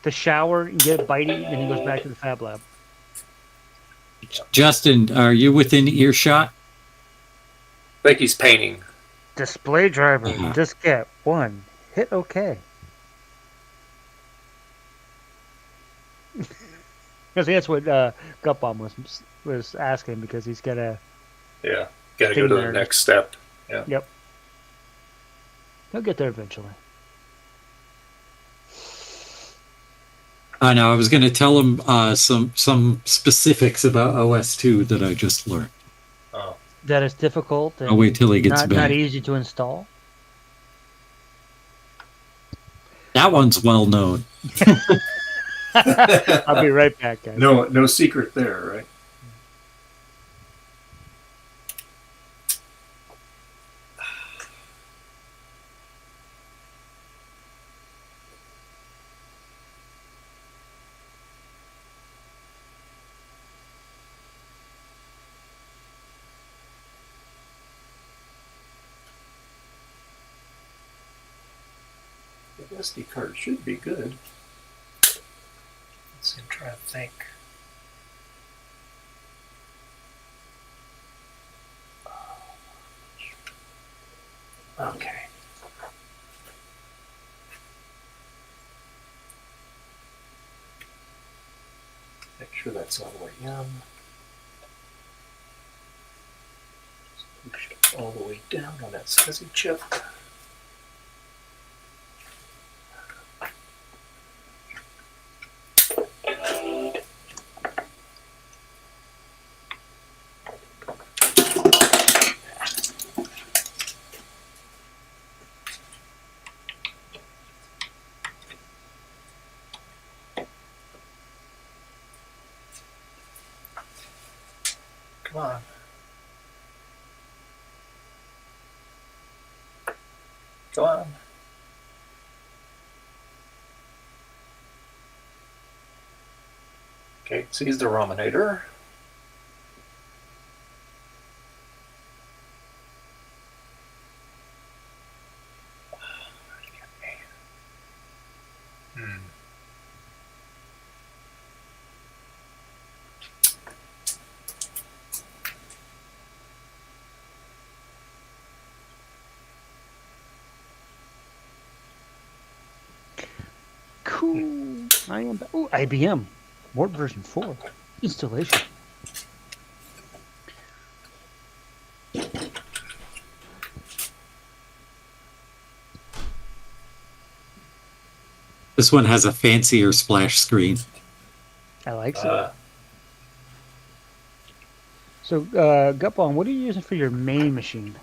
to shower and get a bite, and then he goes back to the Fab Lab. Justin, are you within earshot? I think he's painting. Display driver, Uh-huh. diskette 1, hit OK. Because that's what Gutbomb was asking, because he's got a... Yeah, got to go to the next step. Yeah. Yep. He'll get there eventually. I know. I was going to tell him some specifics about OS2 that I just learned. Oh. That is difficult. And I'll wait till he gets not back. easy to install. That one's well known. I'll be right back, guys. No secret there, right? The SD card should be good. Let's see, I'm trying to think. Okay. Make sure that's all the way in. Just push it all the way down on that SCSI chip. Come on. Go on. Okay, seize the Rominator. Cool. I am. Oh, IBM. Word version 4. Installation. This one has a fancier splash screen. I like it. So, Gutball, what are you using for your main machine?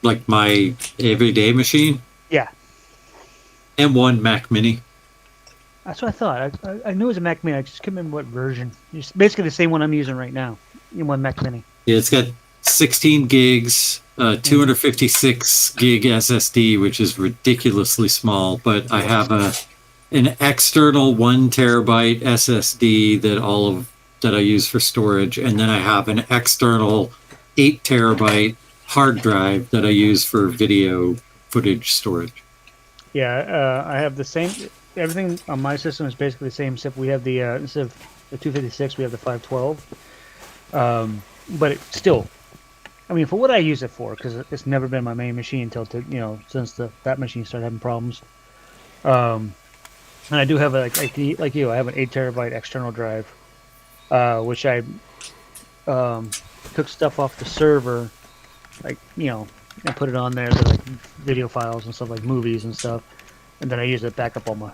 Like my everyday machine. Yeah. M1 Mac Mini. That's what I thought. I knew it was a Mac Mini. I just couldn't remember what version. It's basically the same one I'm using right now. M1 Mac Mini. Yeah, it's got 16 gigs, 256 gig SSD, which is ridiculously small. But I have an external 1 terabyte SSD that I use for storage, and then I have an external 8 terabyte hard drive that I use for video footage storage. Yeah, I have the same. Everything on my system is basically the same, except we have the instead of the 256, we have the 512. But it still, I mean, for what I use it for, because it's never been my main machine until since that machine started having problems. And I do have like you, I have an 8 terabyte external drive, which I took stuff off the server, and put it on there, like video files and stuff, like movies and stuff, and then I use it to back up all my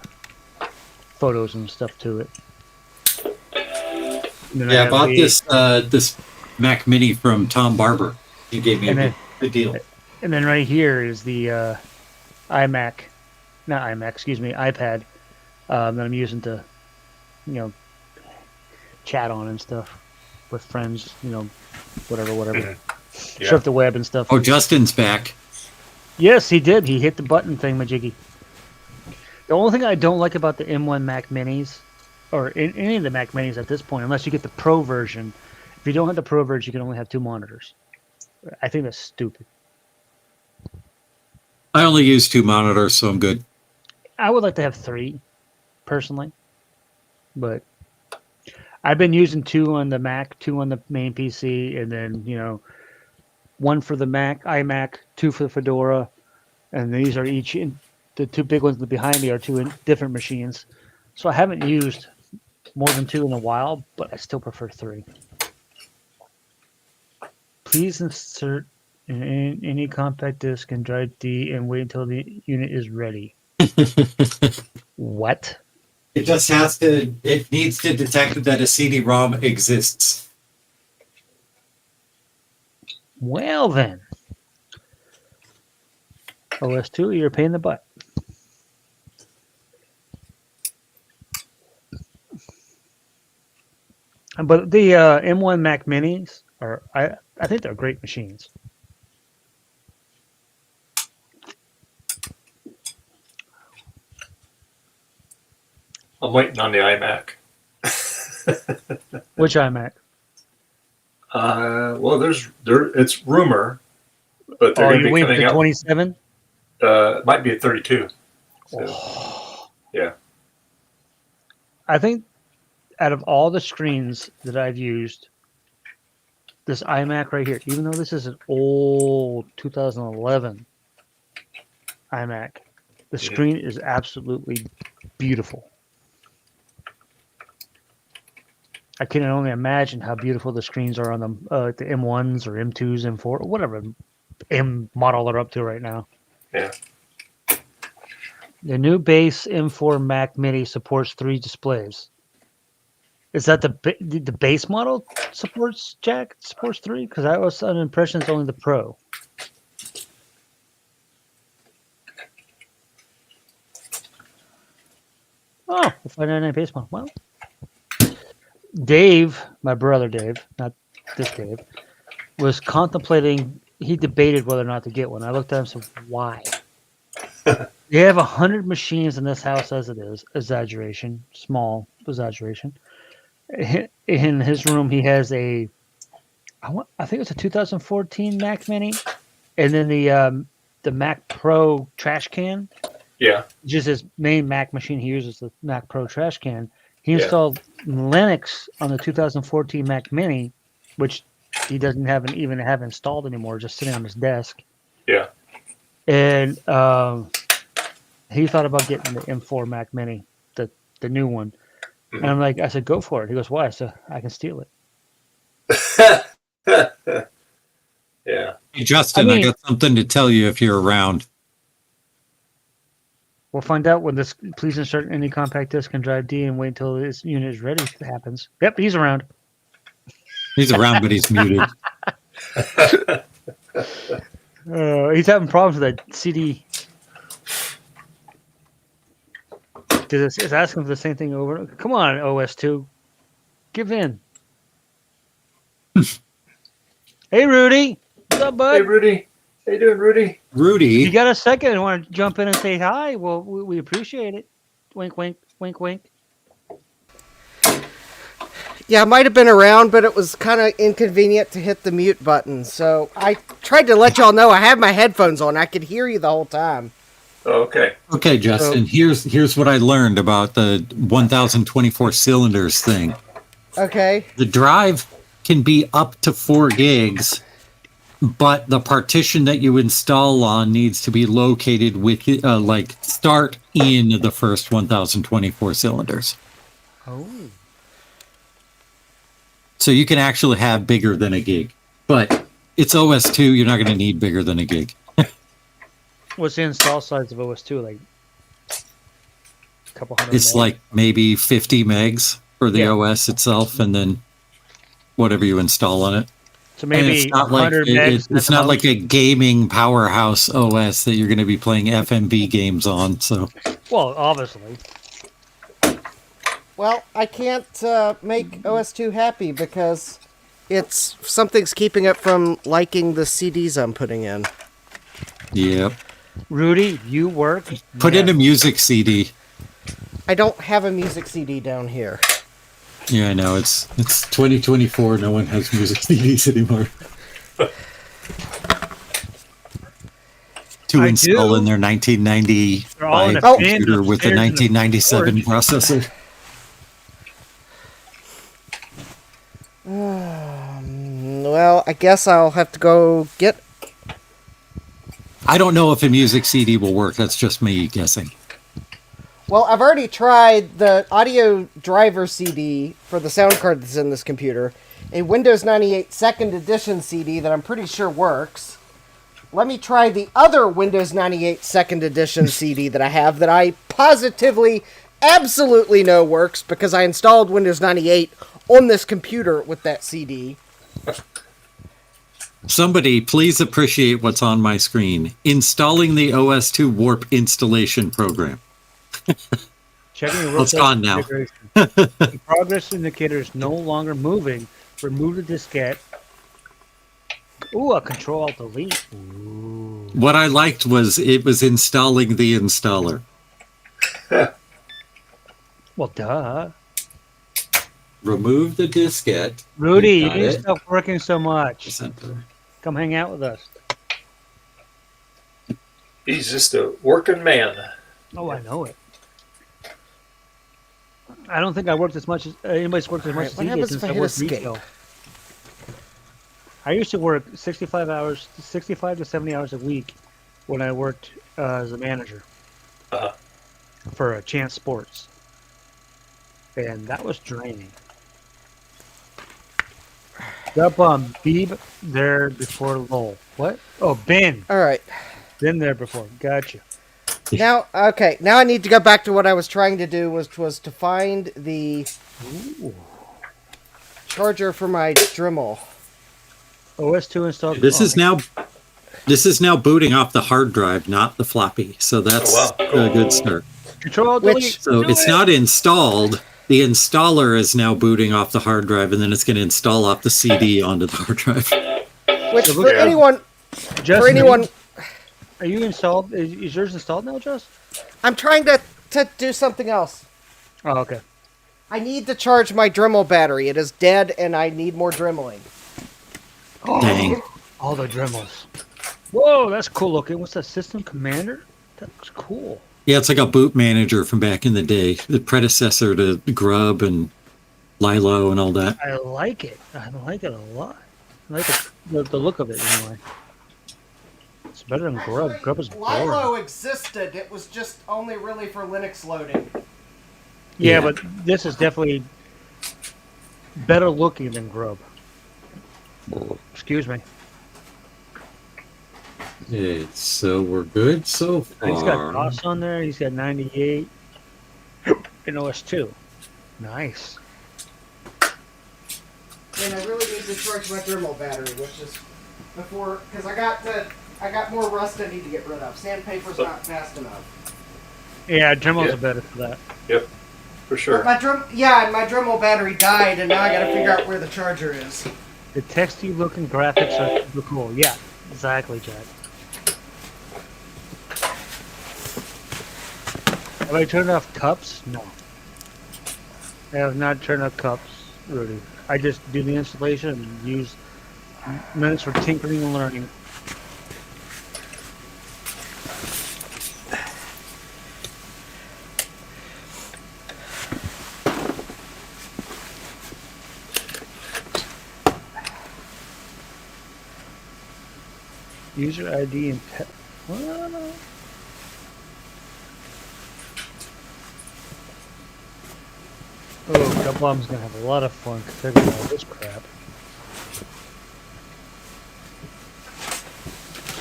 photos and stuff to it. Yeah, I bought this Mac Mini from Tom Barber. He gave me a good deal. And then right here is the iPad that I'm using to, chat on and stuff with friends, whatever. Yeah. Surf the web and stuff. Oh, Justin's back. Yes, he did. He hit the button thing, majiggy. The only thing I don't like about the M1 Mac Minis, or any of the Mac Minis at this point, unless you get the Pro version, if you don't have the Pro version, you can only have 2 monitors. I think that's stupid. I only use 2 monitors, so I'm good. I would like to have 3, personally. But I've been using 2 on the Mac, 2 on the main PC, and then, 1 for the Mac, iMac, 2 for the Fedora, and these are each the 2 big ones behind me are 2 different machines. So I haven't used more than 2 in a while, but I still prefer 3. Please insert any compact disc and drive D and wait until the unit is ready. What? It needs to detect that a CD-ROM exists. Well then. OS2, you're a pain in the butt. But the M1 Mac Minis I think they're great machines. I'm waiting on the iMac. Which iMac? Well, it's rumor, but they're going to be coming the out. 27? It might be a 32. So, yeah. I think out of all the screens that I've used, this iMac right here, even though this is an old 2011 iMac, the screen is absolutely beautiful. I can only imagine how beautiful the screens are on the M1s or M2s, M4, or whatever M model they're up to right now. Yeah. The new base M4 Mac Mini supports 3 displays. Is that the base model supports 3? Because I was under the impression it's only the Pro. Oh, the 599 base model. Well, Dave, my brother Dave, not this Dave, was contemplating. He debated whether or not to get one. I looked at him and said, "Why?" They have 100 machines in this house as it is. Exaggeration, small exaggeration. In his room, he has I think it's a 2014 Mac Mini, and then the Mac Pro trash can. Yeah. Just his main Mac machine, he uses the Mac Pro trash can. He installed Linux on the 2014 Mac Mini, which he doesn't even have installed anymore, just sitting on his desk. Yeah. And He thought about getting the M4 Mac Mini, the new one. And I'm like, I said, go for it. He goes, why? So I can steal it. Yeah. Hey, Justin, I got something to tell you if you're around. We'll find out when this. Please insert any compact disc and drive D and wait until this unit is ready. If it happens. Yep, he's around. He's around, but he's muted. He's having problems with that CD. It's asking for the same thing over. Come on, OS2. Give in. Hey, Rudy. What's up, bud? Hey, Rudy. How you doing, Rudy? Rudy. You got a second and want to jump in and say hi? Well, we appreciate it. Wink, wink, wink, wink. Yeah, I might have been around, but it was kind of inconvenient to hit the mute button. So I tried to let y'all know I have my headphones on. I could hear you the whole time. Oh, okay. Okay, Justin, here's what I learned about the 1024 cylinders thing. Okay. The drive can be up to 4 gigs, but the partition that you install on needs to be located with, start in the first 1024 cylinders. Oh. So you can actually have bigger than a gig, but it's OS2. You're not going to need bigger than a gig. What's the install size of OS2? Like a couple hundred. It's like maybe 50 megs for the OS itself, and then whatever you install on it. So maybe and it's not like 100 megs. it's not like a gaming powerhouse OS that you're going to be playing FMV games on. So, well, obviously. Well, I can't make OS2 happy because something's keeping it from liking the CDs I'm putting in. Yep. Rudy, you work. Put in a music CD. I don't have a music CD down here. Yeah, I know. It's 2024. No one has music CDs anymore. To install in their 1995 computer with a 1997 processor. Well, I guess I'll have to go get... I don't know if a music CD will work. That's just me guessing. Well, I've already tried the audio driver CD for the sound card that's in this computer, a Windows 98 second edition CD that I'm pretty sure works. Let me try the other Windows 98 second edition CD that I have that I positively, absolutely know works because I installed Windows 98 on this computer with that CD. Somebody, please appreciate what's on my screen. Installing the OS2 Warp installation program. Checking the it's gone now. The progress indicator is no longer moving. Remove the diskette. Ooh, a Control-Alt-Delete. What I liked was it was installing the installer. Well, duh. Remove the diskette. Rudy, you need to stop working so much. Come hang out with us. He's just a working man. Oh, I know it. I don't think I worked as much as anybody's worked as much as he did since I worked retail. I used to work 65 to 70 hours a week when I worked as a manager for Chance Sports, and that was draining. Up on Beeb there before Lowell. What? Oh, Ben. All right. Been there before. Gotcha. Now, okay. Now I need to go back to what I was trying to do, was to find the charger for my Dremel. OS2 installed. This is now booting off the hard drive, not the floppy. So that's a good start. Control-Delete. So it's not installed. The installer is now booting off the hard drive, and then it's going to install off the CD onto the hard drive. Which for anyone, are you installed? Is yours installed now, Just? I'm trying to do something else. Oh, okay. I need to charge my Dremel battery. It is dead, and I need more Dremeling. Oh, dang! All the Dremels. Whoa, that's cool looking. What's that? System Commander? That looks cool. Yeah, it's like a boot manager from back in the day, the predecessor to Grub and Lilo and all that. I like it. I like it a lot. I like the look of it anyway. It's better than Grub. Grub is boring. Lilo existed. It was just only really for Linux loading. Yeah, Yeah. but this is definitely better looking than Grub. Excuse me. Okay, so we're good so far. He's got DOS on there. He's got 98 and OS2. Nice. And I really need to charge my Dremel battery, which is before, because I got more rust I need to get rid of. Sandpaper's not fast enough. Yeah, Dremels Yeah. are better for that. Yep, for sure. But and my Dremel battery died, and now I got to figure out where the charger is. The texty looking graphics are super cool. Yeah, exactly, Jack. Have I turned off cups? No. I have not turned off cups, Rudy. I just do the installation and use minutes for tinkering and learning. User ID and what? Oh, Bomb's gonna have a lot of fun configuring all this crap.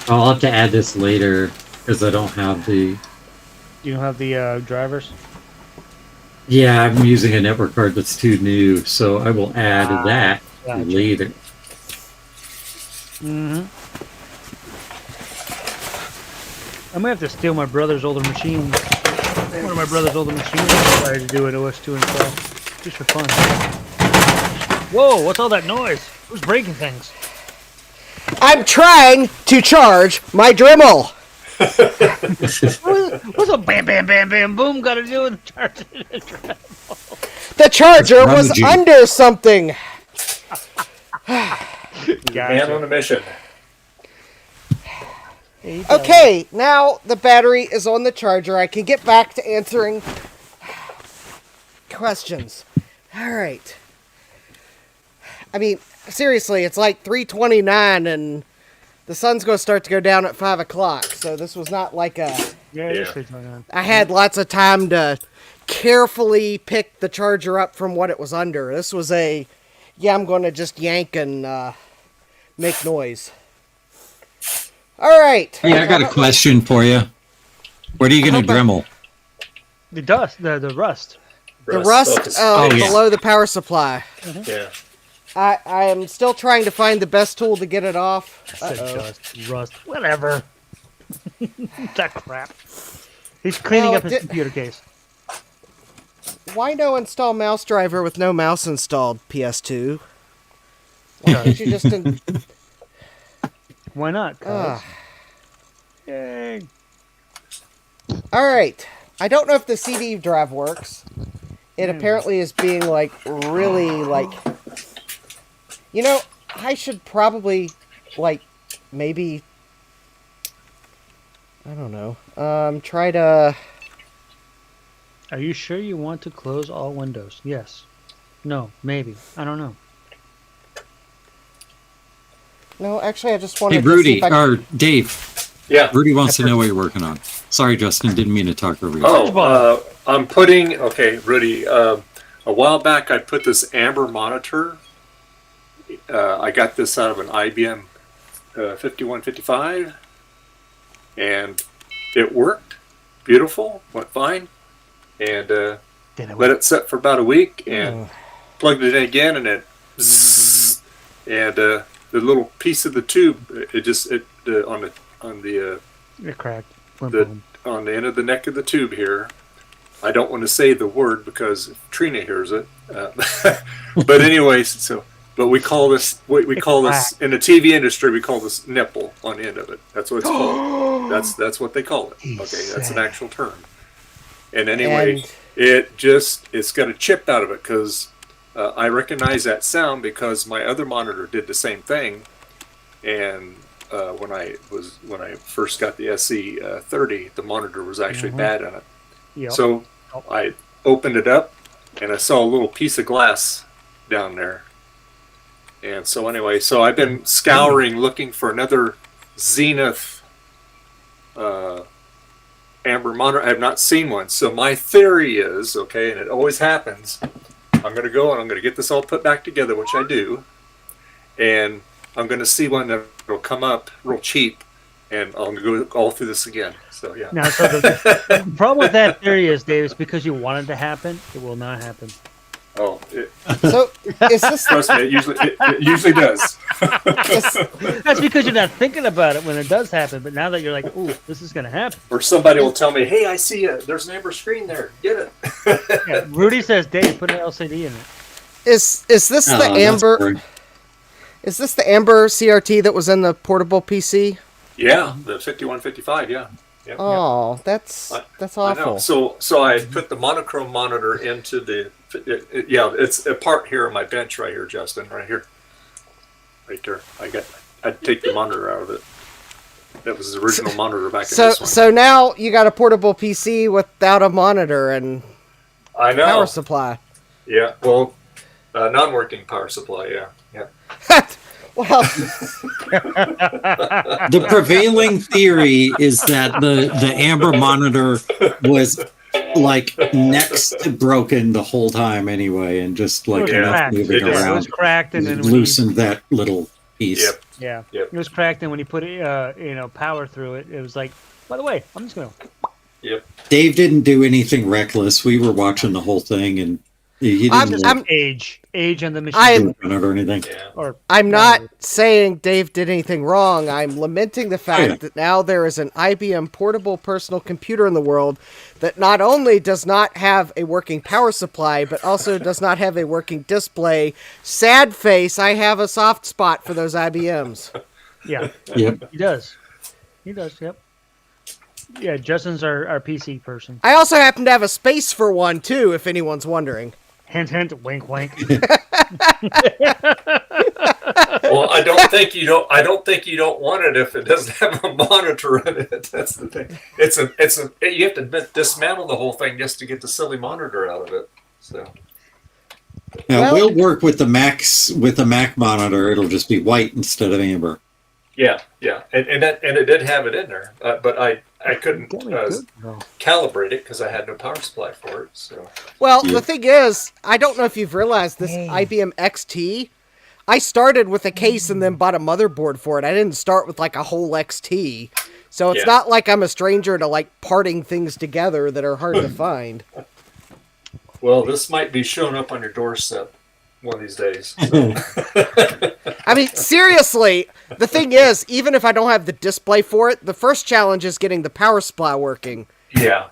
I'll have to add this later because I don't have the. You don't have the drivers? Yeah, I'm using a network card that's too new, so I will add that gotcha. later. Mm-hmm. I'm gonna have to steal my brother's older machine. One of my brother's older machines and try to do an OS2 install. Just for fun. Whoa, what's all that noise? Who's breaking things? I'm trying to charge my Dremel. What's a bam, bam, bam, bam, boom got to do with charging the Dremel? The charger was Rummaging. under something. Man on a mission. Okay, now the battery is on the charger. I can get back to answering questions. All right. I mean, seriously, it's like 3:29 and the sun's going to start to go down at 5 o'clock. So this was not like a... Yeah, it is 3:29. I had lots of time to carefully pick the charger up from what it was under. This was a, yeah, I'm going to just yank and make noise. All right. Hey, I got a question for you. What are you going to Dremel? The dust, the rust. The rust Oh, yeah. below the power supply. Yeah. I am still trying to find the best tool to get it off. Said dust, rust, whatever. That crap. He's cleaning No, up his computer case. Why no install mouse driver with no mouse installed, PS2? Why don't you just... Why not? Ah. Yay. All right. I don't know if the CD drive works. It apparently is being, like, really, like... You know, I should probably, like, maybe... I don't know. Try to... Are you sure you want to close all windows? Yes. No. Maybe. I don't know. No, actually, I just wanted Hey, to see Rudy, if I or Dave. Yeah. Rudy wants to know what you're working on. Sorry, Justin, didn't mean to talk over you. Oh, I'm putting, okay, Rudy, a while back I put this amber monitor. I got this out of an IBM 5155, and it worked. Beautiful, went fine. And let it set for about a week, and plugged it in again, and it zzz, and the little piece of the tube, on the It cracked. on the end of the neck of the tube here. I don't want to say the word because if Trina hears it. But anyways, but we call this in the TV industry. We call this nipple on the end of it. That's what it's called. That's what they call it. Okay, that's an actual term. And anyway, it's got a chip out of it because I recognize that sound because my other monitor did the same thing. And when I first got the SE30, the monitor was actually bad on it. Yep. So I opened it up and I saw a little piece of glass down there. And so anyway, I've been scouring looking for another Zenith amber monitor. I have not seen one. So my theory is, okay, and it always happens, I'm going to go and I'm going to get this all put back together, which I do, and I'm going to see one that will come up real cheap, and I'm going to go all through this again. So yeah. Now, so the problem with that theory is, Dave, is because you want it to happen, it will not happen. Oh, So is this trust me, it usually does. That's because you're not thinking about it when it does happen. But now that you're like, "Ooh, this is going to happen," Or somebody will tell me, "Hey, I see you. There's an amber screen there. Get it." yeah, Rudy says, "Dave, put an LCD in it." is this the that's amber? boring. Is this the amber CRT that was in the portable PC? Yeah, the 5155. Yeah. Yep. Oh, that's I awful. know. So I put the monochrome monitor into the. It's a part here on my bench right here, Justin. Right here. Right there. I'd take the monitor out of it. That was the original monitor back in this one. So now you got a portable PC without a monitor and I know. power supply. Yeah. Well, non-working power supply. Yeah. Yeah. Well, The prevailing theory is that the amber monitor was like next to broken the whole time anyway, and just like It was enough cracked. moving It just- It around was cracked, and then when loosened that little piece. Yep. yeah, Yep. it was cracked, and when you put power through it, it was like. By the way, I'm just going to. Yep. Dave didn't do anything reckless. We were watching the whole thing, and he didn't I'm- Age on the machine. I'm- on it or anything. Yeah. or I'm not saying Dave did anything wrong. I'm lamenting the fact yeah. that now there is an IBM portable personal computer in the world that not only does not have a working power supply, but also does not have a working display. Sad face, I have a soft spot for those IBMs. Yeah, Yep. he does. He does. Yep. Yeah, Justin's our PC person. I also happen to have a space for one too, if anyone's wondering. Hint, hint, wink, wink. Well, I don't think you don't want it if it doesn't have a monitor in it. That's the thing. You have to dismantle the whole thing just to get the silly monitor out of it. So Now Well- we'll work with the Mac monitor. It'll just be white instead of amber. yeah, and it did have it in there, but I couldn't calibrate it because I had no power supply for it. So Well, Yeah. the thing is, I don't know if you've realized this IBM XT. I started with a case and then bought a motherboard for it. I didn't start with like a whole XT. So it's Yeah. not like I'm a stranger to like parting things together that are hard to find. well, this might be showing up on your doorstep one of these days. So. I mean, seriously, the thing is, even if I don't have the display for it, the first challenge is getting the power supply working. yeah.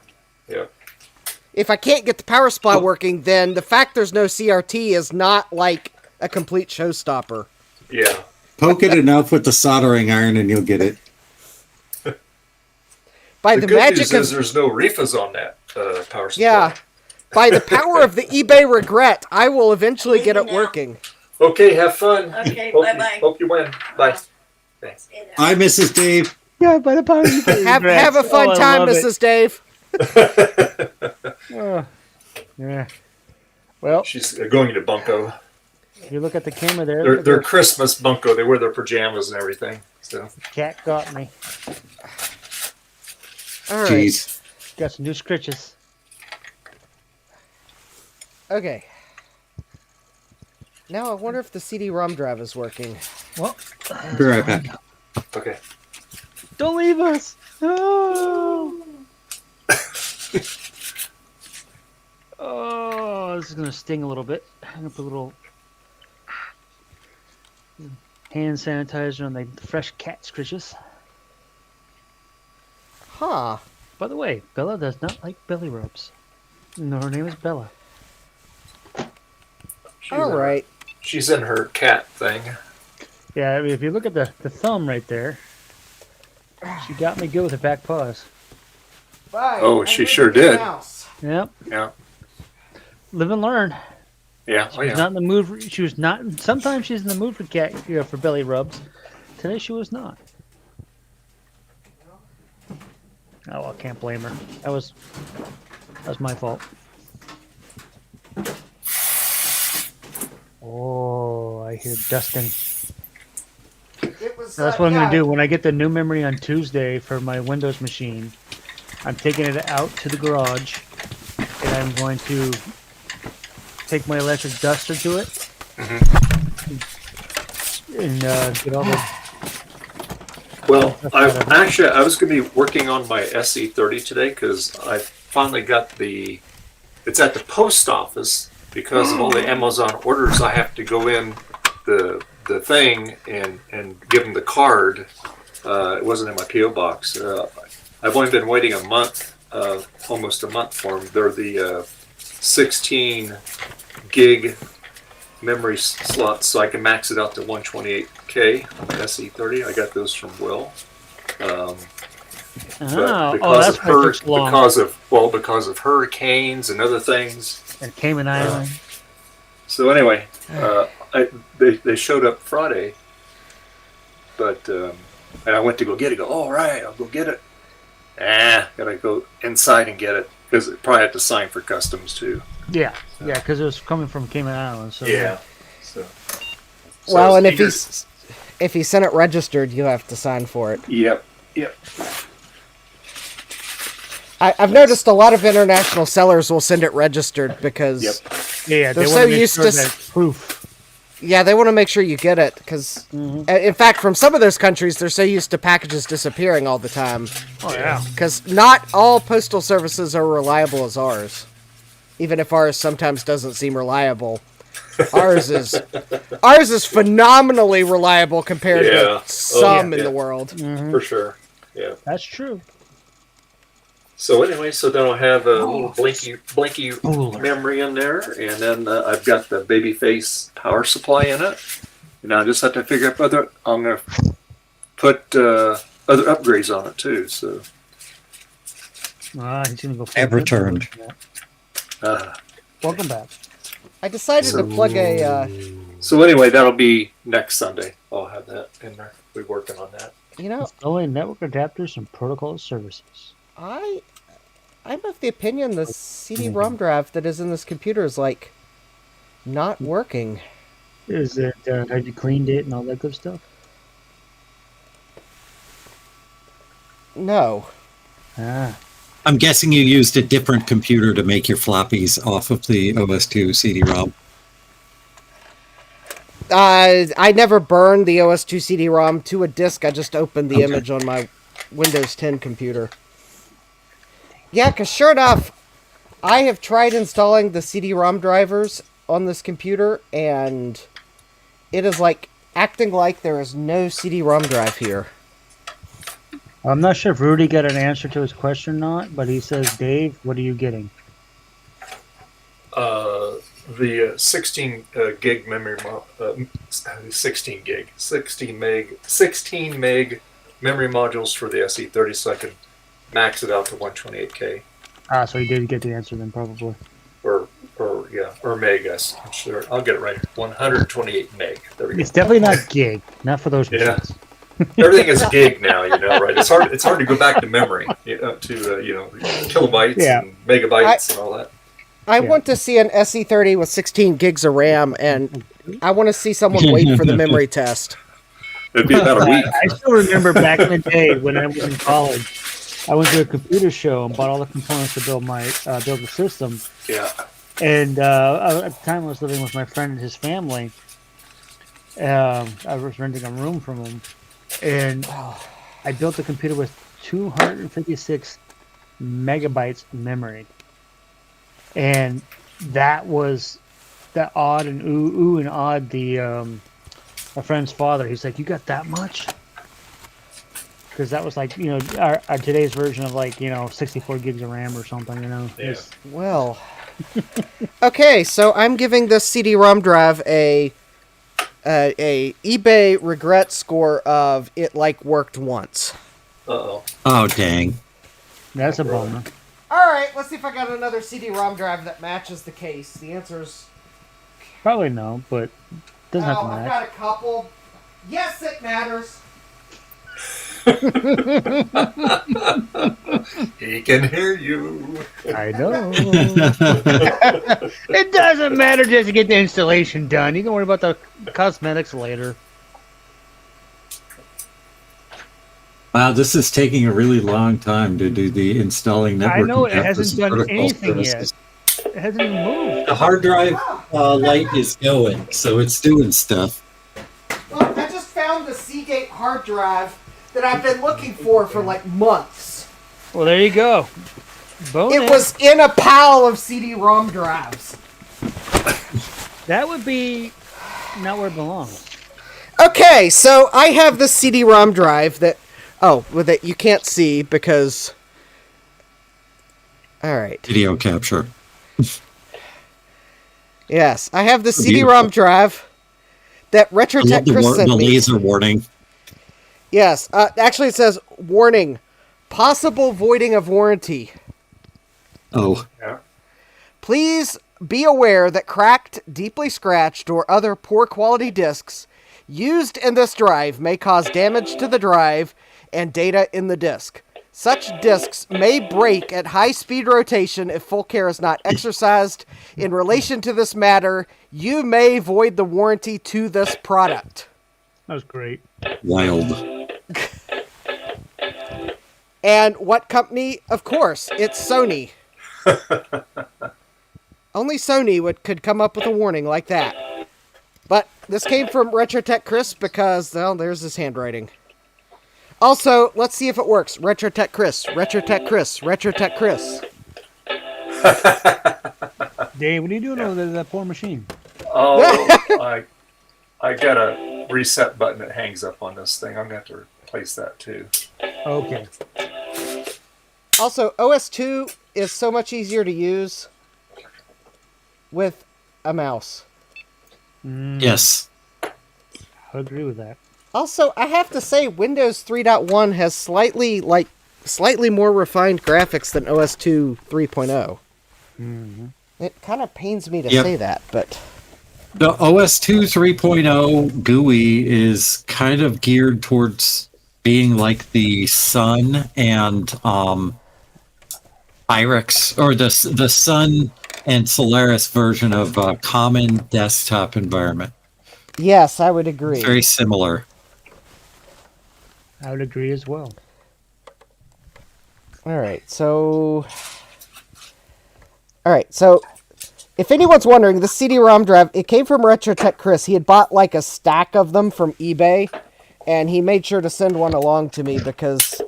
If I can't get the power supply working, then the fact there's no CRT is not like a complete showstopper. Yeah. Poke it enough with the soldering iron, and you'll get it. By The the good magic news of is there's no refas on that power supply. yeah, by the power of the eBay regret, I will eventually get it working. Okay, have fun. Okay, Hope bye-bye. Hope you win. Bye. Thanks. Hi, Mrs. Dave. Yeah, by the power. Have a fun time, Mrs. Dave. Yeah. Well, She's going to bunko. if you look at the camera there, They're Christmas bunko. They wear their pajamas and everything. So cat got me. All right. Jeez. Got some new scritches. Okay. Now I wonder if the CD-ROM drive is working. Well, Be right back. okay. don't leave us. No. Oh, this is gonna sting a little bit. I'm gonna put a little hand sanitizer on the fresh cat scritches. Huh. By the way, Bella does not like belly rubs. No, her name is Bella. All right. She's in her cat thing. Yeah, I mean, if you look at the thumb right there, she got me good with her back paws. Bye. Oh, she sure did. Yep. Yeah. Live and learn. Yeah. She was not in the mood. She was not. Sometimes she's in the mood for for belly rubs. Today she was not. Oh, I can't blame her. That was my fault. Oh, I hear dusting. It was So that's what I'm going to do. When I get the new memory on Tuesday for my Windows machine, I'm taking it out to the garage, and I'm going to take my electric duster to it, and get all the... Well, I was going to be working on my SE30 today because I finally got it's at the post office because of all the Amazon orders. I have to go in the thing and give them the card. It wasn't in my PO box. I've only been waiting a month, almost a month for them. They're the 16 gig memory slots, so I can max it out to 128K on the SE30. I got those from Will. Because of hurricanes and other things. And Cayman Island. So anyway, they showed up Friday, but and I went to go get it. All right, I'll go get it. Gotta go inside and get it because it probably had to sign for customs too. Yeah, because it was coming from Cayman Islands. So yeah. So well, and if he sent it registered, you have to sign for it. Yep. I've noticed a lot of international sellers will send it registered because they're so used to proof. Yeah, they want to make sure you get it because, in fact, from some of those countries, they're so used to packages disappearing all the time. Oh yeah, because not all postal services are reliable as ours. Even if ours sometimes doesn't seem reliable, ours is phenomenally reliable compared to some in the world. For sure. Yeah, that's true. So anyway, then I'll have a little blinky memory in there, and then I've got the Babyface power supply in it. And I just have to figure out whether I'm going to put other upgrades on it too. So he's going to go. I've returned. Welcome back. I decided to plug a. So anyway, that'll be next Sunday. I'll have that in there. We're working on that. Installing network adapters and protocol services. I'm of the opinion the CD-ROM drive that is in this computer is not working. Is it? Have you cleaned it and all that good stuff? No. I'm guessing you used a different computer to make your floppies off of the OS2 CD-ROM. I never burned the OS2 CD-ROM to a disk. I just opened the image on my Windows 10 computer. Yeah, because sure enough, I have tried installing the CD-ROM drivers on this computer, and it is acting like there is no CD-ROM drive here. I'm not sure if Rudy got an answer to his question or not, but he says, Dave, what are you getting? The 16 gig memory, 16 meg memory modules for the SE30, so I can max it out to 128K. So he did get the answer then, probably. Or meg, I'm sure. I'll get it right. 128 meg. There we go. It's definitely not gig. Not for those machines. Everything is gig now, right? It's hard to go back to memory, to kilobytes and megabytes and all that. I want to see an SE30 with 16 gigs of RAM, and I want to see someone wait for the memory test. It'd be about a week. I still remember back in the day when I was in college, I went to a computer show and bought all the components to build the system. Yeah. And at the time, I was living with my friend and his family. I was renting a room from him, and I built a computer with 256 megabytes of memory. And that was that odd and ooh and odd. My friend's father, he's like, "You got that much?" Because that was our today's version of 64 gigs of RAM or something. Yeah. Well, okay, so I'm giving this CD-ROM drive a eBay regret score of it worked once. Uh-oh. Oh, dang. That's a bummer. All right, let's see if I got another CD-ROM drive that matches the case. The answer's probably no, but doesn't have to match. I've got a couple. Yes, it matters. He can hear you. I know. It doesn't matter just to get the installation done. You can worry about the cosmetics later. Wow, this is taking a really long time to do the installing networking. I know it addresses hasn't and done protocol anything services. yet. It hasn't even moved. The hard drive light is going, so it's doing stuff. Well, I just found the Seagate hard drive that I've been looking for like months. Well, there you go. Bonus. It was in a pile of CD-ROM drives. That would be not where it belongs. Okay, so I have the CD-ROM drive that you can't see because. All right. Video capture. Yes, I have the CD-ROM drive that I love Retrotech the, Chris sent the me. laser warning. Yes, actually it says warning, possible voiding of warranty. Oh, Yeah. Please be aware that cracked, deeply scratched, or other poor quality discs used in this drive may cause damage to the drive and data in the disk. Such disks may break at high speed rotation if full care is not exercised. In relation to this matter, you may void the warranty to this product. That was great. wild. And what company? Of course, it's Sony. Only Sony could come up with a warning like that. But this came from Retrotech Chris because, well, there's his handwriting. Also, let's see if it works. Retrotech Chris, Retrotech Chris, Retrotech Chris. Dave, what are you doing over there to that poor machine? Oh, I got a reset button that hangs up on this thing. I'm going to have to replace that too. Okay. Also, OS2 is so much easier to use with a mouse. Yes. I agree with that. Also, I have to say, Windows 3.1 has slightly more refined graphics than OS2 3.0. Mm-hmm. It kind of pains me to Yep. say that, but The OS2 3.0 GUI is kind of geared towards being like the Sun and Pyrex, or the Sun and Solaris version of a common desktop environment. yes, I would agree. Very similar. I would agree as well. All right, so if anyone's wondering, the CD-ROM drive, it came from Retrotech Chris. He had bought like a stack of them from eBay, and he made sure to send one along to me because,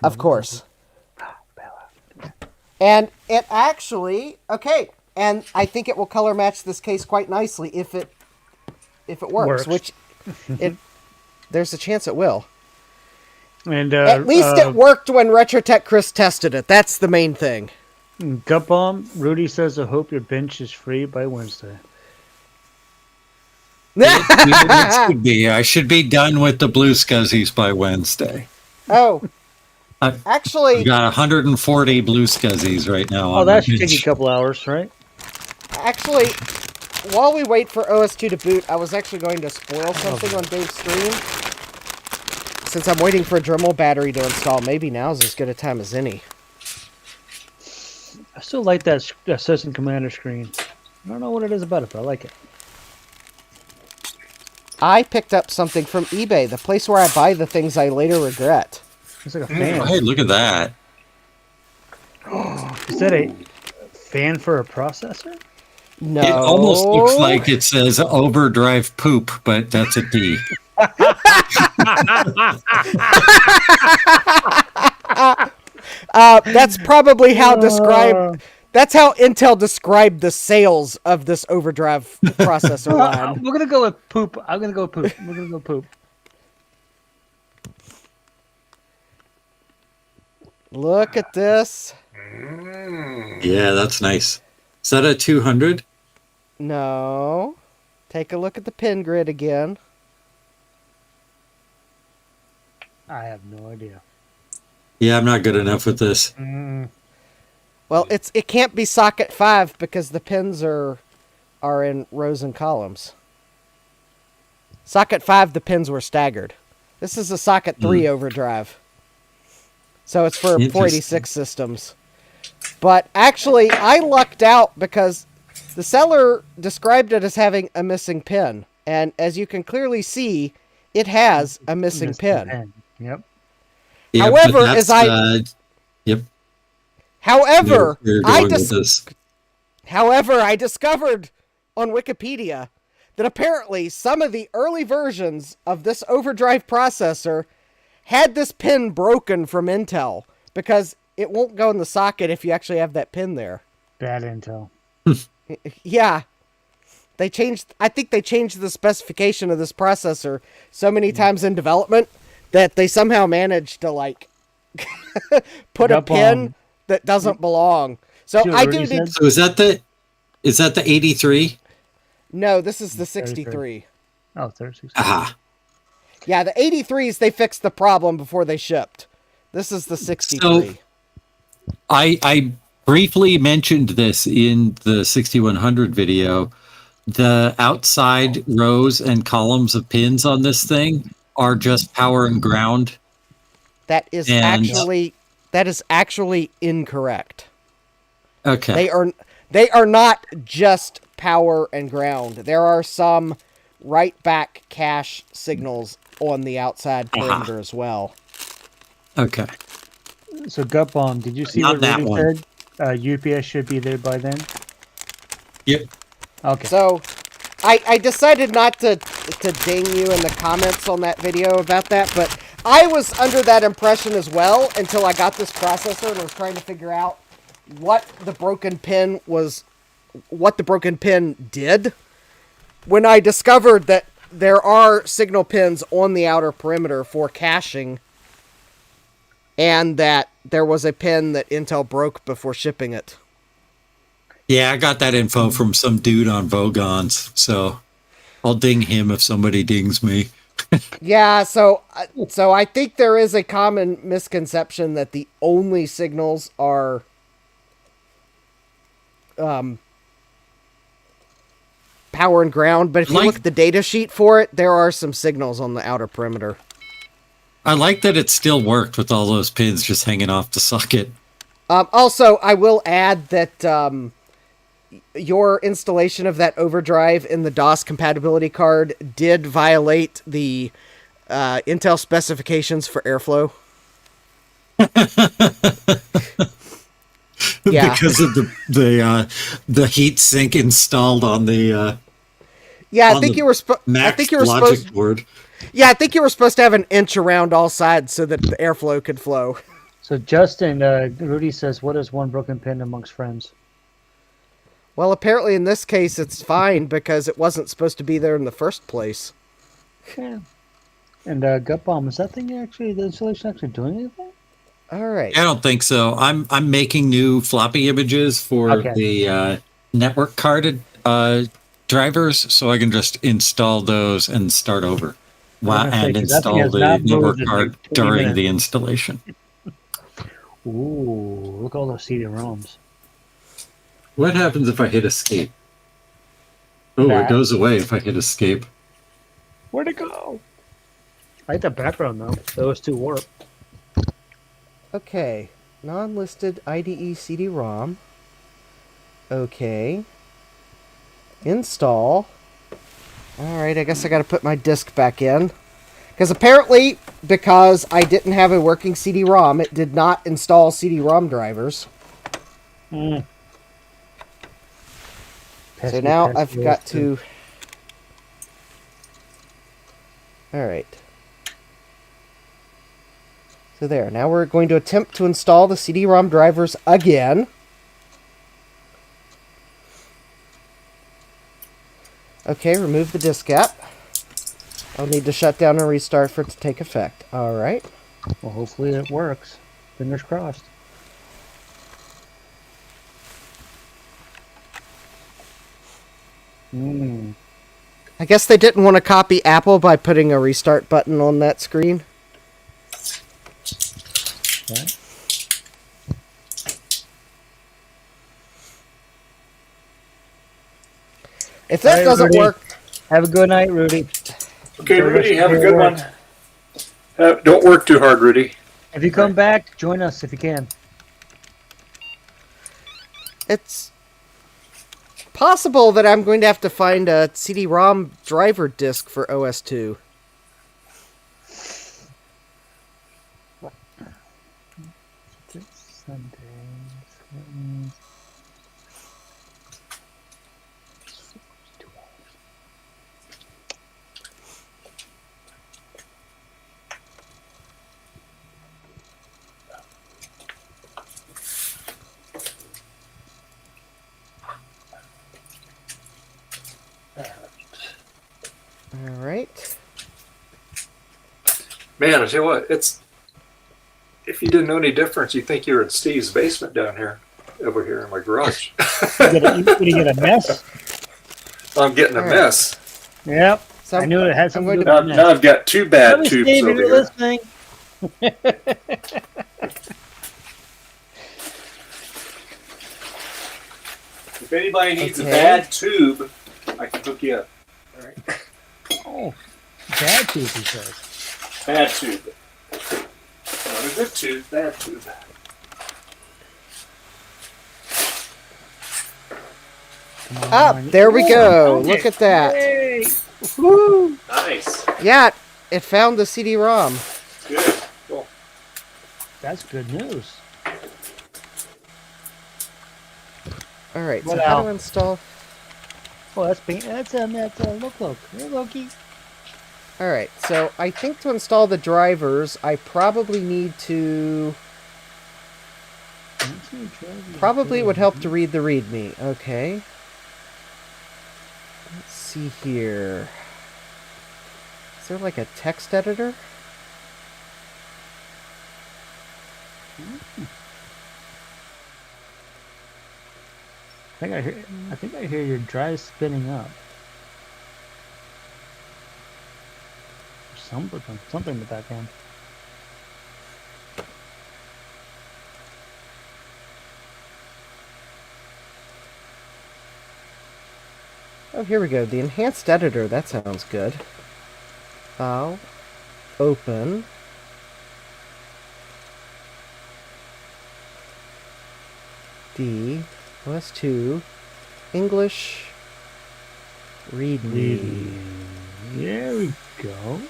of course. And it actually, okay, and I think it will color match this case quite nicely if it works. Works. Which there's a chance it will. And At least it worked when Retrotech Chris tested it. That's the main thing. Gut Bomb, Rudy says, I hope your bench is free by Wednesday. It should be. I should be done with the blue scuzzies by Wednesday. Oh, I've actually, got 140 blue scuzzies right now. Oh, on that my should take you bench. a couple hours, right? while we wait for OS2 to boot, I was actually going to spoil something on Dave's stream. Since I'm waiting for a Dremel battery to install, maybe now's as good a time as any. I still like that Assistant Commander screen. I don't know what it is about it, but I like it. I picked up something from eBay, the place where I buy the things I later regret. It's like a fan. Hey, look at that. Is that a fan for a processor? No. It almost looks like it says overdrive poop, but that's a D. That's probably how described. That's how Intel described the sales of this overdrive processor line. We're gonna go with poop. I'm gonna go poop. We're gonna go poop. Look at this. Yeah, that's nice. Is that a 200? No. Take a look at the pin grid again. I have no idea. Yeah, I'm not good enough with this. Well, it can't be socket 5 because the pins are in rows and columns. Socket 5, the pins were staggered. This is a socket 3 overdrive. So it's for 486 systems. But actually, I lucked out because the seller described it as having a missing pin. And as you can clearly see, it has a missing pin. Yep. Yeah, However, but as that's, I- yep. However, You're I going with this. However, I discovered on Wikipedia that apparently some of the early versions of this overdrive processor had this pin broken from Intel because it won't go in the socket if you actually have that pin there. Bad intel. Yeah. I think they changed the specification of this processor so many times in development that they somehow managed to like put a Up pin on- that doesn't belong. So See what I Rudy do need said? So is that the 83? No, this is the 33. 63. Oh, 36. Aha. Yeah, the 83s they fixed the problem before they shipped. This is the 63. I briefly mentioned this in the 6100 video. The outside rows and columns of pins on this thing are just power and ground. That is And- actually incorrect. Okay. They are not just power and ground. There are some write back cache signals on the outside perimeter as well. Okay. So Gut Bomb, did you see Not what that Rudy one. said? UPS should be there by then. Yep. Okay. So I decided not to ding you in the comments on that video about that, but I was under that impression as well until I got this processor and was trying to figure out what the broken pin did. When I discovered that there are signal pins on the outer perimeter for caching, and that there was a pin that Intel broke before shipping it. Yeah, I got that info from some dude on Vogons, so I'll ding him if somebody dings me. Yeah, so I think there is a common misconception that the only signals are power and ground, but if you look at the data sheet for it, there are some signals on the outer perimeter. I like that it still worked with all those pins just hanging off the socket. Also, I will add that your installation of that overdrive in the DOS compatibility card did violate the Intel specifications for airflow. Yeah. Because of the heat sink installed on the Yeah, I on think the you were Max supposed. logic board. Yeah, I think you were supposed to have an inch around all sides so that the airflow could flow. So Justin, Rudy says, what is one broken pin amongst friends? Well, apparently in this case it's fine because it wasn't supposed to be there in the first place. Yeah. And Gut Bomb, is that thing actually, the installation actually doing anything? All right. I don't think so. I'm making new floppy images for the network carded drivers, so I can just install those and start over. And install the network card during the installation. Ooh, look at all those CD-ROMs. What happens if I hit escape? Oh, it goes away if I hit escape. Where'd it go? I like the background though. Those two warp. Okay. Non-listed IDE CD-ROM. Okay. Install. Alright, I guess I gotta put my disk back in. Because apparently, because I didn't have a working CD-ROM, it did not install CD-ROM drivers. Mm. So now I've got to... Alright. So there, now we're going to attempt to install the CD-ROM drivers again. Okay, remove the diskette. I'll need to shut down and restart for it to take effect. Alright. Well, hopefully it works. Fingers crossed. I guess they didn't want to copy Apple by putting a restart button on that screen. Okay. If that doesn't Rudy. work... Have a good night, Rudy. Okay, Rudy, have a good one. Don't work too hard, Rudy. If you come back, join us if you can. It's possible that I'm going to have to find a CD-ROM driver disk for OS2. All right. Man, I tell you what, it's if you didn't know any difference, you think you were in Steve's basement down here, over here in my garage. You get a mess? I'm getting a All right. mess. Yep. So I knew it had something to do Now, with now I've got two bad Probably tubes Steve, over you're here. listening. If anybody needs Okay. a bad tube, I can hook you up. All right. Oh, bad tube, he says. Bad tube. Not a good tube, bad tube. Come Up, on. there we Oh, go. found Look it. at that. Yay. Woo. Nice. Yeah, it found the CD-ROM. Good. Cool. That's good news. All right, so What how now? to install? Oh, that's look. Hey, Loki. All right, so I think to install the drivers, I probably need to. Probably it would help to read the README. Okay. Let's see here. Is there like a text editor? I think I hear your drive spinning up. Something in the background. Oh, here we go. The enhanced editor. That sounds good. File. Open. D. OS2. English. README. There we go.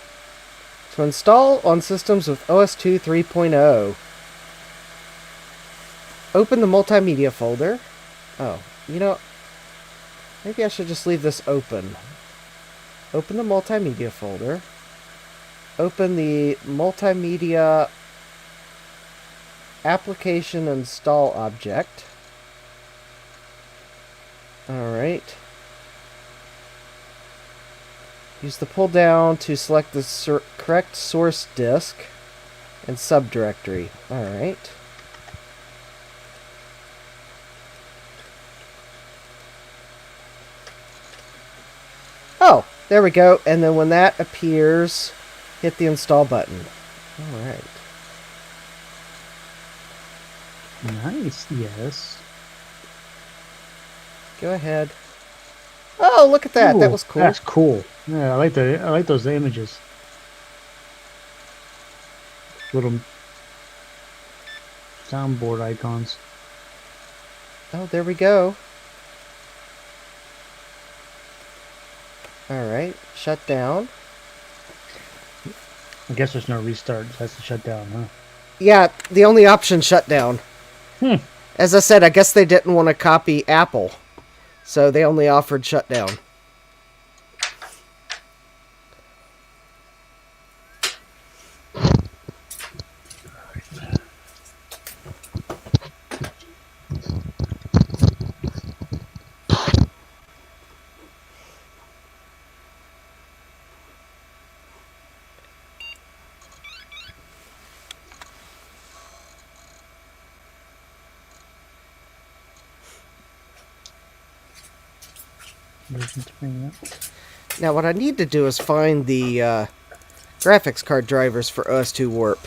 To install on systems with OS2 3.0. Open the multimedia folder. Oh, you know, maybe I should just leave this open. Open the multimedia folder. Open the multimedia application install object. Alright. Use the pull down to select the correct source disk and subdirectory. Alright. Oh, there we go. And then when that appears, hit the install button. Alright. Nice, yes. Go ahead. Oh, look at that. That Ooh, was cool. That's cool. Yeah, I like those images. Little soundboard icons. Oh, there we go. Alright, shut down. I guess there's no restart. It has to shut down, huh? Yeah, the only option shut down. Hmm. As I said, I guess they didn't want to copy Apple. So they only offered shutdown. Now what I need to do is find the graphics card drivers for OS2 Warp.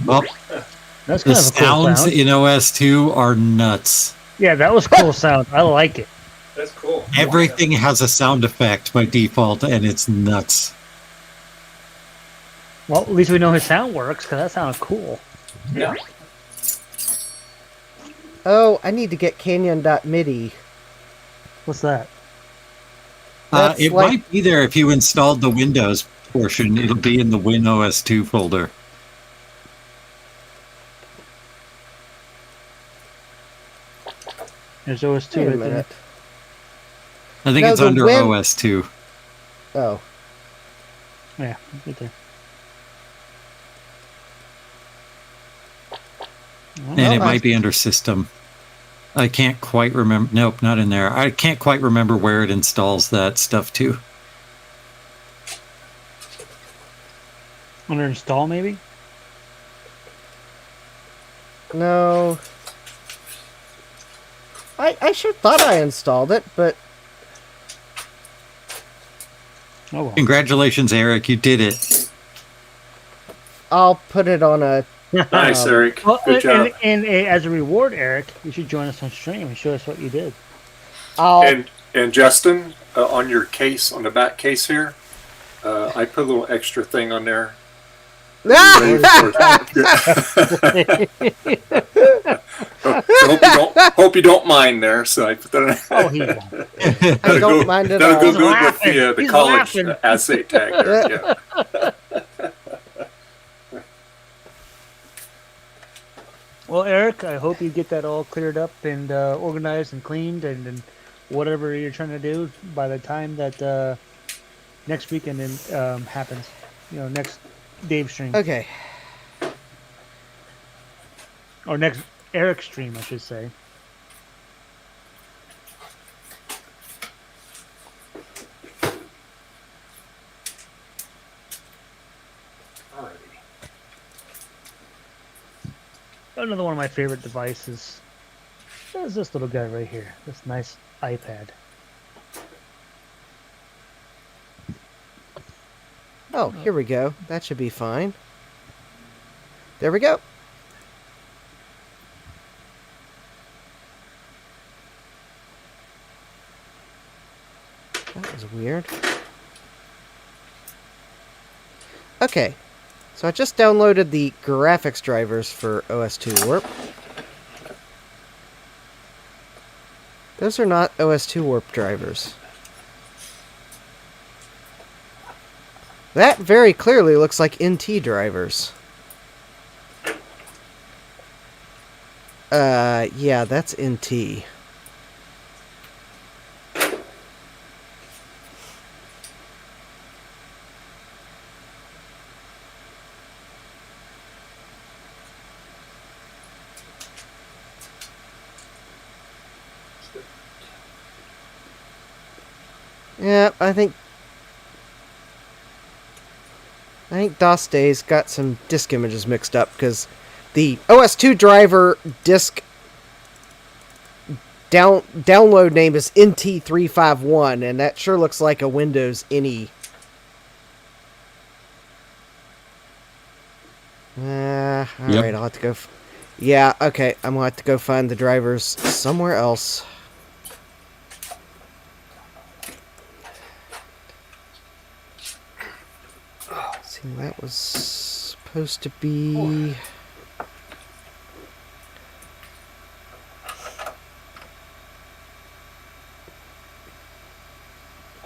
Well, That's the kind of a cool sounds sound. in OS2 are nuts. Yeah, that was cool sound. I like it. That's cool. Everything has a sound effect by default, and it's nuts. Well, at least we know his sound works, because that sounded cool. Yeah. Oh, I need to get Canyon.midi. What's that? That's It like- might be there if you installed the Windows portion. It'll be in the WinOS2 folder. There's OS 2 Wait a right there. minute. I think No, it's the under Win- OS2. Oh. Yeah, right there. And it might be under System. I can't quite remember. Nope, not in there. I can't quite remember where it installs that stuff to. Under install, maybe? No. I sure thought I installed it, but Oh, well. Congratulations, Eric. You did it. I'll put it on a... Nice, Eric. Well, Good job. and as a reward, Eric, you should join us on stream and show us what you did. I'll... And Justin, on your case, on the back case here, I put a little extra thing on there. Ready for- hope you don't mind there. So I put that. Oh, he won't. I don't mind at That'll all. go He's good laughing. with the He's college laughing. assay tag there. Yeah. Well, Eric, I hope you get that all cleared up and organized and cleaned and whatever you're trying to do by the time that next weekend happens. You know, next Dave stream. Okay. Or next Eric stream, I should say. Another one of my favorite devices is this little guy right here. This nice iPad. Oh, here we go. That should be fine. There we go. That was weird. Okay. So I just downloaded the graphics drivers for OS2 Warp. Those are not OS2 Warp drivers. That very clearly looks like NT drivers. Yeah, that's NT. Yeah, I think DOS Days got some disk images mixed up because the OS2 driver disk download name is NT351, and that sure looks like a Windows NE. Alright, I'll have to go... Yeah, okay, I'm gonna have to go find the drivers somewhere else. See, that was supposed to be...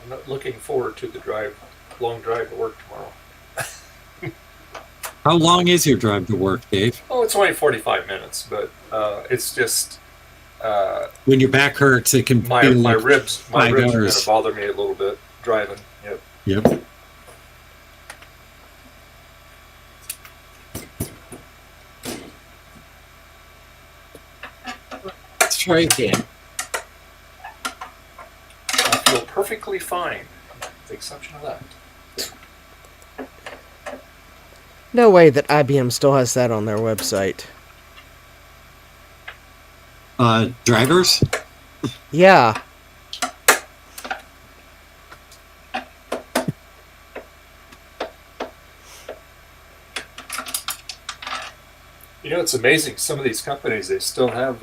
I'm not looking forward to the long drive to work tomorrow. How long is your drive to work, Dave? Oh, it's only 45 minutes, but it's just When your back hurts, it can my feel my like ribs are 5 going hours. to bother me a little bit driving. Yep. Yep. Let's try again. I feel perfectly fine, with the exception of that. No way that IBM still has that on their website. Drivers? Yeah. You know, it's amazing. Some of these companies, they still have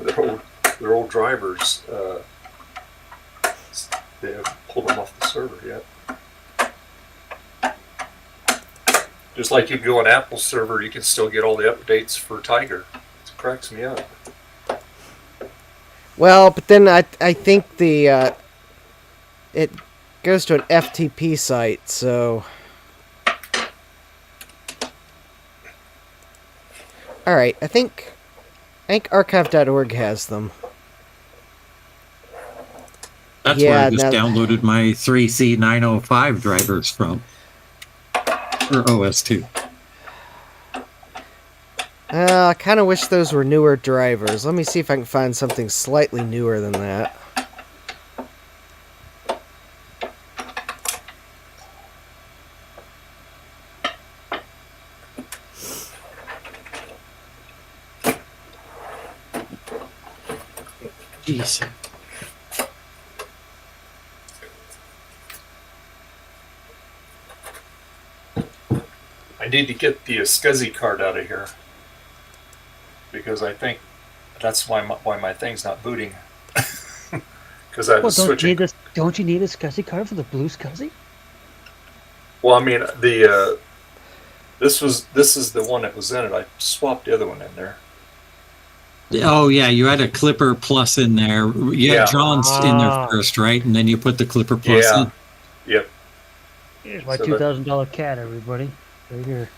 their old drivers. They haven't pulled them off the server yet. Just like you go on Apple server, you can still get all the updates for Tiger. It cracks me up. Well, but then I think the it goes to an FTP site, so. All right, I think archive.org has them. That's where I just downloaded my 3C905 drivers from. Or OS2. I kind of wish those were newer drivers. Let me see if I can find something slightly newer than that. Jeez. I need to get the SCSI card out of here because I think that's why my thing's not booting. Because I was switching. Don't you need a SCSI card for the blue SCSI? Well, I mean this is the one that was in it. I swapped the other one in there. Oh yeah, you had a Clipper Plus in there. You had John's in there first, right? And then you put the Clipper Plus in. Yep. Here's my $2,000 cat, everybody. Right here.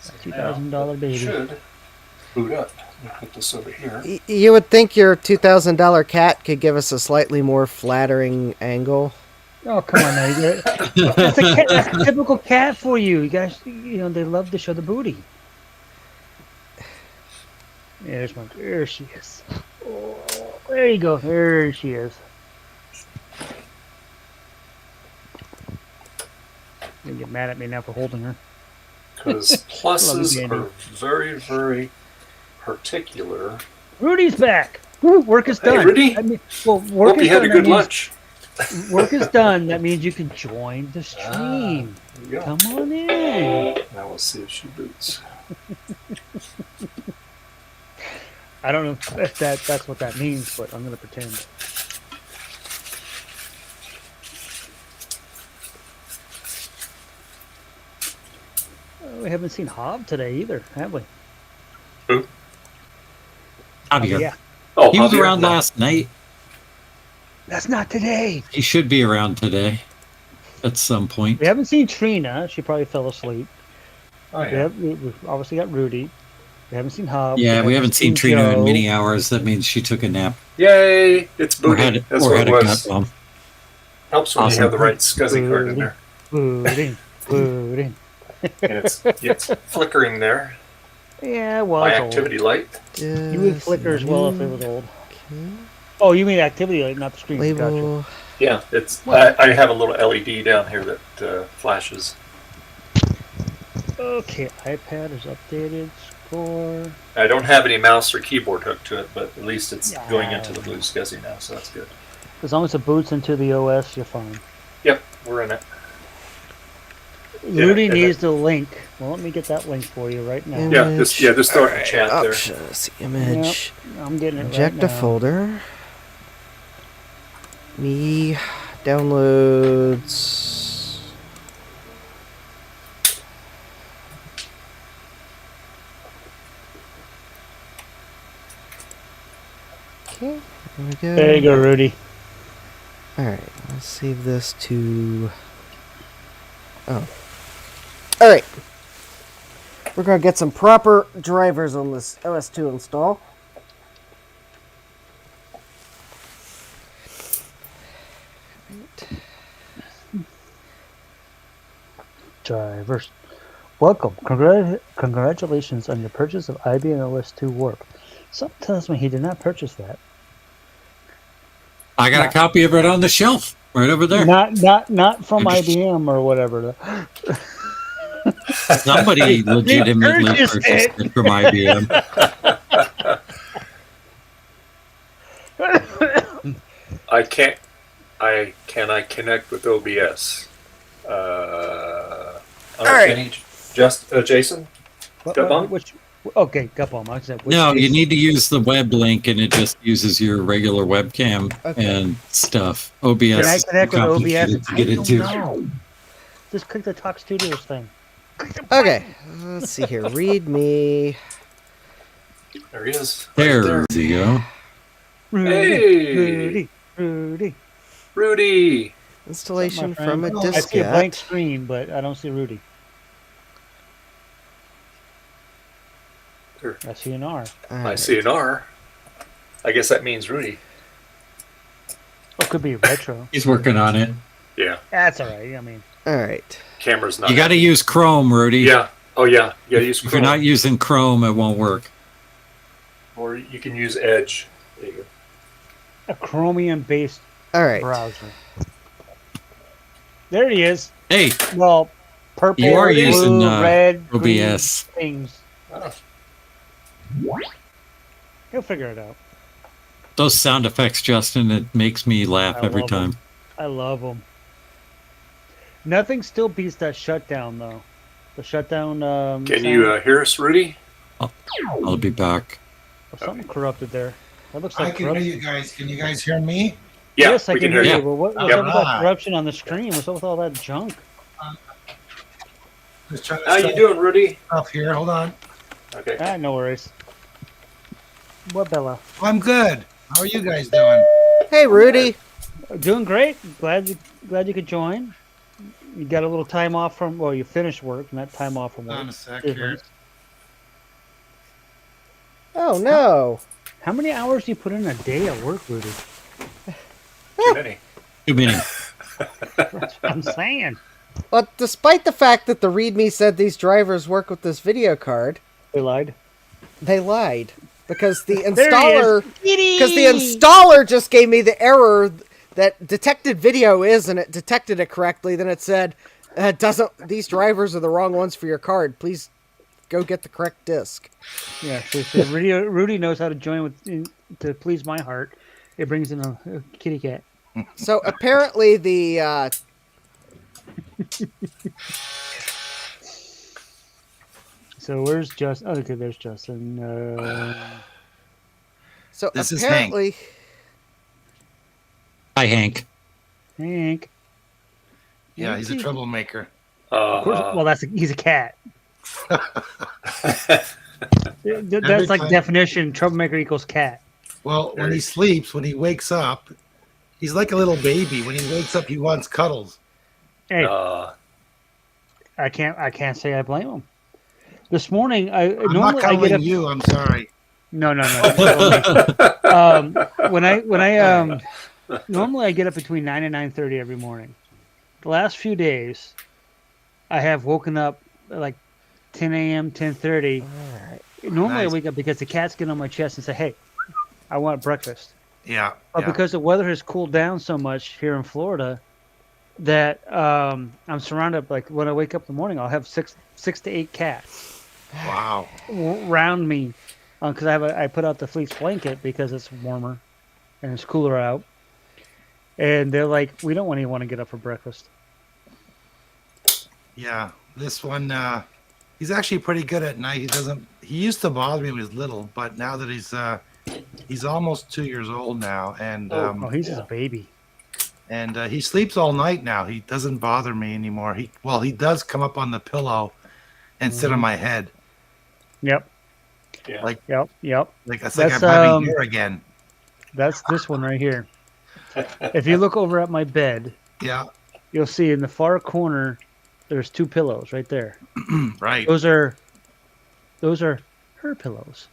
$2,000 baby. Should boot up. Let me put this over here. You would think your $2,000 cat could give us a slightly more flattering angle. Oh, come on now. That's a typical cat for you. You guys, they love to show the booty. Yeah, there she is. Oh, there you go. There she is. You're gonna get mad at me now for holding her. Because pluses are very, very particular. Rudy's back. Woo, work is done. Hey, Rudy. Hope you had a good lunch. Work is done. That means you can join the stream. Come on in. Now we'll see if she boots. I don't know if that's what that means, but I'm going to pretend. We haven't seen Hob today either, have we? Who? Javier. Yeah. Oh, he was Javier? around last night. That's not today. He should be around today at some point. We haven't seen Trina. She probably fell asleep. Oh, yeah. We've obviously got Rudy. We haven't seen Hob. Yeah, we haven't seen Trina Joe. in many hours. That means she took a nap. Yay! It's booting. That's what had it a was. gut bomb. Helps when you have the right SCSI card in there. Booting. And it's flickering there. Yeah, well, My it's activity old. light. You would flicker as well if it was old. Oh, you mean activity light, not the screen. Label. Gotcha. Yeah, it's. I have a little LED down here that flashes. Okay, iPad is updated. Score. I don't have any mouse or keyboard hooked to it, but at least it's going into the blue SCSI now, so that's good. As long as it boots into the OS, you're fine. Yep, we're in it. Rudy needs the link. Well, let me get that link for you right now. Image. Just throw it in the chat there. Options, image. Yep, I'm getting it Inject right a now. folder. Me downloads. Okay, there we go. There you go, Rudy. Alright, let's save this to... Oh. Alright. We're going to get some proper drivers on this OS2 install. Drivers. Welcome. Congratulations on your purchase of IBM OS2 Warp. Something tells me he did not purchase that. I got a copy of it on the shelf right over there. Not from IBM or whatever. Somebody legitimately purchased it from IBM. Can I connect with OBS? All right. Jason? Gutbomb? Okay, Gutbomb. I said, No, you need to use the web link, and it just uses your regular webcam and stuff. OBS. Can I connect with OBS? complicated to get I into. don't know. Just click the Talk Studios thing. Okay, let's see here. Read me. There he is. There you go. Rudy, Hey! Rudy, Rudy. Rudy. Installation What's up, my from a friend? I see a blank diskette. screen, but I don't see Rudy. There. I see an R. I see an R. I guess that means Rudy. Oh, could be retro. He's working on it. Yeah. That's all right. I mean, All right. Camera's not. You got to use Chrome, Rudy. Yeah. Oh yeah. You gotta use If Chrome. you're not using Chrome, it won't work. Or you can use Edge. There you go. a Chromium-based All right. browser. There he is. Hey, Well, purple, you are blue, using red, OBS. green things. He'll figure it out. Those sound effects, Justin, it makes me laugh I every love time. 'em. I love them. Nothing still beats that shutdown, though. The shutdown. Can sound. you hear us, Rudy? I'll be back. Oh, something corrupted there. That looks I like can hear corruption. you guys. Can you guys hear me? Yeah, Yes, I we can hear you. you. But what's Okay. up with that corruption on the screen? What's up with all that junk? Just trying to How set you doing, Rudy? up here. Hold on. Okay. Ah, no worries. What, Bella? I'm good. How are you guys doing? Hey, Rudy. Doing great. Glad you could join. You got a little time off from. Well, you finished work, not time off from Hold on work. a sec here. Difference. Oh, no. How many hours do you put in a day at work, Rudy? Too many. Too many. That's what I'm saying. But despite the fact that the README said these drivers work with this video card, They lied. they lied. Because the There he is. installer... Because the installer just gave me the error that detected video is, and it detected it correctly. Then it said, these drivers are the wrong ones for your card. Please go get the correct disc. Yeah, so Rudy knows how to join with to please my heart. It brings in a kitty cat. So apparently the... So where's Justin? Oh, okay, there's Justin. So This is Hank. apparently... Hi, Hank. Hank. Yeah, he's a troublemaker. Of course, well, he's a cat. That's like time- definition. Troublemaker equals cat. Well, when he sleeps, when he wakes up, he's like a little baby. When he wakes up, he wants cuddles. Hey, I can't say I blame him. This morning, I'm not normally I get cuddling up. you. I'm sorry. No. When I normally I get up between 9 and 9:30 every morning. The last few days, I have woken up at like 10 a.m., 10:30. Normally I Nice. wake up because the cats get on my chest and say, "Hey, I want breakfast." Yeah. But yeah. because the weather has cooled down so much here in Florida, that I'm surrounded. Like when I wake up in the morning, I'll have six to eight cats Wow. around me, because I put out the fleece blanket because it's warmer and it's cooler out, and they're like, we don't want anyone to get up for breakfast. Yeah. This one, he's actually pretty good at night. He used to bother me when he was little, but now that he's almost 2 years old now, and Oh, he's just a baby. and he sleeps all night now. He doesn't bother me anymore. He does come up on the pillow and sit on my head. Yep. Yeah. Like Yep. like it's That's, like I'm having hair again. That's this one right here. If you look over at my bed, Yeah. you'll see in the far corner there's two pillows right there. Right. Those are her pillows.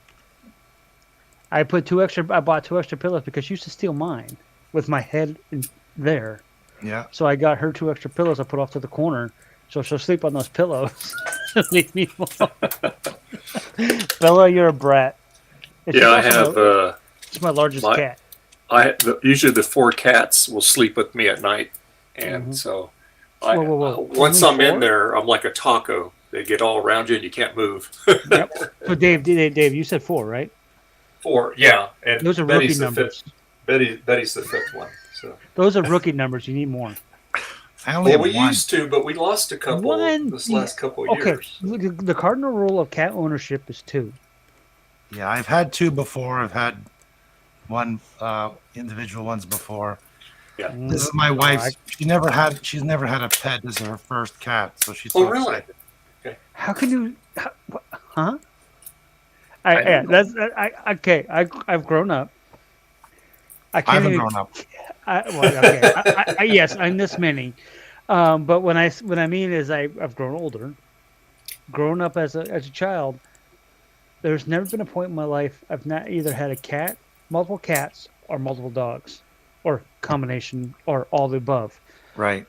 I bought 2 extra pillows because she used to steal mine with my head in there. Yeah. So I got her 2 extra pillows I put off to the corner, so she'll sleep on those pillows. Leave me alone. Bella, you're a brat. And she's Yeah, I also have. It's my largest cat. Usually the 4 cats will sleep with me at night, and so Whoa. once Only I'm 4? in there, I'm like a taco. They get all around you and you can't move. Yep. So Dave, you said 4, right? 4, yeah. And Those are Betty's rookie the numbers. Betty's the 5th one. So. Those are rookie numbers. You need more. I only Well, have we one. used to, but we lost a couple this last couple of Okay. years. The cardinal rule of cat ownership is 2. Yeah, I've had 2 before. I've had one individual ones before. Yeah. This is my wife's. She's never had a pet. This is her first cat, so she's Oh, so really? excited. How can you? Huh? I Yeah, don't that's okay. I've grown up. I I can't haven't even. grown up. Okay. Yes, I'm this many. But when I mean is I've grown older. Grown up as a child, there's never been a point in my life I've not either had a cat, multiple cats, or multiple dogs, or combination, or all the above. Right.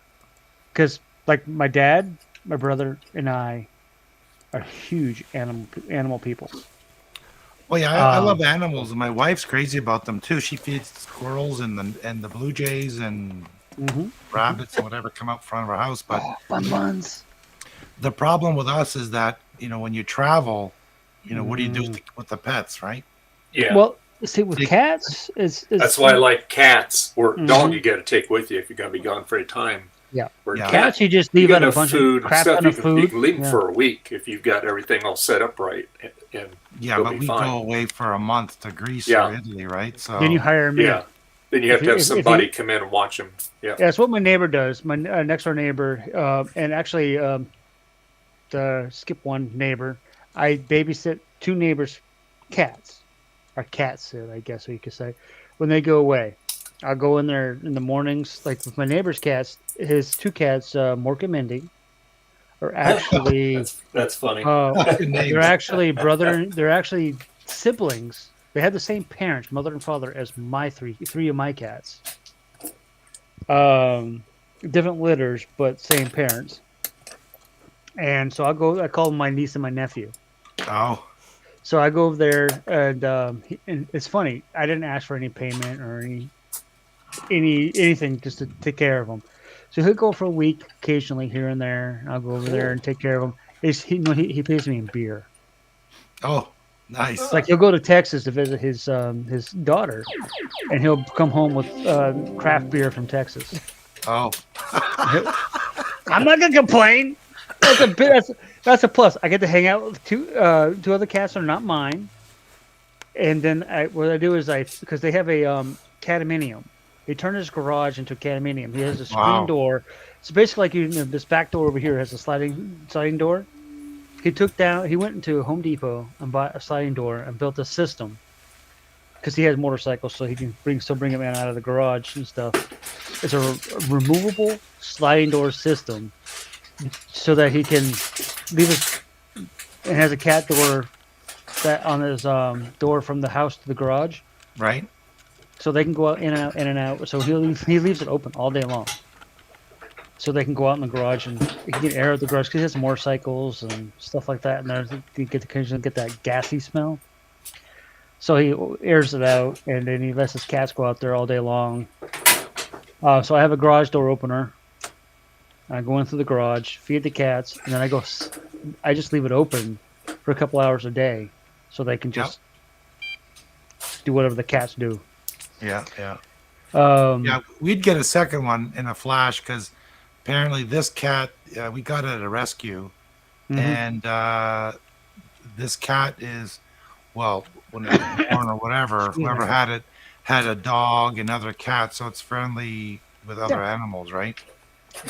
Because like my dad, my brother, and I are huge animal people. Well, yeah, I love Um, animals, and my wife's crazy about them too. She feeds squirrels and the blue jays and mhm. rabbits and whatever come out front of our house. But Oh, fun buns. the problem with us is that when you travel, what do you do Mm. with the pets, right? Yeah. Well, see, with They- cats, is That's why I like cats or dog. Mhm. You got to take with you if you're going to be gone for a time. Yeah. Where Yeah. Cats, you just you leave got out a enough bunch food of and crap stuff. ton You of can, food. you can leave them Yeah. for a week if you've got everything all set up right, and Yeah, you'll but be we fine. go away for a month to Greece Yeah. or Italy, right? So Then you hire me. Yeah. Then you have If to have if somebody come in and watch them. Yeah. Yeah, that's what my neighbor does. My next door neighbor, and actually the skip one neighbor. I babysit two neighbors' cats, or cat sit, I guess you could say. When they go away, I'll go in there in the mornings. Like with my neighbor's cats, his two cats, Mork and Mindy, are actually That's funny. Good names. they're actually brother. They're actually siblings. They have the same parents, mother and father, as my three of my cats. Different litters, but same parents. And so I call them my niece and my nephew. Oh, So I go over there, and it's funny. I didn't ask for any payment or anything, just to take care of them. So he'll go for a week, occasionally here and there. I'll go over there and take care of him. He pays me in beer. oh, nice. Like he'll go to Texas to visit his daughter, and he'll come home with craft beer from Texas. Oh, I'm not gonna complain. That's a plus. I get to hang out with two other cats that are not mine, and then what I do is because they have a cataminium. He turned his garage into a cataminium. He has a screen Wow. door. So basically, like this back door over here has a sliding door. He went into Home Depot and bought a sliding door and built a system because he has motorcycles, so he can still bring them in and out of the garage and stuff. It's a removable sliding door system, so that he can leave his. It has a cat door that on his door from the house to the garage, right. so they can go out in and out. So he leaves it open all day long, so they can go out in the garage and he can air out the garage because he has motorcycles and stuff like that, and you get to occasionally get that gassy smell. So he airs it out, and then he lets his cats go out there all day long. So I have a garage door opener. I go into the garage, feed the cats, and then I just leave it open for a couple hours a day, so they can just do whatever the cats do. Yeah, yeah. Yeah, We'd get a second one in a flash because apparently this cat, we got it at a rescue, and this cat is, well, when it was born or whatever, whoever had it had a dog and other cats, so it's friendly with other animals, right?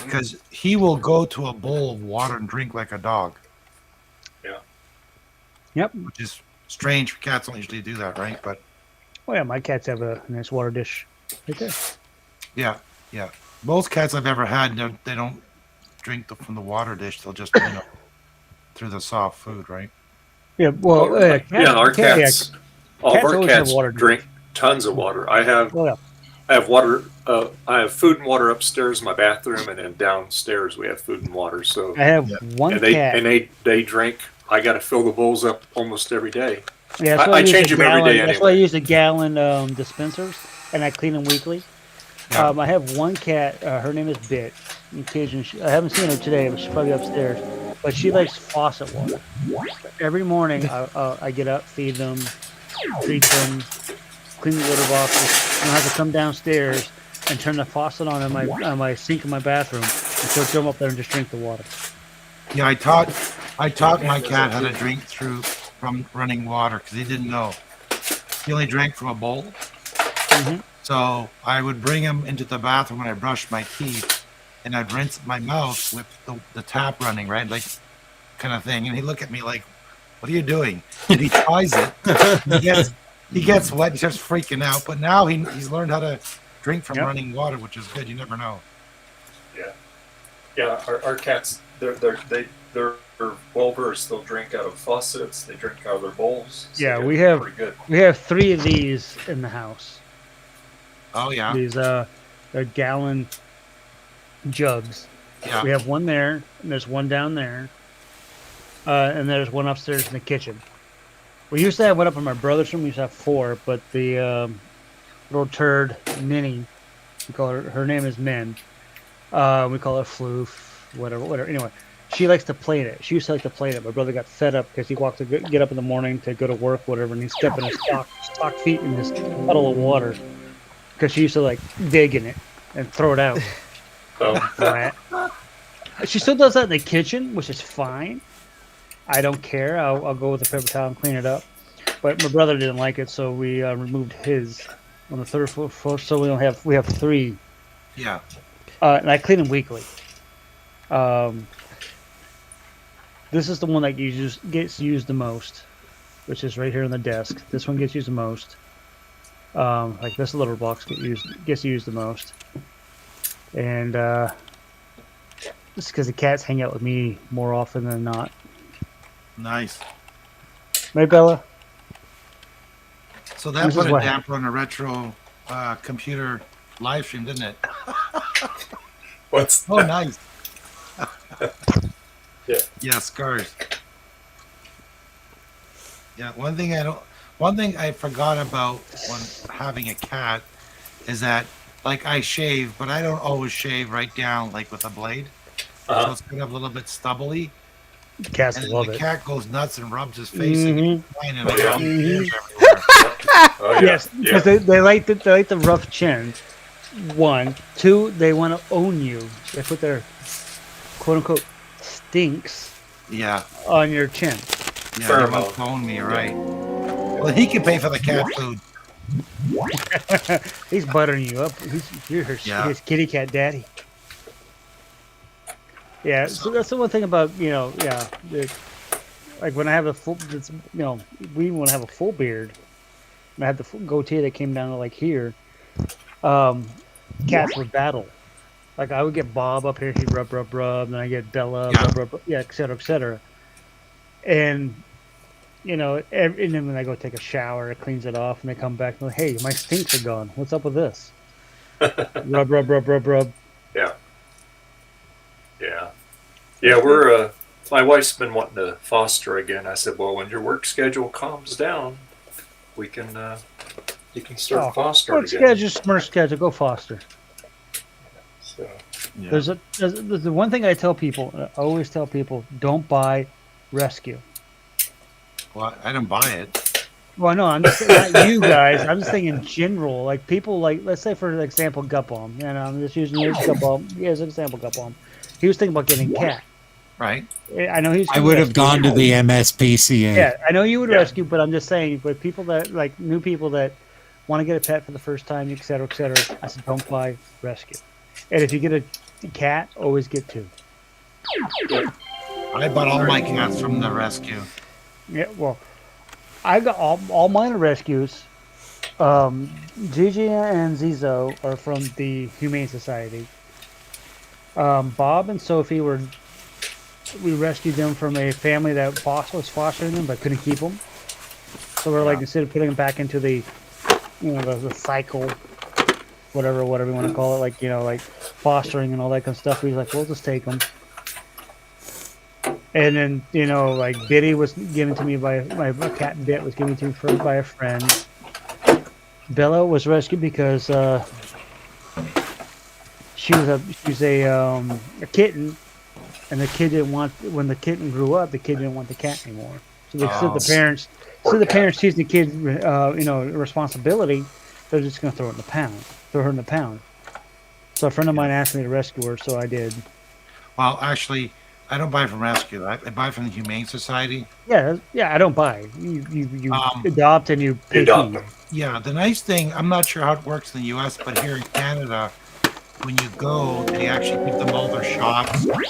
Because he will go to a bowl of water and drink like a dog. Yeah. Yep. Which is strange. Cats don't usually do that, right? But Oh yeah, my cats have a nice water dish right there. yeah, yeah. Most cats I've ever had, they don't drink from the water dish. They'll just, through the soft food, right? Yeah, well, Our cats. All of cats our always have cats water drink tons of water. I have Oh, yeah. I have water. I have food and water upstairs in my bathroom, and then downstairs we have food and water. So I have one and cat. they drink. I got to fill the bowls up almost every day. Yeah, that's why I use change a them every day gallon- That's why I anyway. use the gallon dispensers, and I clean them weekly. I have one cat. Her name is Bit. Occasionally, I haven't seen her today, but she's probably upstairs. But she likes faucet water. Every morning, I get up, feed them, treat them, clean the litter boxes, and I have to come downstairs and turn the faucet on my sink in my bathroom, and she'll come up there and just drink the water. Yeah, I taught my cat how to drink from running water because he didn't know. He only drank from a bowl. So I would bring him into the bathroom when I brushed my teeth, and I'd rinse my mouth with the tap running, right? Like, kind of thing. And he'd look at me like, what are you doing? And he tries it. He gets wet and starts freaking out. But now he's learned how to drink from running water, which is good. You never know. Yeah. Our cats, they're well versed. They'll drink out of faucets. They drink out of their bowls. So Yeah, they're pretty good. we have 3 of these in the house. Oh yeah. These they're gallon jugs. Yeah. We have one there, and there's one down there, and there's one upstairs in the kitchen. We used to have one up in my brother's room. We used to have 4, but the little turd, Minnie, we call her name is Min. We call her Floof, whatever. Anyway, she likes to play in it. She used to like to play in it. My brother got fed up because he walked to get up in the morning to go to work, whatever, and he stepped in his stock feet in this puddle of water because she used to like dig in it and throw it out. Flat. She still does that in the kitchen, which is fine. I don't care. I'll go with the paper towel and clean it up. But my brother didn't like it, so we removed his on the 3rd floor. So we have 3. Yeah. And I clean them weekly. This is the one that gets used the most, which is right here on the desk. This one gets used the most. Like this little box gets used the most. And just because the cats hang out with me more often than not. Nice. Right, Bella? So that put a damper on a retro computer live stream, didn't it? What's Oh, nice. Yeah. Yeah, scars. Yeah, one thing I forgot about when having a cat is that, like, I shave, but I don't always shave right down, like, with a blade. So it's kind of a little bit stubbly. Cats And love the it. cat goes nuts and rubs his face and mine, and I yeah. got hairs everywhere. Oh, yeah. Yes, because they like the rough chin. 1, 2, they want to own you. They put their quote unquote stinks Yeah, on your chin. yeah, Pheromone. they won't phone me, right? Well, he can pay for the cat food. He's buttering you up. You're Yeah. his kitty cat daddy. Yeah, so that's the one thing about like when I have a full, we want to have a full beard. And I had the full goatee that came down to like here. Cats would battle. Like I would get Bob up here, he'd rub, and then I get Bella, rub, et cetera. And and then when I go take a shower, it cleans it off, and they come back and like, hey, my stinks are gone. What's up with this? rub. Yeah, we're my wife's been wanting to foster again. I said, well, when your work schedule calms down, we can you can start fostering What again. schedule, go foster. So, Yeah. There's the one thing I tell people, I always tell people, don't buy rescue. Well, I didn't buy it. Well, no, I'm just not you guys. I'm just saying in general, like people like, let's say for example, Gutbaum, and I'm just using his Gutbaum as an example. Gutbaum, he was thinking about getting a cat. Right. I know he's. I would have gone to the MSPCA. Yeah, I know you would rescue, but I'm just saying, with people that like new people that want to get a pet for the first time, et cetera, I said don't buy rescue. And if you get a cat, always get 2. I bought all my cats from the rescue. Yeah, well, I got all mine are rescues. Gigi and Zizo are from the Humane Society. Bob and Sophie we rescued them from a family that was fostering them but couldn't keep them. So we're like, instead of putting them back into the the cycle, whatever you want to call it, like like fostering and all that kind of stuff, we was like, we'll just take them. And then like Biddy was given to me by my cat Bit was given to me by a friend. Bella was rescued because she was a kitten, and the kid didn't want, when the kitten grew up, the kid didn't want the cat anymore. So they said the parents teaching the kid responsibility, they're just going to throw her in the pound. So a friend of mine asked me to rescue her, so I did. Well, actually, I don't buy from rescue. I buy from the Humane Society. Yeah, I don't buy. You adopt and you pay fees. Yeah, the nice thing, I'm not sure how it works in the U.S., but here in Canada, when you go, they actually give them all their shots. They're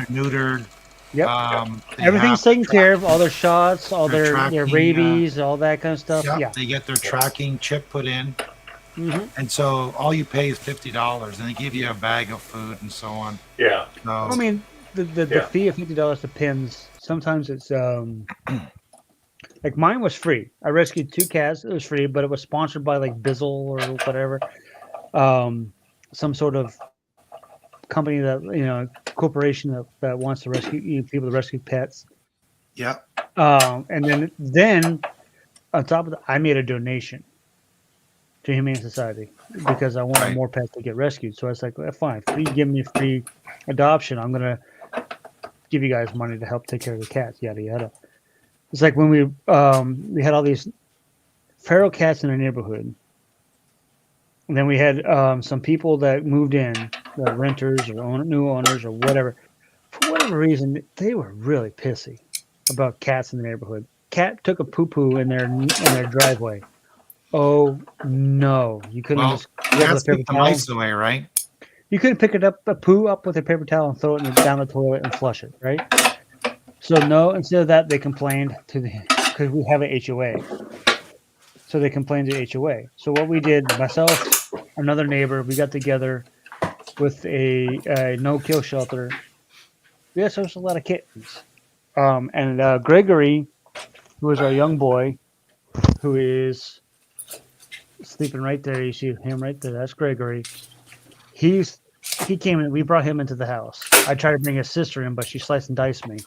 neutered. Yep. They Everything's have taken care of. All their shots, all they're their tracking, rabies, all that kind of stuff. Yep, Yeah. they get their tracking chip put in, hmm and so all you pay is $50, and they give you a bag of food and so on. Yeah. So I mean, the Yeah. fee of $50 depends. Sometimes it's like mine was free. I rescued 2 cats. It was free, but it was sponsored by like Bizzle or whatever, some sort of company that corporation that wants to rescue people to rescue pets. yeah, And then on top of that, I made a donation to Humane Society because I wanted Right. more pets to get rescued. So I was like, well, fine, if you give me a free adoption, I'm gonna give you guys money to help take care of the cats. Yada yada. It's like when we had all these feral cats in the neighborhood, and then we had some people that moved in, renters or new owners or whatever. For whatever reason, they were really pissy about cats in the neighborhood. Cat took a poo poo in their driveway. Oh no! You couldn't well, just grab a cats paper keep the towel. mice away, right? You couldn't pick it up, a poo up with a paper towel and throw it down the toilet and flush it, right? So no, instead of that, they complained because we have an HOA. So they complained to HOA. So what we did, myself, another neighbor, we got together with a no-kill shelter. Yes, there's a lot of kittens. And Gregory, who is our young boy, who is sleeping right there. You see him right there. That's Gregory. He came in. We brought him into the house. I tried to bring his sister in, but she sliced and diced me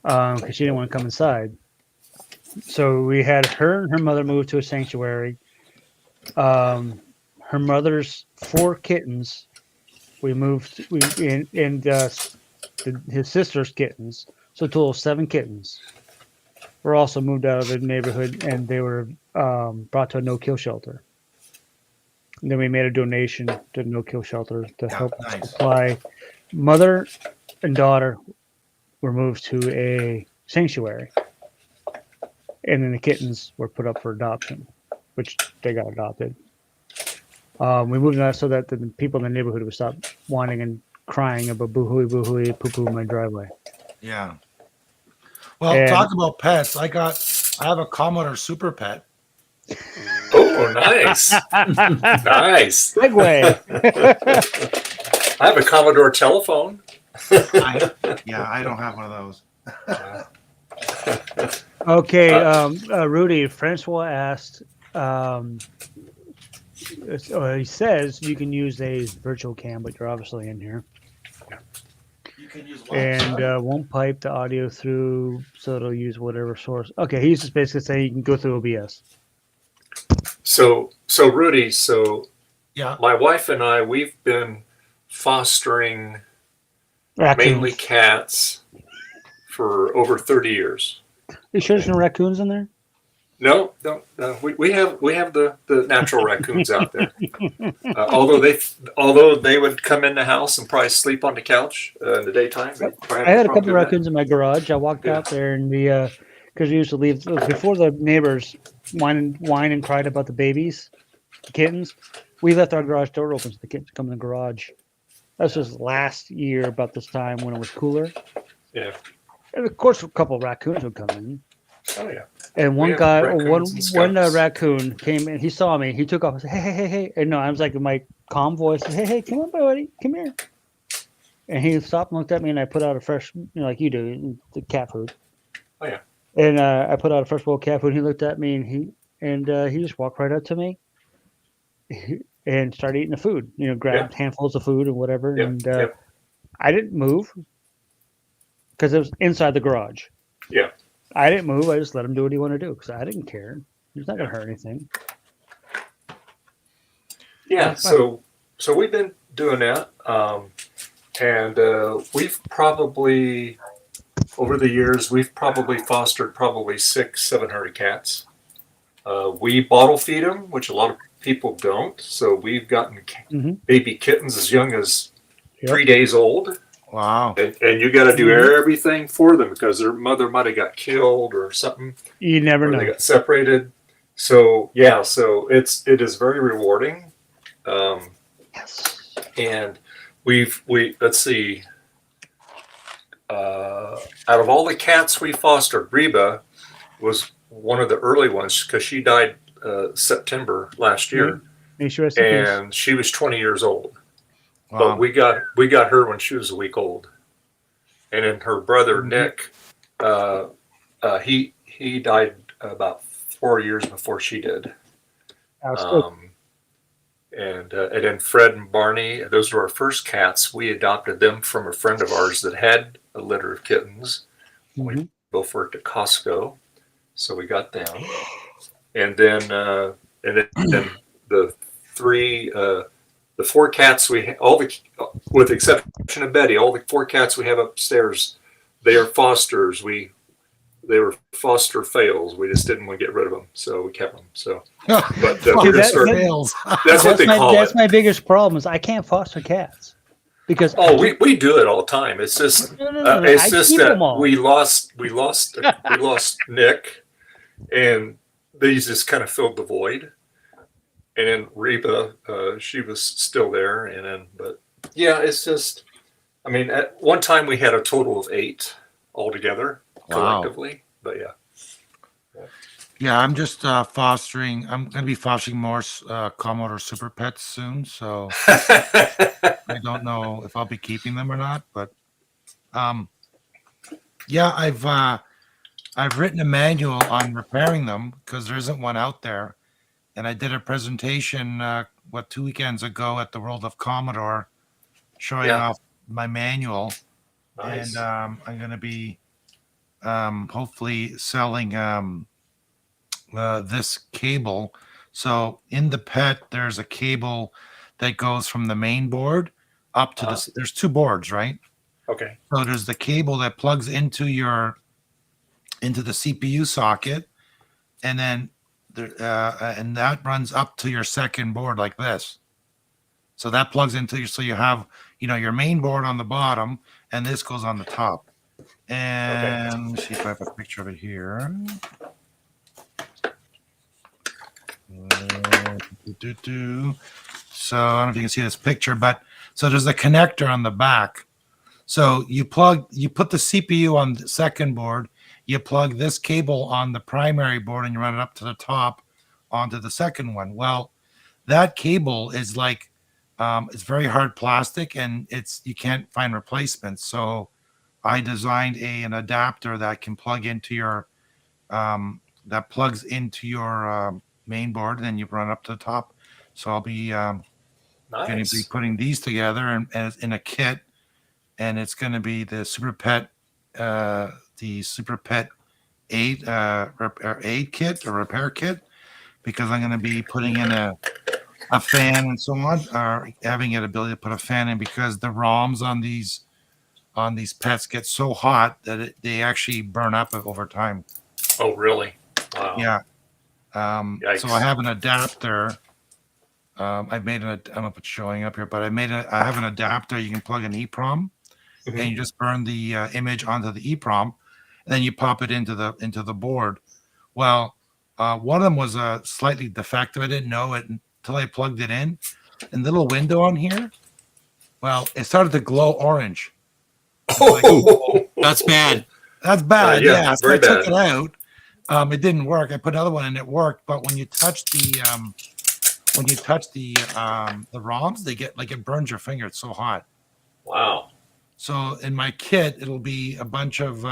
because she didn't want to come inside. So we had her and her mother move to a sanctuary. Her mother's 4 kittens. We moved. His sister's kittens. So a total of 7 kittens were also moved out of the neighborhood, and they were brought to a no-kill shelter. And then we made a donation to the no-kill shelter to help supply. Mother and daughter were moved to a sanctuary, and then the kittens were put up for adoption, which they got adopted. We moved that so that the people in the neighborhood would stop whining and crying about boo-hooey, boo-hooey, poo-poo in my driveway. Yeah. Well, And- talk about pets. I have a Commodore Super Pet. Oh, nice. Nice. Segue. I have a Commodore telephone. I don't have one of those. Okay, Rudy, Francois asked, he says you can use a virtual cam, but you're obviously in here. You can use And won't pipe the audio through, so it'll use whatever source. Okay, he's just basically saying you can go through OBS. So Rudy, yeah, my wife and I, we've been fostering Raccoons. mainly cats for over 30 years. You sure there's no raccoons in there? No, we have the natural raccoons out there. Although they would come in the house and probably sleep on the couch in the daytime. I had a couple of raccoons in my garage. I walked out there and because we used to leave before the neighbors whine and cried about the babies, the kittens. We left our garage door open so the kittens come in the garage. That was last year about this time when it was cooler. Yeah. And of course, a couple of raccoons would come in. Oh yeah. And one raccoons raccoon came in. He saw me. He took off. I said, hey. And no, I was like in my calm voice. Hey, come on, buddy, come here. And he stopped and looked at me, and I put out a fresh, like you do, the cat food. Oh yeah. And I put out a fresh bowl of cat food. He looked at me, and he just walked right up to me and started eating the food. Grabbed handfuls of food and whatever. Yep. And I didn't move because it was inside the garage. Yeah. I didn't move. I just let him do what he wanted to do because I didn't care. He's not going to hurt anything. Yeah. So we've been doing that, and we've probably over the years we've probably fostered 600-700 cats. We bottle feed them, which a lot of people don't. So we've gotten baby kittens as young as 3 days old. Wow. And you got to do everything for them because their mother might have got killed or something. You never know. They got separated. So yeah, it is very rewarding. Yes. And we let's see. out of all the cats we fostered, Reba was one of the early ones because she died September last year, May she rest in peace. and she was 20 years old. Wow. But we got her when she was a week old, and then her brother Nick, he died about 4 years before she did. And then Fred and Barney, those were our first cats. We adopted them from a friend of ours that had a litter of kittens. We both worked at Costco, so we got them. And then the four cats with the exception of Betty, all the four cats we have upstairs, they are fosters. They were foster fails. We just didn't want to get rid of them, so we kept them. So, but we're gonna start. That's what they call it. That's my biggest problem is I can't foster cats because we do it all the time. It's just it's just that we lost Nick, and these just kind of filled the void. And then Reba, she was still there, but yeah, it's just. I mean, at one time we had a total of 8 altogether. Collectively, but yeah, I'm just fostering. I'm going to be fostering more Commodore Super Pets soon, so I don't know if I'll be keeping them or not. But yeah, I've written a manual on repairing them because there isn't one out there, and I did a presentation 2 weekends ago at the World of Commodore, showing off my manual, and I'm going to be. Hopefully selling this cable. So in the pet, there's a cable that goes from the main board up to the. There's 2 boards, right? Okay. So there's the cable that plugs into the CPU socket, and then and that runs up to your second board like this. So that plugs into so you have your main board on the bottom, and this goes on the top. And let's see if I have a picture of it here. So I don't know if you can see this picture, but so there's a connector on the back. So you put the CPU on the second board, you plug this cable on the primary board, and you run it up to the top onto the second one. Well, that cable is like it's very hard plastic, and you can't find replacements. So I designed an adapter that can plug into your that plugs into your main board, and then you run up to the top. So I'll be going to be putting these together and in a kit, and it's going to be the Super Pet 8 aid kit or repair kit, because I'm going to be putting in a fan and so on, or having an ability to put a fan in, because the ROMs on these pets get so hot that they actually burn up over time. Oh, really? Wow. Yeah. So I have an adapter. I've made I don't know if it's showing up here, but I have an adapter. You can plug an EEPROM, and you just burn the image onto the EEPROM, and then you pop it into the board. Well, one of them was slightly defective. I didn't know it until I plugged it in. And the little window on here, well, it started to glow orange. That's bad. That's bad. Yeah. So I took bad. it out. It didn't work. I put another one in. It worked. But when you touch the ROMs, they get it burns your finger. It's so hot. Wow. So in my kit, it'll be a bunch of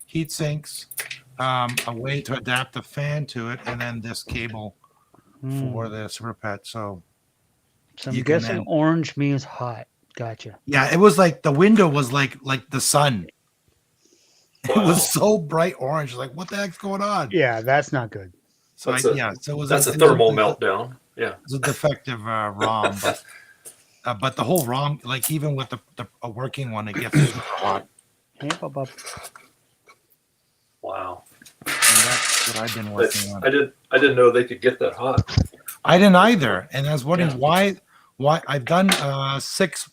heat sinks, a way to adapt the fan to it, and then this cable for the Super Pet. So I'm guessing orange means hot. Gotcha. Yeah, it was like the window was like the sun. It was so bright orange. Like, what the heck's going on? Yeah, that's not good. So that's a a thermal meltdown. Yeah, it's a defective ROM, but the whole ROM, like even with a working one, it gets super hot. Wow. And that's what I've been working on. I didn't know they could get that hot. I didn't either, and I was wondering why I've done 6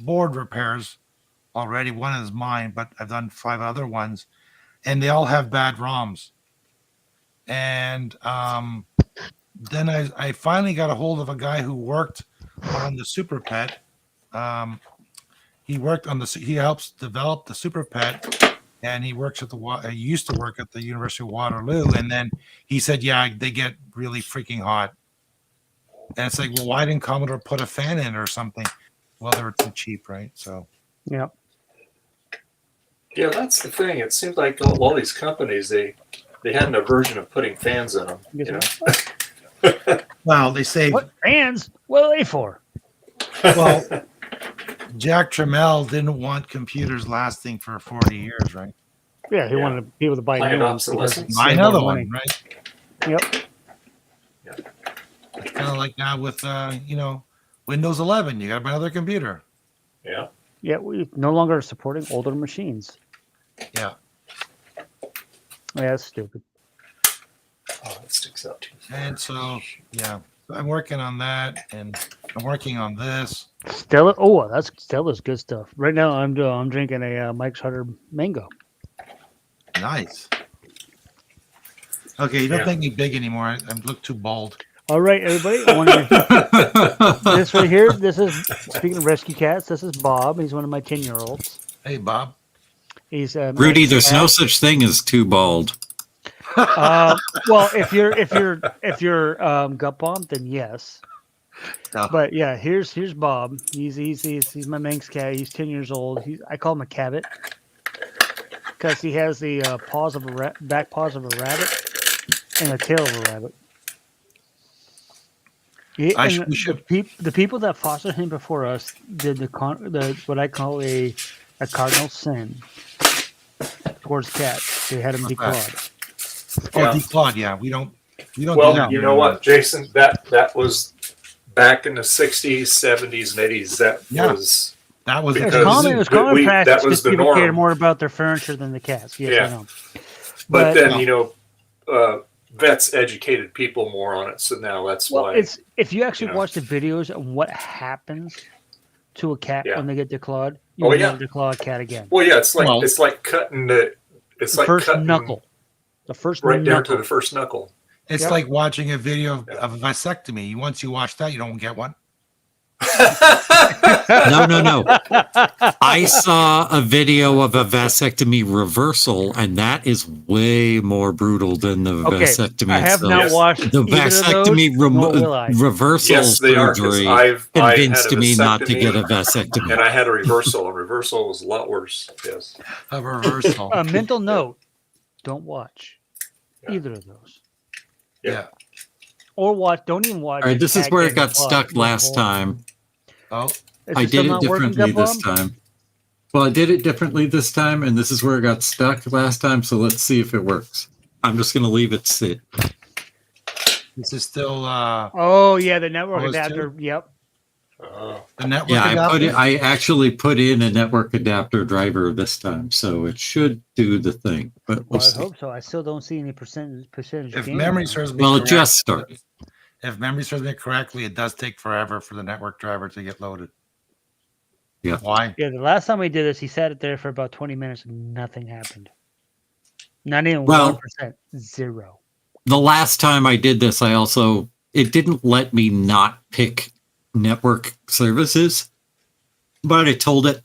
board repairs already. One is mine, but I've done 5 other ones, and they all have bad ROMs. And then I finally got a hold of a guy who worked on the Super Pet, he worked on the. He helps develop the Super Pet, and he works at the. He used to work at the University of Waterloo, and then he said, "Yeah, they get really freaking hot." And it's like, well, why didn't Commodore put a fan in or something? Well, they were too cheap, right? So. Yeah. Yeah, that's the thing. It seems like all these companies they had an aversion of putting fans in them. You know? Well, they say What fans? What are they for? Well, Jack Tramiel didn't want computers lasting for 40 years, right? Yeah, he wanted people to buy Planned new ones. because obsolescence. they Buy save another more one, money. right? Yep. It's kind of like now with Windows 11. You got to buy another computer. Yeah. Yeah, we no longer supporting older machines. Yeah. Yeah, that's stupid. Oh, that sticks out too. And so, yeah, I'm working on that, and I'm working on this. Stella. Oh, that's Stella's good stuff. Right now, I'm drinking a Mike's Harder Mango. Nice. Okay, you don't Yeah. make me big anymore. I look too bald. All right, everybody. I want to, this right here. This is speaking of rescue cats. This is Bob. He's one of my 10-year-olds. Hey, Bob. He's Rudy, there's no such thing as too bald. Well, if you're gut bombed, then yes. No. But yeah, here's Bob. He's my Manx cat. He's 10 years old. I call him a cabot because he has the back paws of a rabbit and the tail of a rabbit. We And should. the people that fostered him before us did the what I call a cardinal sin towards cats. They had him declawed. Oh, Yeah. declawed. Yeah, we don't. Well, do that you know what, Jason? That was back in the 60s, 70s, and 80s. That Yeah. was That was Because It was common we- practice that was because the people cared norm. more about their furniture than the cats. Yes, Yeah. I know. but then no. vets educated people more on it, so now that's Well, why. it's if you actually you know. watch the videos of what happens to a cat Yeah. when they get declawed, you Oh, will yeah. never declaw a cat again. Well, yeah, it's like Well- cutting the. It's The like first cutting knuckle. The first right down to knuckle. the first knuckle. It's Yep. like watching a video of a vasectomy. Once you watch that, you don't get one. No. I saw a video of a vasectomy reversal, and that is way more brutal than the Okay, vasectomy I have itself. not watched The either of vasectomy those, nor will I. reversal Yes, they are. 'Cause surgery I had convinced a me not to vasectomy, get a vasectomy. and I had a reversal. A reversal was a lot worse. Yes. A reversal. A mental note: don't watch either of those, Yeah. or watch. Don't even watch. All right, this is cat where it getting got declawed. stuck last time. Oh, Is I it still did it not working, differently Gut this Bomb? time. Well, I did it differently this time, and this is where it got stuck last time, so let's see if it works. I'm just going to leave it sit. this is still Oh yeah, the network Oh, it's adapter. Yep. the network. Yeah, adapter? I actually put in a network adapter driver this time, so it should do the thing, but we'll Well, I see. hope so. I still don't see any percentage. If gain memory on it. serves me Well, it correct, just started. if memory serves me correctly, it does take forever for the network driver to get loaded. Yeah. Why? Yeah, the last time we did this, he sat it there for about 20 minutes and nothing happened. Not even Well- 1%. Zero. The last time I did this, it didn't let me not pick network services, but I told it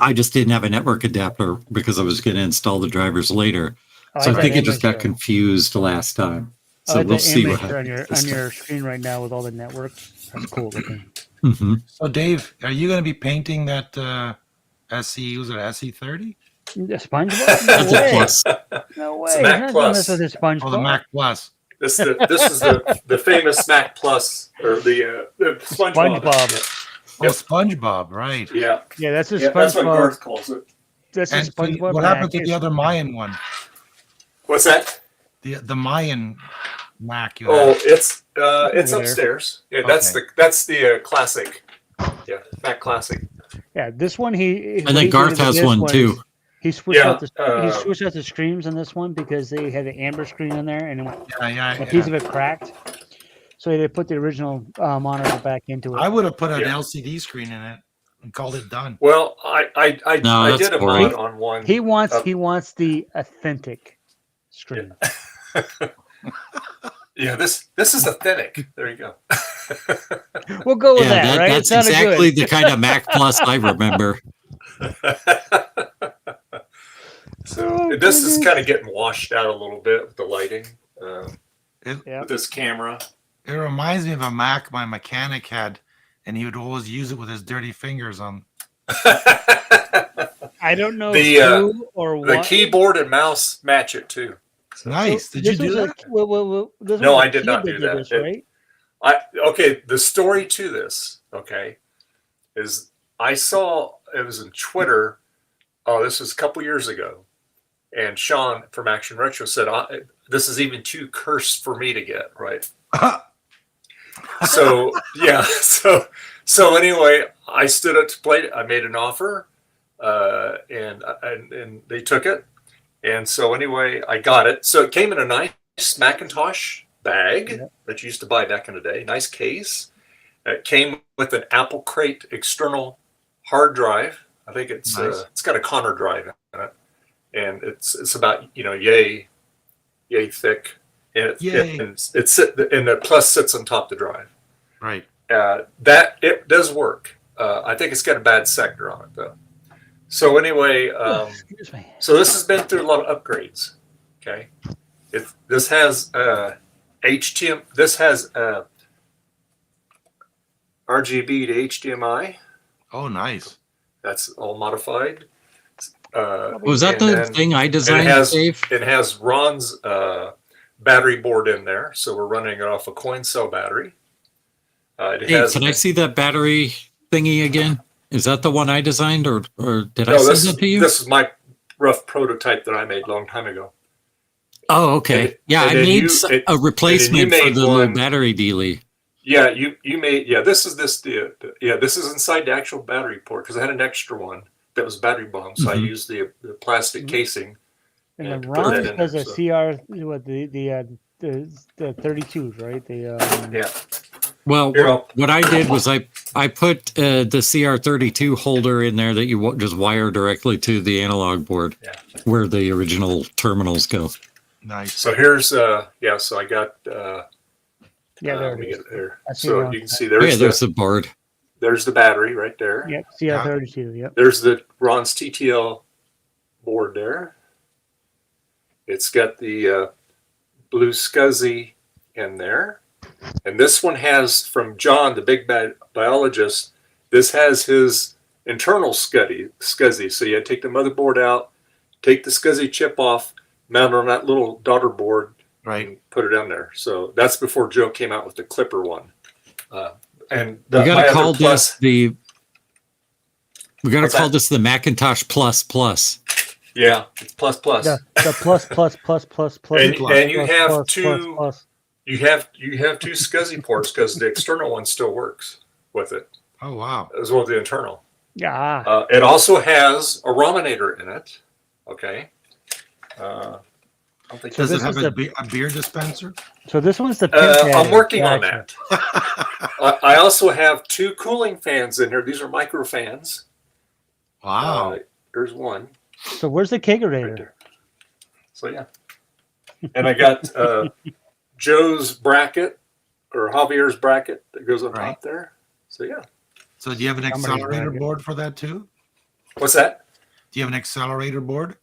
I just didn't have a network adapter because I was going to install the drivers later. So I like think that it just image, got though. confused last time. I So like we'll that see what image on happens. this your screen right now with all the networks. That's cool looking. time. Mhm. So, Dave, are you going to be painting that SE? Was it SE30? The SpongeBob? That's No a way. plus. No It's way. a Mac You're not doing Plus. this with his Oh, the SpongeBob. Mac Plus. This is the famous Mac Plus or the SpongeBob. SpongeBob. Oh, SpongeBob, right? Yeah, Yeah, that's his yeah, that's what SpongeBob. Garth calls it. That's his And SpongeBob. what happened to Mac. the other Mayan one? What's that? The Mayan Mac you Oh, had? it's Over there. upstairs. Yeah, Okay. that's the classic. Yeah, Mac Classic. Yeah, this one he. And then Garth has one too. He switched Yeah, out he switched out the streams on this one because they had the amber screen in there and it went, Yeah. a piece of it cracked. So they put the original monitor back into it. I would have put an Yeah. LCD screen in it and called it done. Well, I No, that's did a boring. mod on one. He wants the authentic screen. Yeah, this is authentic. There you go. We'll go with Yeah, that, right? It that's sounded exactly good. the kind of Mac Plus I remember. So this is kind of getting washed out a little bit with the lighting It, with this camera. it reminds me of a Mac my mechanic had, and he would always use it with his dirty fingers on. I don't know The, who or what. The keyboard and mouse match it too. Nice. Did you do that? No, I did not do that. This, right? Okay, the story to this, okay, is I saw it was in Twitter. Oh, this was a couple years ago, and Sean from Action Retro said, "This is even too cursed for me to get." Right. So yeah, so anyway, I stood up to play. I made an offer, and they took it, and so anyway, I got it. So it came in a nice Macintosh bag that you used to buy back in the day. Nice case. It came with an Apple Crate external hard drive. I think it's got a Connor drive in it, and it's about yay thick, and the plus sits on top of the drive. Right. That it does work. I think it's got a bad sector on it though. So anyway, Excuse me. so this has been through a lot of upgrades. Okay, this has HTML. This has RGB to HDMI. Oh, nice. That's all modified. Was that the thing I designed, Dave? It has Ron's battery board in there, so we're running it off a coin cell battery. Can I see that battery thingy again? Is that the one I designed, or did I send it to you? This is my rough prototype that I made a long time ago. Oh, okay. I made a replacement for the little battery dealie. Yeah, you made. Yeah, this is inside the actual battery port because I had an extra one that was battery bomb, so I used the plastic casing. And then Ron does a CR, what the 32s, right? Yeah. Well, what I did was I put the CR32 holder in there that you just wire directly to the analog board, where the original terminals go. Nice. So here's so I got there let me it is. get it there. I see So it. you can see there's the board. There's the battery right there. Yep, CR32. Yep. There's the Ron's TTL board there. It's got the blue SCSI in there. And this one has, from John, the big bad biologist, this has his internal SCSI. So you take the motherboard out, take the SCSI chip off, mount it on that little daughter board, right, and put it on there. So that's before Joe came out with the Clipper one. And we got to call this the Macintosh Plus Plus. Yeah, it's plus plus. The plus plus plus plus plus. And you have two. You have two SCSI ports because the external one still works with it. Oh wow! As well as the internal. Yeah. It also has a Rominator in it. Okay. Does it have a beer dispenser? So this one's the. I'm working on that. I also have two cooling fans in here. These are micro fans. Wow. There's one. So where's the kegerator? Right, so yeah. And I got Joe's bracket or Javier's bracket that goes on top there. So yeah. So do you have an accelerator board for that too? What's that? Do you have an accelerator board?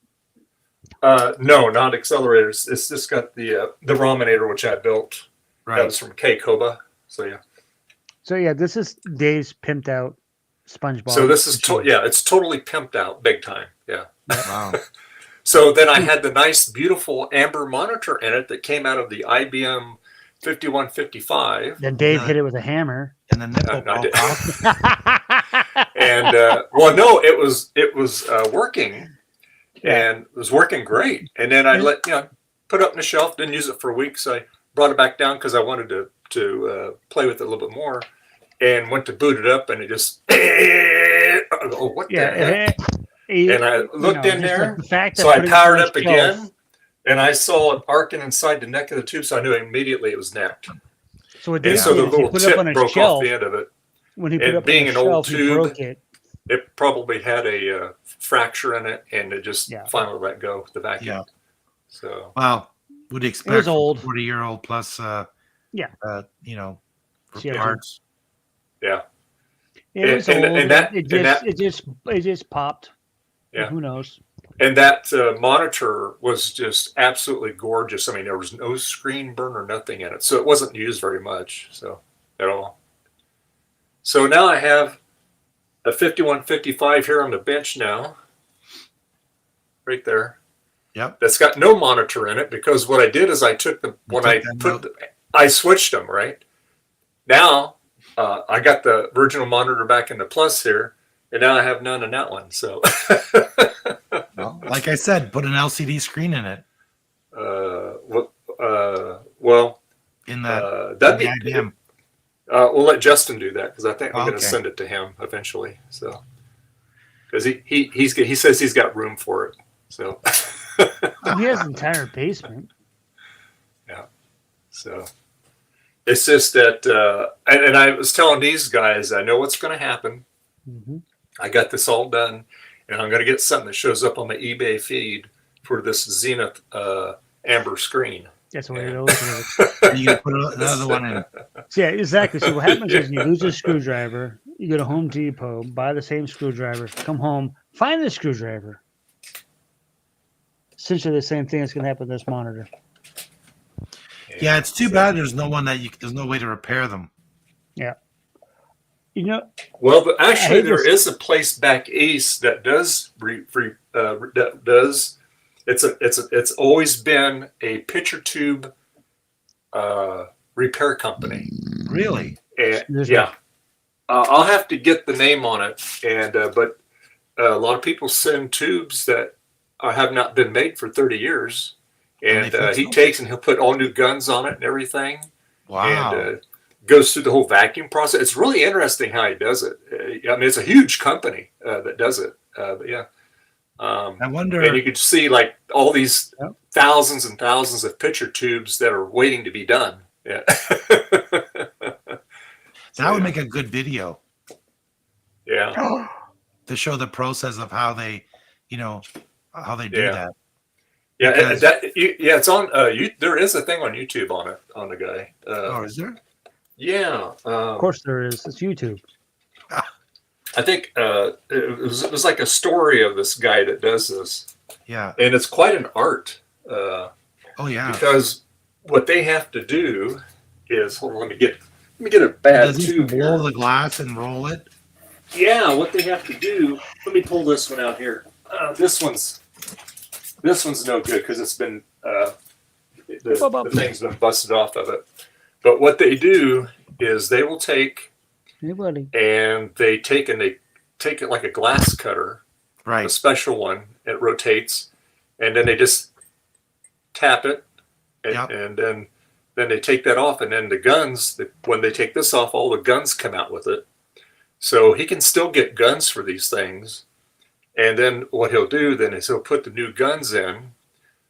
No, not accelerators. It's just got the Rominator, which I built. Right. That was from K Koba. So yeah. So yeah, this is Dave's pimped out SpongeBob. So this is it's totally pimped out big time. Yeah. Wow. So then I had the nice, beautiful amber monitor in it that came out of the IBM 5155. Then Dave hit it with a hammer. And then nipple And no, it was working, and it was working great. And then I put it up on the shelf, didn't use it for a week, so I brought it back down because I wanted to play with it a little bit more, and went to boot it up, and it just what the heck? And I looked in there, so I powered up again, and I saw it arcing inside the neck of the tube, so I knew immediately it was napped. So the little tip broke off the end of it. When he put and up being an old tube, it probably had a fracture in it, and it just finally let go with the vacuum. Yeah. So well, would you expect it was old. 40-year-old plus? For parts. Yeah. It was And- old. and that- it and that- just popped. Yeah. Who knows? And that monitor was just absolutely gorgeous. I mean, there was no screen burn or nothing in it, so it wasn't used very much, so at all. So now I have a 5155 here on the bench now, right there. Yep. That's got no monitor in it because what I did is I took them I switched them right. Now I got the original monitor back in the Plus here, and now I have none in that one. So, Well, like I said, put an LCD screen in it. well, In that that'd be. IBM. We'll let Justin do that because I think I'm going Okay. to send it to him eventually. So, because he says he's got room for it. So, He has an entire basement. so it's just that, and I was telling these guys, I know what's going to happen. Mm-hmm. I got this all done, and I'm going to get something that shows up on my eBay feed for this Zenith amber screen. That's what it always is. You can put another one in. So, yeah, exactly. So what happens is you lose a screwdriver, you go to Home Depot, buy the same screwdriver, come home, find the screwdriver. Essentially the same thing that's going to happen with this monitor. Yeah, it's too bad there's no one that there's no way to repair them. Yeah. You know, Well, but actually, hate there this- is a place back east that does that does. It's always been a picture tube repair company. Really? And There's yeah, I'll have to get the name on it. And but a lot of people send tubes that have not been made for 30 years, and they fix he them? takes and he'll put all new guns on it and everything. Wow. And goes through the whole vacuum process. It's really interesting how he does it. I mean, it's a huge company that does it. But yeah. I wonder. And you could see like all these Yep. thousands and thousands of picture tubes that are waiting to be done. Yeah. That would make a good video Yeah. to show the process of how they, how they do Yeah. that. Yeah. Because- Yeah. It's on. There is a thing on YouTube on it, on the guy. Oh, is there? Yeah. of course there is. It's YouTube. I think it was like a story of this guy that does this, Yeah. and it's quite an art. Oh, yeah. Because what they have to do is, hold on, let me get a bad Does he tube blow here. the glass and roll it? Yeah, what they have to do. Let me pull this one out here. This one's no good because it's been the thing's been busted off of it. But what they do is they will take Hey, buddy. and they take it like a glass cutter, a Right. special one. It rotates, and then they just tap it, and, Yep. and then they take that off, and then the guns. When they take this off, all the guns come out with it. So he can still get guns for these things, and then what he'll do then is he'll put the new guns in.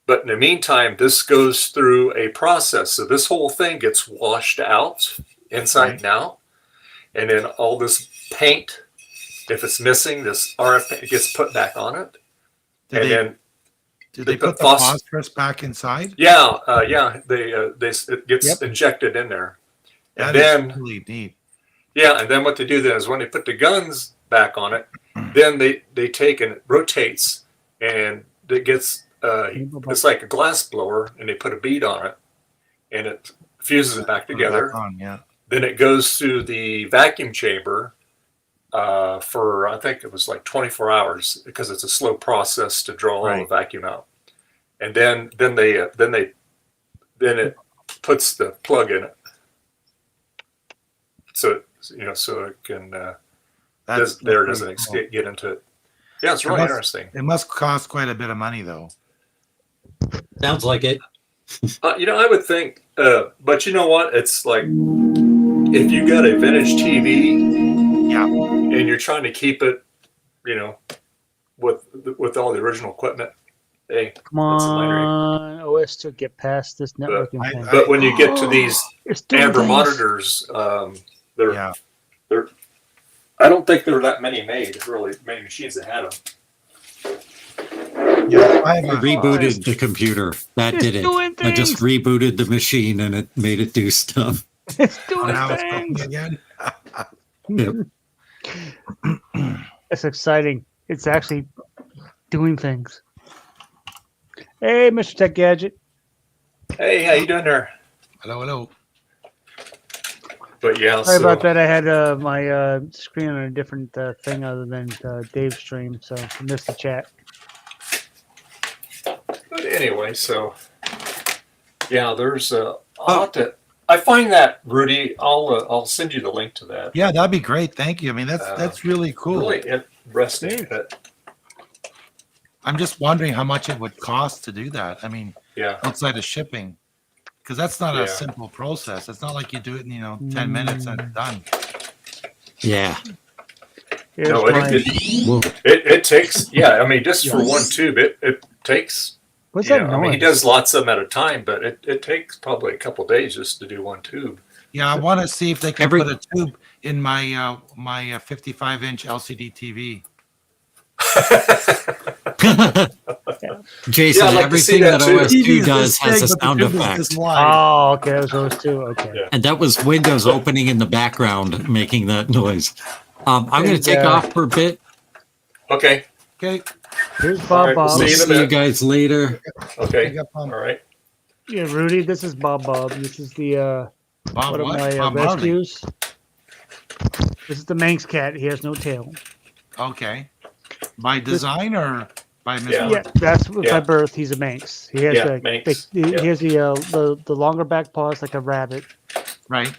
But in the meantime, this goes through a process. So this whole thing gets washed out inside Right. and out, and then all this paint, if it's missing, this RF paint gets put back on it, Did and they, then did they they put put the phos- phosphorus back inside? it gets Yep. injected in there, and That is then really neat. yeah, and then what they do then is when they put the guns back on it, then they take and it rotates, and it gets it's like a glass blower, and they put a bead on it, and it fuses it back Put it together. back on, yeah. Then it goes through the vacuum chamber for I think it was like 24 hours because it's a slow process to draw all the Right. vacuum out, and then it puts the plug in it, so it can That's there it pretty doesn't cool. get into it. Yeah, it's It really must- interesting. It must cost quite a bit of money, though. Sounds like it. I would think, but you know what? It's like if you got a vintage TV, Yeah. and you're trying to keep it, with all the original equipment. Hey, Come that's a minor. on. OS to get past this networking I- thing. But when you get to these It's doing amber things. monitors, they're Yeah. I don't think there were that many made. Really, many machines that had them. Yeah. I have I a, rebooted the computer. That It's did it. doing I just things. rebooted the machine and it made it do stuff. It's oh, doing now it's things. cooking again. Yep. It's exciting. It's actually doing things. Hey, Mr. Tech Gadget. Hey, how you doing there? Hello, hello. But yeah, Sorry so about that. I had my screen on a different thing other than Dave's stream, so I missed the chat. but anyway, so yeah, there's I find that, Rudy. I'll send you the link to that. Yeah, that'd be great. Thank you. I mean, that's really cool. Really interesting. I'm just wondering how much it would cost to do that. I mean, Yeah. outside of shipping, because that's not Yeah. a simple process. It's not like you do it in 10 minutes and it's done. Yeah. Here's No, my- it takes. Yeah, I mean, just for one tube, it takes. What's you that know, I mean, he noise? does lots of them at a time, but it takes probably a couple days just to do one tube. Yeah, I want to see if they can put a tube in my my 55-inch LCD TV. Jason, Yeah, I'd like to see everything that that too. OS2 does has a sound effect. Oh, okay. That was those two. Okay. And that was Windows opening in the background making that noise. I'm going to take off for a bit. Okay. Okay. Here's All Bob right, Bob. we'll See you guys later. Okay. All right. Yeah, Rudy, this is Bob Bob. This is the Bob one of what? my Bob Marley. rescues. This is the Manx cat. He has no tail. Okay. By design or by Yeah, that's by birth. He's a Manx. He has Yeah, a, Manx. he has the longer back paws like a rabbit. Right.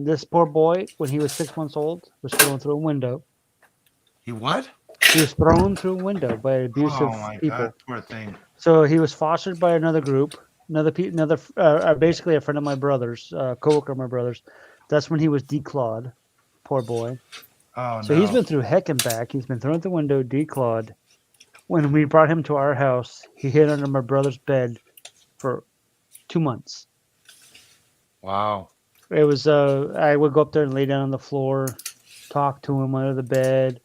This poor boy, when he was 6 months old, was thrown through a window. He what? He was thrown through a window by abusive Oh my people. God, poor thing. So he was fostered by another group, basically a friend of my brother's, coworker of my brother's. That's when he was declawed. Poor boy. Oh So no. he's been through heck and back. He's been thrown out the window, declawed. When we brought him to our house, he hid under my brother's bed for 2 months. Wow. It was I would go up there and lay down on the floor, talk to him under the bed.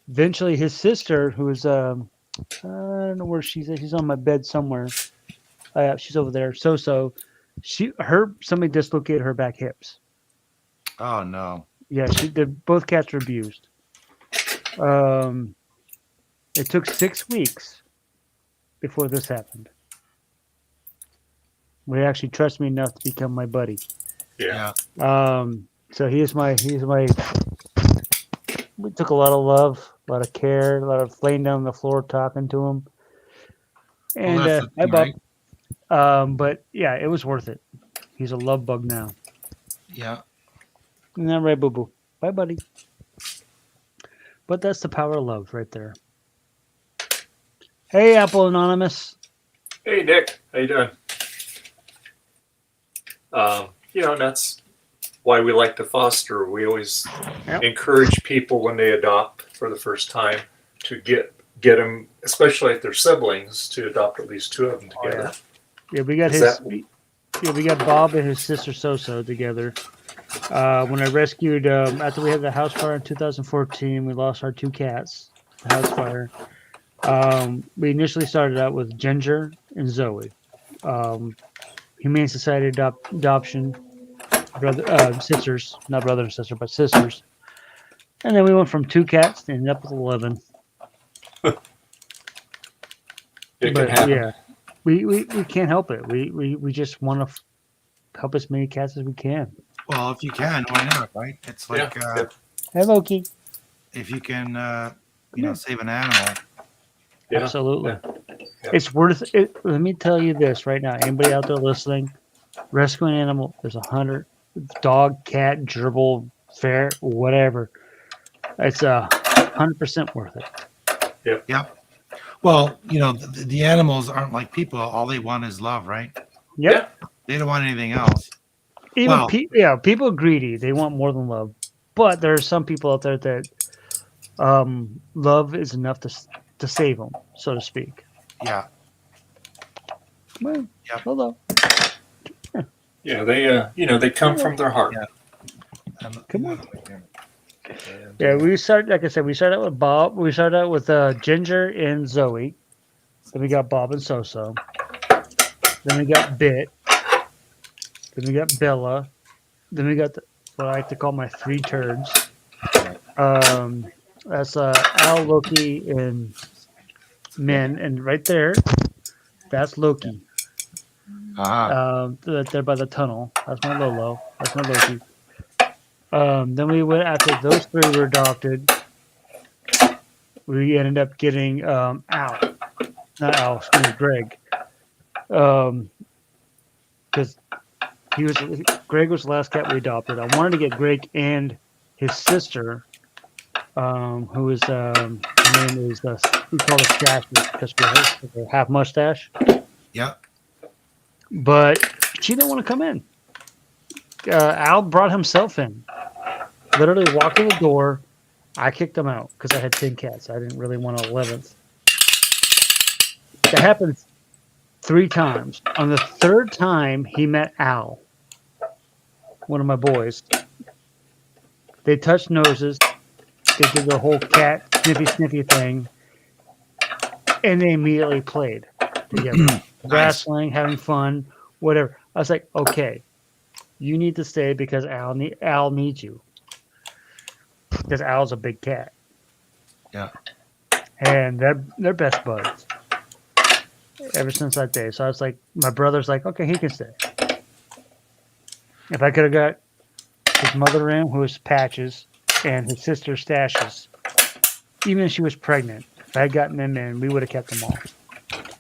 Eventually, his sister, who is I don't know where she's at. She's on my bed somewhere. She's over there. Somebody dislocated her back hips. Oh no. Yeah, both cats were abused. It took 6 weeks before this happened. He actually trusted me enough to become my buddy. Yeah. So he's my. We took a lot of love, a lot of care, a lot of laying down on the floor talking to him. And that's the hi, thing, Bob. But yeah, it was worth it. He's a love bug now. Yeah. Isn't that right, Boo Boo? Bye, buddy. But that's the power of love right there. Hey, Apple Anonymous. Hey, Nick. How you doing? And that's why we like to foster. We always encourage people when they adopt for the first time to get them, especially if they're siblings, to adopt at least 2 of them together. Yeah, we got we got Bob and his sister Soso together. When I rescued, after we had the house fire in 2014, we lost our 2 cats. The house fire. We initially started out with Ginger and Zoe. Humane Society adoption, sisters, not brother and sister, but sisters. And then we went from 2 cats to ended up with 11. It can happen. Yeah, we can't help it. We just want to help as many cats as we can. Well, if you can, why not, right? It's like Hey, Loki. if you can save an animal. Yeah. Absolutely. It's worth it. Let me tell you this right now. Anybody out there listening, rescue an animal, there's 100 dog, cat, gerbil, ferret, whatever. It's 100% worth it. Yep. Well, the animals aren't like people. All they want is love, right? Yep. They don't want anything else. Even people are greedy. They want more than love. But there are some people out there that love is enough to save them, so to speak. Yeah. Well, hello. Yeah, they come from their heart. Come on. Yeah, like I said, we started out with Bob. We started out with Ginger and Zoe. Then we got Bob and Soso. Then we got Bit. Then we got Bella. Then we got what I like to call my 3 turds. That's Al, Loki, and Min, and right there, that's Loki. They're by the tunnel. That's my Lolo. That's my Loki. Then we went after those three were adopted. We ended up getting Al, not Al, excuse me, Greg, because Greg was the last cat we adopted. I wanted to get Greg and his sister, who is her name is we call her Stash because we have half mustache. Yep. But she didn't want to come in. Al brought himself in. Literally walked in the door. I kicked him out because I had 10 cats. I didn't really want an 11th. That happened 3 times. On the 3rd time, he met Al, one of my boys. They touched noses. They did the whole cat sniffy thing. And they immediately played together. Wrestling, having fun, whatever. I was like, okay, you need to stay because Al needs you. Because Al's a big cat. Yeah. And they're best buds. Ever since that day. So I was like, my brother's like, okay, he can stay. If I could have got his mother in, who was Patches, and his sister Stashes, even if she was pregnant, if I had gotten them in, we would have kept them all.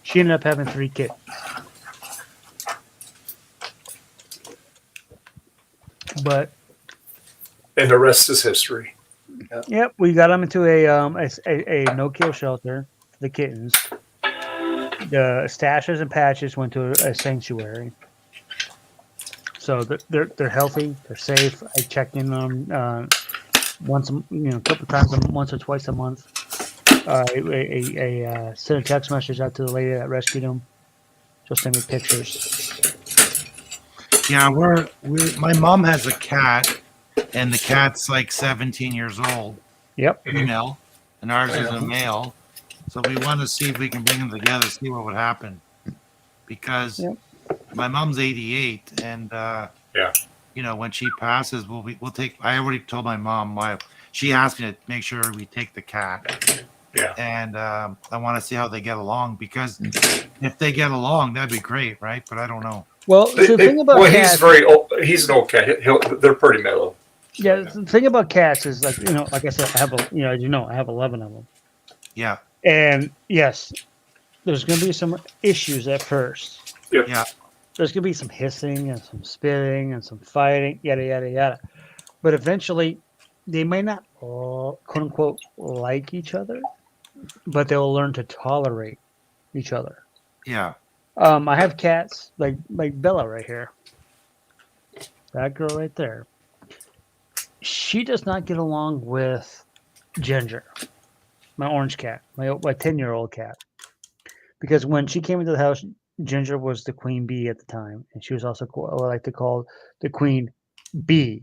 She ended up having 3 kids. But And the rest is history. yep, we got them into a no-kill shelter for the kittens. The Stashes and Patches went to a sanctuary. So they're healthy, they're safe. I checked in on them once, a couple times, once or twice a month. I sent a text message out to the lady that rescued them. She'll send me pictures. Yeah, my mom has a cat, and the cat's like 17 years old. Yep. Female, and ours is a male. So we want to see if we can bring them together, see what would happen. Because my mom's 88, and when she passes, we'll take. I already told my mom she asked me to make sure we take the cat. Yeah. And I want to see how they get along, because if they get along, that'd be great, right? But I don't know. Well, the thing about cats, he's very old. He's an old cat. They're pretty mellow. Yeah, the thing about cats is like I said, I have as you know, I have 11 of them. Yeah. And yes, there's going to be some issues at first. Yep. Yeah. There's going to be some hissing and some spitting and some fighting, yada yada yada. But eventually, they may not all, quote unquote, like each other, but they'll learn to tolerate each other. Yeah. I have cats like Bella right here. That girl right there. She does not get along with Ginger, my orange cat, my 10-year-old cat. Because when she came into the house, Ginger was the queen bee at the time, and she was also what I like to call the queen bee.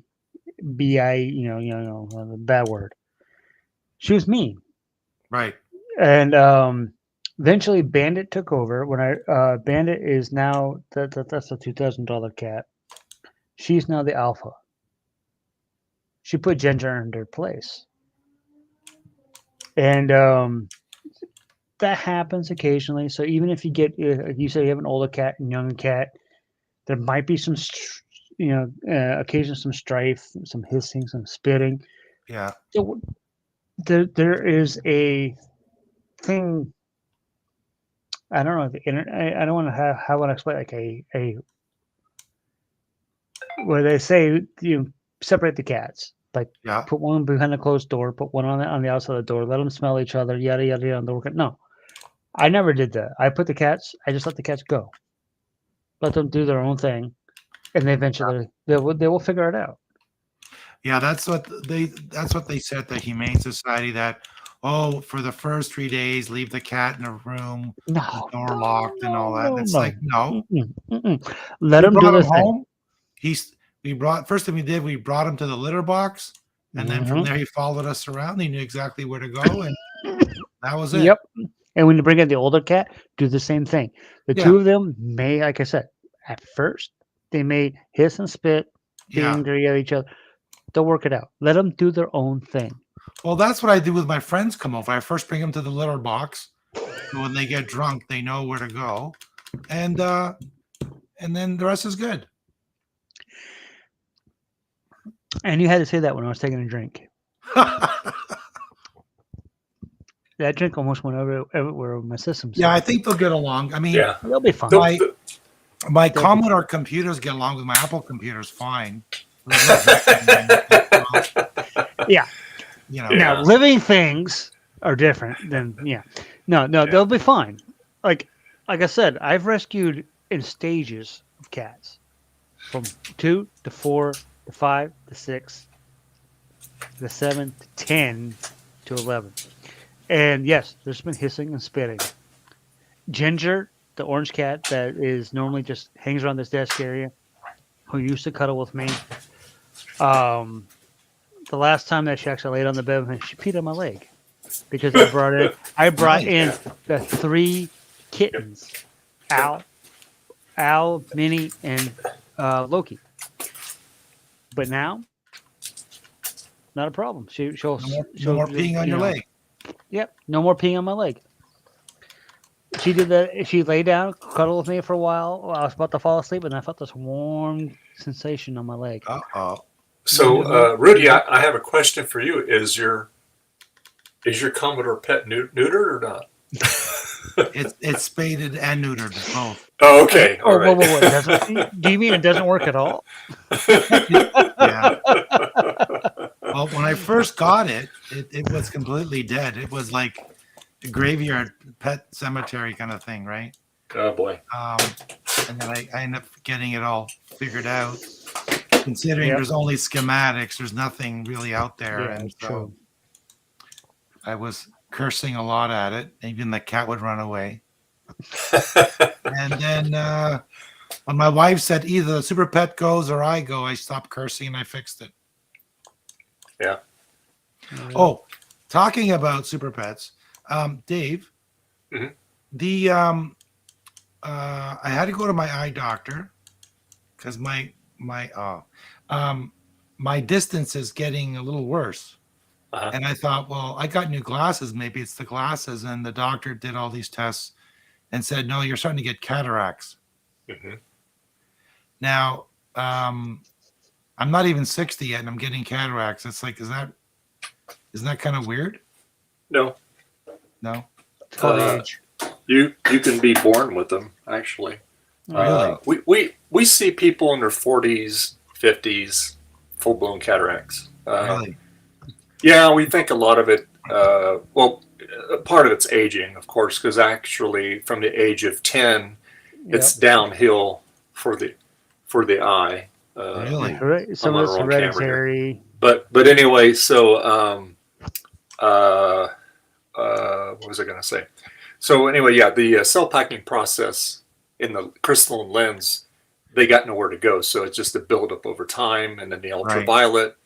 B-I, the bad word. She was mean. Right. And eventually Bandit took over. When Bandit is now that's a $2,000 cat. She's now the alpha. She put Ginger in their place. And that happens occasionally. So even if you get, you say you have an older cat and younger cat, there might be some, occasionally some strife, some hissing, some spitting. Yeah. So there is a thing. I don't know. I don't want to have how I want to explain like a where they say you separate the cats. Like put one behind the closed door, put one on the outside of the door, let them smell each other, yada yada yada. No, I never did that. I just let the cats go, let them do their own thing, and they eventually they will figure it out. Yeah, that's what they said at the Humane Society, that for the first 3 days leave the cat in a room, the door locked and all that. And it's like no. Let him do their thing. First thing we brought him to the litter box, and then from there he followed us around. He knew exactly where to go, and that was it. Yep. And when you bring in the older cat, do the same thing. The two of them may, like I said, at first they may hiss and spit, be angry at each other. They'll work it out. Let them do their own thing. Well, that's what I do with my friends come over. I first bring them to the litter box. So when they get drunk, they know where to go. And then the rest is good. And you had to say that when I was taking a drink. That drink almost went everywhere with my system. Yeah, I think they'll get along. I mean, Yeah. They'll be fine. My Commodore computers get along with my Apple computers fine. Yeah. You know. Now, living things are different than No, they'll be fine. Like I said, I've rescued in stages of cats, from 2 to 4 to 5 to 6 to 7 to 10 to 11. And yes, there's been hissing and spitting. Ginger, the orange cat that is normally just hangs around this desk area, who used to cuddle with me. The last time that she actually laid on the bed, she peed on my leg because I brought in the 3 kittens, Al, Minnie, and Loki. But now, not a problem. She'll no more peeing on your leg. Yep, no more peeing on my leg. She did that. She lay down, cuddled with me for a while. I was about to fall asleep, and I felt this warm sensation on my leg. So, Rudy, I have a question for you. Is your Commodore pet neutered or not? It's spaded and neutered both. Oh, okay. All right. Whoa. Do you mean it doesn't work at all? Yeah. Well, when I first got it was completely dead. It was like a graveyard pet cemetery kind of thing, right? Oh boy. And then I ended up getting it all figured out. Considering there's only schematics, there's nothing really out there, and so true. I was cursing a lot at it. Even the cat would run away. And then when my wife said either the super pet goes or I go, I stopped cursing and I fixed it. Yeah. Oh, talking about super pets, Dave, the I had to go to my eye doctor because my distance is getting a little worse. And I thought, well, I got new glasses. Maybe it's the glasses. And the doctor did all these tests and said, no, you're starting to get cataracts. Now, I'm not even 60 yet, and I'm getting cataracts. It's like, isn't that kind of weird? No. No. It's called age. You can be born with them, actually. Really? We see people in their 40s, 50s, full blown cataracts. Really? Yeah, we think a lot of it. Part of it's aging, of course, because actually, from the age of 10, it's downhill for the eye. Really? Some of it's hereditary. But anyway, so what was I going to say? So anyway, the cell packing process in the crystalline lens, they got nowhere to go. So it's just a buildup over time, and then the ultraviolet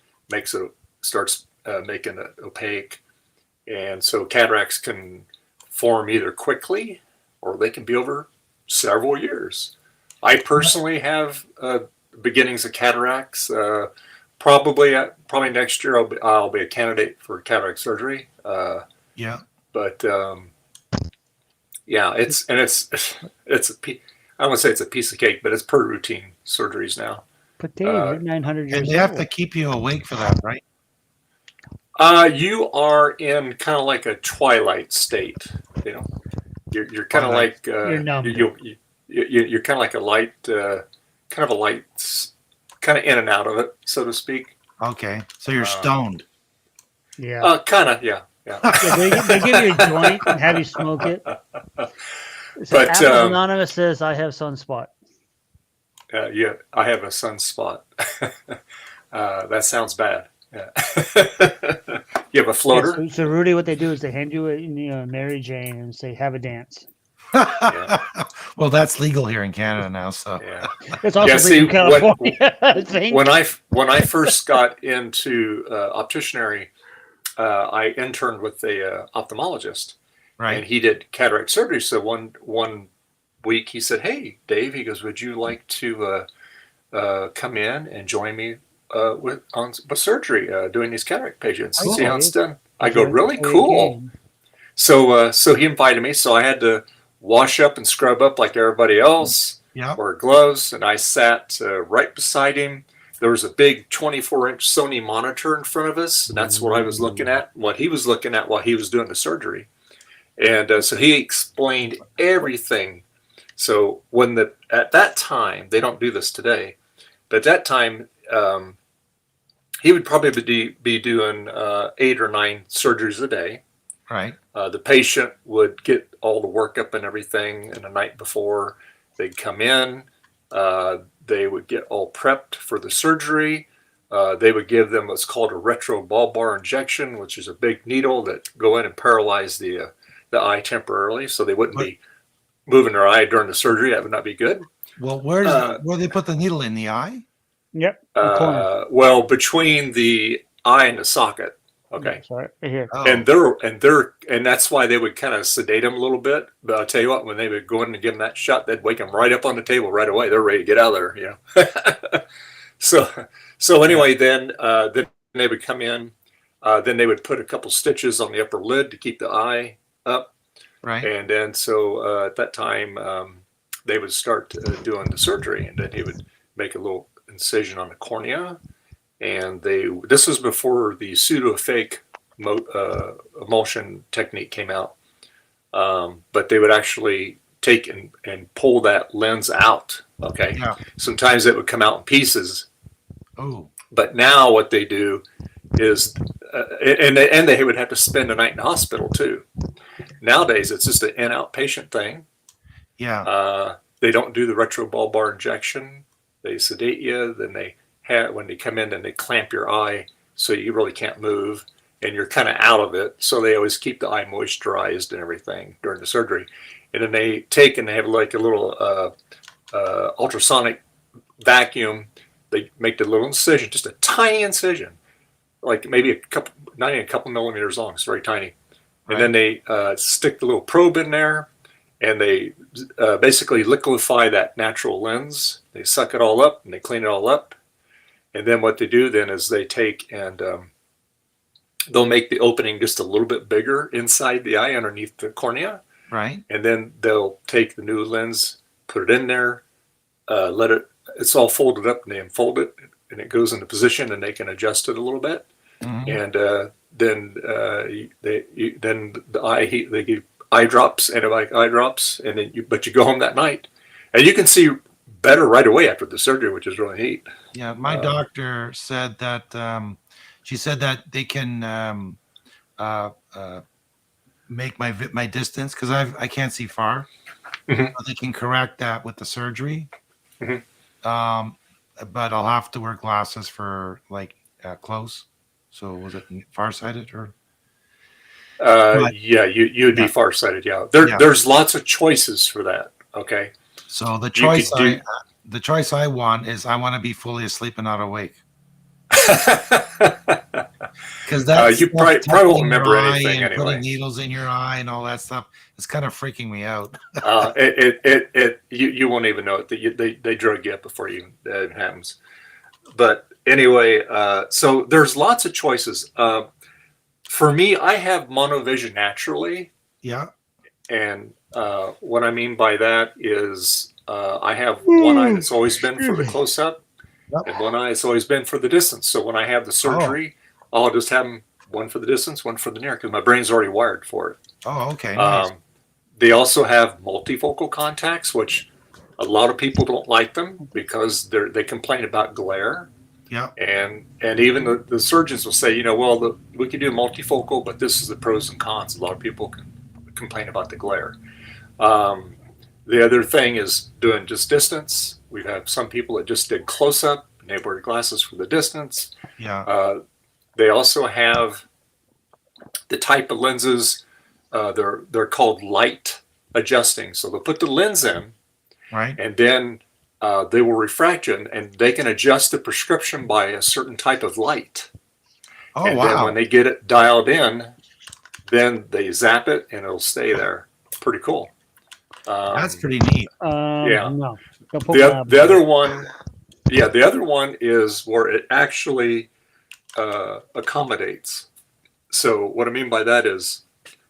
starts making it opaque, and so cataracts can form either quickly or they can be over several years. I personally have beginnings of cataracts. Probably next year I'll be a candidate for cataract surgery. But it's I won't say it's a piece of cake, but it's per routine surgeries now. But Dave, you're 900 years old. And they have to keep you awake for that, right? You are in kind of like a twilight state. You know, you're kind of like you're numb. You're kind of like a light, kind of in and out of it, so to speak. Okay, so you're stoned. Yeah. Kind of. Yeah. They give you a joint and have you smoke it. So But Anonymous says, "I have sunspot." Yeah, I have a sunspot. That sounds bad. Yeah. You have a floater? So Rudy, what they do is they hand you a Mary Jane and say, "Have a dance." Well, that's legal here in Canada now, so it's also legal in California. When I first got into opticianry, I interned with a ophthalmologist, and he did cataract surgery. So one week he said, "Hey, Dave," he goes, "Would you like to come in and join me with surgery, doing these cataract patients. Oh, See how okay. it's done. I Is go, there really a cool. game? So he invited me. So I had to wash up and scrub up like everybody else. Yeah. Wear gloves, and I sat right beside him. There was a big 24-inch Sony monitor in front of us, and that's what I was looking at. What he was looking at while he was doing the surgery, and so he explained everything. So at that time, they don't do this today, but at that time, he would probably be doing 8 or 9 surgeries a day. Right. The patient would get all the workup and everything, and the night before they'd come in. They would get all prepped for the surgery. They would give them what's called a retrobulbar injection, which is a big needle that go in and paralyze the eye temporarily, so they wouldn't be moving their eye during the surgery. That would not be good. Well, where they put the needle in the eye? Yep. the corner. Well, between the eye and the socket. Okay. Sorry, right here. Oh. And that's why they would kind of sedate them a little bit. But I'll tell you what, when they would go in and give them that shot, they'd wake them right up on the table right away. They're ready to get out of there, you know. So anyway, then they would come in. Then they would put a couple stitches on the upper lid to keep the eye up. Right. And then so at that time, they would start doing the surgery, and then he would make a little incision on the cornea. And this was before the pseudo-fake emulsion technique came out. But they would actually take and pull that lens out. Okay. Yeah. Sometimes it would come out in pieces. Oh. But now what they do is, and they would have to spend a night in the hospital too. Nowadays, it's just an in-outpatient thing. Yeah. They don't do the retrobulbar injection. They sedate you. Then when they come in, and they clamp your eye so you really can't move, and you're kind of out of it. So they always keep the eye moisturized and everything during the surgery. And then they take and they have like a little ultrasonic vacuum. They make the little incision, just a tiny incision, like maybe not even a couple millimeters long. It's very tiny. Right. And then they stick the little probe in there, and they basically liquefy that natural lens. They suck it all up, and they clean it all up. And then what they do then is they take and they'll make the opening just a little bit bigger inside the eye underneath the cornea. Right. And then they'll take the new lens, put it in there, it's all folded up, and they unfold it, and it goes into position, and they can adjust it a little bit. Mm-hmm. And then they give eye drops, antibiotic eye drops, and then you go home that night, and you can see better right away after the surgery, which is really neat. Yeah, my doctor said that she said that they can make my distance, because I can't see far. Mm-hmm. So they can correct that with the surgery. Mm-hmm. But I'll have to wear glasses for like close. So was it farsighted or? Yeah, you would be farsighted. Yeah, there's lots of choices for that. Okay. So the choice I want is I want to be fully asleep and not awake. Because that's you probably won't remember anything anyway. Putting needles in your eye and all that stuff, it's kind of freaking me out. You won't even know it. They drug you up before it happens. But anyway, so there's lots of choices. For me, I have monovision naturally. Yeah. And what I mean by that is I have one eye that's always been for the close-up, and one eye that's always been for the distance. So when I have the surgery, I'll just have them one for the distance, one for the near, because my brain's already wired for it. Oh, okay. Nice. They also have multifocal contacts, which a lot of people don't like them because they complain about glare. Yeah. And even the surgeons will say, we can do multifocal, but this is the pros and cons. A lot of people can complain about the glare. The other thing is doing just distance. We have some people that just did close up and they wear glasses for the distance. Yeah. They also have the type of lenses. They're called light adjusting. So they'll put the lens in, right, and then they will refract you, and they can adjust the prescription by a certain type of light. Oh, and wow. then when they get it dialed in, then they zap it and it'll stay there. Pretty cool. That's pretty neat. Yeah. No. The other one Yeah, the other one is where it actually accommodates. So what I mean by that is,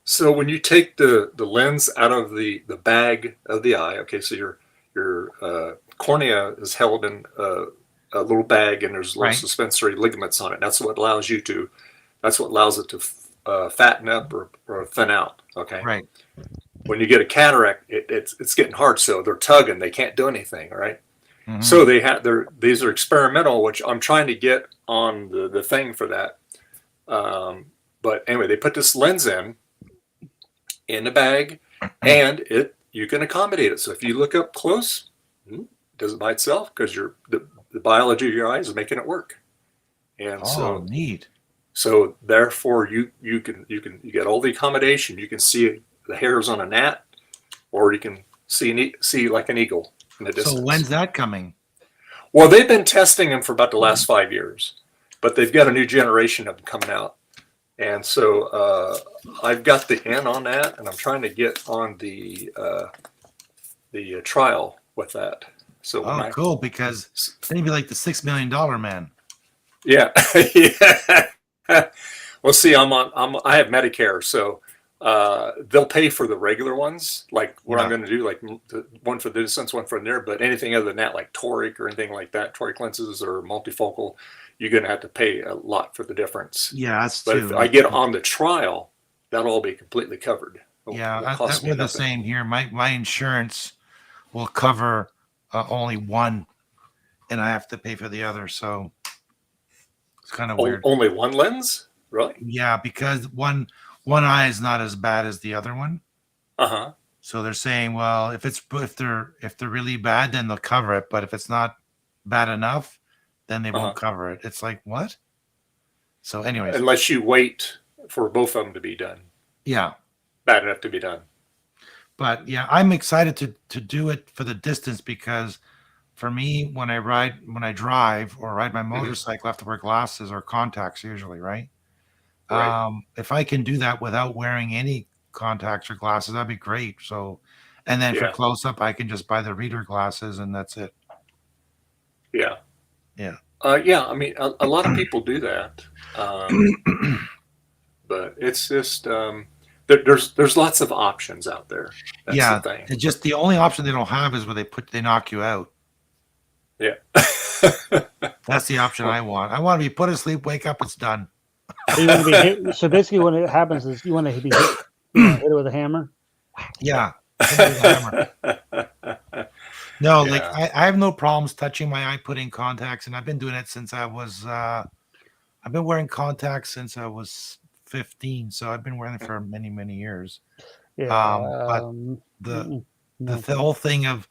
so when you take the lens out of the bag of the eye, okay, so your cornea is held in a little bag, and there's little Right. suspensory ligaments on it. That's what allows it to fatten up or thin out. Okay. Right. When you get a cataract, it's getting hard, so they're tugging. They can't do anything. Right. Mhm. So these are experimental, which I'm trying to get on the thing for that. But anyway, they put this lens in the bag, and you can accommodate it. So if you look up close, it does it by itself because the biology of your eyes is making it work. And Oh, neat. so therefore you get all the accommodation. You can see the hairs on a gnat, or you can see like an eagle in the distance. So when's that coming? Well, they've been testing them for about the last 5 years, but they've got a new generation of them coming out. And so I've got the N on that, and I'm trying to get on the trial with that. So Oh, cool, because then you'd be like the $6 million man. Yeah. Yeah. Well, see, I have Medicare, so they'll pay for the regular ones, like what I'm going to do, like the one for the distance, one for there. But anything other than that, like toric or anything like that, toric lenses or multifocal, you're going to have to pay a lot for the difference. Yeah, that's But true. if I get on the trial, that'll all be completely covered. Yeah, cost me we're the nothing. same here. My insurance will cover only one, and I have to pay for the other. So it's kind of weird. Only one lens, really? Yeah, because one eye is not as bad as the other one. Uh-huh. So they're saying, well, if they're really bad, then they'll cover it. But if it's not bad enough, then they won't cover it. It's like, what? So anyways. Unless you wait for both of them to be done. Yeah. Bad enough to be done. But yeah, I'm excited to do it for the distance, because for me, when I drive or ride my motorcycle, I have to wear glasses or contacts usually, right? Right. If I can do that without wearing any contacts or glasses, that'd be great. So, and then for close up, I can just buy the reader glasses and that's it. Yeah. Yeah. Yeah. I mean, a lot of people do that. But it's just, there's lots of options out there. That's yeah. the thing. It's just the only option they don't have is where they knock you out. Yeah. That's the option I want. I want to be put asleep, wake up, it's done. So, you want to be hit, so basically, what it happens is you want to be hit it with a hammer. Yeah. Hit it with a hammer. No, like I have no problems touching my eye, putting contacts, and I've been doing it since I was. I've been wearing contacts since I was 15, so I've been wearing it for many, many years. But the whole thing of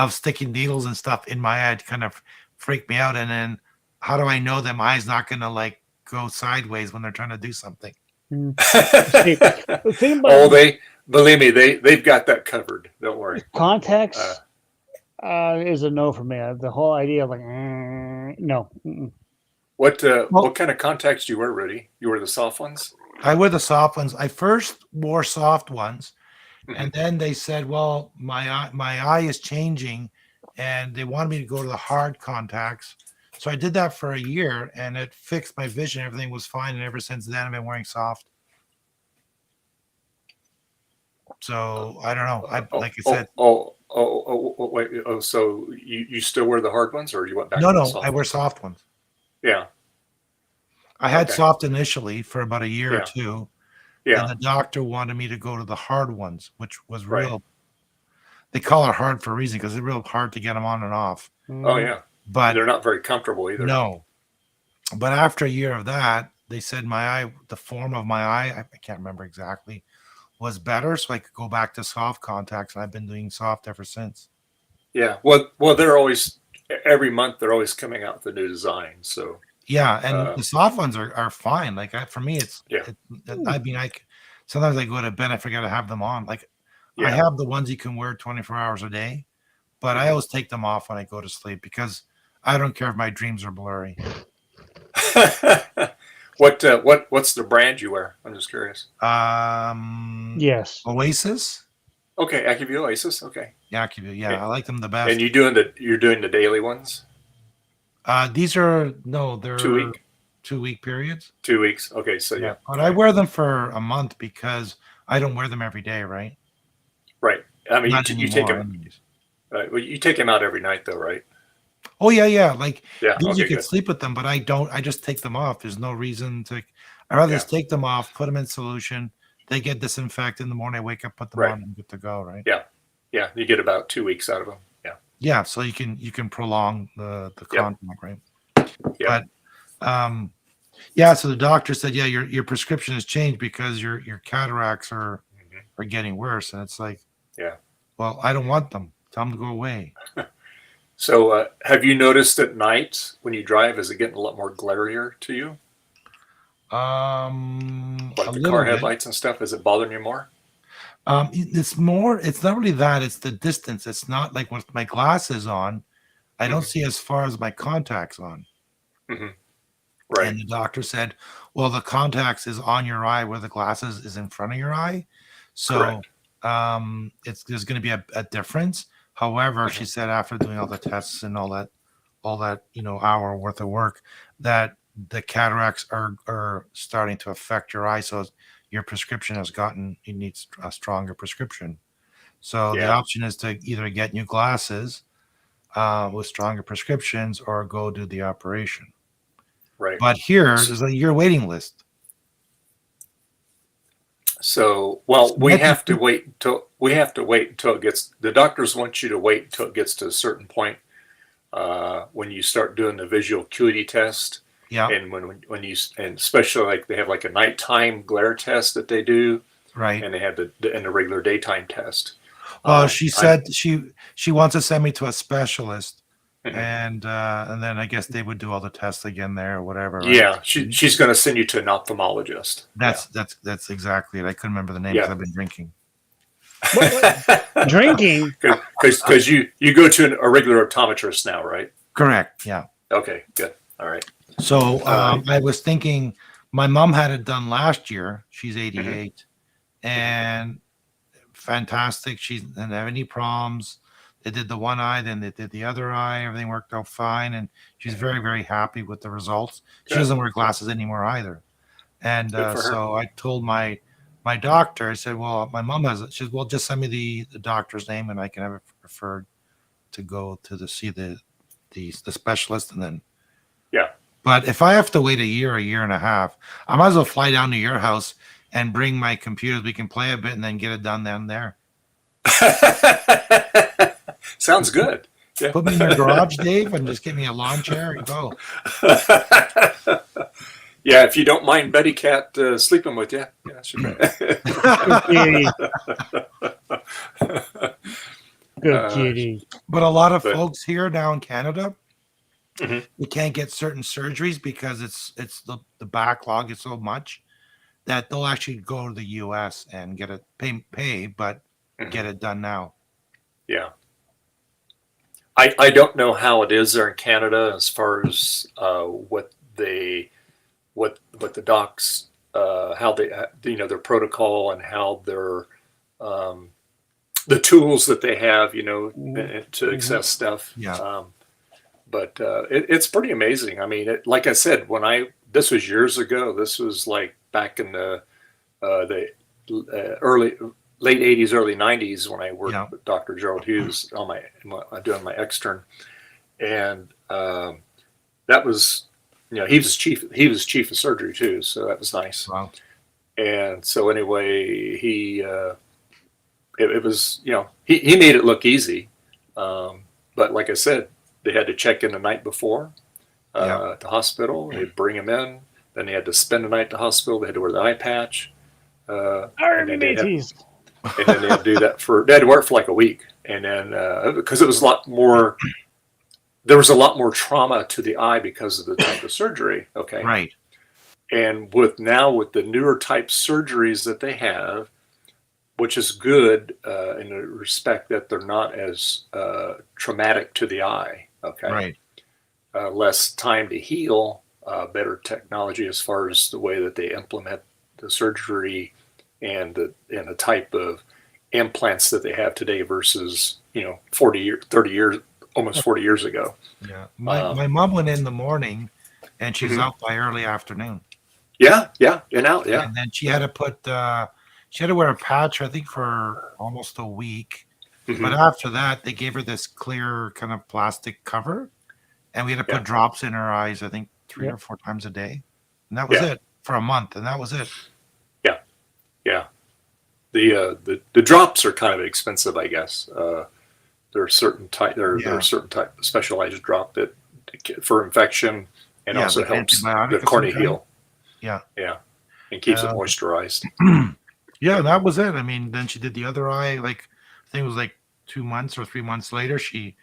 sticking needles and stuff in my eye kind of freaked me out. And then how do I know that my eye's not going to like go sideways when they're trying to do something? Believe me, they've got that covered. Don't worry. Contacts is a no for me. The whole idea of like no. What kind of contacts do you wear, Rudy? You wear the soft ones? I wear the soft ones. I first wore soft ones, and then they said, well, my eye is changing, and they wanted me to go to the hard contacts. So I did that for a year, and it fixed my vision. Everything was fine, and ever since then, I've been wearing soft. So I don't know. Like I said. Wait. Oh, so you still wear the hard ones, or you went back? No, to the no. soft I wear ones? soft ones. Yeah. I had soft initially for about a year or two. Yeah. And the doctor wanted me to go to the hard ones, which was real. They call it hard for a reason, because it's real hard to get them on and off. Oh yeah. But they're not very comfortable either. No. But after a year of that, they said my eye, the form of my eye, I can't remember exactly, was better, so I could go back to soft contacts, and I've been doing soft ever since. Yeah. Well, they're always every month they're always coming out with a new design. So yeah, and the soft ones are fine. Like for me, it's I mean, sometimes I go to bed, I forget to have them on. Like I have the ones you can wear 24 hours a day, but I always take them off when I go to sleep, because I don't care if my dreams are blurry. What's the brand you wear? I'm just curious. Yes. Oasis. Okay, AccuView Oasis. Okay. Yeah, AccuView. Yeah, I like them the best. And you're doing the daily ones. These are no, they're 2 week, 2 week periods. 2 weeks. Okay, so yeah, But I wear them for a month because I don't wear them every day, right? right. I mean, Not you take anymore, him. anyways. Well, you take him out every night, though, right? Oh yeah. Like Yeah. these, you Okay. can Good. sleep with them, but I don't. I just take them off. There's no reason to. I rather Yeah. just take them off, put them in solution. They get disinfected in the morning. I wake up, put them Right. on, and good to go. Right. Yeah. Yeah. You get about 2 weeks out of them. Yeah. Yeah. So you can prolong the Yep. contact, right? Yeah. But yeah. So the doctor said, yeah, your prescription has changed because your cataracts are getting worse, and it's like, Yeah. well, I don't want them. Tell them to go away. So, have you noticed at night when you drive, is it getting a lot more glarier to you? Like A the little car bit. headlights and stuff? Is it bothering you more? It's more. It's not really that. It's the distance. It's not like with my glasses on, I don't see as far as my contacts on. Mm-hmm. Right. And the doctor said, "Well, the contacts is on your eye, where the glasses is in front of your eye. So, there's going to be a difference. However, she said after doing all the tests and all that, hour worth of work, that the cataracts are starting to affect your eye. So your prescription you need a stronger prescription. So the option is to either get new glasses with stronger prescriptions or go do the operation. Right. But here's a year waiting list. So, well, we have to wait until it gets. The doctors want you to wait until it gets to a certain point when you start doing the visual acuity test. Yeah. And when you, and especially like they have like a nighttime glare test that they do. Right. And they have the regular daytime test. She said she wants to send me to a specialist. Mm-hmm. And then I guess they would do all the tests again there or whatever. Right? Yeah, she's going to send you to an ophthalmologist. That's exactly it. I couldn't remember the name because I've been drinking. Drinking? Because you go to a regular optometrist now, right? Correct. Yeah. Okay. Good. All right. So I was thinking, my mom had it done last year. She's 88, and fantastic. She didn't have any problems. They did the one eye, then they did the other eye. Everything worked out fine, and she's very, very happy with the results. She doesn't wear glasses anymore either. And so I told my doctor, I said, well, my mom has it. She said, well, just send me the doctor's name, and I can have it referred to go to see the specialist, and then. Yeah. But if I have to wait a year and a half, I might as well fly down to your house and bring my computers. We can play a bit and then get it done down there. Sounds good. Yeah. Put me in your garage, Dave, and just get me a lawn chair and go. Yeah, if you don't mind Betty Cat sleeping with you. Yeah, sure. Good kitty. But a lot of folks here now in Canada, they can't get certain surgeries because it's the backlog is so much that they'll actually go to the US and get it pay but get it done now. Yeah. I don't know how it is there in Canada as far as what the docs how they their protocol and how their the tools that they have to access stuff. Yeah. But it's pretty amazing. I mean, like I said, this was years ago. This was like back in the late 80s, early 90s when I worked with Dr. Gerald Hughes doing my extern, and that was he was chief of surgery too, so that was nice. Wow. And so anyway, he it was he made it look easy, but like I said, they had to check in the night before at the hospital. They'd bring him in, then they had to spend the night at the hospital. They had to wear the eye patch. And then they had to do that they had to work for like a week, and then because it was a lot more, there was a lot more trauma to the eye because of the type of surgery. Okay, right. And with the newer type surgeries that they have, which is good in the respect that they're not as traumatic to the eye. Okay, right. Less time to heal, better technology as far as the way that they implement the surgery and the type of implants that they have today versus 30 years almost 40 years ago. Yeah. My mom went in the morning, and she's out by early afternoon. Yeah, in out, yeah. And then she had to she had to wear a patch, I think, for almost a week. But after that, they gave her this clear kind of plastic cover, and we had to put drops in her eyes, I think 3 or 4 times a day. And that was it for a month, and that was it. Yeah. The drops are kind of expensive, I guess. There are certain type of specialized drop that for infection and also like helps the antibiotic or cornea some heal. Yeah. And keeps it moisturized. Yeah, that was it. I mean, then she did the other eye. Like, I think it was like 2 months or 3 months later, she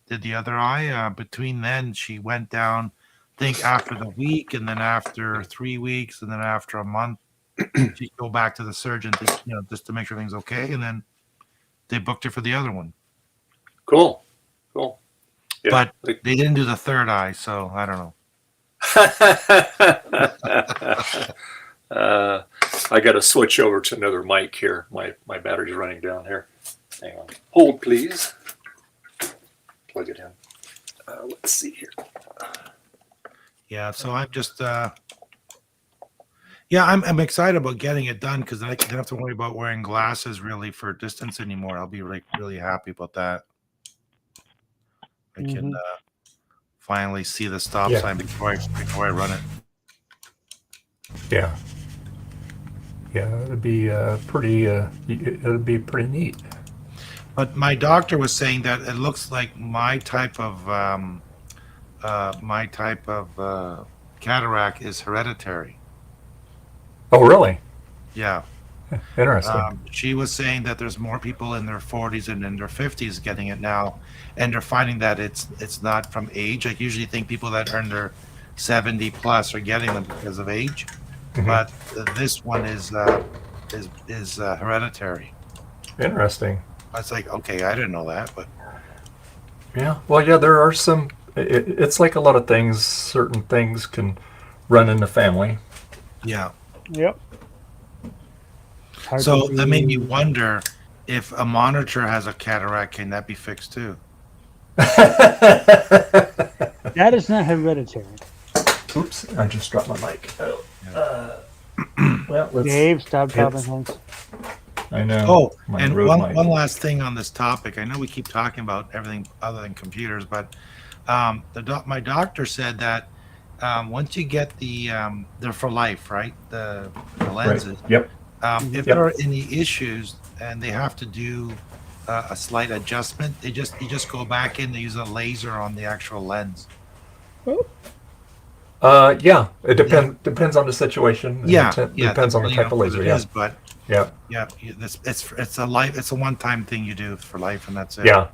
did the other eye. Between then, she went down, I think, after the week, and then after 3 weeks, and then after a month, she'd go back to the surgeon to, just to make sure everything's okay. And then they booked her for the other one. Cool. Yeah. But they didn't do the third eye, so I don't know. I got to switch over to another mic here. My battery's running down here. Hang on. Hold, please. Plug it in. Let's see here. Yeah, so I'm just I'm excited about getting it done because I don't have to worry about wearing glasses really for distance anymore. I'll be really happy about that. I can finally see the stop sign before I run it. Yeah. Yeah, it'd be pretty neat. But my doctor was saying that it looks like my type of cataract is hereditary. Oh, really? Yeah. Interesting. She was saying that there's more people in their 40s and in their 50s getting it now, and they're finding that it's not from age. I usually think people that are in their 70 plus are getting them because of age, but this one is hereditary. Interesting. I was like, okay, I didn't know that, but Yeah. Well, yeah, there are some. It's like a lot of things. Certain things can run in the family. yeah. Yep. Hard So to that made me see. wonder if a monitor has a cataract, can that be fixed too? That is not hereditary. Oops! I just dropped my mic. Oh. Well, let's. Dave, stop dropping it's- things. I know. Oh, My and road mic. one last thing on this topic. I know we keep talking about everything other than computers, but my doctor said that once you get they're for life, right? The lenses. Right. Yep. If there are any issues and they have to do a slight adjustment, you just go back in. They use a laser on the actual lens. Yeah. It depends on the situation. Depends on the type of laser. It Yeah. is, but Yeah. it's a one-time thing you do for life, and that's it. Yeah.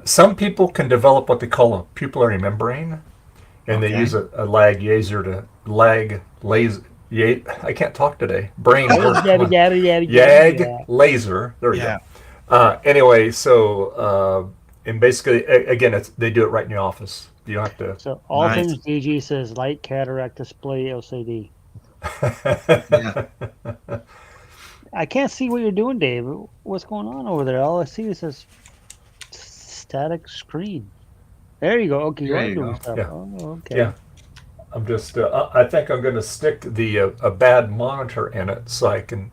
Some people can develop what they call a pupillary membrane, and they use a laser. I can't talk today. Brain work. Yag laser. There we go. Anyway, so and basically, again, they do it right in the office. You don't have to. So all Nice. things DG says light cataract display LCD. Yeah. I can't see what you're doing, Dave. What's going on over there? All I see is this static screen. There you go. Okay, There you're you doing go. stuff. Yeah. Oh, okay. Yeah. I'm just. I think I'm going to stick a bad monitor in it so I can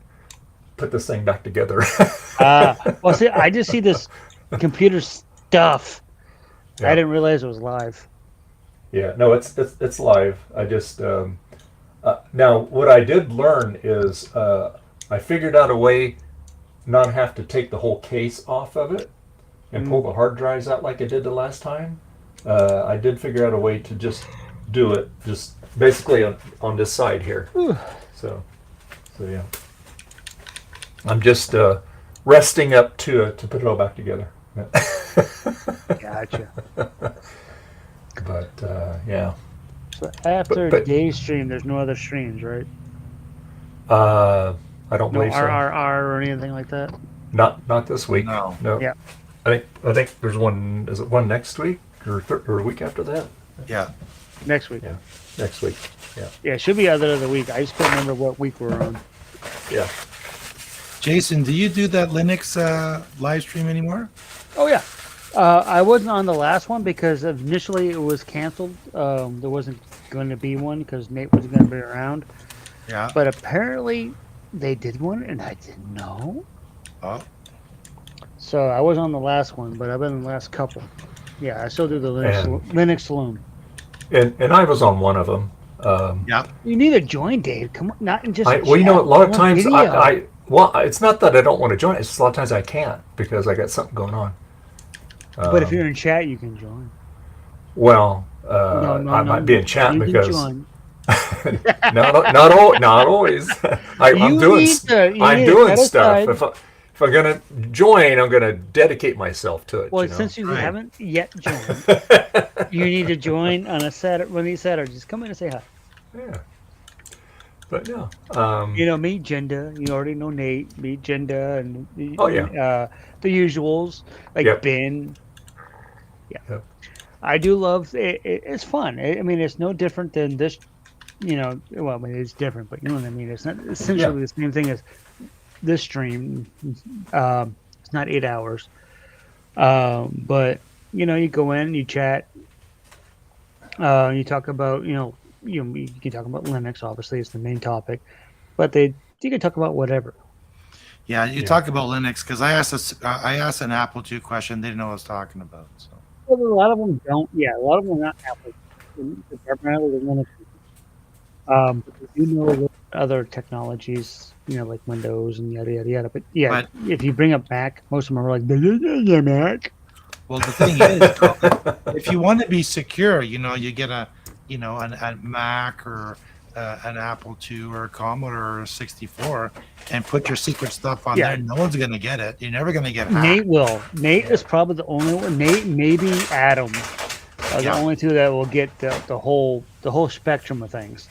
put this thing back together. Well, see, I just see this computer stuff. Yeah. I didn't realize it was live. Yeah, no, it's live. I just now what I did learn is I figured out a way not have to take the whole case off of it and pull the hard drives out like I did the last time. I did figure out a way to just do it just basically on this side here. So yeah, I'm just resting up to put it all back together. Gotcha. But yeah. So after But- Dave's stream, there's no other streams, right? I don't No believe so. RRR or anything like that? Not this week. No. Yeah. I think there's one. Is it one next week or a week after that? Yeah. Next week. Yeah, next week. Yeah. Yeah, it should be other week. I just can't remember what week we're on. Yeah. Jason, do you do that Linux live stream anymore? Oh, yeah. I wasn't on the last one because initially it was canceled. There wasn't going to be one because Nate wasn't going to be around. Yeah. But apparently they did one, and I didn't know. Oh. So I was on the last one, but I've been on the last couple. Yeah, I still do the Linux Saloon. And I was on one of them. Yeah. You need to join, Dave. Come on, not in just. Well, you know, a lot of times video. well, it's not that I don't want to join. It's just a lot of times I can't because I got something going on. But if you're in chat, you can join. Well, I might be in chat because not always. I'm doing stuff. If I'm gonna join, I'm gonna dedicate myself to it. Well, you know? since you haven't yet joined, you need to join on a Saturday. One of these Saturdays, just come in and say hi. Yeah. But no. You know, meet Jenda. You already know Nate. Meet Jenda and the usuals like Ben. Yeah. Yep. I do love it. It's fun. I mean, it's no different than this. You know, well, I mean, it's different, but you know what I mean. It's not essentially the same thing as this stream. It's not 8 hours, but you know, you go in, you chat, you talk about you can talk about Linux. Obviously, it's the main topic, but you can talk about whatever. Yeah, you talk about Linux because I asked an Apple II question. They didn't know what I was talking about. So. Well, a lot of them don't. Yeah, a lot of them are not Apple. They're primarily Linux. But they do know other technologies, you know, like Windows and yada yada yada. But yeah, if you bring up Mac, most of them are like Mac. Well, the thing is, if you want to be secure, you know, you get a Mac or an Apple II or a Commodore 64 and put your secret stuff on there. No one's going to get it. You're never going to get hacked. Nate will. Nate is probably the only one. Nate, maybe Adam are the only two that will get the whole spectrum of things.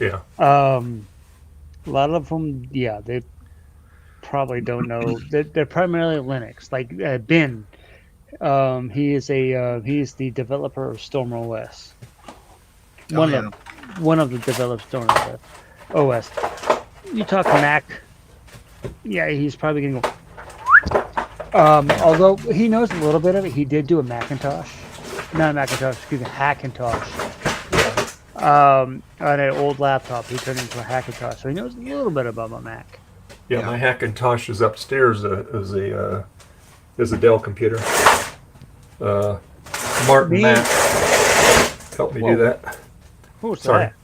Yeah. A lot of them, they probably don't know. They're primarily Linux. Like Ben, he is the developer of StormOS. One of the developers StormOS. OS. You talk Mac, he's probably gonna go. Although he knows a little bit of it, he did do a Hackintosh. On an old laptop, he turned into a Hackintosh, so he knows a little bit about my Mac. Yeah, my Hackintosh is upstairs as a Dell computer. Martin Mac helped me do that. Who's that?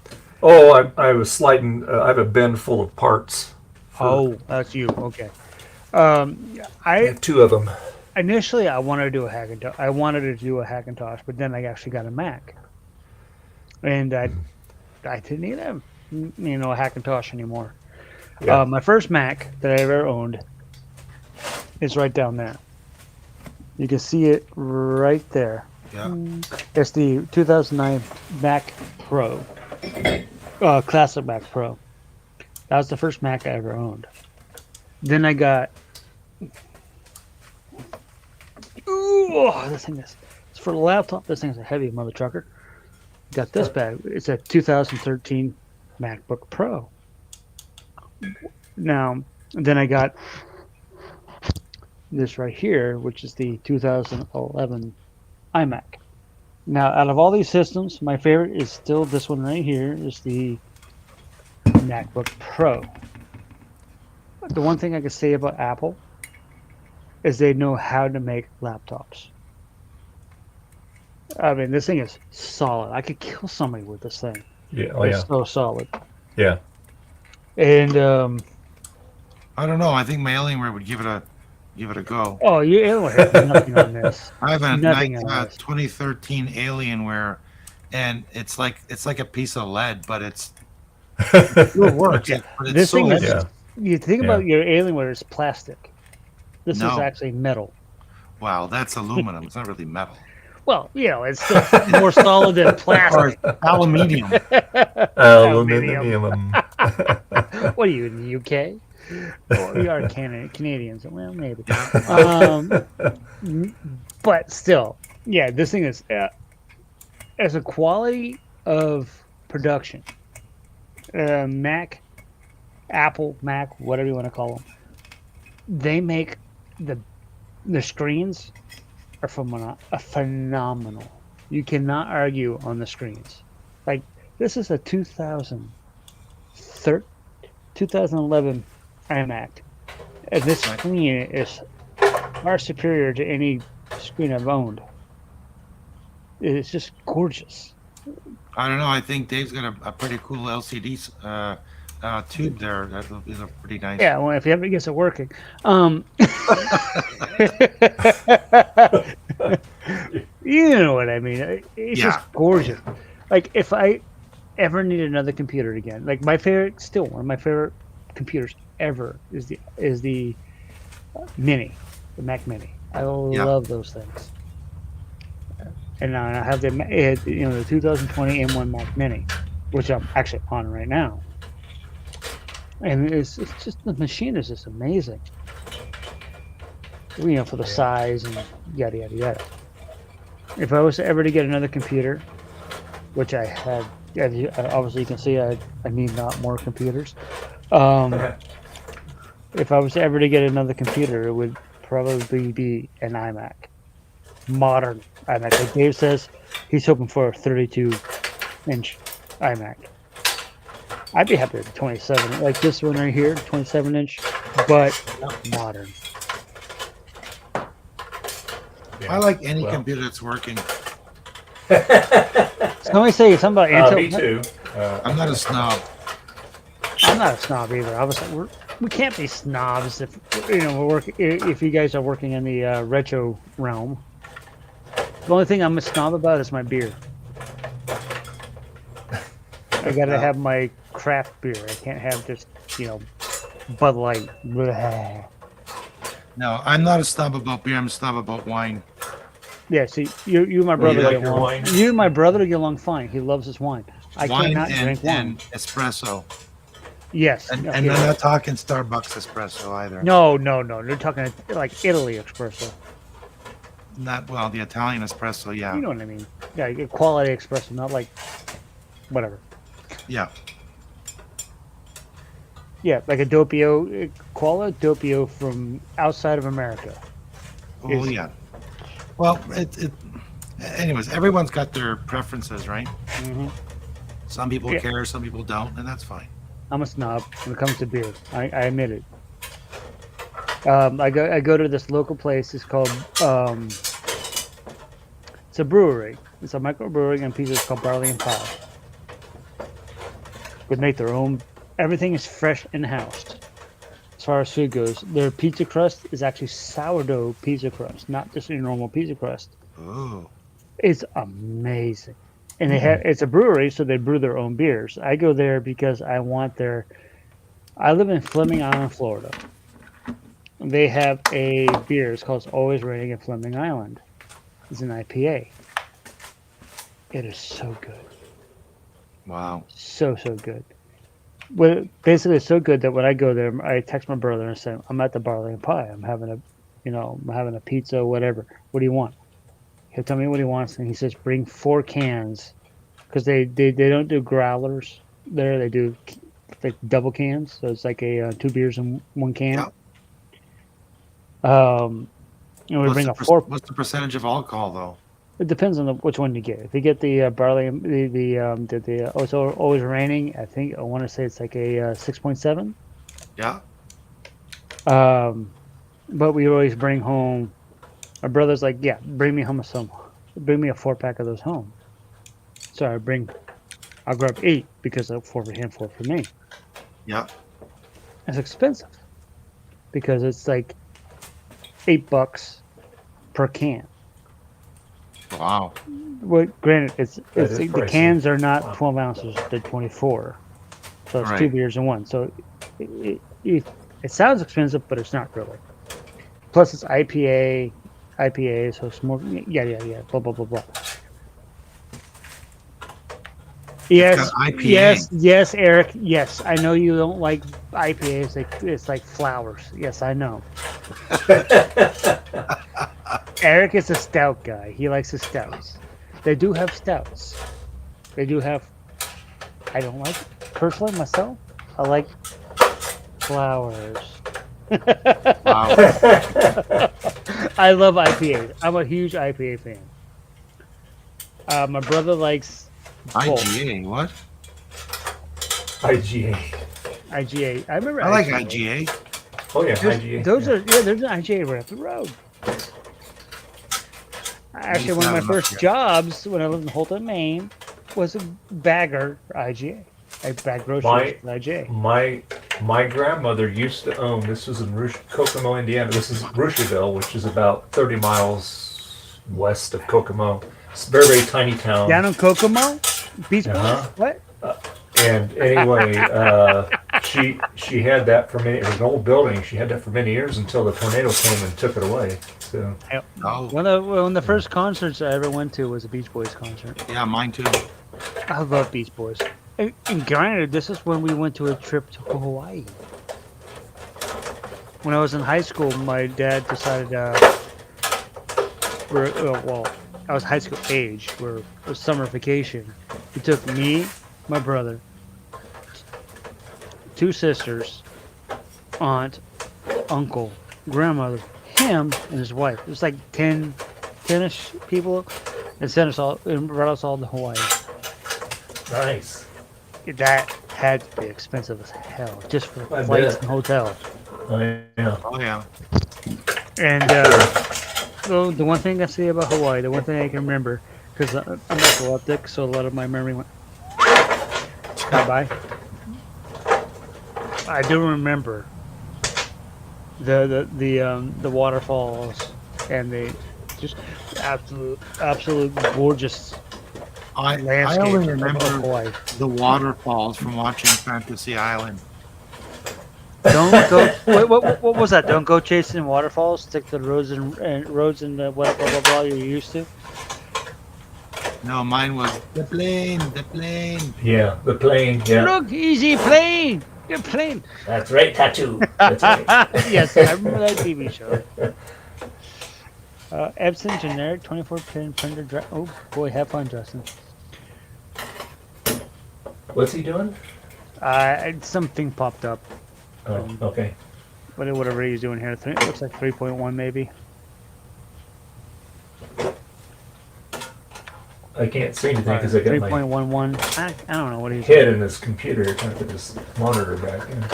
Oh, I was sliding. I have a bin full of parts. That's you. Okay. I have two of them. Initially, I wanted to do a Hackintosh. But then I actually got a Mac, and I didn't need a Hackintosh anymore. Yeah. My first Mac that I ever owned is right down there. You can see it right there. Yeah. It's the 2009 Mac Pro, classic Mac Pro. That was the first Mac I ever owned. Then I got. This thing is. It's for the laptop. This thing is a heavy mother trucker. Got this bag. It's a 2013 MacBook Pro. Now, then I got this right here, which is the 2011 iMac. Now, out of all these systems, my favorite is still this one right here, is the MacBook Pro. The one thing I can say about Apple is they know how to make laptops. I mean, this thing is solid. I could kill somebody with this thing. Yeah, it's so solid. Yeah. And I don't know. I think my Alienware would give it a go. Oh, your Alienware has nothing on this. I have a 2013 Alienware, and it's like a piece of lead, but it works. But this thing is. You think about your Alienware is plastic. This is actually metal. Wow, that's aluminum. It's not really metal. Well, it's still more solid than plastic. Or aluminium. Aluminium. What are you, in the UK? Well, we are Canadians. Well, maybe. But still, this thing is, as a quality of production, Apple, Mac, whatever you want to call them, they make the screens are phenomenal. You cannot argue on the screens. Like, this is a 2011 iMac, and this screen is far superior to any screen I've owned. It's just gorgeous. I don't know. I think Dave's got a pretty cool LCD tube there. That is a pretty nice. Yeah, well, if he ever gets it working. You know what I mean. It's just gorgeous. Like, if I ever need another computer again, like one of my favorite computers ever is the Mini, the Mac Mini. I love those things. And I have the 2020 M1 Mac Mini, which I'm actually on right now. And it's just, the machine is just amazing. For the size and yada yada yada. If I was ever to get another computer, which I had, obviously you can see I need not more computers. If I was ever to get another computer, it would probably be an iMac, modern iMac. Like Dave says, he's hoping for a 32-inch iMac. I'd be happy with 27, like this one right here, 27-inch, but modern. I like any computer that's working. Somebody say something about Intel. Me too. I'm not a snob. I'm not a snob either. Obviously, we can't be snobs if if you guys are working in the retro realm. The only thing I'm a snob about is my beer. I gotta have my craft beer. I can't have just Bud Light. Blah. No, I'm not a snob about beer. I'm a snob about wine. Yeah, see, you and my brother like get your along. wine? You and my brother get along fine. He loves his wine. I Wine cannot drink wine. and espresso. Yes. And okay. I'm not talking Starbucks espresso either. No. They're talking like Italy espresso. Not the Italian espresso, yeah. You know what I mean? Yeah, quality espresso, not like whatever. Yeah. Yeah, like a Doppio, quality Doppio from outside of America. Oh, yeah. Well, anyways, everyone's got their preferences, right? Mm-hmm. Some people care, some people don't, and that's fine. I'm a snob when it comes to beer. I admit it. I go to this local place. It's called it's a brewery. It's a microbrewery and pizza. It's called Barley and Pie. They make their own. Everything is fresh in-house. As far as food goes, their pizza crust is actually sourdough pizza crust, not just your normal pizza crust. Oh. It's amazing. And it's a brewery, so they brew their own beers. I go there because I live in Fleming Island, Florida. They have a beer. It's called Always Raining in Fleming Island. It's an IPA. It is so good. Wow. So good. Well, basically, it's so good that when I go there, I text my brother and say, "I'm at the Barley and Pie. I'm having a pizza, whatever. What do you want?" He'll tell me what he wants, and he says, "Bring 4 cans," because they don't do growlers there. They do like double cans, so it's like a 2 beers in 1 can. Yep. And we bring a 4. What's the percentage of alcohol, though? It depends on which one you get. If you get the barley, the also Always Raining, I want to say it's like a 6.7. Yeah. But we always bring home. My brother's like, yeah, bring me home bring me a 4-pack of those home. So I'll grab 8 because of 4 for him, 4 for me. Yeah. It's expensive because it's like $8 per can. Wow. Well, granted, it's is the pricey. cans are not 12 ounces; they're 24. So it's 2 beers in 1. So it sounds expensive, but it's not really. Plus, it's IPA, so it's more yeah, blah blah blah blah. Yes, IPA. yes, Eric. Yes, I know you don't like IPAs. It's like flowers. Yes, I know. Eric is a stout guy. He likes the stouts. They do have stouts. They do have. I don't like it. Personally, myself, I like flowers. Wow. I love IPAs. I'm a huge IPA fan. My brother likes both. IGA, what? IGA. IGA. I remember. I like IGA. IGA. Oh yeah, There's, IGA. those yeah. are there's an IGA right up the road. Actually, one of my first jobs when I lived in Holton, Maine, was a bagger for IGA. I bagged groceries for IGA. My grandmother used to own. This was in Kokomo, Indiana. This is Rushville, which is about 30 miles west of Kokomo. It's a very, very tiny town. Down in Kokomo, Beach Boys. Uh-huh. What? And anyway, she had that for many. It was an old building. She had that for many years until the tornado came and took it away. So One of the first concerts I ever went to was a Beach Boys concert. Yeah, mine too. I love Beach Boys. And granted, this is when we went to a trip to Hawaii. When I was in high school, my dad decided, I was high school age, where it was summer vacation. He took me, my brother, 2 sisters, aunt, uncle, grandmother, him, and his wife. It was like 10-ish people, and brought us all to Hawaii. nice. That had to be expensive as hell, just for I flights bet. and hotels. Oh yeah. Oh yeah. And so the one thing I say about Hawaii, the one thing I can remember, because I'm epileptic, so a lot of my memory went bye. I do remember the waterfalls and the just absolute gorgeous I landscape only of remember Hawaii. the waterfalls from watching Fantasy Island. Don't go. What was that? Don't go chasing waterfalls. Stick to the roads and the blah blah blah blah you're used to. No, mine was the plane. Yeah, the plane. Yeah. Look, easy plane. Your plane. That's right, tattoo. That's right. Yes, I remember that TV show. Epson generic 24-pin printer drive. Oh boy, have fun, Justin. What's he doing? Something popped up. Oh, okay. But whatever he's doing here, it looks like 3.1 maybe. I can't see anything because I got my 3.11. I don't know what he's head doing. in this computer trying to put this monitor back in.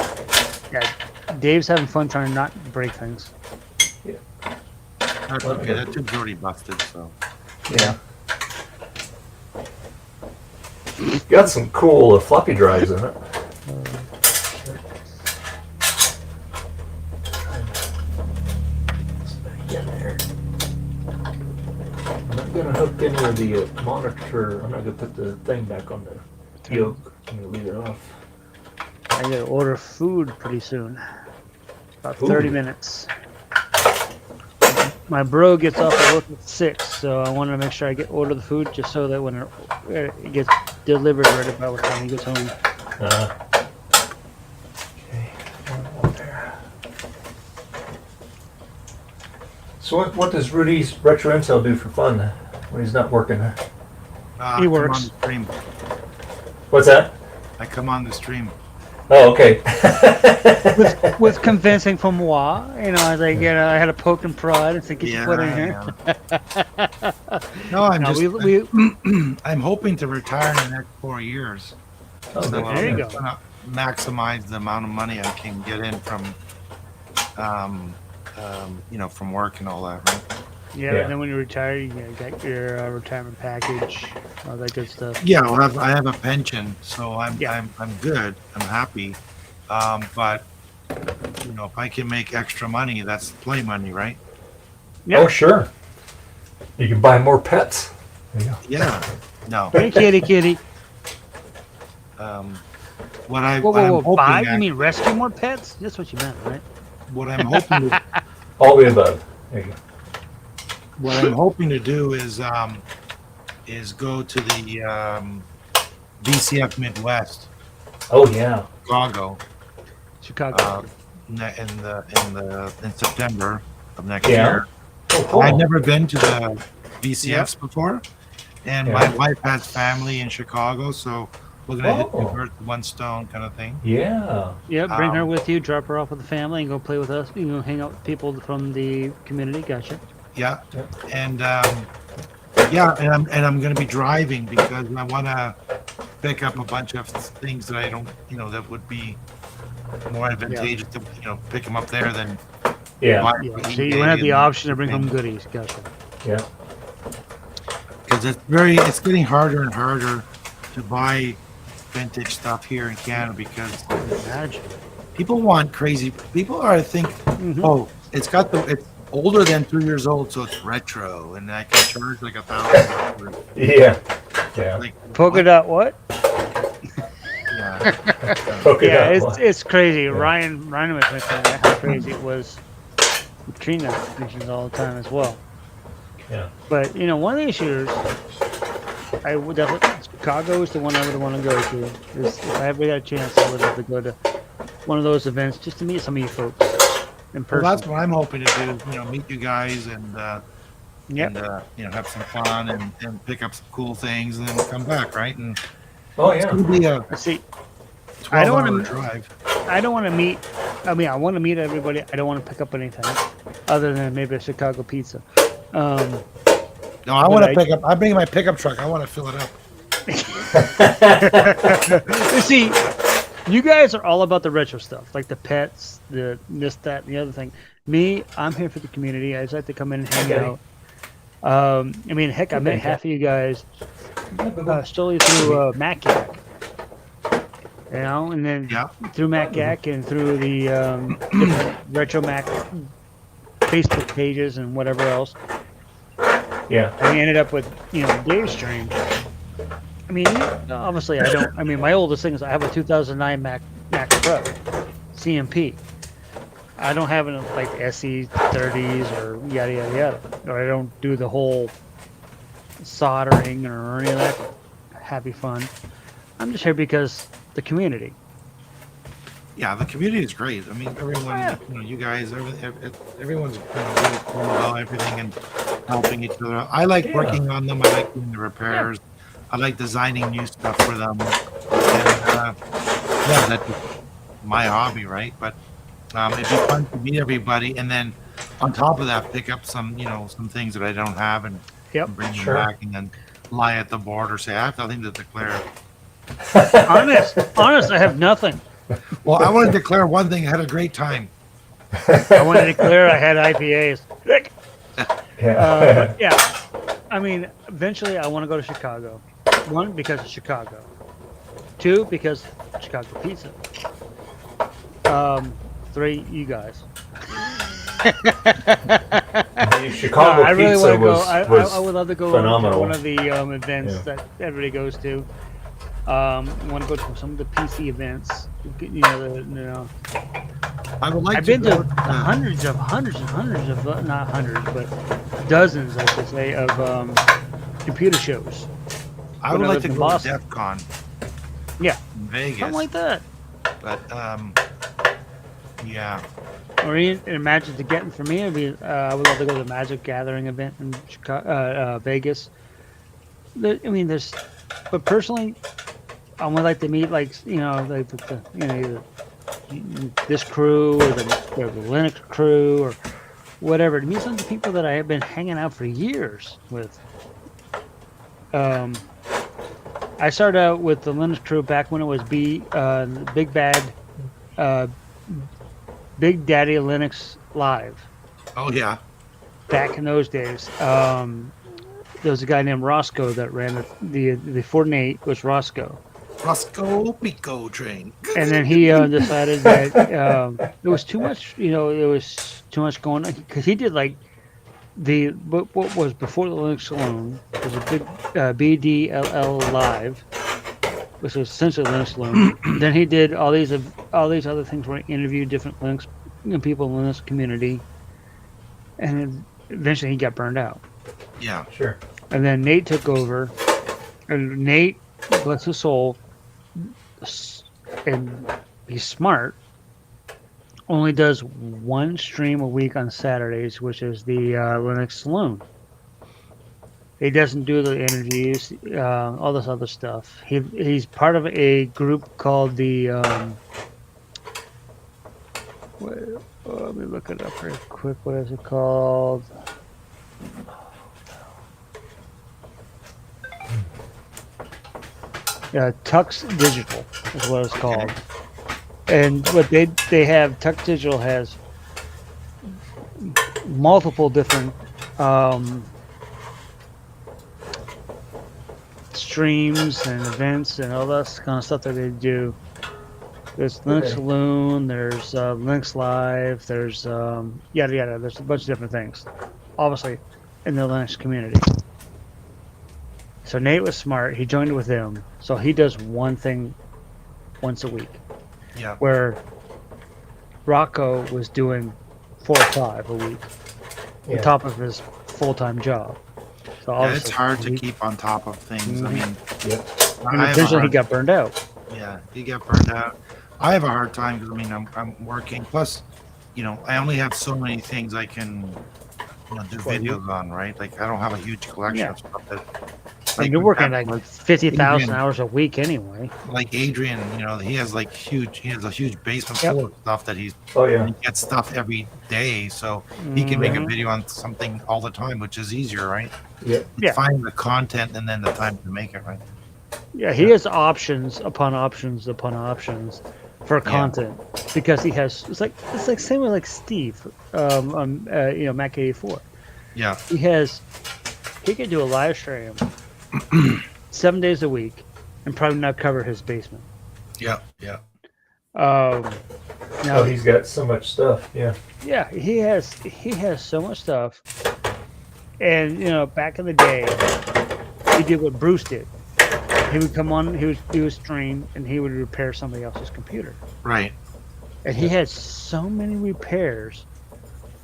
Yeah, Dave's having fun trying to not break things. That's okay. That tube's already busted. So Yeah. Got some cool floppy drives in it. Get there. I'm not gonna hook any of the monitor. I'm not gonna put the thing back on the yoke. I'm gonna leave it off. I gotta order food pretty soon. About Ooh. 30 minutes. My bro gets off at work at 6, so I wanted to make sure I order the food just so that when it gets delivered right about the time he gets home. Okay. One there. So what does Rudy's Retro Intel do for fun when he's not working? He come works. on the stream. What's that? I come on the stream. Oh, okay. With convincing from moi, I was like, I had a poke and prod and said, get your foot in here. No, I'm No, just. I'm hoping to retire in the next 4 years. Oh, So there you I'm go. gonna maximize the amount of money I can get in from, from work and all that, right? Yeah, Yeah. and then when you retire, you get your retirement package, all that good stuff. Yeah, well, I have a pension, so I'm Yeah. I'm good. I'm happy. But if I can make extra money, that's play money, right? Oh, sure. You can buy more pets. There you go. Yeah. No. Hey, kitty. What I'm Whoa, buy? hoping You mean rescue more pets? That's what you meant, right? what I'm hoping to, All the above. There you go. what I'm hoping to do is go to the VCF Midwest, Oh, yeah. Chicago, in September of next Yeah. year. Oh, cool. I've never been to the VCFs before, and Yeah. my wife has family in Chicago, so Looking at Oh. two birds with one stone kind of thing. Yeah. Yeah, bring her Um, with you, drop her off with the family, and go play with us. You know, hang out with people from the community. Gotcha. Yeah, Yeah. and yeah, and I'm going to be driving because I want to pick up a bunch of things that I don't, that would be more advantageous to, pick them up there than Yeah. buy Yeah. for So you eBay won't have the and option to bring everything. home goodies. Gotcha. Yeah. Because it's getting harder and harder to buy vintage stuff here in Canada because Imagine. people want crazy. People are, I think, Mhm. oh, it's older than 2 years old, so it's retro, and I can charge like $1,000. Yeah. Yeah. Like, Polka dot what? yeah, Polka Yeah, dot. it's crazy. Yeah. Ryan was mentioning that, how crazy it was. Trina mentions all the time as well. Yeah. But one of the issues I would definitely Chicago is the one I would want to go to. If I ever got a chance, I would love to go to one of those events just to meet some of you folks in well, person. that's what I'm hoping to do. Meet you guys and Yep. have some fun and pick up some cool things and then come back, right? And Oh it's yeah. gonna be a See, I don't 12-hour want to. drive. I don't want to meet. I mean, I want to meet everybody. I don't want to pick up anything other than maybe a Chicago pizza. No, I want to pick up. I'm bringing my pickup truck. I want to fill it up. You see, you guys are all about the retro stuff, like the pets, the this, that, and the other thing. Me, I'm here for the community. I just like to come in and hang Okay. out. I mean, heck, I met half of you guys solely through MacYak. And then Yeah. through MacYak and through the different retro Mac Facebook pages and whatever else. Yeah. I ended up with Dave's stream. I mean, obviously, I don't. I mean, my oldest thing is I have a 2009 Mac Pro CMP. I don't have any like SE 30s or yada yada yada. Or I don't do the whole soldering or any of that happy fun. I'm just here because the community. Yeah, the community is great. I mean, everyone, you guys, everyone's really cool about everything and helping each other. I like working on them. I like doing the repairs. I like designing new stuff for them. And yeah, that's my hobby, right? But it'd be fun to meet everybody, and then on top of that, pick up some, some things that I don't have and bring them back, and then lie at the border, say I have nothing to declare. Honest, I have nothing. Well, I want to declare one thing. I had a great time. I want to declare I had IPAs. Yeah. I mean, eventually I want to go to Chicago. One, because of Chicago. Two, because Chicago pizza. Three, you guys. Chicago I really pizza want to go. was I would love to go phenomenal. to one of the events that everybody goes to. I want to go to some of the PC events. I would like I've to been go, to hundreds of, not hundreds, but dozens, I should say, of computer shows. I would when I like lived to in go Boston. to DEF CON Yeah, in Vegas. something like that. But yeah. Or even imagine to get for me, it'd be, I would love to go to the Magic Gathering event in Chicago, Vegas. But personally, I would like to meet either this crew or the Linux crew or whatever. To meet some of the people that I have been hanging out for years with. I started out with the Linux crew back when it was Big Daddy Linux Live. Oh yeah. Back in those days, there was a guy named Roscoe that ran the Fortnite was Roscoe. Roscoe Pico train. And then he decided that there was too much, there was too much going on because he did like what was before the Linux Saloon was a big BDLL Live, which was essentially Linux Saloon. Then he did all these other things where he interviewed different Linux people in the Linux community, and then eventually he got burned out. Yeah, sure. And then Nate took over, and Nate, bless his soul, and he's smart, only does one stream a week on Saturdays, which is the Linux Saloon. He doesn't do the energies, all this other stuff. He's part of a group called the. Let me look it up real quick. What is it called? Tux Digital is what it's called. And what they have, Tux Digital has multiple different streams and events and all that kind of stuff that they do. There's Linux Saloon, there's Linux Live, there's yada yada. There's a bunch of different things, obviously, in the Linux community. So Nate was smart. He joined with them. So he does one thing once a week. Yeah. Where Rocco was doing 4 or 5 a week on top of his full-time job. So Yeah, it's hard to keep on top of things. I mean, and eventually he got burned out. Yeah, he got burned out. I have a hard time because I mean I'm working. Plus, you know, I only have so many things I can do videos on, right? Like I don't have a huge collection of stuff that. Like you're working like 50,000 hours a week anyway. Like Adrian, he has a huge basement full of stuff that he gets stuff every day, so he can make a video on something all the time, which is easier, right? Yeah. Find the content and then the time to make it, right? Yeah, he has options upon options upon options for content because he has. It's like same with like Steve, on Mac 84. Yeah. He can do a live stream 7 days a week and probably not cover his basement. Yeah. Now he's got so much stuff. Yeah. Yeah, he has so much stuff. And back in the day, he did what Bruce did. He would come on, he would do a stream, and he would repair somebody else's computer. Right. And he had so many repairs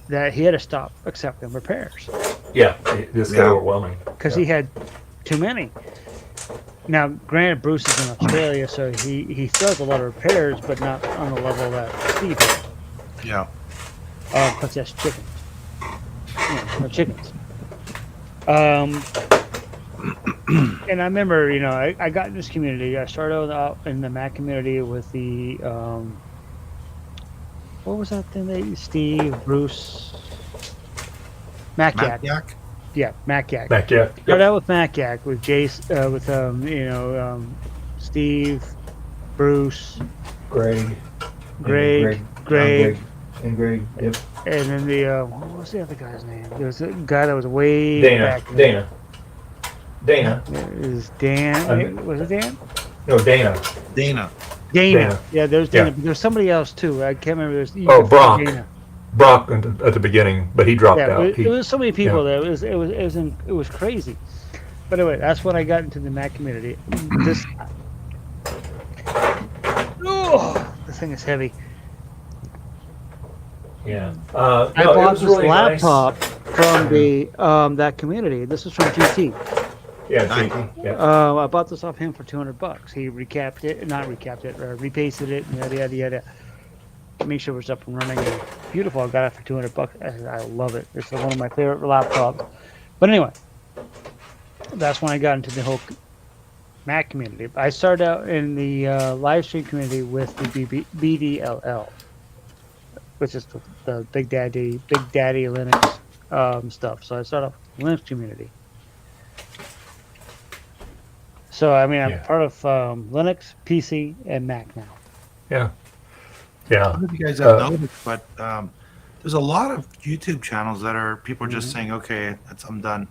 that he had to stop accepting repairs. Yeah, this got overwhelming. Because he had too many. Now, granted, Bruce is in Australia, so he does a lot of repairs, but not on the level that Steve did. Yeah. Because he has chickens. No chickens. And I remember, I got in this community. I started out in the Mac community with the, what was that thing? Steve, Bruce, MacYak. Yeah, MacYak. MacYak. Started out with MacYak with Jace, Steve, Bruce, Greg. And Greg. Yep. And then what was the other guy's name? There was a guy that was way Dana. back. Dana. Is Dan? Was it Dan? No, Dana. Yeah, there's Dana. But there's somebody else too. I can't remember. Brock. Dana. Brock at the beginning, but he dropped out. There was so many people there. It was crazy. But anyway, that's when I got into the Mac community. This thing is heavy. Yeah. I bought this really laptop from the that community. This was from GT. Yeah, GT. Yeah. I bought this off him for $200. He repasted it, yada yada. Make sure it's up and running. And beautiful. I got it for $200. I love it. It's one of my favorite laptops. But anyway, that's when I got into the whole Mac community. I started out in the live stream community with the BDLL, which is the Big Daddy Linux stuff. So I started off with the Linux community. So I mean, I'm part of Linux, PC, and Mac now. Yeah. I don't know if you guys have noticed, but there's a lot of YouTube channels that are people are just saying, "Okay, I'm done."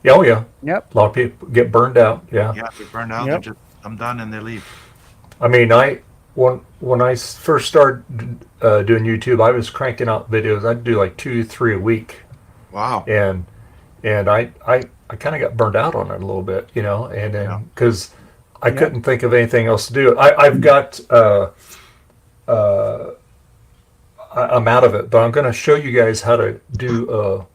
Oh yeah. Yep. A lot of people get burned out. Yeah. Yeah, they're burned out. They're just, I'm done, and they leave. I mean, when I first started doing YouTube, I was cranking out videos. I'd do like 2-3 a week. Wow. And I kind of got burned out on it a little bit, and then because I couldn't think of anything else to do. I've got I'm out of it, but I'm going to show you guys how to do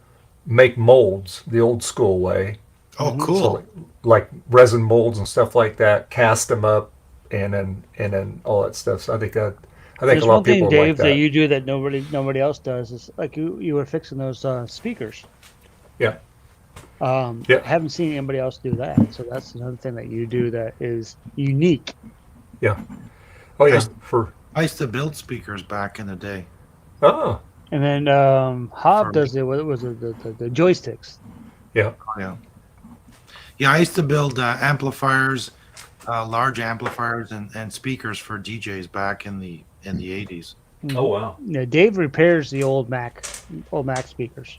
make molds the old school way. Oh, cool! So like resin molds and stuff like that, cast them up, and then all that stuff. So I think a lot of people Dave, like that. that you do that nobody else does is like you were fixing those speakers. Yeah. Yeah. I haven't seen anybody else do that. So that's another thing that you do that is unique. Yeah. Oh yeah. I used to build speakers back in the day. Oh And then Hob does it. What was it? The joysticks. yeah. Yeah. Yeah, I used to build amplifiers, large amplifiers and speakers for DJs back in the 80s. Oh wow. Yeah, Dave repairs the old Mac speakers.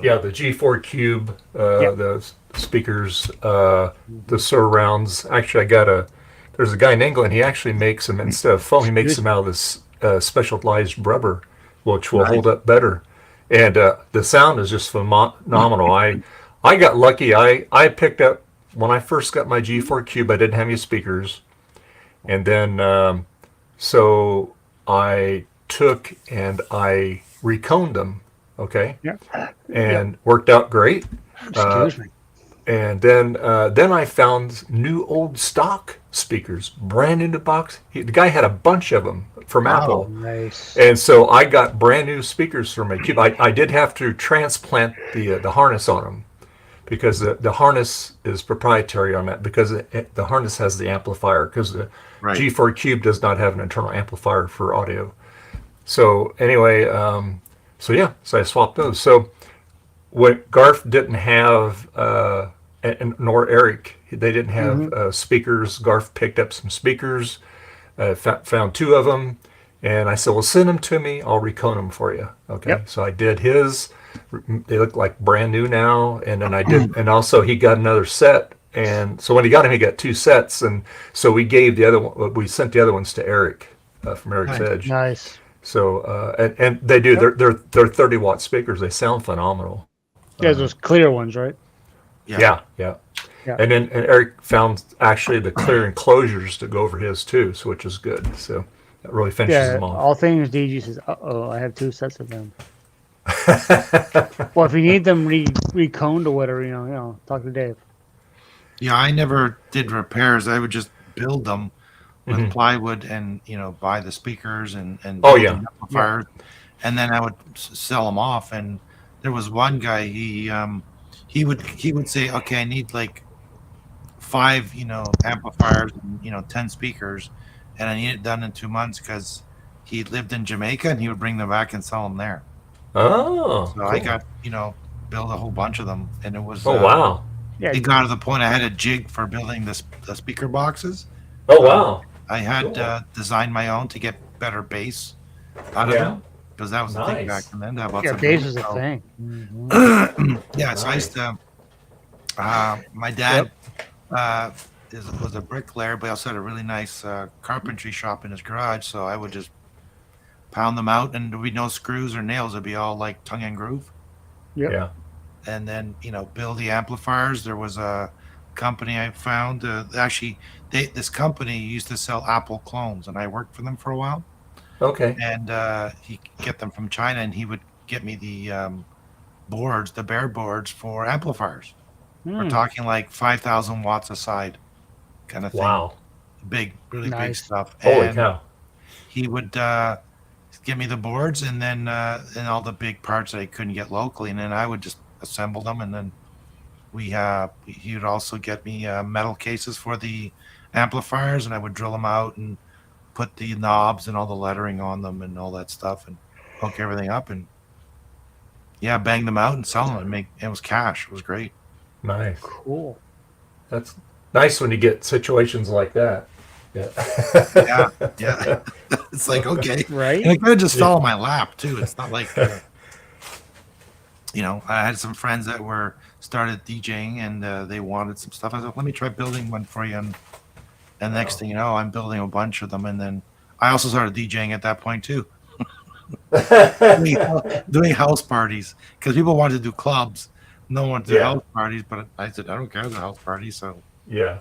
Yeah, the G4 Cube, the speakers, the surrounds. Actually, there's a guy in England. He actually makes them instead of foam. He makes them out of this specialized rubber, which will hold up better. And the sound is just phenomenal. I got lucky. I picked up when I first got my G4 Cube. I didn't have any speakers, and then so I took and I reconed them. Okay. Yeah. And worked out great. Excuse me. And then I found new old stock speakers, brand new to box. The guy had a bunch of them from Apple. Nice. And so I got brand new speakers for my Cube. I did have to transplant the harness on them because the harness is proprietary on that because the harness has the amplifier because the G4 Cube does not have an internal amplifier for audio. So anyway, so I swapped those. So what Garth didn't have, and nor Eric, they didn't have speakers. Garth picked up some speakers, found two of them, and I said, well, send them to me. I'll recone them for you. Okay. Yep. So I did his. They look like brand new now. And then I did, and also he got another set. And so when he got him, he got two sets. And so we gave we sent the other ones to Eric from Eric's Edge. Nice. So and they do. They're 30-watt speakers. They sound phenomenal. Yeah, those clear ones, right? Yeah. And then Eric found actually the clear enclosures to go over his too, so which is good. So that really finishes them off. All things DG says, I have two sets of them. Well, if you need them reconed or whatever, talk to Dave. Yeah, I never did repairs. I would just build them with plywood and buy the speakers and amplifiers, and then I would sell them off. And there was one guy he would say, okay, I need like 5 amplifiers and 10 speakers, and I need it done in 2 months because he lived in Jamaica and he would bring them back and sell them there. Oh, so cool. I got build a whole bunch of them, and it was wow. Yeah, it got to the point I had a jig for building the speaker boxes. Oh wow. I had designed my own to get better bass out of them because that was the thing back then. Bass is a thing. Yeah, so I used to. My dad was a bricklayer, but he also had a really nice carpentry shop in his garage. So I would just pound them out, and there'd be no screws or nails. It'd be all like tongue and groove. Yep. Yeah. And then build the amplifiers. There was a company I found. This company used to sell Apple clones, and I worked for them for a while. Okay. And he could get them from China, and he would get me the boards, the bare boards for amplifiers. We're talking like 5,000 watts a side, kind of thing. Wow. Big, really big stuff. Holy and cow. He would give me the boards, and then and all the big parts that I couldn't get locally, and then I would just assemble them, and then he would also get me metal cases for the amplifiers, and I would drill them out and put the knobs and all the lettering on them and all that stuff, and hook everything up, and bang them out and sell them, and it was cash. It was great. Nice. Cool. That's nice when you get situations like that. Yeah. Yeah. It's like, okay. Right. And it could just fell on my lap too. It's not like I had some friends that started DJing, and they wanted some stuff. I was like, let me try building one for you. And next thing you know, I'm building a bunch of them. And then I also started DJing at that point too. doing house parties, because people wanted to do clubs. No one wanted to do house parties, but I said, I don't care, the house party. So yeah.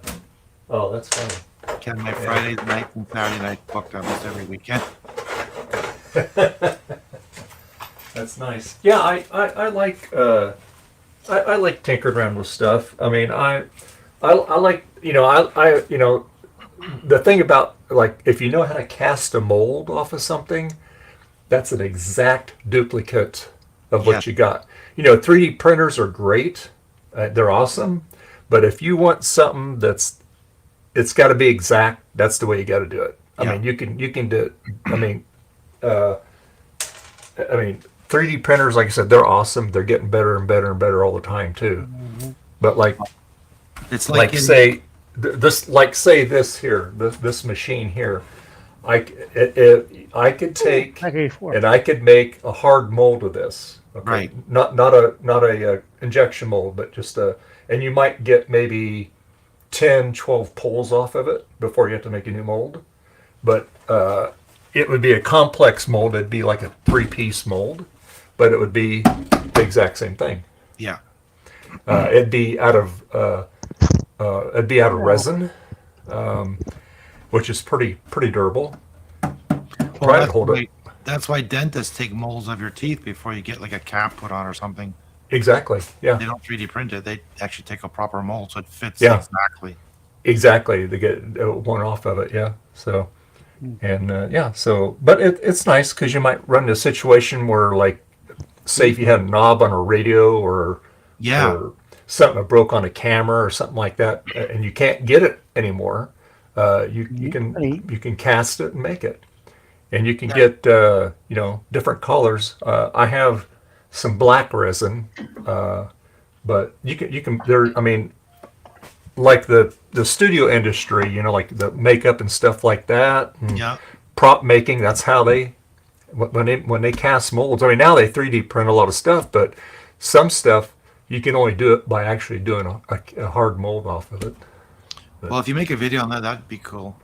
Oh, that's funny. Had my Friday night and Saturday night booked almost every weekend. That's nice. Yeah, I like I like tinkering around with stuff. I mean, I like the thing about, like, if you know how to cast a mold off of something, that's an exact duplicate of what you got. 3D printers are great, they're awesome. But if you want something it's got to be exact. That's the way you got to do it. I mean, you can do it. I mean, 3D printers, like I said, they're awesome. They're getting better and better and better all the time too. But It's like in- say this here, this machine here, I could take Like 84. and I could make a hard mold of this. Okay? Right. Not a injection mold, but just and you might get maybe 10, 12 pulls off of it before you have to make a new mold. But it would be a complex mold. It'd be like a 3-piece mold, but it would be the exact same thing. Yeah. It'd be out of resin, which is pretty durable. Try to hold it. That's why dentists take molds of your teeth before you get like a cap put on or something. Exactly. Yeah. They don't 3D print it. They actually take a proper mold so it fits Yeah. exactly. Exactly. They get one off of it. Yeah. So, and but it's nice because you might run into a situation where, like, say if you had a knob on a radio or something that broke on a camera or something like that, and you can't get it anymore, you can cast it and make it, and you can get different colors. I have some black resin, but you can there. I mean, like the studio industry, like the makeup and stuff like that, and prop making. That's how when they cast molds. I mean, now they 3D print a lot of stuff, but some stuff you can only do it by actually doing a hard mold off of it. Well, if you make a video on that, that'd be cool.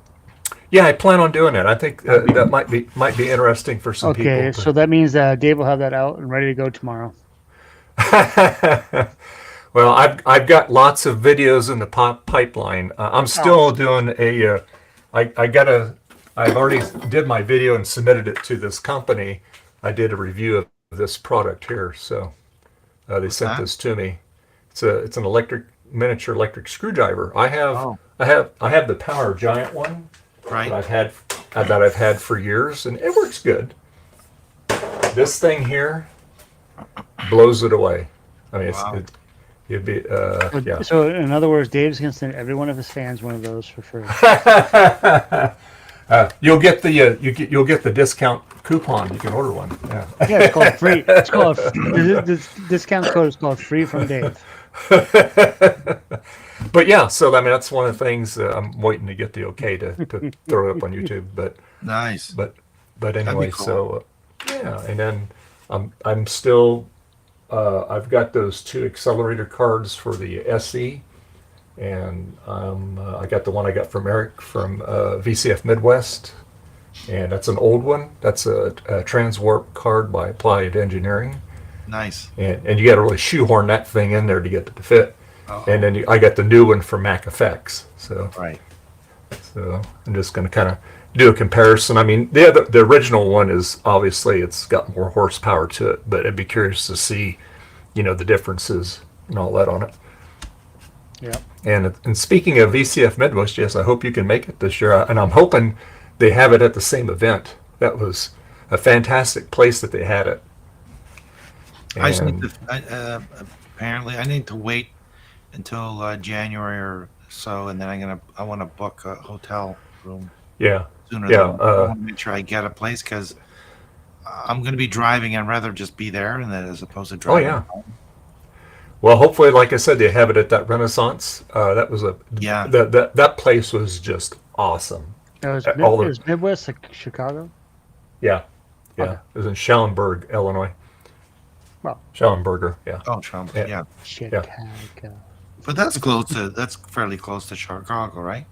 Yeah, I plan on doing it. I think that might be interesting for some people. Okay, so that means Dave will have that out and ready to go tomorrow. Well, I've got lots of videos in the pipeline. I'm still doing I've already did my video and submitted it to this company. I did a review of this product here, so they sent this to me. It's an miniature electric screwdriver. I have the Power Giant one that I've had for years, and it works good. This thing here blows it away. I mean, it'd be So in other words, Dave's gonna send every one of his fans one of those for free. You'll get the discount coupon. You can order one. Yeah, it's called free. It's called this discount code is called free from Dave. But yeah, so I mean that's one of the things I'm waiting to get the okay to throw it up on YouTube. But nice. But anyway, cool. So and then I'm still I've got those 2 accelerator cards for the SE. And I got the one I got from Eric from VCF Midwest, and that's an old one. That's a Transwarp card by Applied Engineering. Nice. And you got to really shoehorn that thing in there to get it to fit. And then I got the new one from Mac Effects. So So I'm just going to kind of do a comparison. I mean, the original one is obviously it's got more horsepower to it, but I'd be curious to see, the differences and all that on it. Yeah. And speaking of VCF Midwest, yes, I hope you can make it this year. And I'm hoping they have it at the same event. That was a fantastic place that they had it. I just need to, apparently, I need to wait until January or so, and then I want to book a hotel room. Yeah. Sooner Yeah. than I want to make sure I get a place because I'm going to be driving. I'd rather just be there and then as opposed to driving. Oh, yeah. Home. Well, hopefully, like I said, they have it at that Renaissance. That was that place was just awesome. It was Midwest, like Chicago. Yeah, yeah. It was in Schaumburg, Illinois. Well, Schaumburger, yeah. Oh, Schaumburg, yeah. Chicago. But that's fairly close to Chicago, right?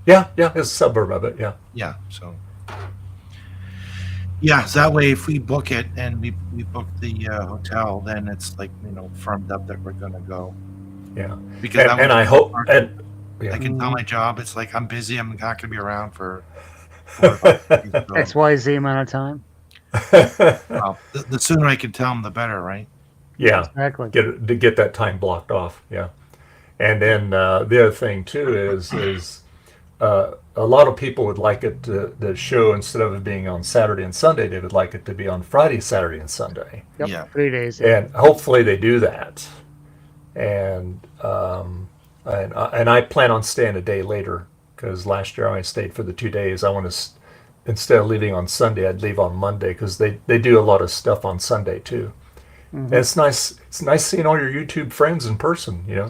Yeah, it's a suburb of it. Yeah. Yeah. So. Yeah, so that way if we book it and we book the hotel, then it's like firmed up that we're gonna go. Yeah. Because I hope I can tell my job it's like I'm busy. I'm not gonna be around for XYZ amount of time. Well, the sooner I can tell them, the better, right? Yeah. Exactly. Get that time blocked off. Yeah. And then the other thing too is. A lot of people would like it the show instead of it being on Saturday and Sunday, they would like it to be on Friday, Saturday, and Sunday. Yep, yeah. 3 days. And hopefully they do that. and I plan on staying a day later because last year I stayed for the 2 days. I want to instead of leaving on Sunday, I'd leave on Monday because they do a lot of stuff on Sunday too. And it's nice. It's nice seeing all your YouTube friends in person. Yeah,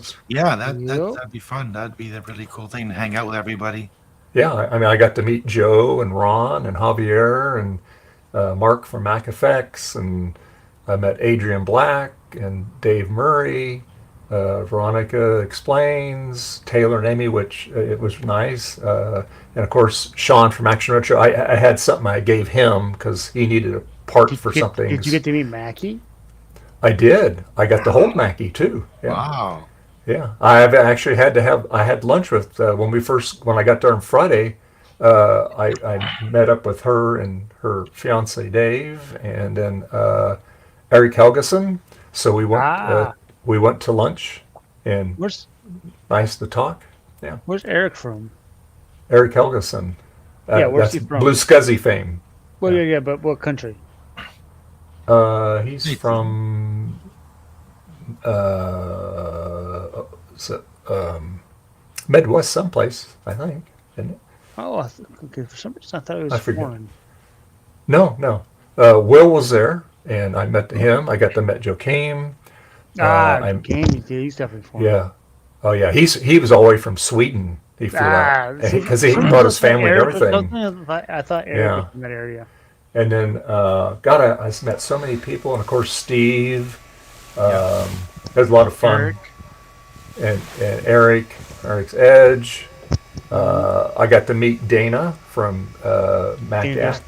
that'd be fun. That'd be the really cool thing to hang out with everybody. Yeah, I mean, I got to meet Joe and Ron and Javier and Mark from Mac Effects, and I met Adrian Black and Dave Murray, Veronica Explains, Taylor and Amy, which it was nice, and of course Sean from Action Retro. I had something I gave him because he needed a part for something. Did you get to meet Mackie? I did. I got to hold Mackie too. Yeah. Wow. Yeah, I've actually I had lunch with when I got there on Friday. I met up with her and her fiance Dave, and then Eric Helgeson. So we went to lunch, and nice to talk. Yeah. Where's Eric from? Eric Helgeson. Where's that's he from? Blue Scuzzy fame. Well, yeah, but what country? He's from Midwest someplace, I think, isn't it? Oh, okay. For some reason I thought it was foreign. No. Will was there, and I met him. I got to meet Joakim. Joakim, he's definitely foreign. Yeah. Oh, yeah. He was all the way from Sweden. He flew out because he brought his family and everything. I thought Eric was from that area. And then, I met so many people, and of course Steve. It was a lot of fun. Eric. And Eric's Edge. I got to meet Dana from Mac App.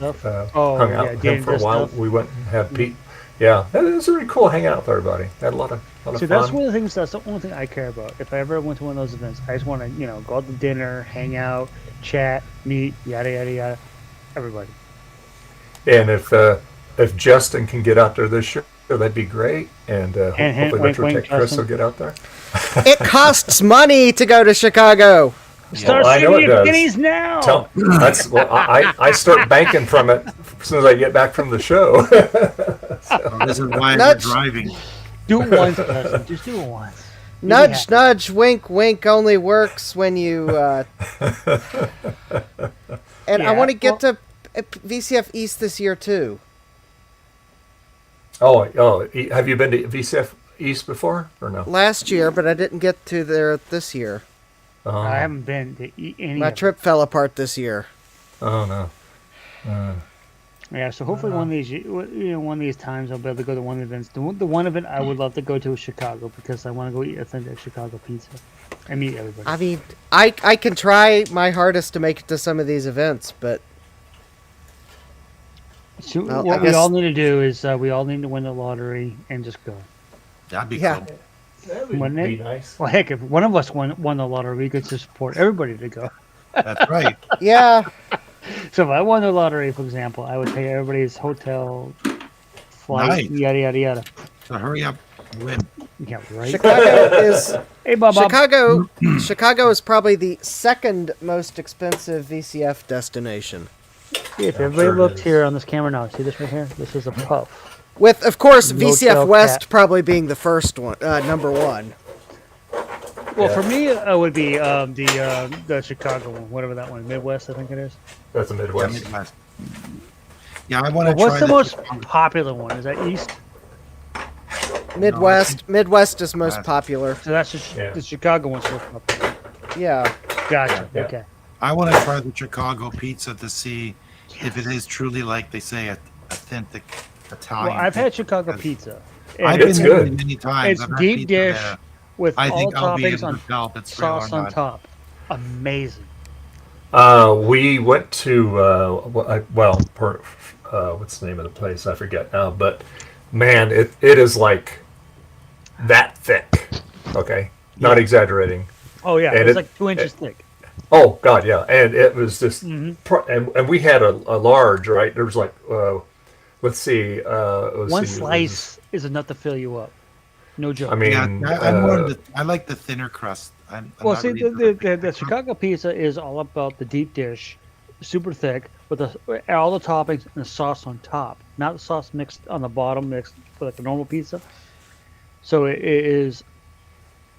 Hung out with him for a while. Stuff. We went and had Pete. Yeah, it was really cool hanging out with everybody. Had a lot of fun. That's one of the things. That's the only thing I care about. If I ever went to one of those events, I just want to, go out to dinner, hang out, chat, meet, yada yada yada, everybody. And if Justin can get out there this year, that'd be great. And hopefully Retro Tech Chris will get out there. It costs money to go to Chicago. Start saving your pennies now. I start banking from it as soon as I get back from the show. This is why we're driving. Do it once, Justin. Just do it once. Nudge, nudge, wink, wink only works when you. And I want to get to VCF East this year too. Oh, have you been to VCF East before or no? Last year, but I didn't get to there this year. I haven't been to any. My trip fell apart this year. Oh no. Yeah, so hopefully one of these times I'll be able to go to one of the events. The one event I would love to go to is Chicago because I want to go eat authentic Chicago pizza and meet everybody. I mean, I can try my hardest to make it to some of these events, but what we all need to do is we all need to win the lottery and just go. That'd be cool. That would be nice. Well, heck, if one of us won the lottery, we could just support everybody to go. That's right. Yeah. So if I won the lottery, for example, I would pay everybody's hotel, flight, yada yada yada. So hurry up, win. Yeah, right. Chicago is Bob. Chicago is probably the second most expensive VCF destination. If everybody looked here on this camera now, see this right here? This is a puff. With, of course, VCF Motel West Cat. probably being the first one, number one. Well, for me, it would be the Chicago one, whatever that one, Midwest, I think it is. That's a Midwest. Yeah, I want to What's try the most Chicago. popular one? Is that East? Midwest. Midwest is most popular. So that's just the Chicago one's most popular. Yeah. Gotcha. Yeah. Okay. I want to try the Chicago pizza to see if it is truly like they say, authentic Italian. Well, I've had pizza, Chicago because pizza. I've It's been there good. many times. It's I've had deep pizza dish there. with I all think I'll be toppings able on to tell if it's real sauce or on not. top. Amazing. We went to what's the name of the place? I forget now. But man, it is like that thick. Okay, not exaggerating. Oh yeah, And it's like 2 inches thick. Oh God, yeah, and it was just, Mm-hmm. and we had a large, right? There was like, let's see, One slice is enough to fill you up. No joke. I mean, Yeah, I like the thinner crust. I'm well, not see, really- the Chicago pizza is all about the deep dish, super thick, with all the toppings and the sauce on top. Not the sauce mixed on the bottom, mixed with like a normal pizza. So it is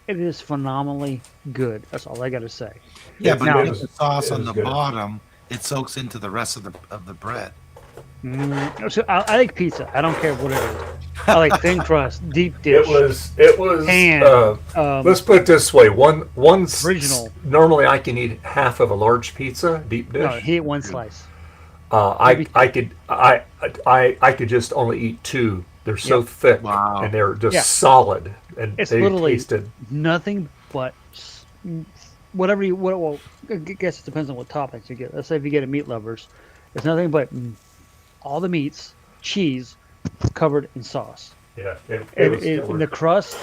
It is phenomenally good. That's all I got to say. Yeah, but Now- with the sauce it on was the good. bottom, it soaks into the rest of the bread. So I like pizza. I don't care what it is. I like thin crust, deep dish. It was. Pan, Let's put it this way: one's original. Normally, I can eat half of a large pizza, deep dish. No, he ate one slice. I could just only eat two. They're so Yep. thick Wow. and they're just Yeah. solid, and It's they literally tasted. nothing but whatever you. Well, I guess it depends on what toppings you get. Let's say if you get a meat lovers, it's nothing but all the meats, cheese, covered in sauce. Yeah, And the crust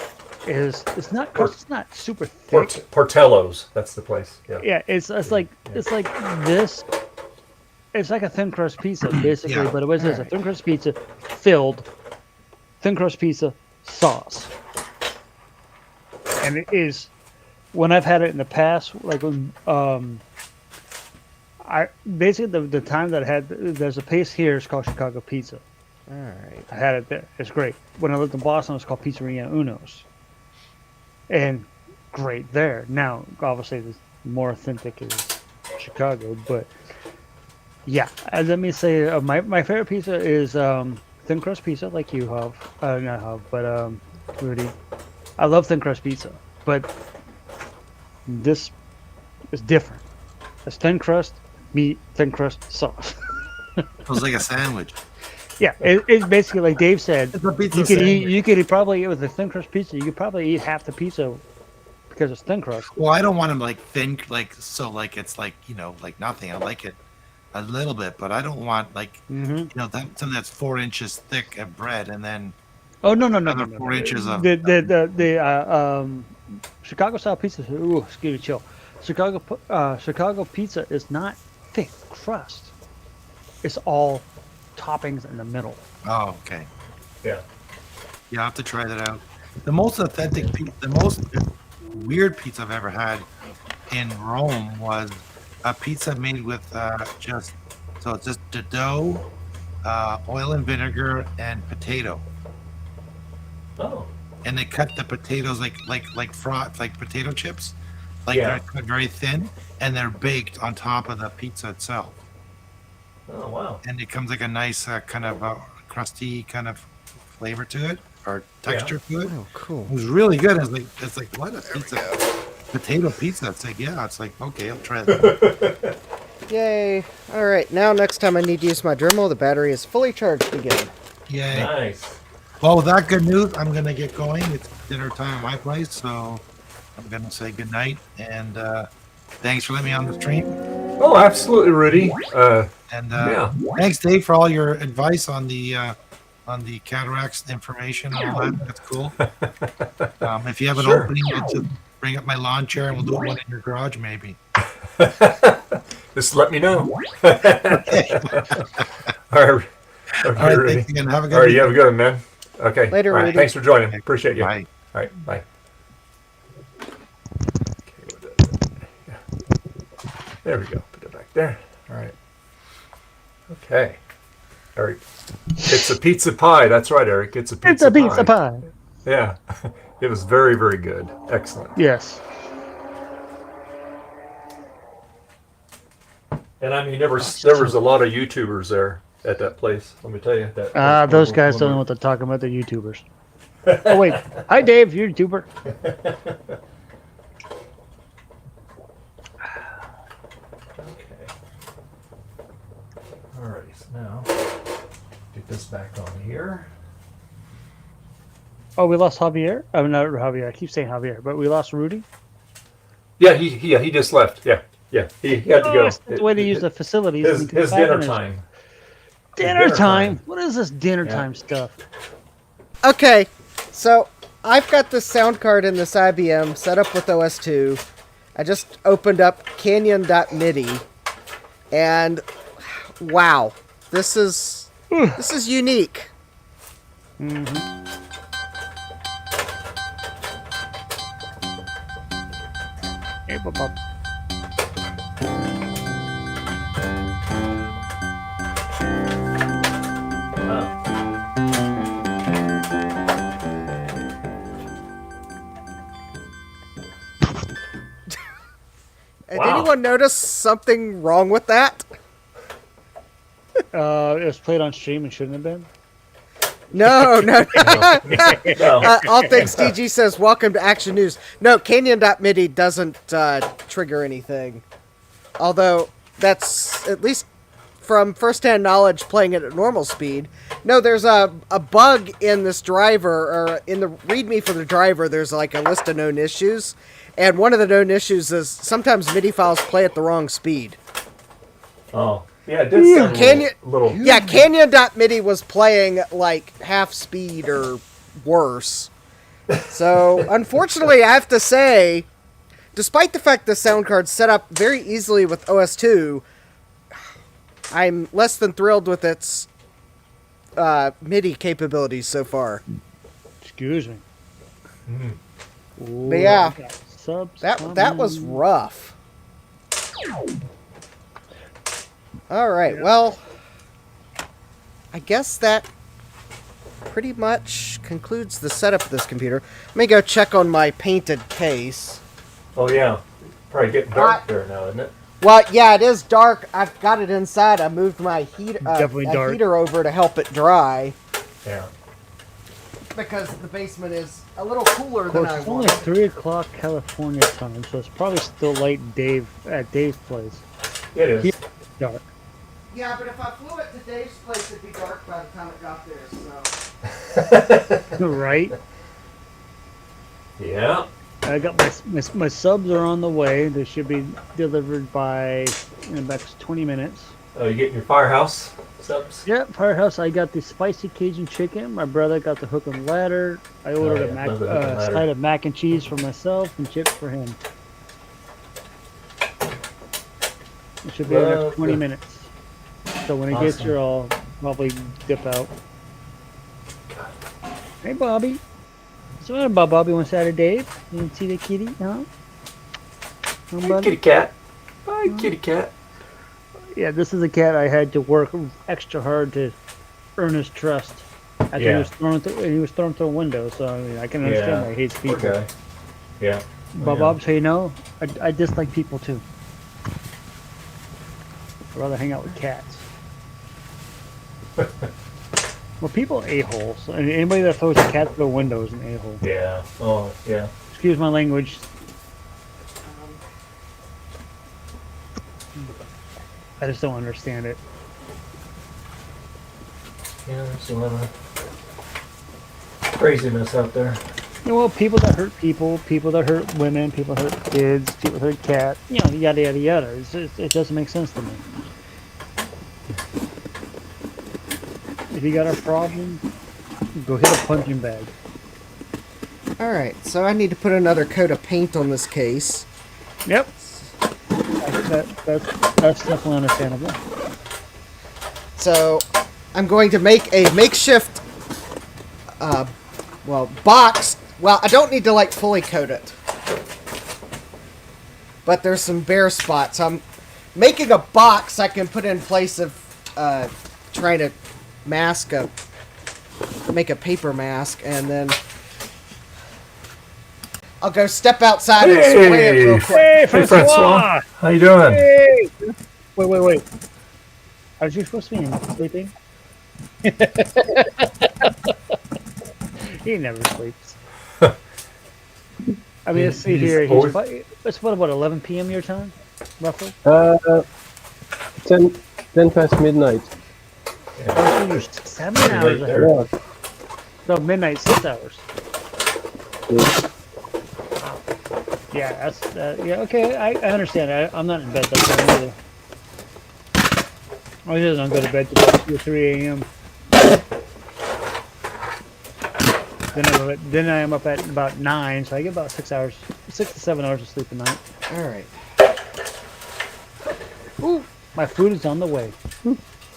is it's not crust. It's not super thick. Portello's. That's the place. Yeah. Yeah, it's like this. It's like a thin crust pizza, basically, Yeah. but it was a thin crust pizza filled thin crust pizza sauce, and it is. When I've had it in the past, like when I basically the time that I had there's a place here. It's called Chicago Pizza. All right. I had it there. It's great. When I lived in Boston, it was called Pizzeria Uno's, and great there. Now, obviously, the more authentic is Chicago, but. Yeah, let me say my favorite pizza is thin crust pizza, like you have, not have, but Rudy. I love thin crust pizza, but this is different. It's thin crust, meat, thin crust, sauce. It was like a sandwich. Yeah, it's basically like Dave said. It's a pizza You could sandwich. you could probably with a thin crust pizza, you could probably eat half the pizza because it's thin crust. Well, I don't want them like thin, like so, like it's like like nothing. I like it a little bit, but I don't want like something that's 4 inches thick of bread and then Oh no another 4 inches of. the Chicago style pizza. Ooh, excuse me, chill. Chicago pizza is not thick crust. It's all toppings in the middle. Oh, okay. Yeah. You have to try that out. The most authentic, the most weird pizza I've ever had in Rome was a pizza made with just the dough, oil and vinegar, and potato. Oh. And they cut the potatoes like froth, like potato chips, Yeah. they're cut very thin, and they're baked on top of the pizza itself. Oh wow. And it comes like a nice kind of crusty kind of flavor to it or texture to it. Oh, cool. It was really good. It's like what a pizza, potato pizza. It's like it's like okay, I'll try that. Yay. All right, now next time I need to use my Dremel, the battery is fully charged again. Yay! Nice. Well, with that good news, I'm gonna get going. It's dinner time at my place, so I'm gonna say good night and thanks for letting me on the stream. Oh, absolutely, Rudy. And Yeah. thanks, Dave, for all your advice on the cataracts information and all that. That's cool. If you have an Sure. opening, I'll just bring up my lawn chair and we'll do one in your garage, maybe. Just let me know. All right. Okay, All right, Rudy. thanks again. Have a good All right, week. you have a good one, man. Okay. Later, All right, Rudy. thanks for joining. Appreciate you. Bye. All right, bye. There we go. Put it back there. All right. Okay. Eric, it's a pizza pie. That's right, Eric. It's a pizza It's a pizza pie. Yeah. It was very, very good. Excellent. Yes. And I mean, there was a lot of YouTubers there at that place. Let me tell you that. Those guys don't know what they're talking about. They're YouTubers. Oh wait, hi Dave, you're a YouTuber. Okay. Alrighty, so now get this back on here. Oh, we lost Javier. I'm not Javier. I keep saying Javier, but we lost Rudy. Yeah, he just left. Yeah. He had to go. That's the way to use the facilities. His and come back dinner and there's- time. Dinner Dinner time. time. What is this dinner Yeah. time stuff? Okay, so I've got this sound card in this IBM set up with OS2. I just opened up Canyon.midi, and wow, this is unique. Hey, Bob. Did anyone notice something wrong with that? It was played on stream and shouldn't have been. No. No. All Things DG says, welcome to Action News. No, Canyon.MIDI doesn't trigger anything. Although, that's, at least from first-hand knowledge playing it at normal speed. No, there's a bug in this driver, or in the README for the driver, there's like a list of known issues. And one of the known issues is sometimes MIDI files play at the wrong speed. Oh. Yeah, it did sound Canyon, a little... Yeah, Canyon.MIDI was playing like half speed or worse. So, unfortunately, I have to say, despite the fact the sound card's set up very easily with OS2, I'm less than thrilled with its MIDI capabilities so far. Excuse me. But yeah, Subs that was rough. Alright, well, I guess that pretty much concludes the setup of this computer. Let me go check on my painted case. Oh, yeah. Probably getting dark there now, isn't it? Well, yeah, it is dark. I've got it inside. I moved my heater over to help it dry. Yeah. Because the basement is a little cooler than I It's only wanted. 3 o'clock California time, so it's probably still late at Dave's place. It is. Here, dark. Yeah, but if I flew it to Dave's place, it'd be dark by the time it got there, so... Right? Yeah. I got my subs are on the way. They should be delivered by in the next 20 minutes. Oh, you getting your firehouse subs? Yeah, Firehouse. I got the spicy Cajun chicken. My brother got the hook and ladder. I ordered love the hook and ladder. side of mac and cheese for myself and chips for him. It should be in the next 20 minutes. So when it gets here, I'll probably dip out. Hey, Bobby. So what about Bobby on Saturday, Dave? You didn't see the kitty, huh? Hey, kitty cat. Bye, kitty cat. Yeah, this is a cat I had to work extra hard to earn his trust. After he was thrown through a window, so I mean, I can understand why he hates people. Okay. Yeah. But Bob, so you know, I dislike people too. I'd rather hang out with cats. Well, people are a-holes. I mean, anybody that throws a cat through a window is an a-hole. Yeah. Oh, yeah. Excuse my language. I just don't understand it. Yeah, there's a lot of craziness out there. You know, well, people that hurt people that hurt women, people that hurt kids, people that hurt cats, you know, yada yada yada. It doesn't make sense to me. If you got a problem, go hit a punching bag. Alright, so I need to put another coat of paint on this case. Yep. That's definitely understandable. So, I'm going to make a makeshift, box. Well, I don't need to, like, fully coat it. But there's some bare spots. I'm making a box I can put in place of, trying to make a paper mask, and then I'll go step outside and spray it real quick. Hey, Francois! How you doing? Hey! Wait. Are you supposed to be sleeping? He never sleeps. I mean, let's see here. It's about 11 p.m. your time, roughly? 10 past midnight. Oh, so you're 7 hours ahead. Yeah. So midnight, 6 hours. Yeah, that's yeah. Okay, I understand. I'm not in bed that time either. I just don't go to bed till 2 or 3 a.m. Then I am up at about 9, so I get about 6 to 7 hours of sleep a night. All right. Ooh, my food is on the way.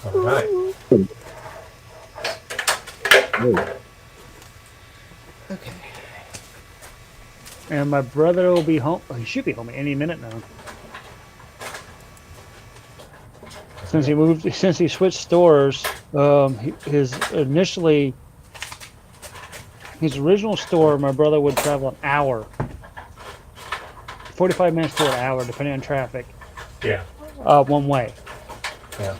All right. Okay. And my brother will be home. Oh, he should be home any minute now. Since he switched stores, his original store, my brother would travel an hour 45 minutes to an hour, depending on traffic, Yeah. one way. Yeah.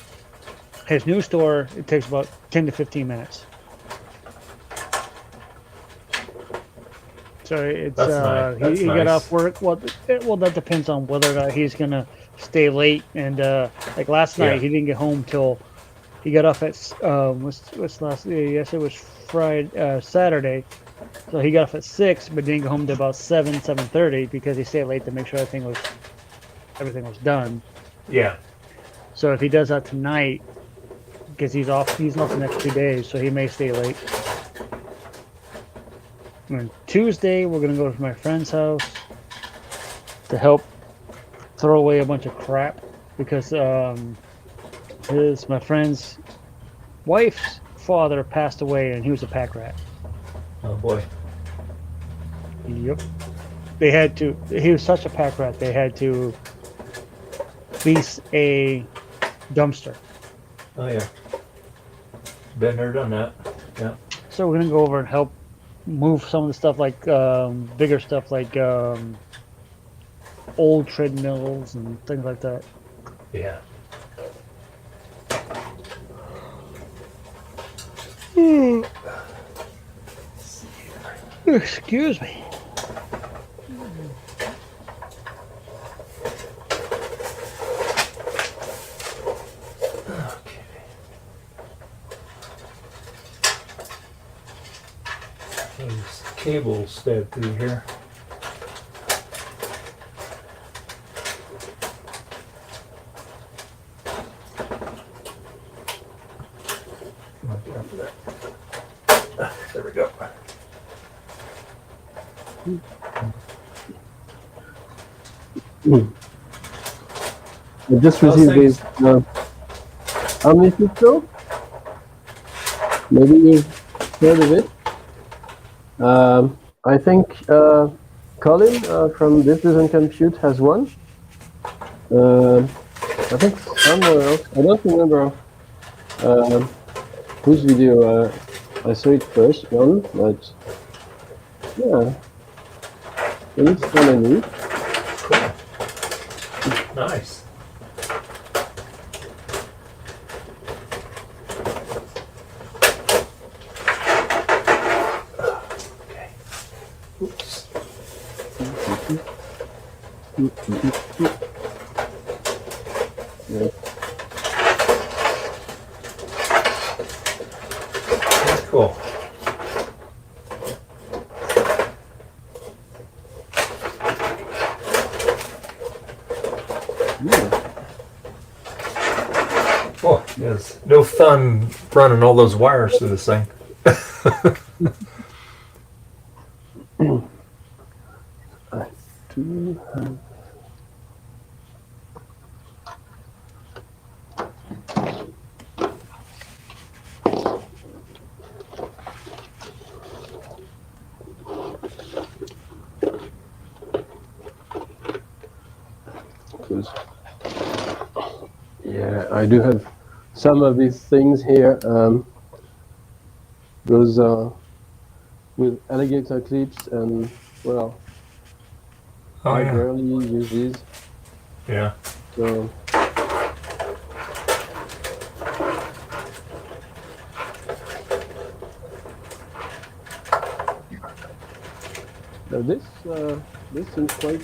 His new store, it takes about 10 to 15 minutes. So it's That's nice. That's he got nice. off work. Well, that depends on whether or not he's gonna stay late. And like last night, Yeah. he didn't get home till he got off at what's last? Yes, it was Friday, Saturday. So he got off at 6, but didn't get home to about 7:30 because he stayed late to make sure everything was done. Yeah. So if he does that tonight, because he's off the next 2 days, so he may stay late. And Tuesday, we're gonna go to my friend's house to help throw away a bunch of crap because my friend's wife's father passed away, and he was a pack rat. Oh boy. Yep. They had to. He was such a pack rat. They had to lease a dumpster. Oh yeah. Been there, done that. Yeah. So we're gonna go over and help move some of the stuff, like bigger stuff, like old treadmills and things like that. Yeah. Excuse me. These cables stab through here. Might be after that. There we go. I just How's received things? this. How many feet though? Maybe you've heard of it. I think Colin from This Doesn't Compute has one. I think somewhere else. I don't remember whose video I saw it first on, but yeah, it looks kind of neat. Cool. Nice. Okay. Oops. Yeah. Cool. Oh, yes. No fun running all those wires through this thing. I do have. Yeah, I do have some of these things here. Those with alligator clips, and well, Oh, I yeah. rarely use these. Yeah. So now this seems quite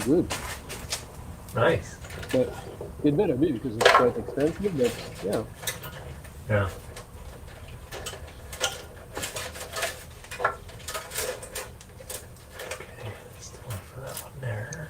good. Nice. But it better be because it's quite expensive. But yeah. Yeah. Okay, that's the one for that one there.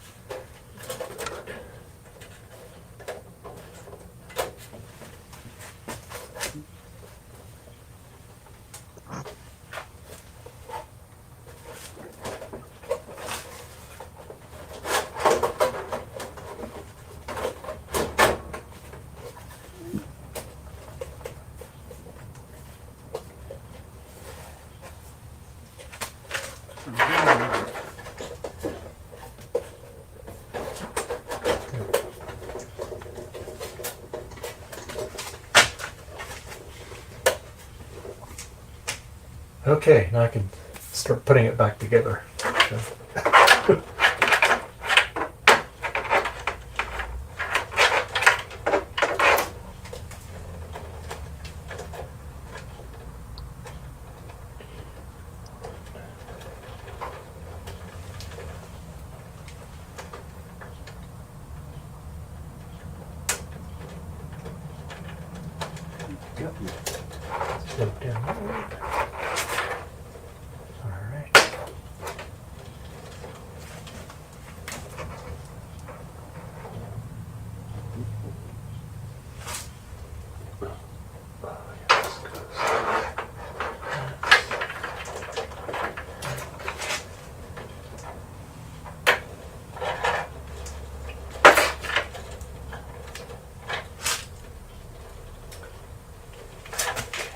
Okay, now I can start putting it back together. All right.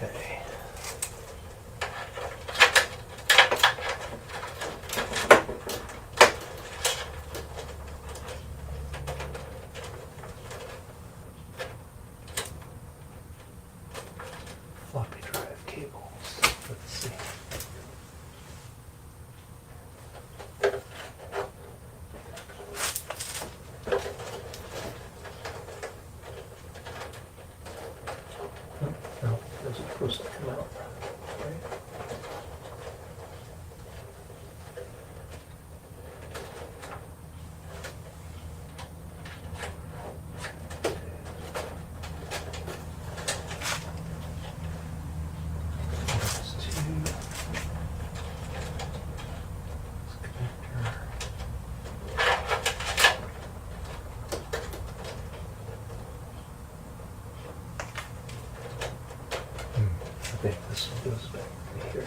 Okay. Floppy drive cables. Let's see. No, those are supposed to come out. Okay. Those two. This connector. I think this one goes back to here.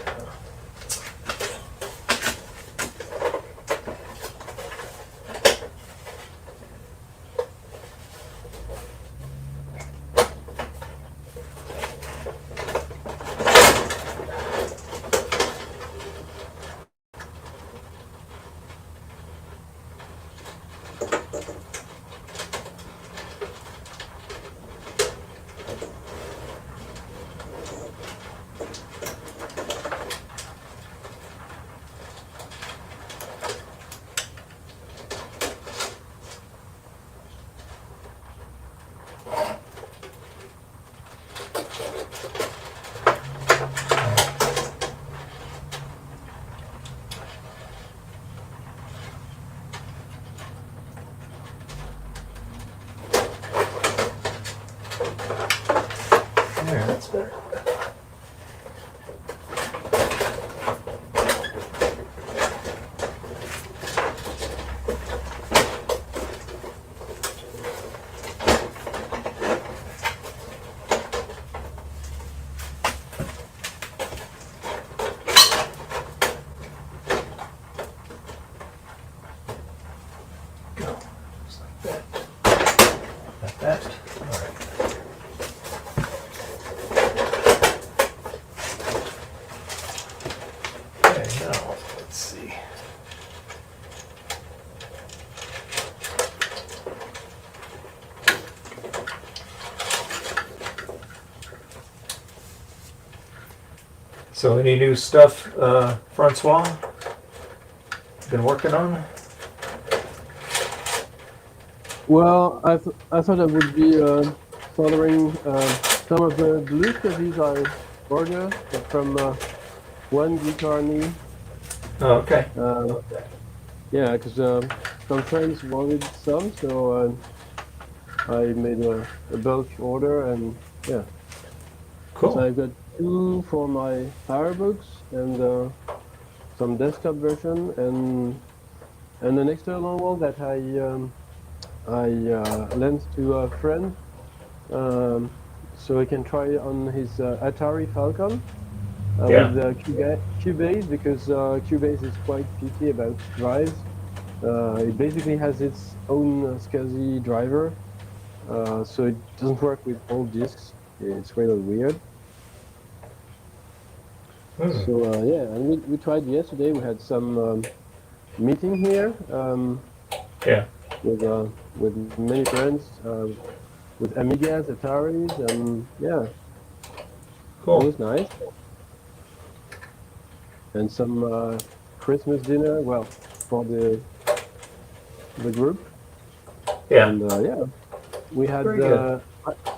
There, that's better. Go. Just like that. Like that. All right. Okay, now let's see. So, any new stuff, Francois? Been working on? Well, I thought I would be soldering some of the blues because these are ordered from one guitar knee. Oh, okay. Yeah, because some friends wanted some, so I made a bulk order, and yeah. Cool. So I got 2 for my PowerBooks and some desktop version, and an external one that I lent to a friend, so he can try on his Atari Falcon Yeah. with Cubase, because Cubase is quite picky about drives. It basically has its own SCSI driver, so it doesn't work with all disks. It's really weird. So yeah, and we tried yesterday. We had some meeting here. Yeah. With many friends, with Amigas, Ataris, and yeah, Cool. it was nice. And some Christmas dinner, well, for the group. Yeah. And yeah, we had Very good.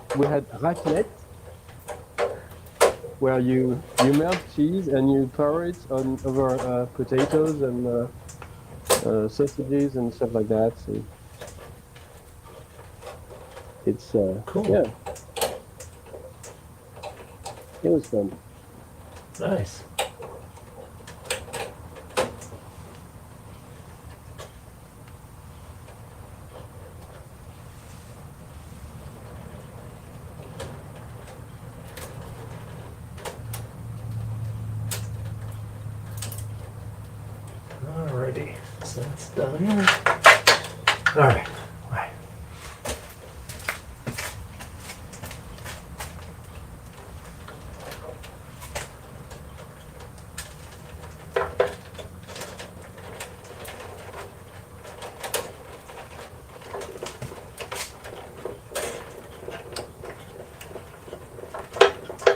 raclette, where you melt cheese and you pour it on over potatoes and sausages and stuff like that. So it's Cool. yeah, it was fun. Nice. Alrighty, so that's done. All right. Bye.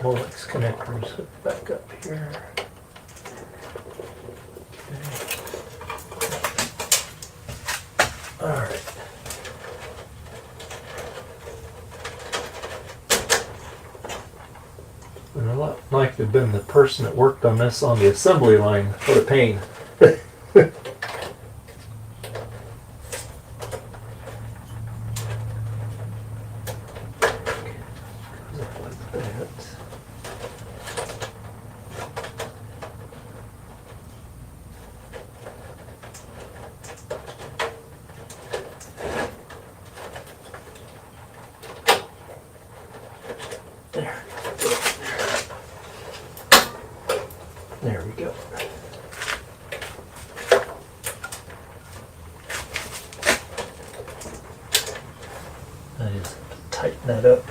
Molex connectors hook back up here. All right. And I'd like to have been the person that worked on this on the assembly line. What a pain. There we go. I just tighten that up.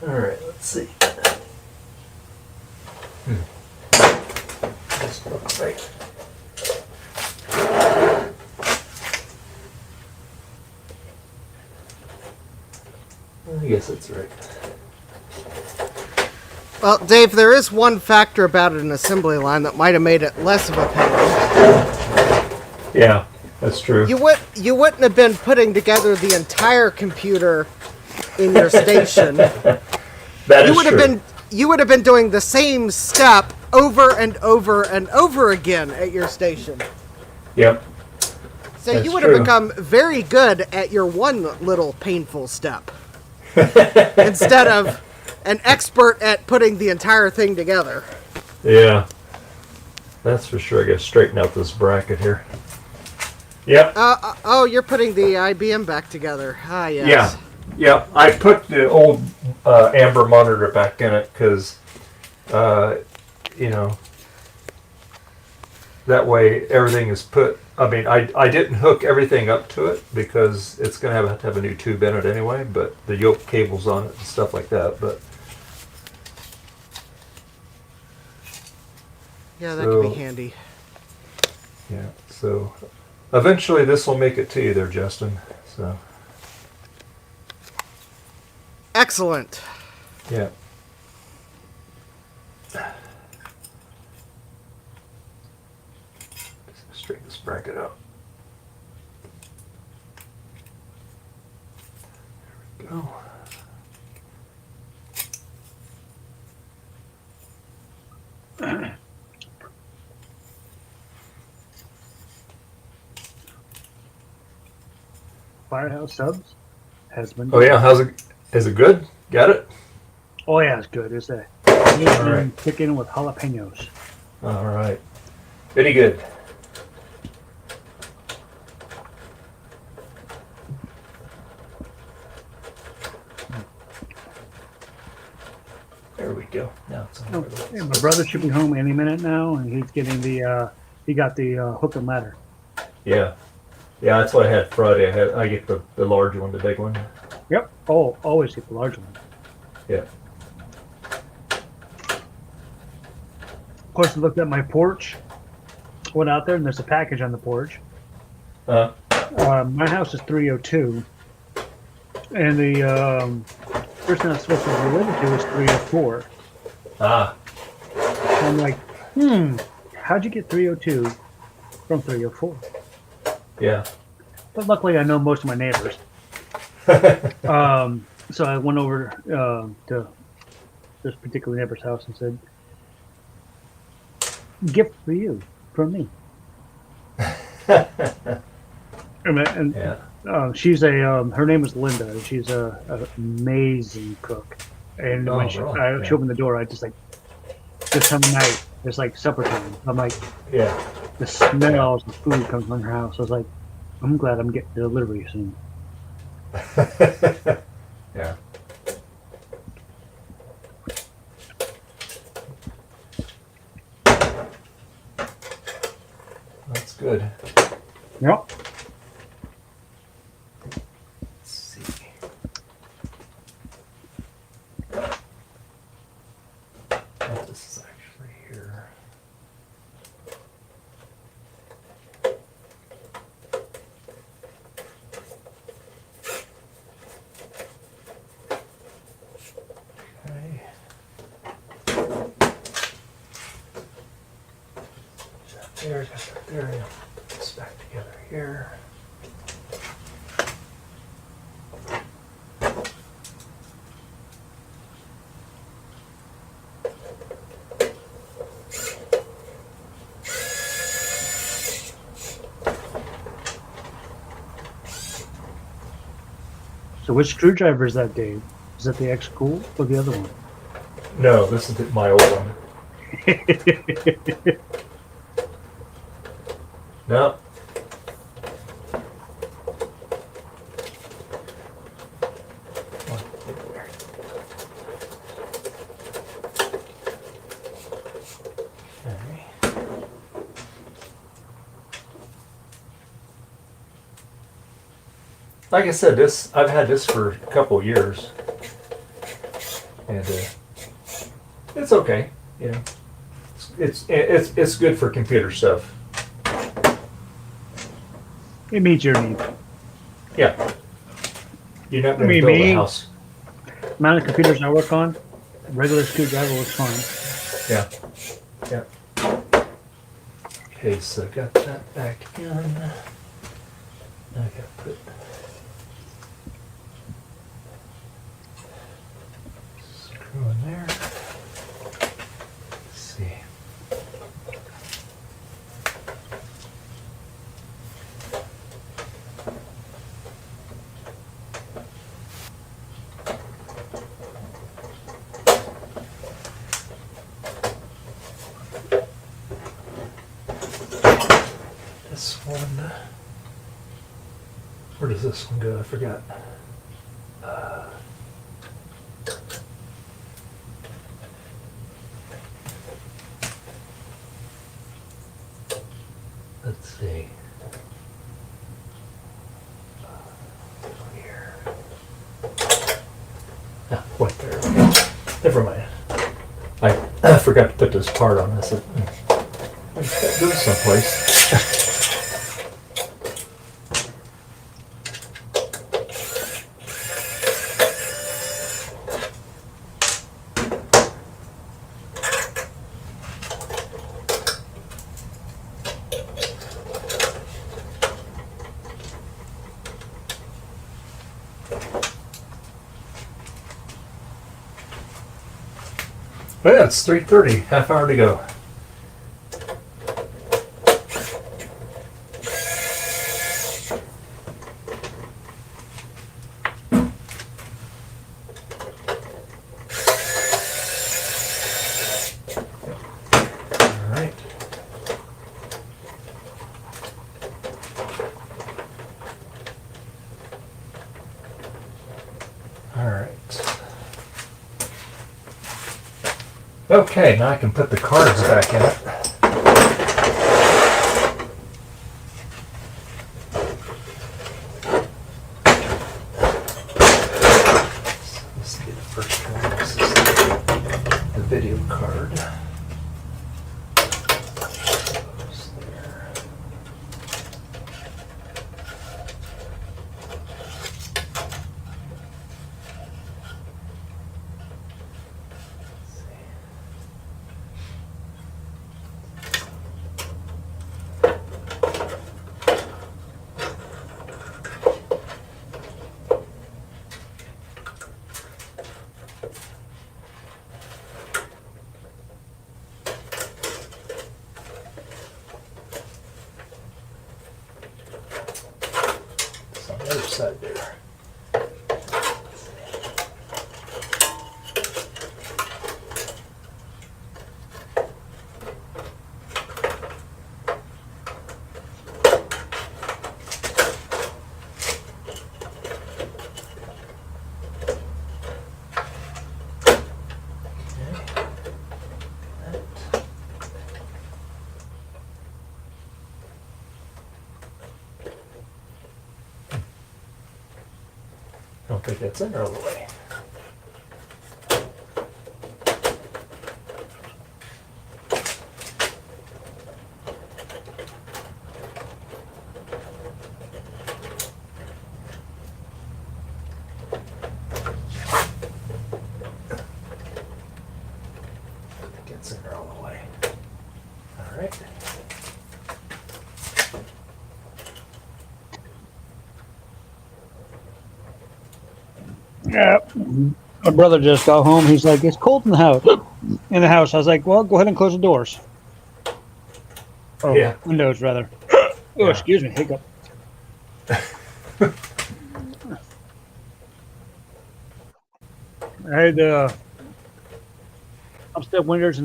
All right, let's see. This looks like. I guess that's right. Well, Dave, there is one factor about an assembly line that might have made it less of a pain. Yeah, that's true. You wouldn't have been putting together the entire computer in your station. That is true. You would have been doing the same step over and over and over again at your station. Yep. So That's you would have true. become very good at your one little painful step. Instead of an expert at putting the entire thing together. Yeah. That's for sure. I gotta straighten out this bracket here. Yep. Oh, you're putting the IBM back together. Ah, yes. Yeah. Yeah. I put the old Amber monitor back in it because, you know, that way everything is put. I mean, I didn't hook everything up to it because it's going to have a new tube in it anyway, but the yoke cables on it and stuff like that. But Yeah, that could be handy. Yeah, so eventually this will make it to you there, Justin. So Excellent. yeah. Straighten this bracket out. There we go. Firehouse Subs has been. Oh yeah, how's it? Is it good? Got it? Oh yeah, it's good. It's a right. chicken with jalapenos. All right. Very good. There we go. Now it's on Yeah, my brother should be home any minute now, and he's getting the. He got the hook and ladder. Yeah. Yeah, that's what I had Friday. I get the large one, the big one. Yep. Oh, always get the large one. Yeah. Of course, I looked at my porch. Went out there, and there's a package on the porch. My house is 302, and the person I'm supposed to be related to is 304. Ah, So I'm like, how'd you get 302 from 304? yeah. But luckily, I know most of my neighbors. So I went over to this particular neighbor's house and said, "Gift for you from me." And Yeah. she's her name is Linda. She's an amazing cook. And when she opened the door, I just like this time of night, it's like supper time. I'm like, Yeah. the smells of food comes from her house. I was like, I'm glad I'm getting delivery soon. Yeah. That's good. Yep. Let's see. Oh, this is actually here. Okay. There, got that there. Put this back together here. So which screwdriver is that, Dave? Is that the X Cool or the other one? No, this is my old one. No. Like I said, I've had this for a couple of years, and it's okay. You know, it's good for computer stuff. It meets your need. Yeah. You're not going to I mean, build a me- house. Amount of computers I work on, regular screwdriver was fine. Yeah. Yeah. Okay, so got that back in. I got to put screw in there. Let's see. This one, where does this one go? I forgot. Let's see. Here. Ah, what there? Never mind. I forgot to put this part on this. That goes someplace. Oh yeah, it's 3:30. Half hour to go. All right. All right. Okay, now I can put the cards back in it. Let's get the first one. This is the video card. Goes there. side there. I don't think that's in there all the way. Gets in there all the way. All right. Yeah. My brother just got home. He's like, it's cold in the house. In the house. I was like, well, go ahead and close the doors. Oh, Yeah. windows, rather. Oh, Yeah. excuse me. Hiccup. I had upstep windows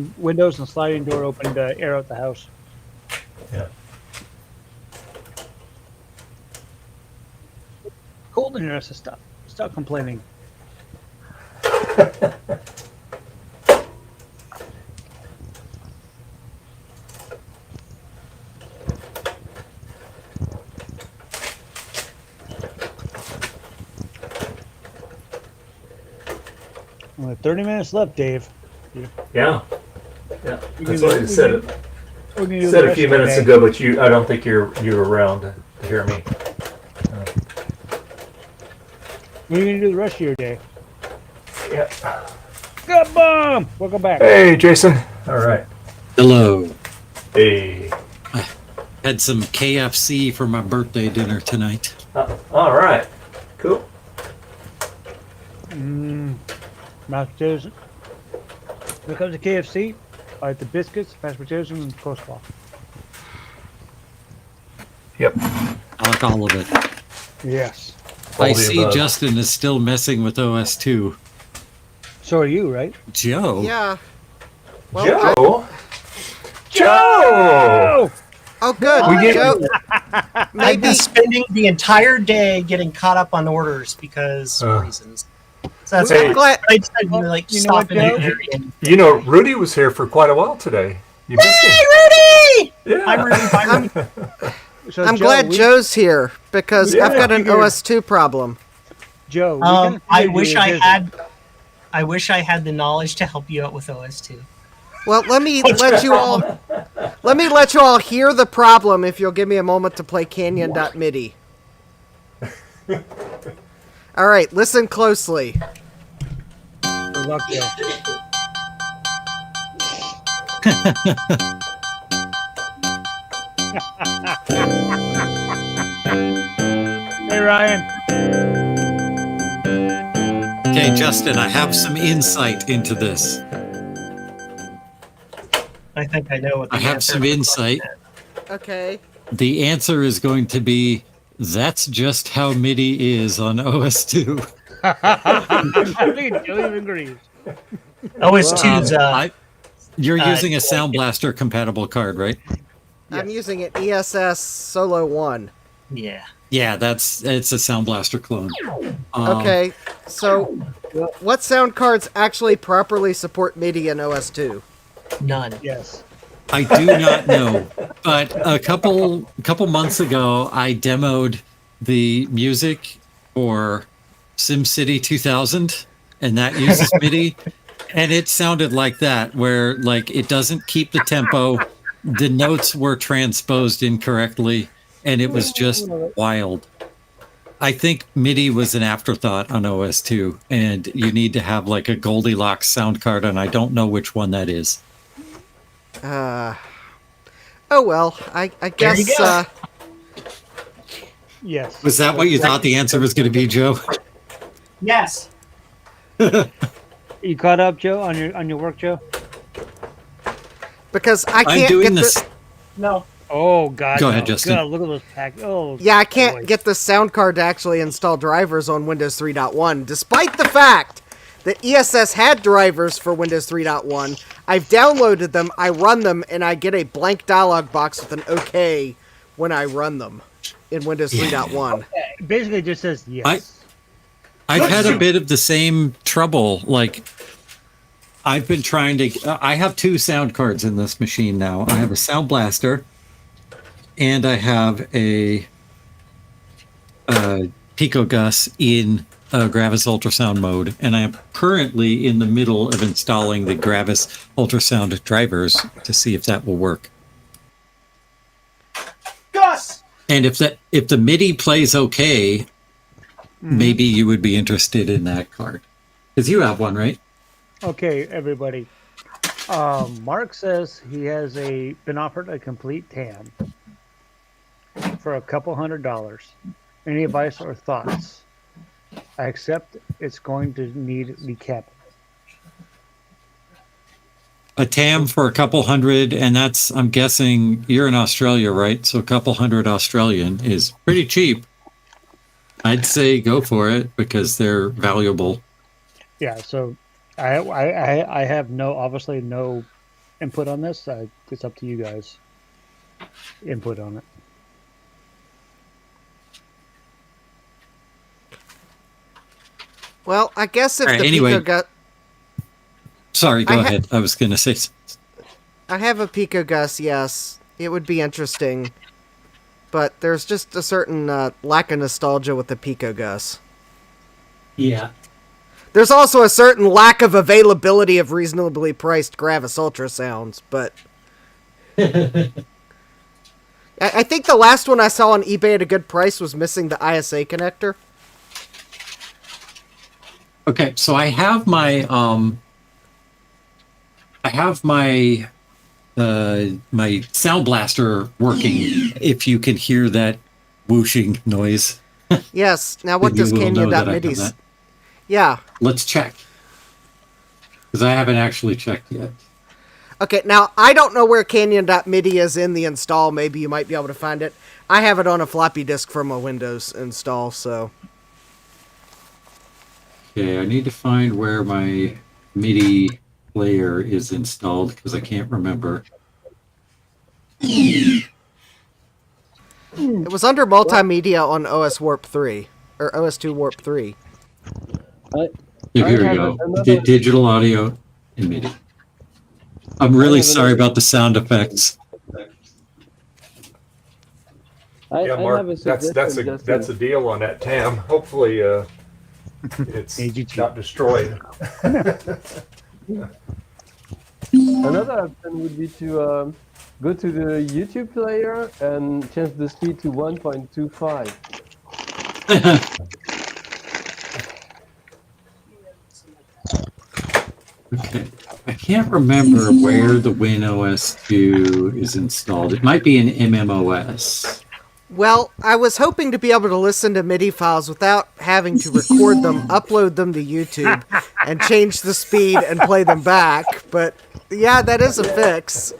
and sliding door open to air out the house. Yeah. Cold in here, so stop complaining. Only 30 minutes left, Dave. Yeah. Yeah. We That's can what do- I said. we can do Said the a few rest of the minutes day. ago, but I don't think you were around to hear me. What are you gonna do the rest of your day? Yeah. Good bomb! Welcome back. Hey, Jason. All right. Hello. Hey. Had some KFC for my birthday dinner tonight. All right. Cool. Mashed potatoes. When it comes to KFC, I like the biscuits, mashed potatoes, and coleslaw. Yep. I like all of it. Yes. I All the see above. Justin is still messing with OS2. So are you, right? Joe. Yeah. Well, Joe. Joe. Oh, good. We get- Joe, I've maybe been spending the entire day getting caught up on orders because reasons. So that's Hey. why. I'm glad. I decided to like You know what, stop in Joe? here. And, You know, Rudy was here for quite a while today. You missed him. hey, Rudy! Yeah. I'm Rudy. Bye, Rudy. So I'm Joe, glad Joe's here because Yeah. I've got an Figured- OS2 problem. Joe, we I figured you wish were I busy. had. I wish I had the knowledge to help you out with OS2. Well, let me let you all hear the problem if you'll give me a moment to play Canyon.midi. All right, listen closely. Good luck, Joe. Hey, Ryan. Okay, Justin, I have some insight into this. I think I know what the I have answer some is. insight. Okay. The answer is going to be that's just how MIDI is on OS2. I think Joe even agrees. OS2's. You're using a Sound Blaster compatible card, right? I'm using an ESS Solo 1. Yeah. Yeah, it's a Sound Blaster clone. Okay, so what sound cards actually properly support MIDI in OS2? None. Yes. I do not know, but a couple months ago, I demoed the music for SimCity 2000, and that uses MIDI, and it sounded like that, where like it doesn't keep the tempo, the notes were transposed incorrectly, and it was just wild. I think MIDI was an afterthought on OS2, and you need to have like a Goldilocks sound card, and I don't know which one that is. Oh well, I guess you go. Yes. Was that what you thought the answer was going to be, Joe? Yes. You caught up, Joe, on your work, Joe? because I I'm can't doing get this. the, No. Oh God! Go ahead, no. Justin. God, look at those pack. Oh Yeah, I can't boy. get the sound card to actually install drivers on Windows 3.1, despite the fact that ESS had drivers for Windows 3.1. I've downloaded them, I run them, and I get a blank dialog box with an OK when I run them in Windows 3.1. Basically, it just says yes. I've had a bit of the same trouble. Like, I've been trying to. I have two sound cards in this machine now. I have a Sound Blaster, and I have a Pico Gus in Gravis ultrasound mode, and I am currently in the middle of installing the Gravis ultrasound drivers to see if that will work. Gus! And if the MIDI plays okay, maybe you would be interested in that card, because you have one, right? Okay, everybody. Mark says he has been offered a complete TAM for a couple $100. Any advice or thoughts? I accept it's going to need recapping. A TAM for a couple hundred, and that's, I'm guessing you're in Australia, right? So a couple hundred Australian is pretty cheap. I'd say go for it because they're valuable. Yeah, so I have obviously no input on this. It's up to you guys. Input on it. Well, I guess if All right, the anyway. Pico Gus... Sorry, go ahead. I was going to say. I have a Pico Gus, yes. It would be interesting. But there's just a certain lack of nostalgia with the Pico Gus. Yeah. There's also a certain lack of availability of reasonably priced Gravis ultrasounds, but... I think the last one I saw on eBay at a good price was missing the ISA connector. Okay, so I have my my Sound Blaster working. If you can hear that whooshing noise, Yes. Now what then does you will know that I've Canyon.MIDI... done that. Yeah. Let's check, because I haven't actually checked yet. Okay, now I don't know where Canyon.MIDI is in the install. Maybe you might be able to find it. I have it on a floppy disk from a Windows install, so... Okay, I need to find where my MIDI player is installed because I can't remember. It was under multimedia on OS Warp 3, or OS2 Warp 3. Yeah, here we go. Digital audio and MIDI. I'm really sorry about the sound effects. Yeah, Mark, that's a deal on that TAM. Hopefully, it's not destroyed. Another option would be to go to the YouTube player and change the speed to 1.25. Okay. I can't remember where the WinOS 2 is installed. It might be in MMOS. Well, I was hoping to be able to listen to MIDI files without having to record them, upload them to YouTube, and change the speed and play them back, but yeah, that is a fix.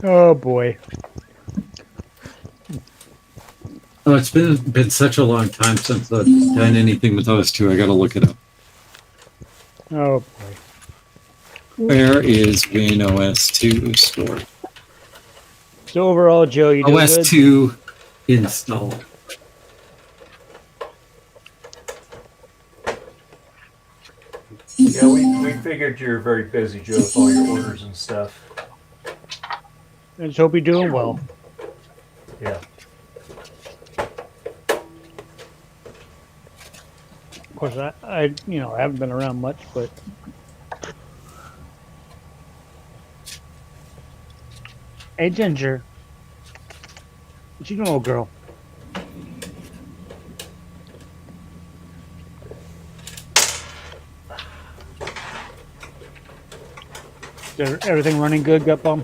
Oh boy. Oh, it's been such a long time since I've done anything with those two. I gotta look it up. Oh boy. Where is WinOS 2 stored? So overall, Joe, you doing OS good? 2 install. Yeah, we figured you're very busy, Joe, with all your orders and stuff. I just hope you're doing well. Yeah. Of course, I haven't been around much, but hey, Ginger, what you doing, old girl? Is everything running good, Gut Bum?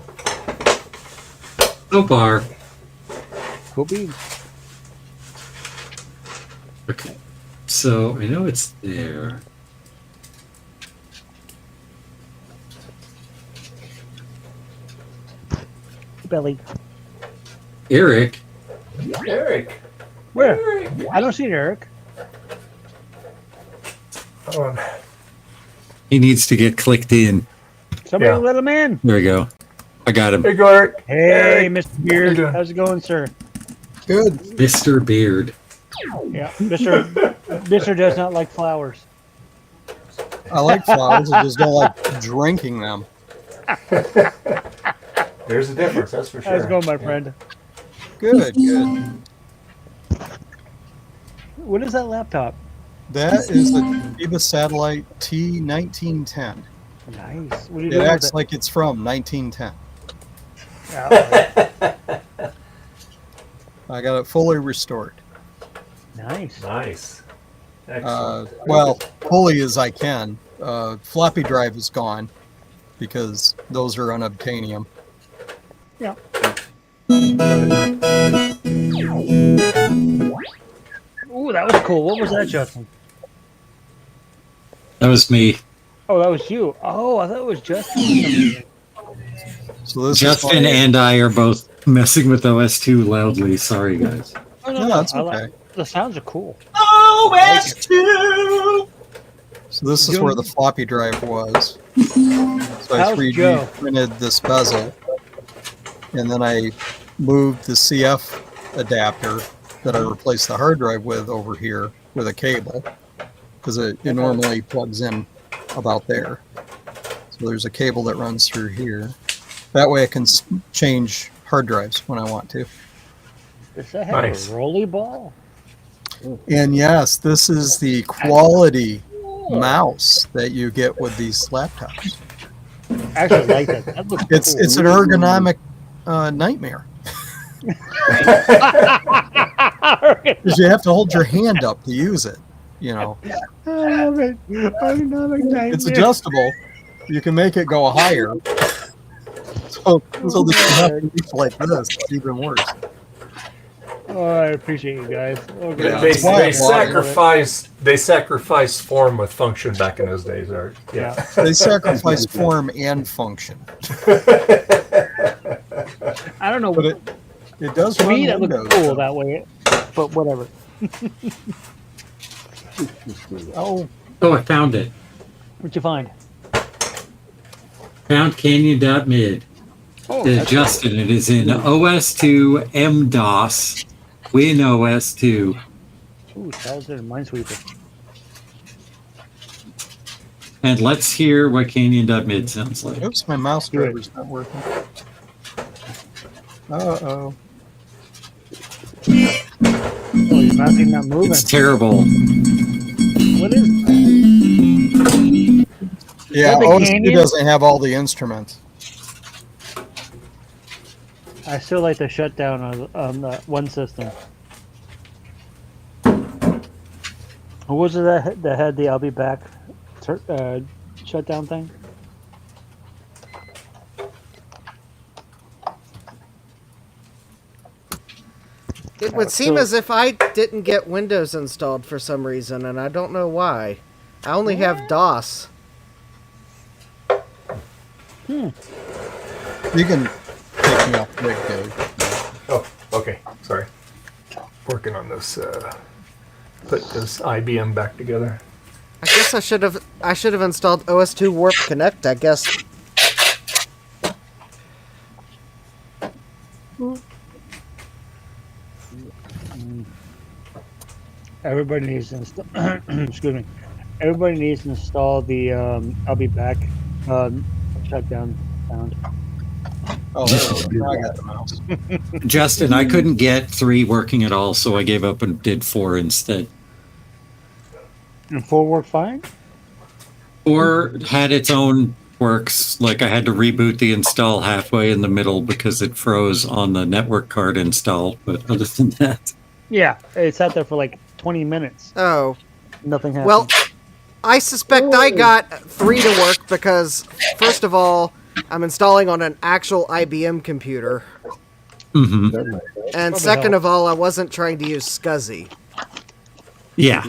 So far. Cool beans. Okay. So I know it's there. belly. Eric. Eric. Where? Eric. I don't see Eric. Hold on. He needs to get clicked in. Somebody Yeah. let him in. There we go. I got him. There you go, Eric. Hey, Eric. Mr. How you Beard. doing? How's it going, sir? Good. Mr. Beard. Yeah, Mr. does not like flowers. I like flowers. I just don't like drinking them. There's a difference, that's for How's it sure. going, my friend? Good, good. What is that laptop? That is the Toshiba Satellite T1910. Nice. What are you It doing acts with it? like it's from 1910. Oh, I got it fully restored. nice. Nice. Excellent. Well, fully as I can. Floppy drive is gone because those are unobtainium. Yeah. Ooh, that was cool. What was that, Justin? That was me. Oh, that was you. Oh, I thought it was Justin. So this Justin is and I are both messing with OS2 loudly. Sorry, guys. Oh, No, that's I like- okay. the sounds are cool. OS2! So this is where the floppy drive was. So I How's 3D Joe? printed this bezel, and then I moved the CF adapter that I replaced the hard drive with over here with a cable, because it normally plugs in about there. So there's a cable that runs through here. That way I can change hard drives when I want to. Does that have Nice. a rolly ball? And yes, this is the quality mouse that you get with these laptops. I actually like that. That looks It's cool. it's an ergonomic nightmare. Because you have to hold your hand up to use it. You know, I love it. it's adjustable. You can make it go higher. So that you have to reach like this. It's even worse. Oh, I appreciate you guys. Okay. Yeah. They Why- sacrificed form with function back in those days, Art. Yeah. They sacrifice form and function. I don't know. But it does To run me, that looks Windows, cool so- that way, but whatever. Oh, Oh, I found it. what'd you find? Found Canyon.mid. Oh, that's Justin, it is in OS2 MDOS WinOS2. Ooh, Salzer and Minesweeper. And let's hear what Canyon.mid sounds like. Oops, my mouse Do it. driver's not working. Uh-oh. Oh, your mouse is not moving. It's terrible. What is that? Yeah, that the OS2 Canyon? doesn't have all the instruments. I still like the shutdown on the one system. What was it that had the I'll be back shutdown thing? It would seem as if I didn't get Windows installed for some reason, and I don't know why. I only have DOS. You can take me off rig, Dave. Oh, okay. Sorry. Working on this. Put this IBM back together. I guess I should have installed OS2 Warp Connect, I guess. Everybody needs to install. Excuse me. Everybody needs to install the I'll be back shutdown sound. Oh, there we go. I got the mouse. Justin, I couldn't get 3 working at all, so I gave up and did 4 instead. And 4 work fine? 4 had its own quirks, like I had to reboot the install halfway in the middle because it froze on the network card install, but other than that. Yeah, it sat there for like 20 minutes. Oh. Nothing happened. Well, I suspect I got 3 to work because, first of all, I'm installing on an actual IBM computer. Mm-hmm. And second of all, I wasn't trying to use SCSI. Yeah.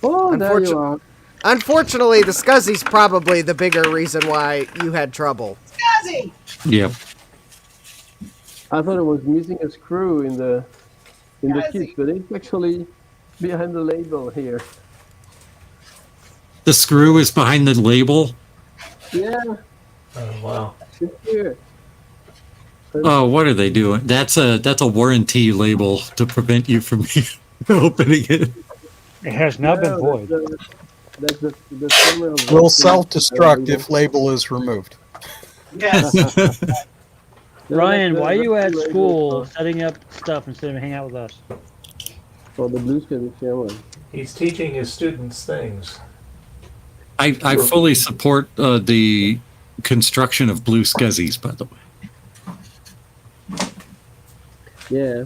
Oh, there you are. Unfortunately, the SCSI's probably the bigger reason why you had trouble. Yep. I thought it was missing a screw in the kit, but it's actually behind the label here. The screw is behind the label. Yeah, Oh, wow. it's here. Oh, what are they doing? That's a warranty label to prevent you from opening it. It has not been void. That's the camera of Will the self-destruct if label is removed. Yes. Ryan, why are you at label school setting up stuff instead of hanging out with us? for the blue sky camera. He's teaching his students things. I fully support the construction of blue scuzzies, by the way. Yeah.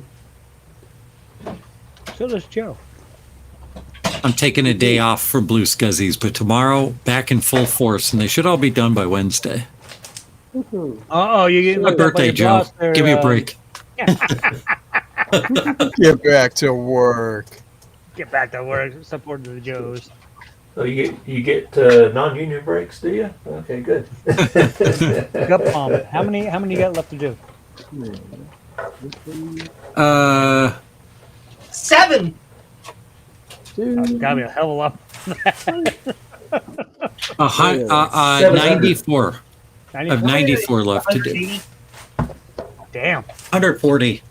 So does Joe. I'm taking a day off for blue scuzzies, but tomorrow back in full force, and they should all be done by Wednesday. Oh, you get My birthday, Joe. Give me a break. Get back to work. Get back to work. Support the Joes. So you get non-union breaks, do you? Okay, good. Gut pump. How many you got left to do? 7. Gotta be a hell of a lot. 94. I have 94 left to do. Damn. 140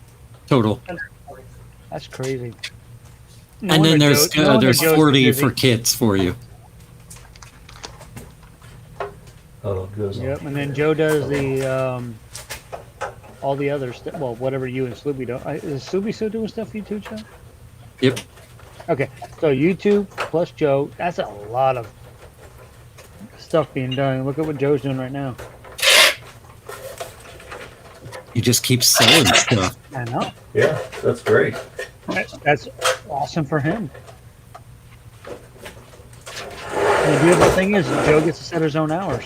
total. That's crazy. And then there's 40 for kits for you. Oh, goes on. Yep, and then Joe does the all the other stuff. Well, whatever you and Sloopy do. Is Sloopy still doing stuff for you too, Joe? Yep. Okay, so you two plus Joe. That's a lot of stuff being done. Look at what Joe's doing right now. You just keep selling stuff. I know. Yeah, that's great. That's awesome for him. And the beautiful thing is, Joe gets to set his own hours.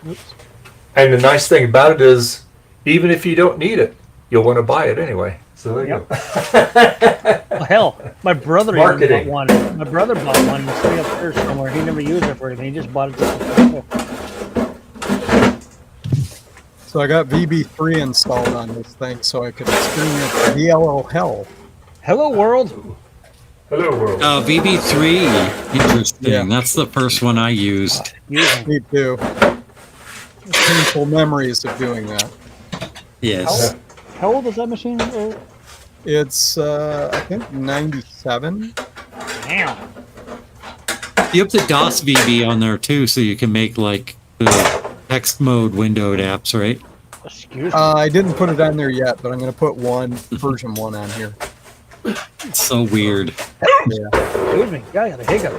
Oops. And the nice thing about it is, even if you don't need it, you'll want to buy it anyway. So there you go. Well, hell, my brother even Marketing. bought one. My brother bought one to stay upstairs somewhere. He never used it for anything. He just bought it to So I got VB3 installed on this thing so I could experience DLL hell. Hello world. Hello world. VB3, interesting. Yeah. That's the first one I used. Me too. Painful memories of doing that. Yes. How old is that machine? It's, I think, 97. Damn. You have the DOS VB on there too, so you can make like the text mode windowed apps, right? Excuse me. I didn't put it on there yet, but I'm going to put version 1 on here. It's so weird. Yeah. Excuse me. I got a hiccup.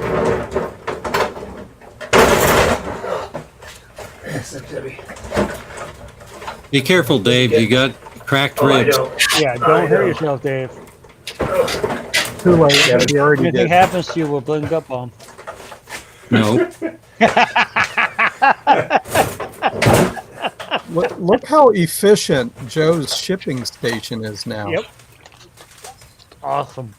Be careful, Dave. You got cracked ribs. Yeah, don't hurt yourself, Dave. Too late. We already If anything did. happens to you, we'll blink up on. No. Look how efficient Joe's shipping station is now. Yep. Awesome.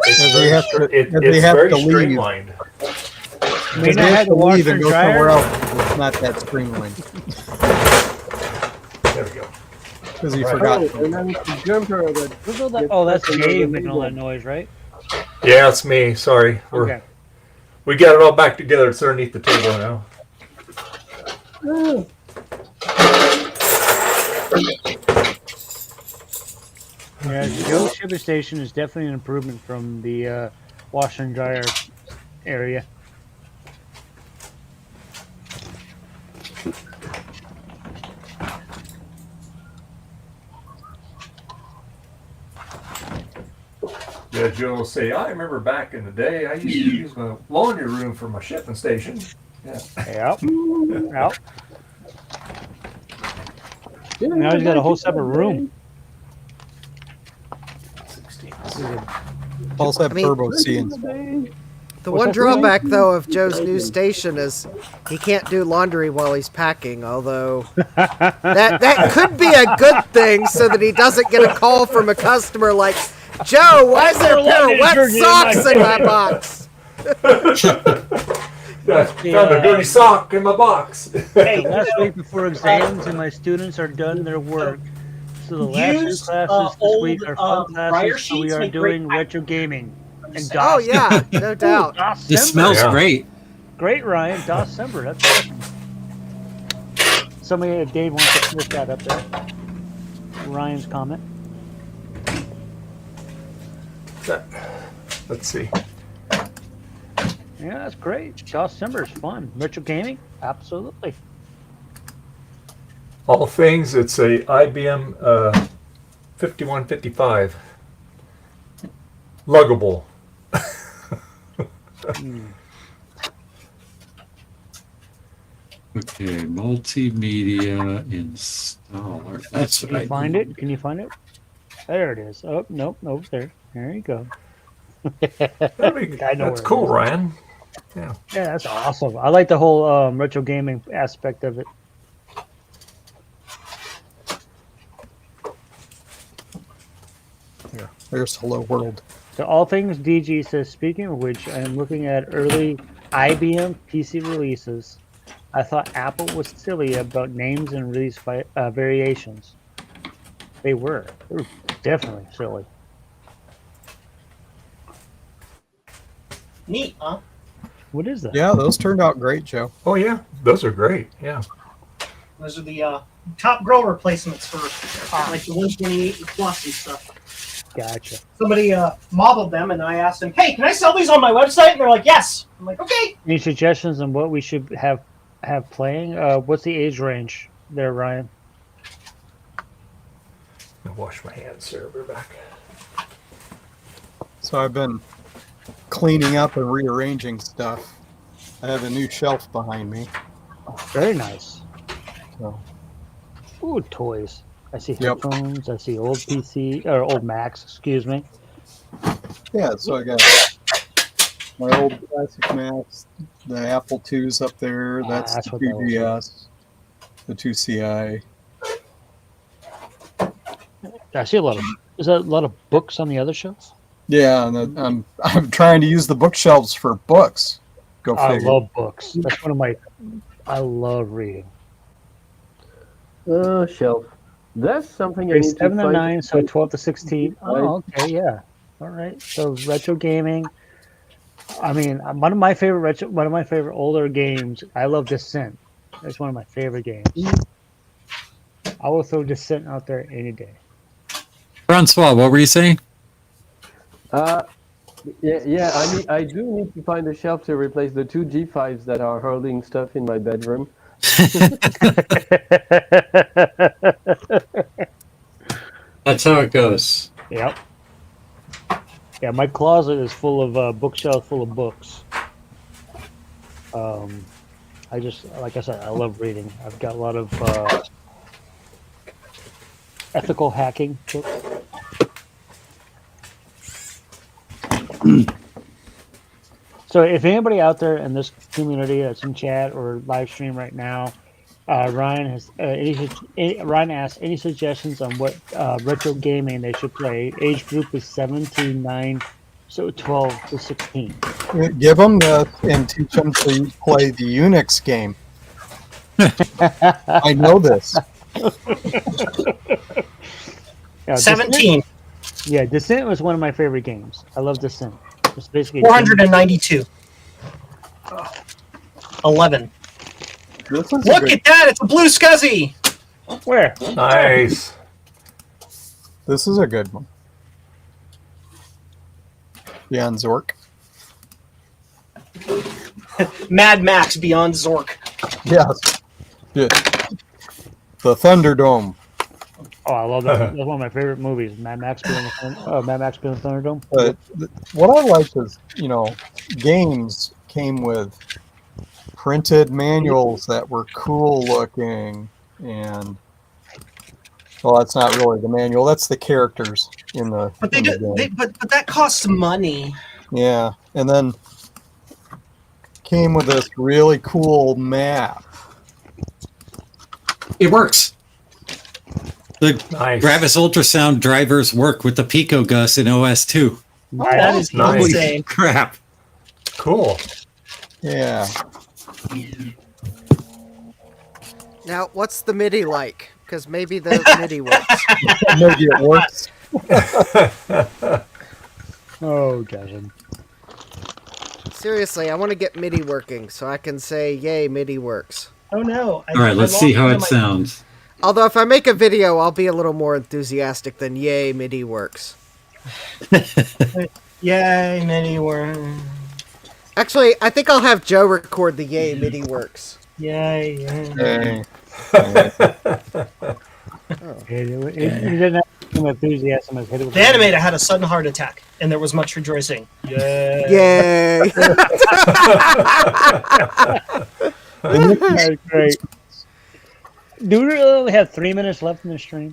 They have to, It's they have very to leave. streamlined. May They not have have to the washer leave and and go somewhere dryer. else. It's not that streamlined There we go. because he Right. forgot. Oh, and then the jumper that Who's all that? Oh, that's Dave making all that noise, right? Yeah, it's me. Sorry. Okay. We got it all back together. It's underneath the table now. Yeah, Joe's shipping station is definitely an improvement from the washer and dryer area. Yeah, Joe will say, I remember back in the day, I used to use my laundry room for my shipping station. Yeah. Yep. Yep. Now he's got a whole separate room. Also have I mean- turbo C and The one drawback, though, of Joe's new station is he can't do laundry while he's packing, although that could be a good thing so that he doesn't get a call from a customer like, Joe, why is there a pair of wet socks in my box? I found a dirty sock in my box. The last week before exams and my students are done their work. So the last two Use, classes this week are fun briar classes, so we sheets are make doing great retro gaming. And Oh DOS. yeah, no doubt. DOS This smells great. Great, Ryan. DOSember. That's awesome. Somebody, if Dave wants to flip that up there. Ryan's comment. Let's see. Yeah, that's great. DOSember is fun. Retro gaming? Absolutely. All things, it's a IBM 5155. Luggable. Okay, multimedia installer. That's Can what you find it? Can you find it? There it is. Oh, nope, there. There you go. That's cool, Ryan. Yeah. Yeah, that's awesome. I like the whole retro gaming aspect of it. Here, there's Hello World. So all things DG says, speaking of which, I am looking at early IBM PC releases. I thought Apple was silly about names and release variations. They were definitely silly. Neat, huh? What is that? Yeah, those turned out great, Joe. Oh yeah, those are great. Yeah. Those are the top grow replacements for like the 128 and plus and stuff. Gotcha. Somebody modeled them, and I asked them, "Hey, can I sell these on my website?" And they're like, "Yes." I'm like, "Okay." Any suggestions on what we should have playing? What's the age range there, Ryan? I'll wash my hands, sir. We're back. So I've been cleaning up and rearranging stuff. I have a new shelf behind me. Very nice. So. Ooh, toys. I see headphones. I see old PC or old Macs. Excuse me. Yeah, so I got my old classic Macs, the Apple IIs up there. That's the what that was. 2GS, the 2CI. I see a lot of. Is that a lot of books on the other shelf? Yeah, and I'm trying to use the bookshelves for books. Go I figure. love books. That's one of my. I love reading. Oh, shelf. That's something I Grade need to 7 to find. 9, so 12 to 16. Oh, okay, yeah. All right. So retro gaming. I mean, one of my favorite older games. I love Descent. That's one of my favorite games. I will throw Descent out there any day. Francois, what were you saying? Yeah. I do need to find a shelf to replace the two G5s that are holding stuff in my bedroom. That's how it goes. Yep. Yeah, my closet is full of bookshelf full of books. I just, like I said, I love reading. I've got a lot of ethical hacking books. So if anybody out there in this community that's in chat or live stream right now, Ryan has Ryan asked any suggestions on what retro gaming they should play. Age group is 7 to 9, so 12 to 16. Give them this and teach them to play the Unix game. I know this. Yeah, 17. Descent, yeah, Descent was one of my favorite games. I love Descent. It's basically 492. 11. Look at that! It's a blue scuzzy! Where? Nice. This is a good one. Beyond Zork. Mad Max Beyond Zork. Yes. Yeah. The Thunderdome. Oh, I love that. That's one of my favorite movies. Mad Max being the Thunderdome. But what I like is, games came with printed manuals that were cool looking, and well, that's not really the manual. That's the characters in the. But but that costs money. Yeah, and then came with this really cool map. It works. The Nice. Gravis ultrasound drivers work with the Pico Gus in OS 2. That is Nice. insane. Crap. Cool. Yeah. Now, what's the MIDI like? Because maybe the MIDI works. Maybe it works. Oh, Kevin. Seriously, I want to get MIDI working so I can say, yay, MIDI works. Oh no. All right, let's see how it sounds. Although if I make a video, I'll be a little more enthusiastic than yay, MIDI works. Yay, MIDI works. Actually, I think I'll have Joe record the yay, MIDI works. Yay, yay. He didn't have some enthusiasm as hit it with The animator had a sudden heart attack, and there was much rejoicing. Yay! Yay! That's great. Do we really have 3 minutes left in the stream?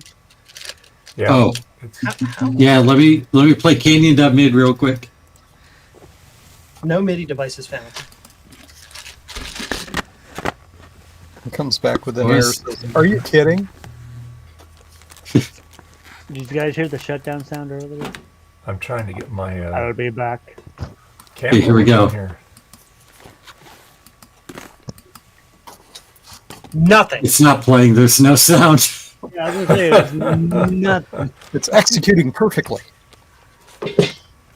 Yeah. Oh, yeah. Let me play Canyon.mid real quick. No MIDI devices found. It comes back with an Well, error. this- Says, are you kidding? Did you guys hear the shutdown sound earlier? I'm trying to get my I'll be back. camera here we go. in here. Nothing. It's not playing. There's no sound. Yeah, I was gonna say there's nothing. It's executing perfectly.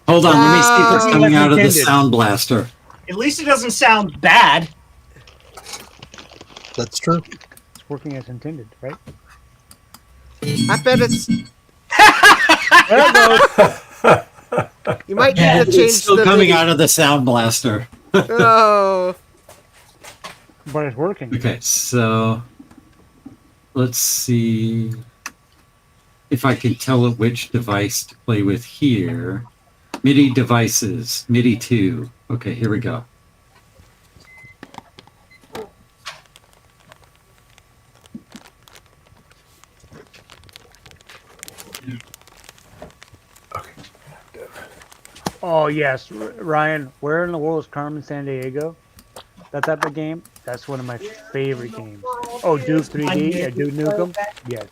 Hold on. Let me see if it's Ah, coming out of the intended. sound blaster. At least it doesn't sound bad. That's true. It's working as intended, right? I bet it's. There it goes. You might need to change It's still the coming MIDI. out of the sound blaster. Oh. But it's working. Okay, so let's see if I can tell it which device to play with here. MIDI devices, MIDI 2. Okay, here we go. Oh yes, Ryan. Where in the world is Carmen San Diego? That type of game. That's one of my favorite games. Oh, Duke 3D. Yeah, Duke Nukem. Yes.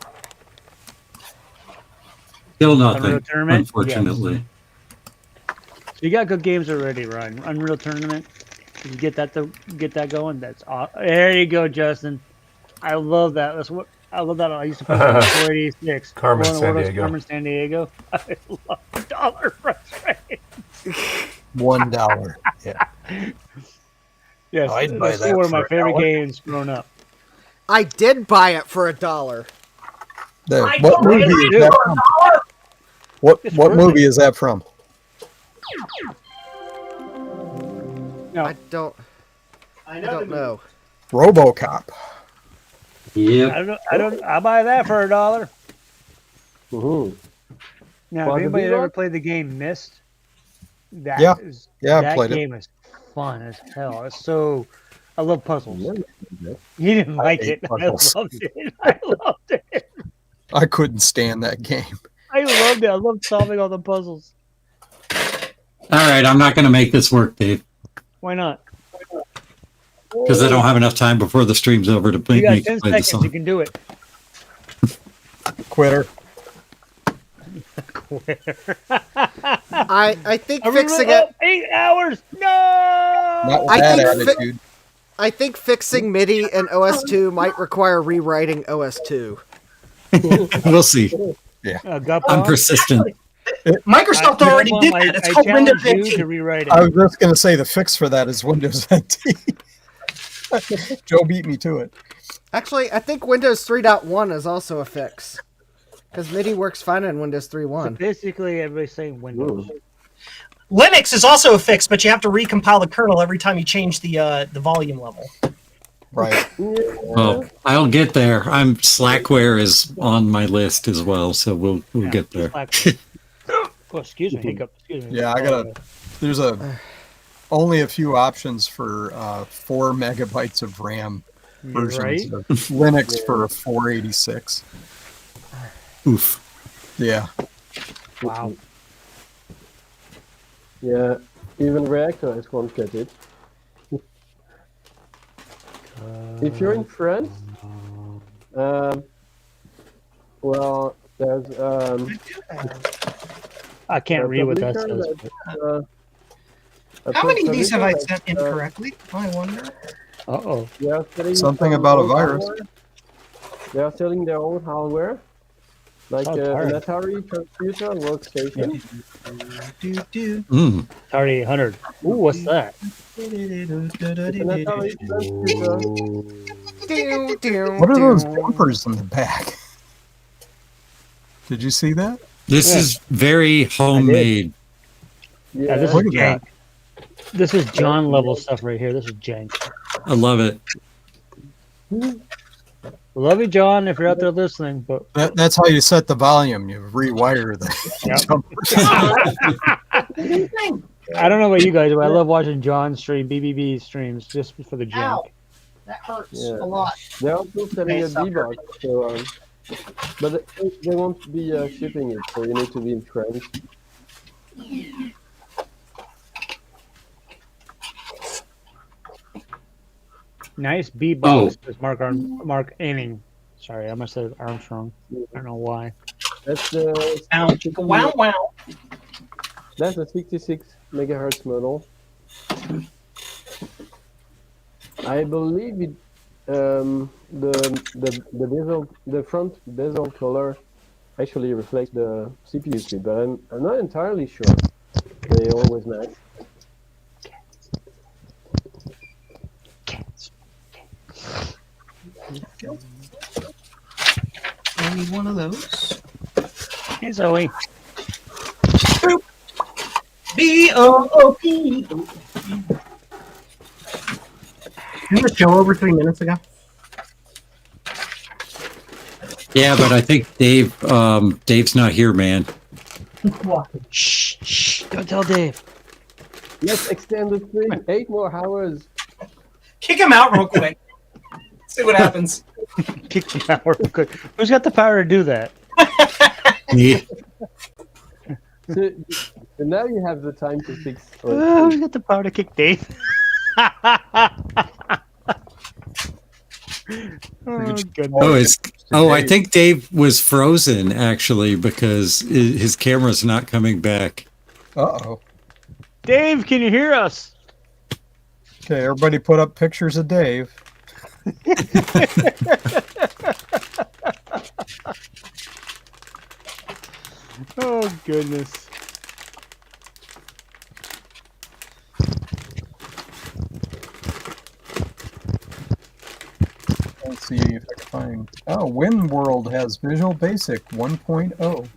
Still Unreal nothing, Tournament? unfortunately. So you got good games already, Ryan. Unreal Tournament. If you get that going, that's awesome. There you go, Justin. I love that. That's what I love. That I used to play that 486. Carmen Where in the San world is Diego. Carmen San Diego. I love dollar price rate. $1. Yeah. Yes, I'd buy that's that one of my for favorite $1. games growing up. I did buy it for $1. There. I What don't movie really is do. that from? What worth movie is that from? No, I don't know. RoboCop. Yep. I buy that for $1. Mhm. Now, Well, if anybody the ever played the game Myst, that Yeah. is Yeah, I that played it. game is fun as hell. It's so I love puzzles. Yeah. You didn't like hate it. puzzles. I loved it. I loved it. I couldn't stand that game. I loved it. I loved solving all the puzzles. All right, I'm not going to make this work, Dave, Why not? because I don't have enough time before the stream's over to play, You got make 10 play the seconds. song. You can do it. Quitter. I think I fixing remember- it. 8 hours. No. Not with I that think fi- attitude. I think fixing MIDI and OS2 might require rewriting OS2. We'll see. Guppa, I'm persistent. Microsoft already did that. It's called Windows challenge you NT. to rewrite it. I was just going to say the fix for that is Windows NT. Joe beat me to it. Actually, I think Windows 3.1 is also a fix. Because MIDI works fine in Windows So 3.1. basically, everybody's saying Windows. Linux is also a fix, but you have to recompile the kernel every time you change the volume level. Right. Well, I'll get there. Slackware is on my list as well, so we'll get there. Oh, excuse me, hiccup. Excuse me. Yeah, I gotta. There's only a few options for 4 megabytes of RAM versions right? of Linux for a 486. Oof. Yeah. Wow. Yeah, even reactors won't get it. If you're in France, well, there's I can't read what that says. How many of these have I sent incorrectly? I wonder. Uh-oh. They are selling Something some about a own virus. hardware. They are selling their own hardware, like Sounds an hard. Atari computer workstation. Atari 800. Ooh, what's that? It's an Atari computer. What are those bumpers in the back? Did you see that? This Yeah. is very homemade. Yeah, this is Look at jank. that. This is John level stuff right here. This is jank. I love it. Love you, John, if you're out there listening. But That's how you set the volume. You rewire the I don't know about you guys, but I love watching John stream BBB streams just for the jank. Ow. That hurts Yeah. a lot. They're also selling a Sucker. D-box, so, but they won't be shipping it, so you need to be in France. Nice B-box, says Mark Anning. Sorry, I must have said Armstrong. I don't know why. That's the Wow. That's a 66 megahertz model. I believe it. The bezel, the front bezel color, actually reflects the CPU chip, but I'm not entirely sure. They always match. I need one of those. Hey, Zoe. B-O-O-P. Didn't the show over 3 minutes ago? Yeah, but I think Dave's not here, man. Shh, shh, don't tell Dave. Let's extend the stream 8 more hours. Kick him out real quick. See what happens. Kick him out real quick. Who's got the power to do that? Me. So now you have the time to fix. Who's got the power to kick Dave? Oh, goodness. I think Dave was frozen actually because his camera's not coming back. Uh-oh. Dave, can you hear us? Okay, everybody put up pictures of Dave. Oh, goodness. Let's see if I can find. Oh, WinWorld has Visual Basic 1.0.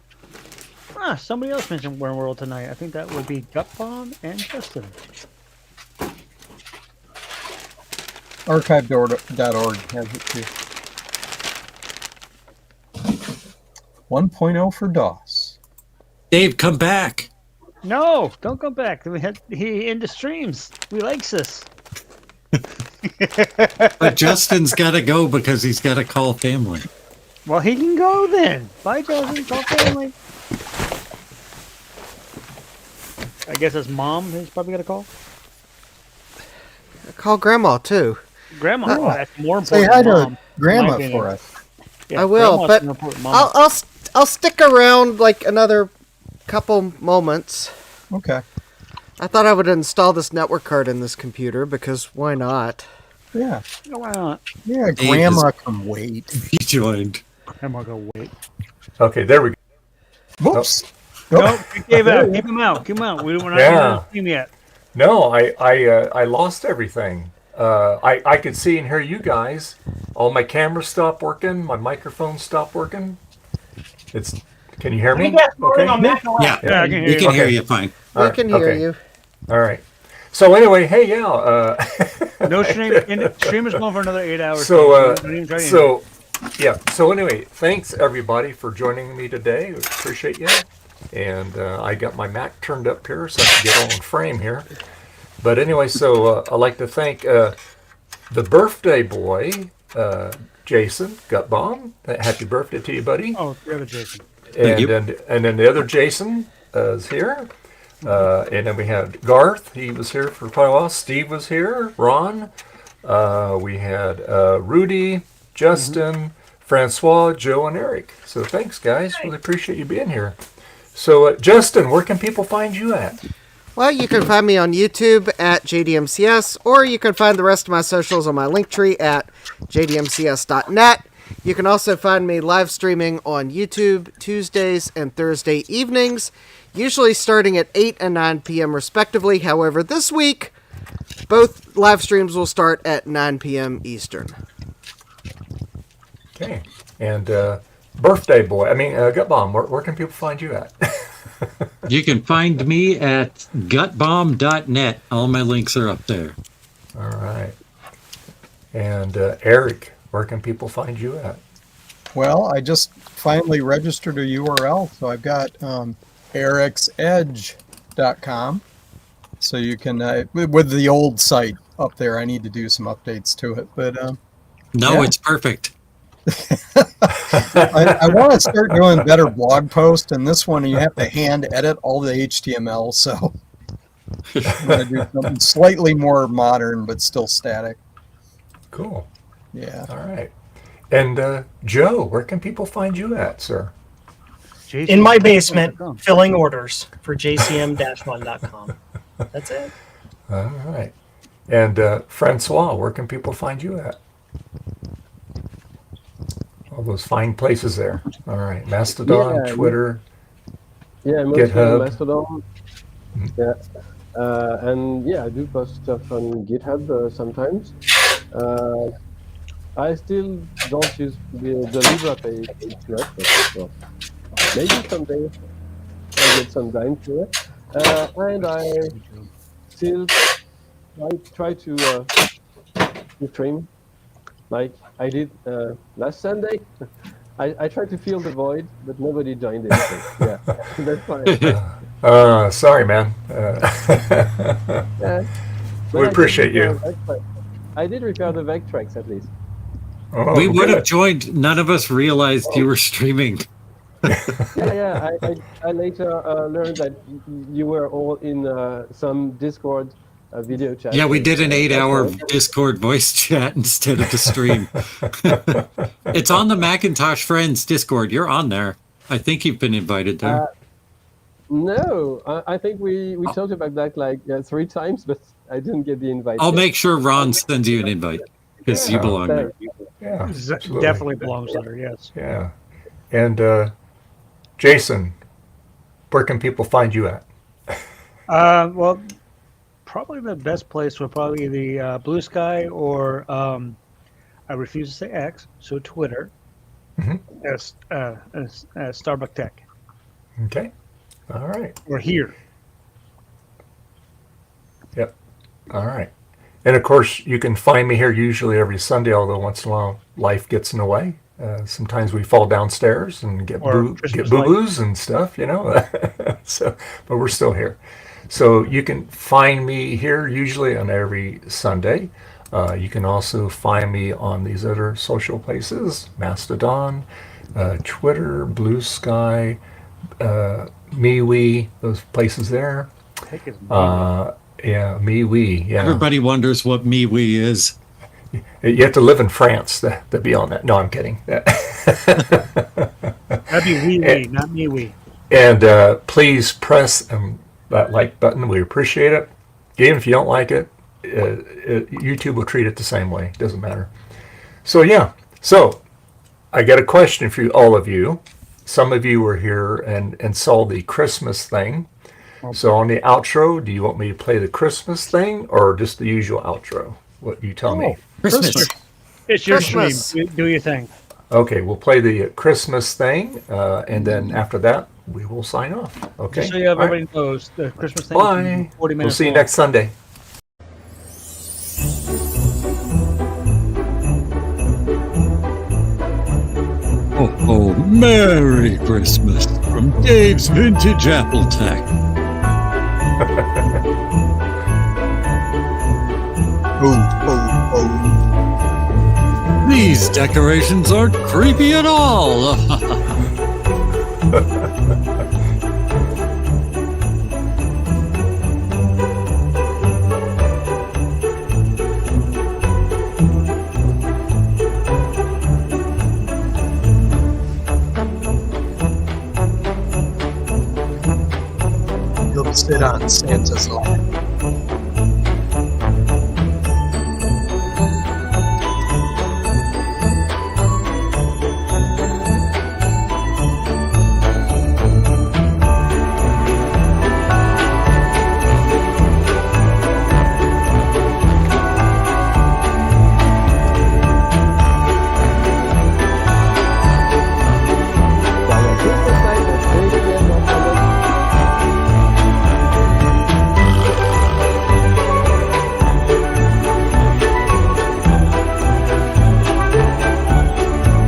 Ah, somebody else mentioned World tonight. I think that would be Gutbomb and Justin. Archive.org has it too. 1.0 for DOS. Dave, come back. No, don't go back. He into streams. We likes this. But Justin's got to go because he's got to call family. Well, he can go then. Bye, Justin. Call family. I guess his mom is probably got to call. Call Grandma too. Grandma, Oh. that's more Say important. hi than to Mom, in Grandma my opinion. for us. Yeah, I will, Grandma's but more important than Mama. I'll stick around like another couple moments. Okay. I thought I would install this network card in this computer because why not? Yeah. No, why not? Yeah, Dave Grandma is- can wait. He joined. Grandma, go wait. Okay, there we go. Whoops. No, kick Dave out. Keep him out. Keep him out. We're not Yeah. on the stream yet. No, I lost everything. I could see and hear you guys. All my cameras stopped working. My microphone stopped working. Can you hear me? Yeah, Yeah, I can hear we you. can hear Okay. you fine. We can hear you. All right. So anyway, hey, yeah. No stream. Stream is going for another 8 hours. So, Don't even try to yeah. So anyway, thanks everybody for joining me today. Appreciate you. And I got my Mac turned up here so I can get all in frame here. But anyway, so I'd like to thank the birthday boy, Jason Gutbaum. Happy birthday to you, buddy. Oh, the other Jason. Thank you. And then the other Jason is here. And then we had Garth. He was here for quite a while. Steve was here. Ron. We had Rudy, Justin, Francois, Joe, and Eric. So thanks, guys. Really appreciate you being here. So, Justin, where can people find you at? Well, you can find me on YouTube at JDMCS, or you can find the rest of my socials on my Linktree at jdmcs.net. You can also find me live streaming on YouTube Tuesdays and Thursday evenings, usually starting at 8 and 9 p.m. respectively. However, this week, both live streams will start at 9 p.m. Eastern. Okay. And birthday boy, Gut Bomb, where can people find you at? You can find me at gutbomb.net. All my links are up there. All right. And Eric, where can people find you at? Well, I just finally registered a URL, so I've got ericsedge.com. So you can, with the old site up there, I need to do some updates to it. But no, it's perfect. I want to start doing better blog posts, and this one you have to hand edit all the HTML, so I'm going to do something slightly more modern but still static. Cool. Yeah. All right. And Joe, where can people find you at, sir? In my basement, filling orders for jcm-1.com. That's it. All right. And Francois, where can people find you at? All those fine places there. All right. Mastodon, Twitter, Yeah, mostly GitHub. Mastodon. Yeah. And yeah, I do post stuff on GitHub sometimes. I still don't use the Libra page yet, but well, maybe someday I'll get some time to it. And I still try to stream like I did last Sunday. I tried to fill the void, but nobody joined it. So, yeah, that's fine. Sorry, man. Yeah. We But appreciate you. I did repair the vec tracks at least. Oh, We would have good. joined. None of us realized you were streaming. Yeah. I later learned that you were all in some Discord video chat. Yeah, we did an 8-hour Discord voice chat instead of the stream. It's on the Macintosh Friends Discord. You're on there. I think you've been invited there. No, I think we talked about that like 3 times, but I didn't get the invite. I'll yet. make sure Ron sends you an invite because you belong there. Yeah, absolutely. Definitely belongs there, yes. Yeah. And Jason, where can people find you at? Well, probably the best place would probably be the Blue Sky or I refuse to say X, so Twitter, as Starbuck Tech. Okay. All right. We're here. Yep. All right. And of course, you can find me here usually every Sunday, although once in a while life gets in the way. Sometimes we fall downstairs and get boo-boos and stuff, So, but we're still here. So you can find me here usually on every Sunday. You can also find me on these other social places: Mastodon, Twitter, Blue Sky, MeWe, those places there. Yeah, MeWe. Yeah. Everybody wonders what MeWe is. You have to live in France to be on that. No, I'm kidding. That'd be wee-wee, not me-wee. And please press that like button. We appreciate it. Even if you don't like it, YouTube will treat it the same way. It doesn't matter. So, yeah. So, I got a question for all of you. Some of you were here and saw the Christmas thing. So, on the outro, do you want me to play the Christmas thing or just the usual outro? What you tell me? Christmas. It's your Christmas. stream. Do your thing. Okay, we'll play the Christmas thing, and then after that, we will sign off. Okay. Just so you All right. everybody knows, the Christmas thing Bye. is 40 minutes We'll see you long. next Sunday. Oh, Merry Christmas from Dave's Vintage Apple Tech. These decorations aren't creepy at all. You'll sit on Santa's life.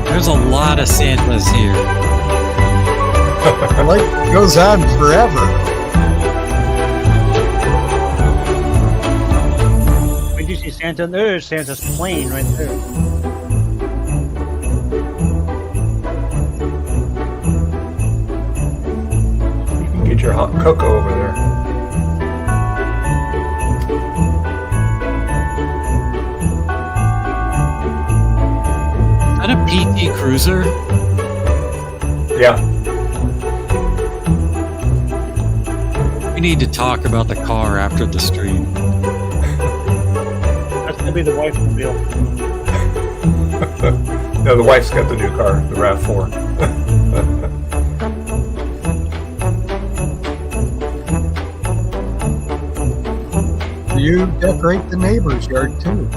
There's a lot of Santas here. The light goes on forever. Did you see Santa? There's Santa's plane right there. You can get your hot cocoa over there. Is that a PT Cruiser? Yeah. We need to talk about the car after the stream. That's gonna be the wife's mobile. No, the wife's got the new car, the RAV4. You decorate the neighbor's yard too.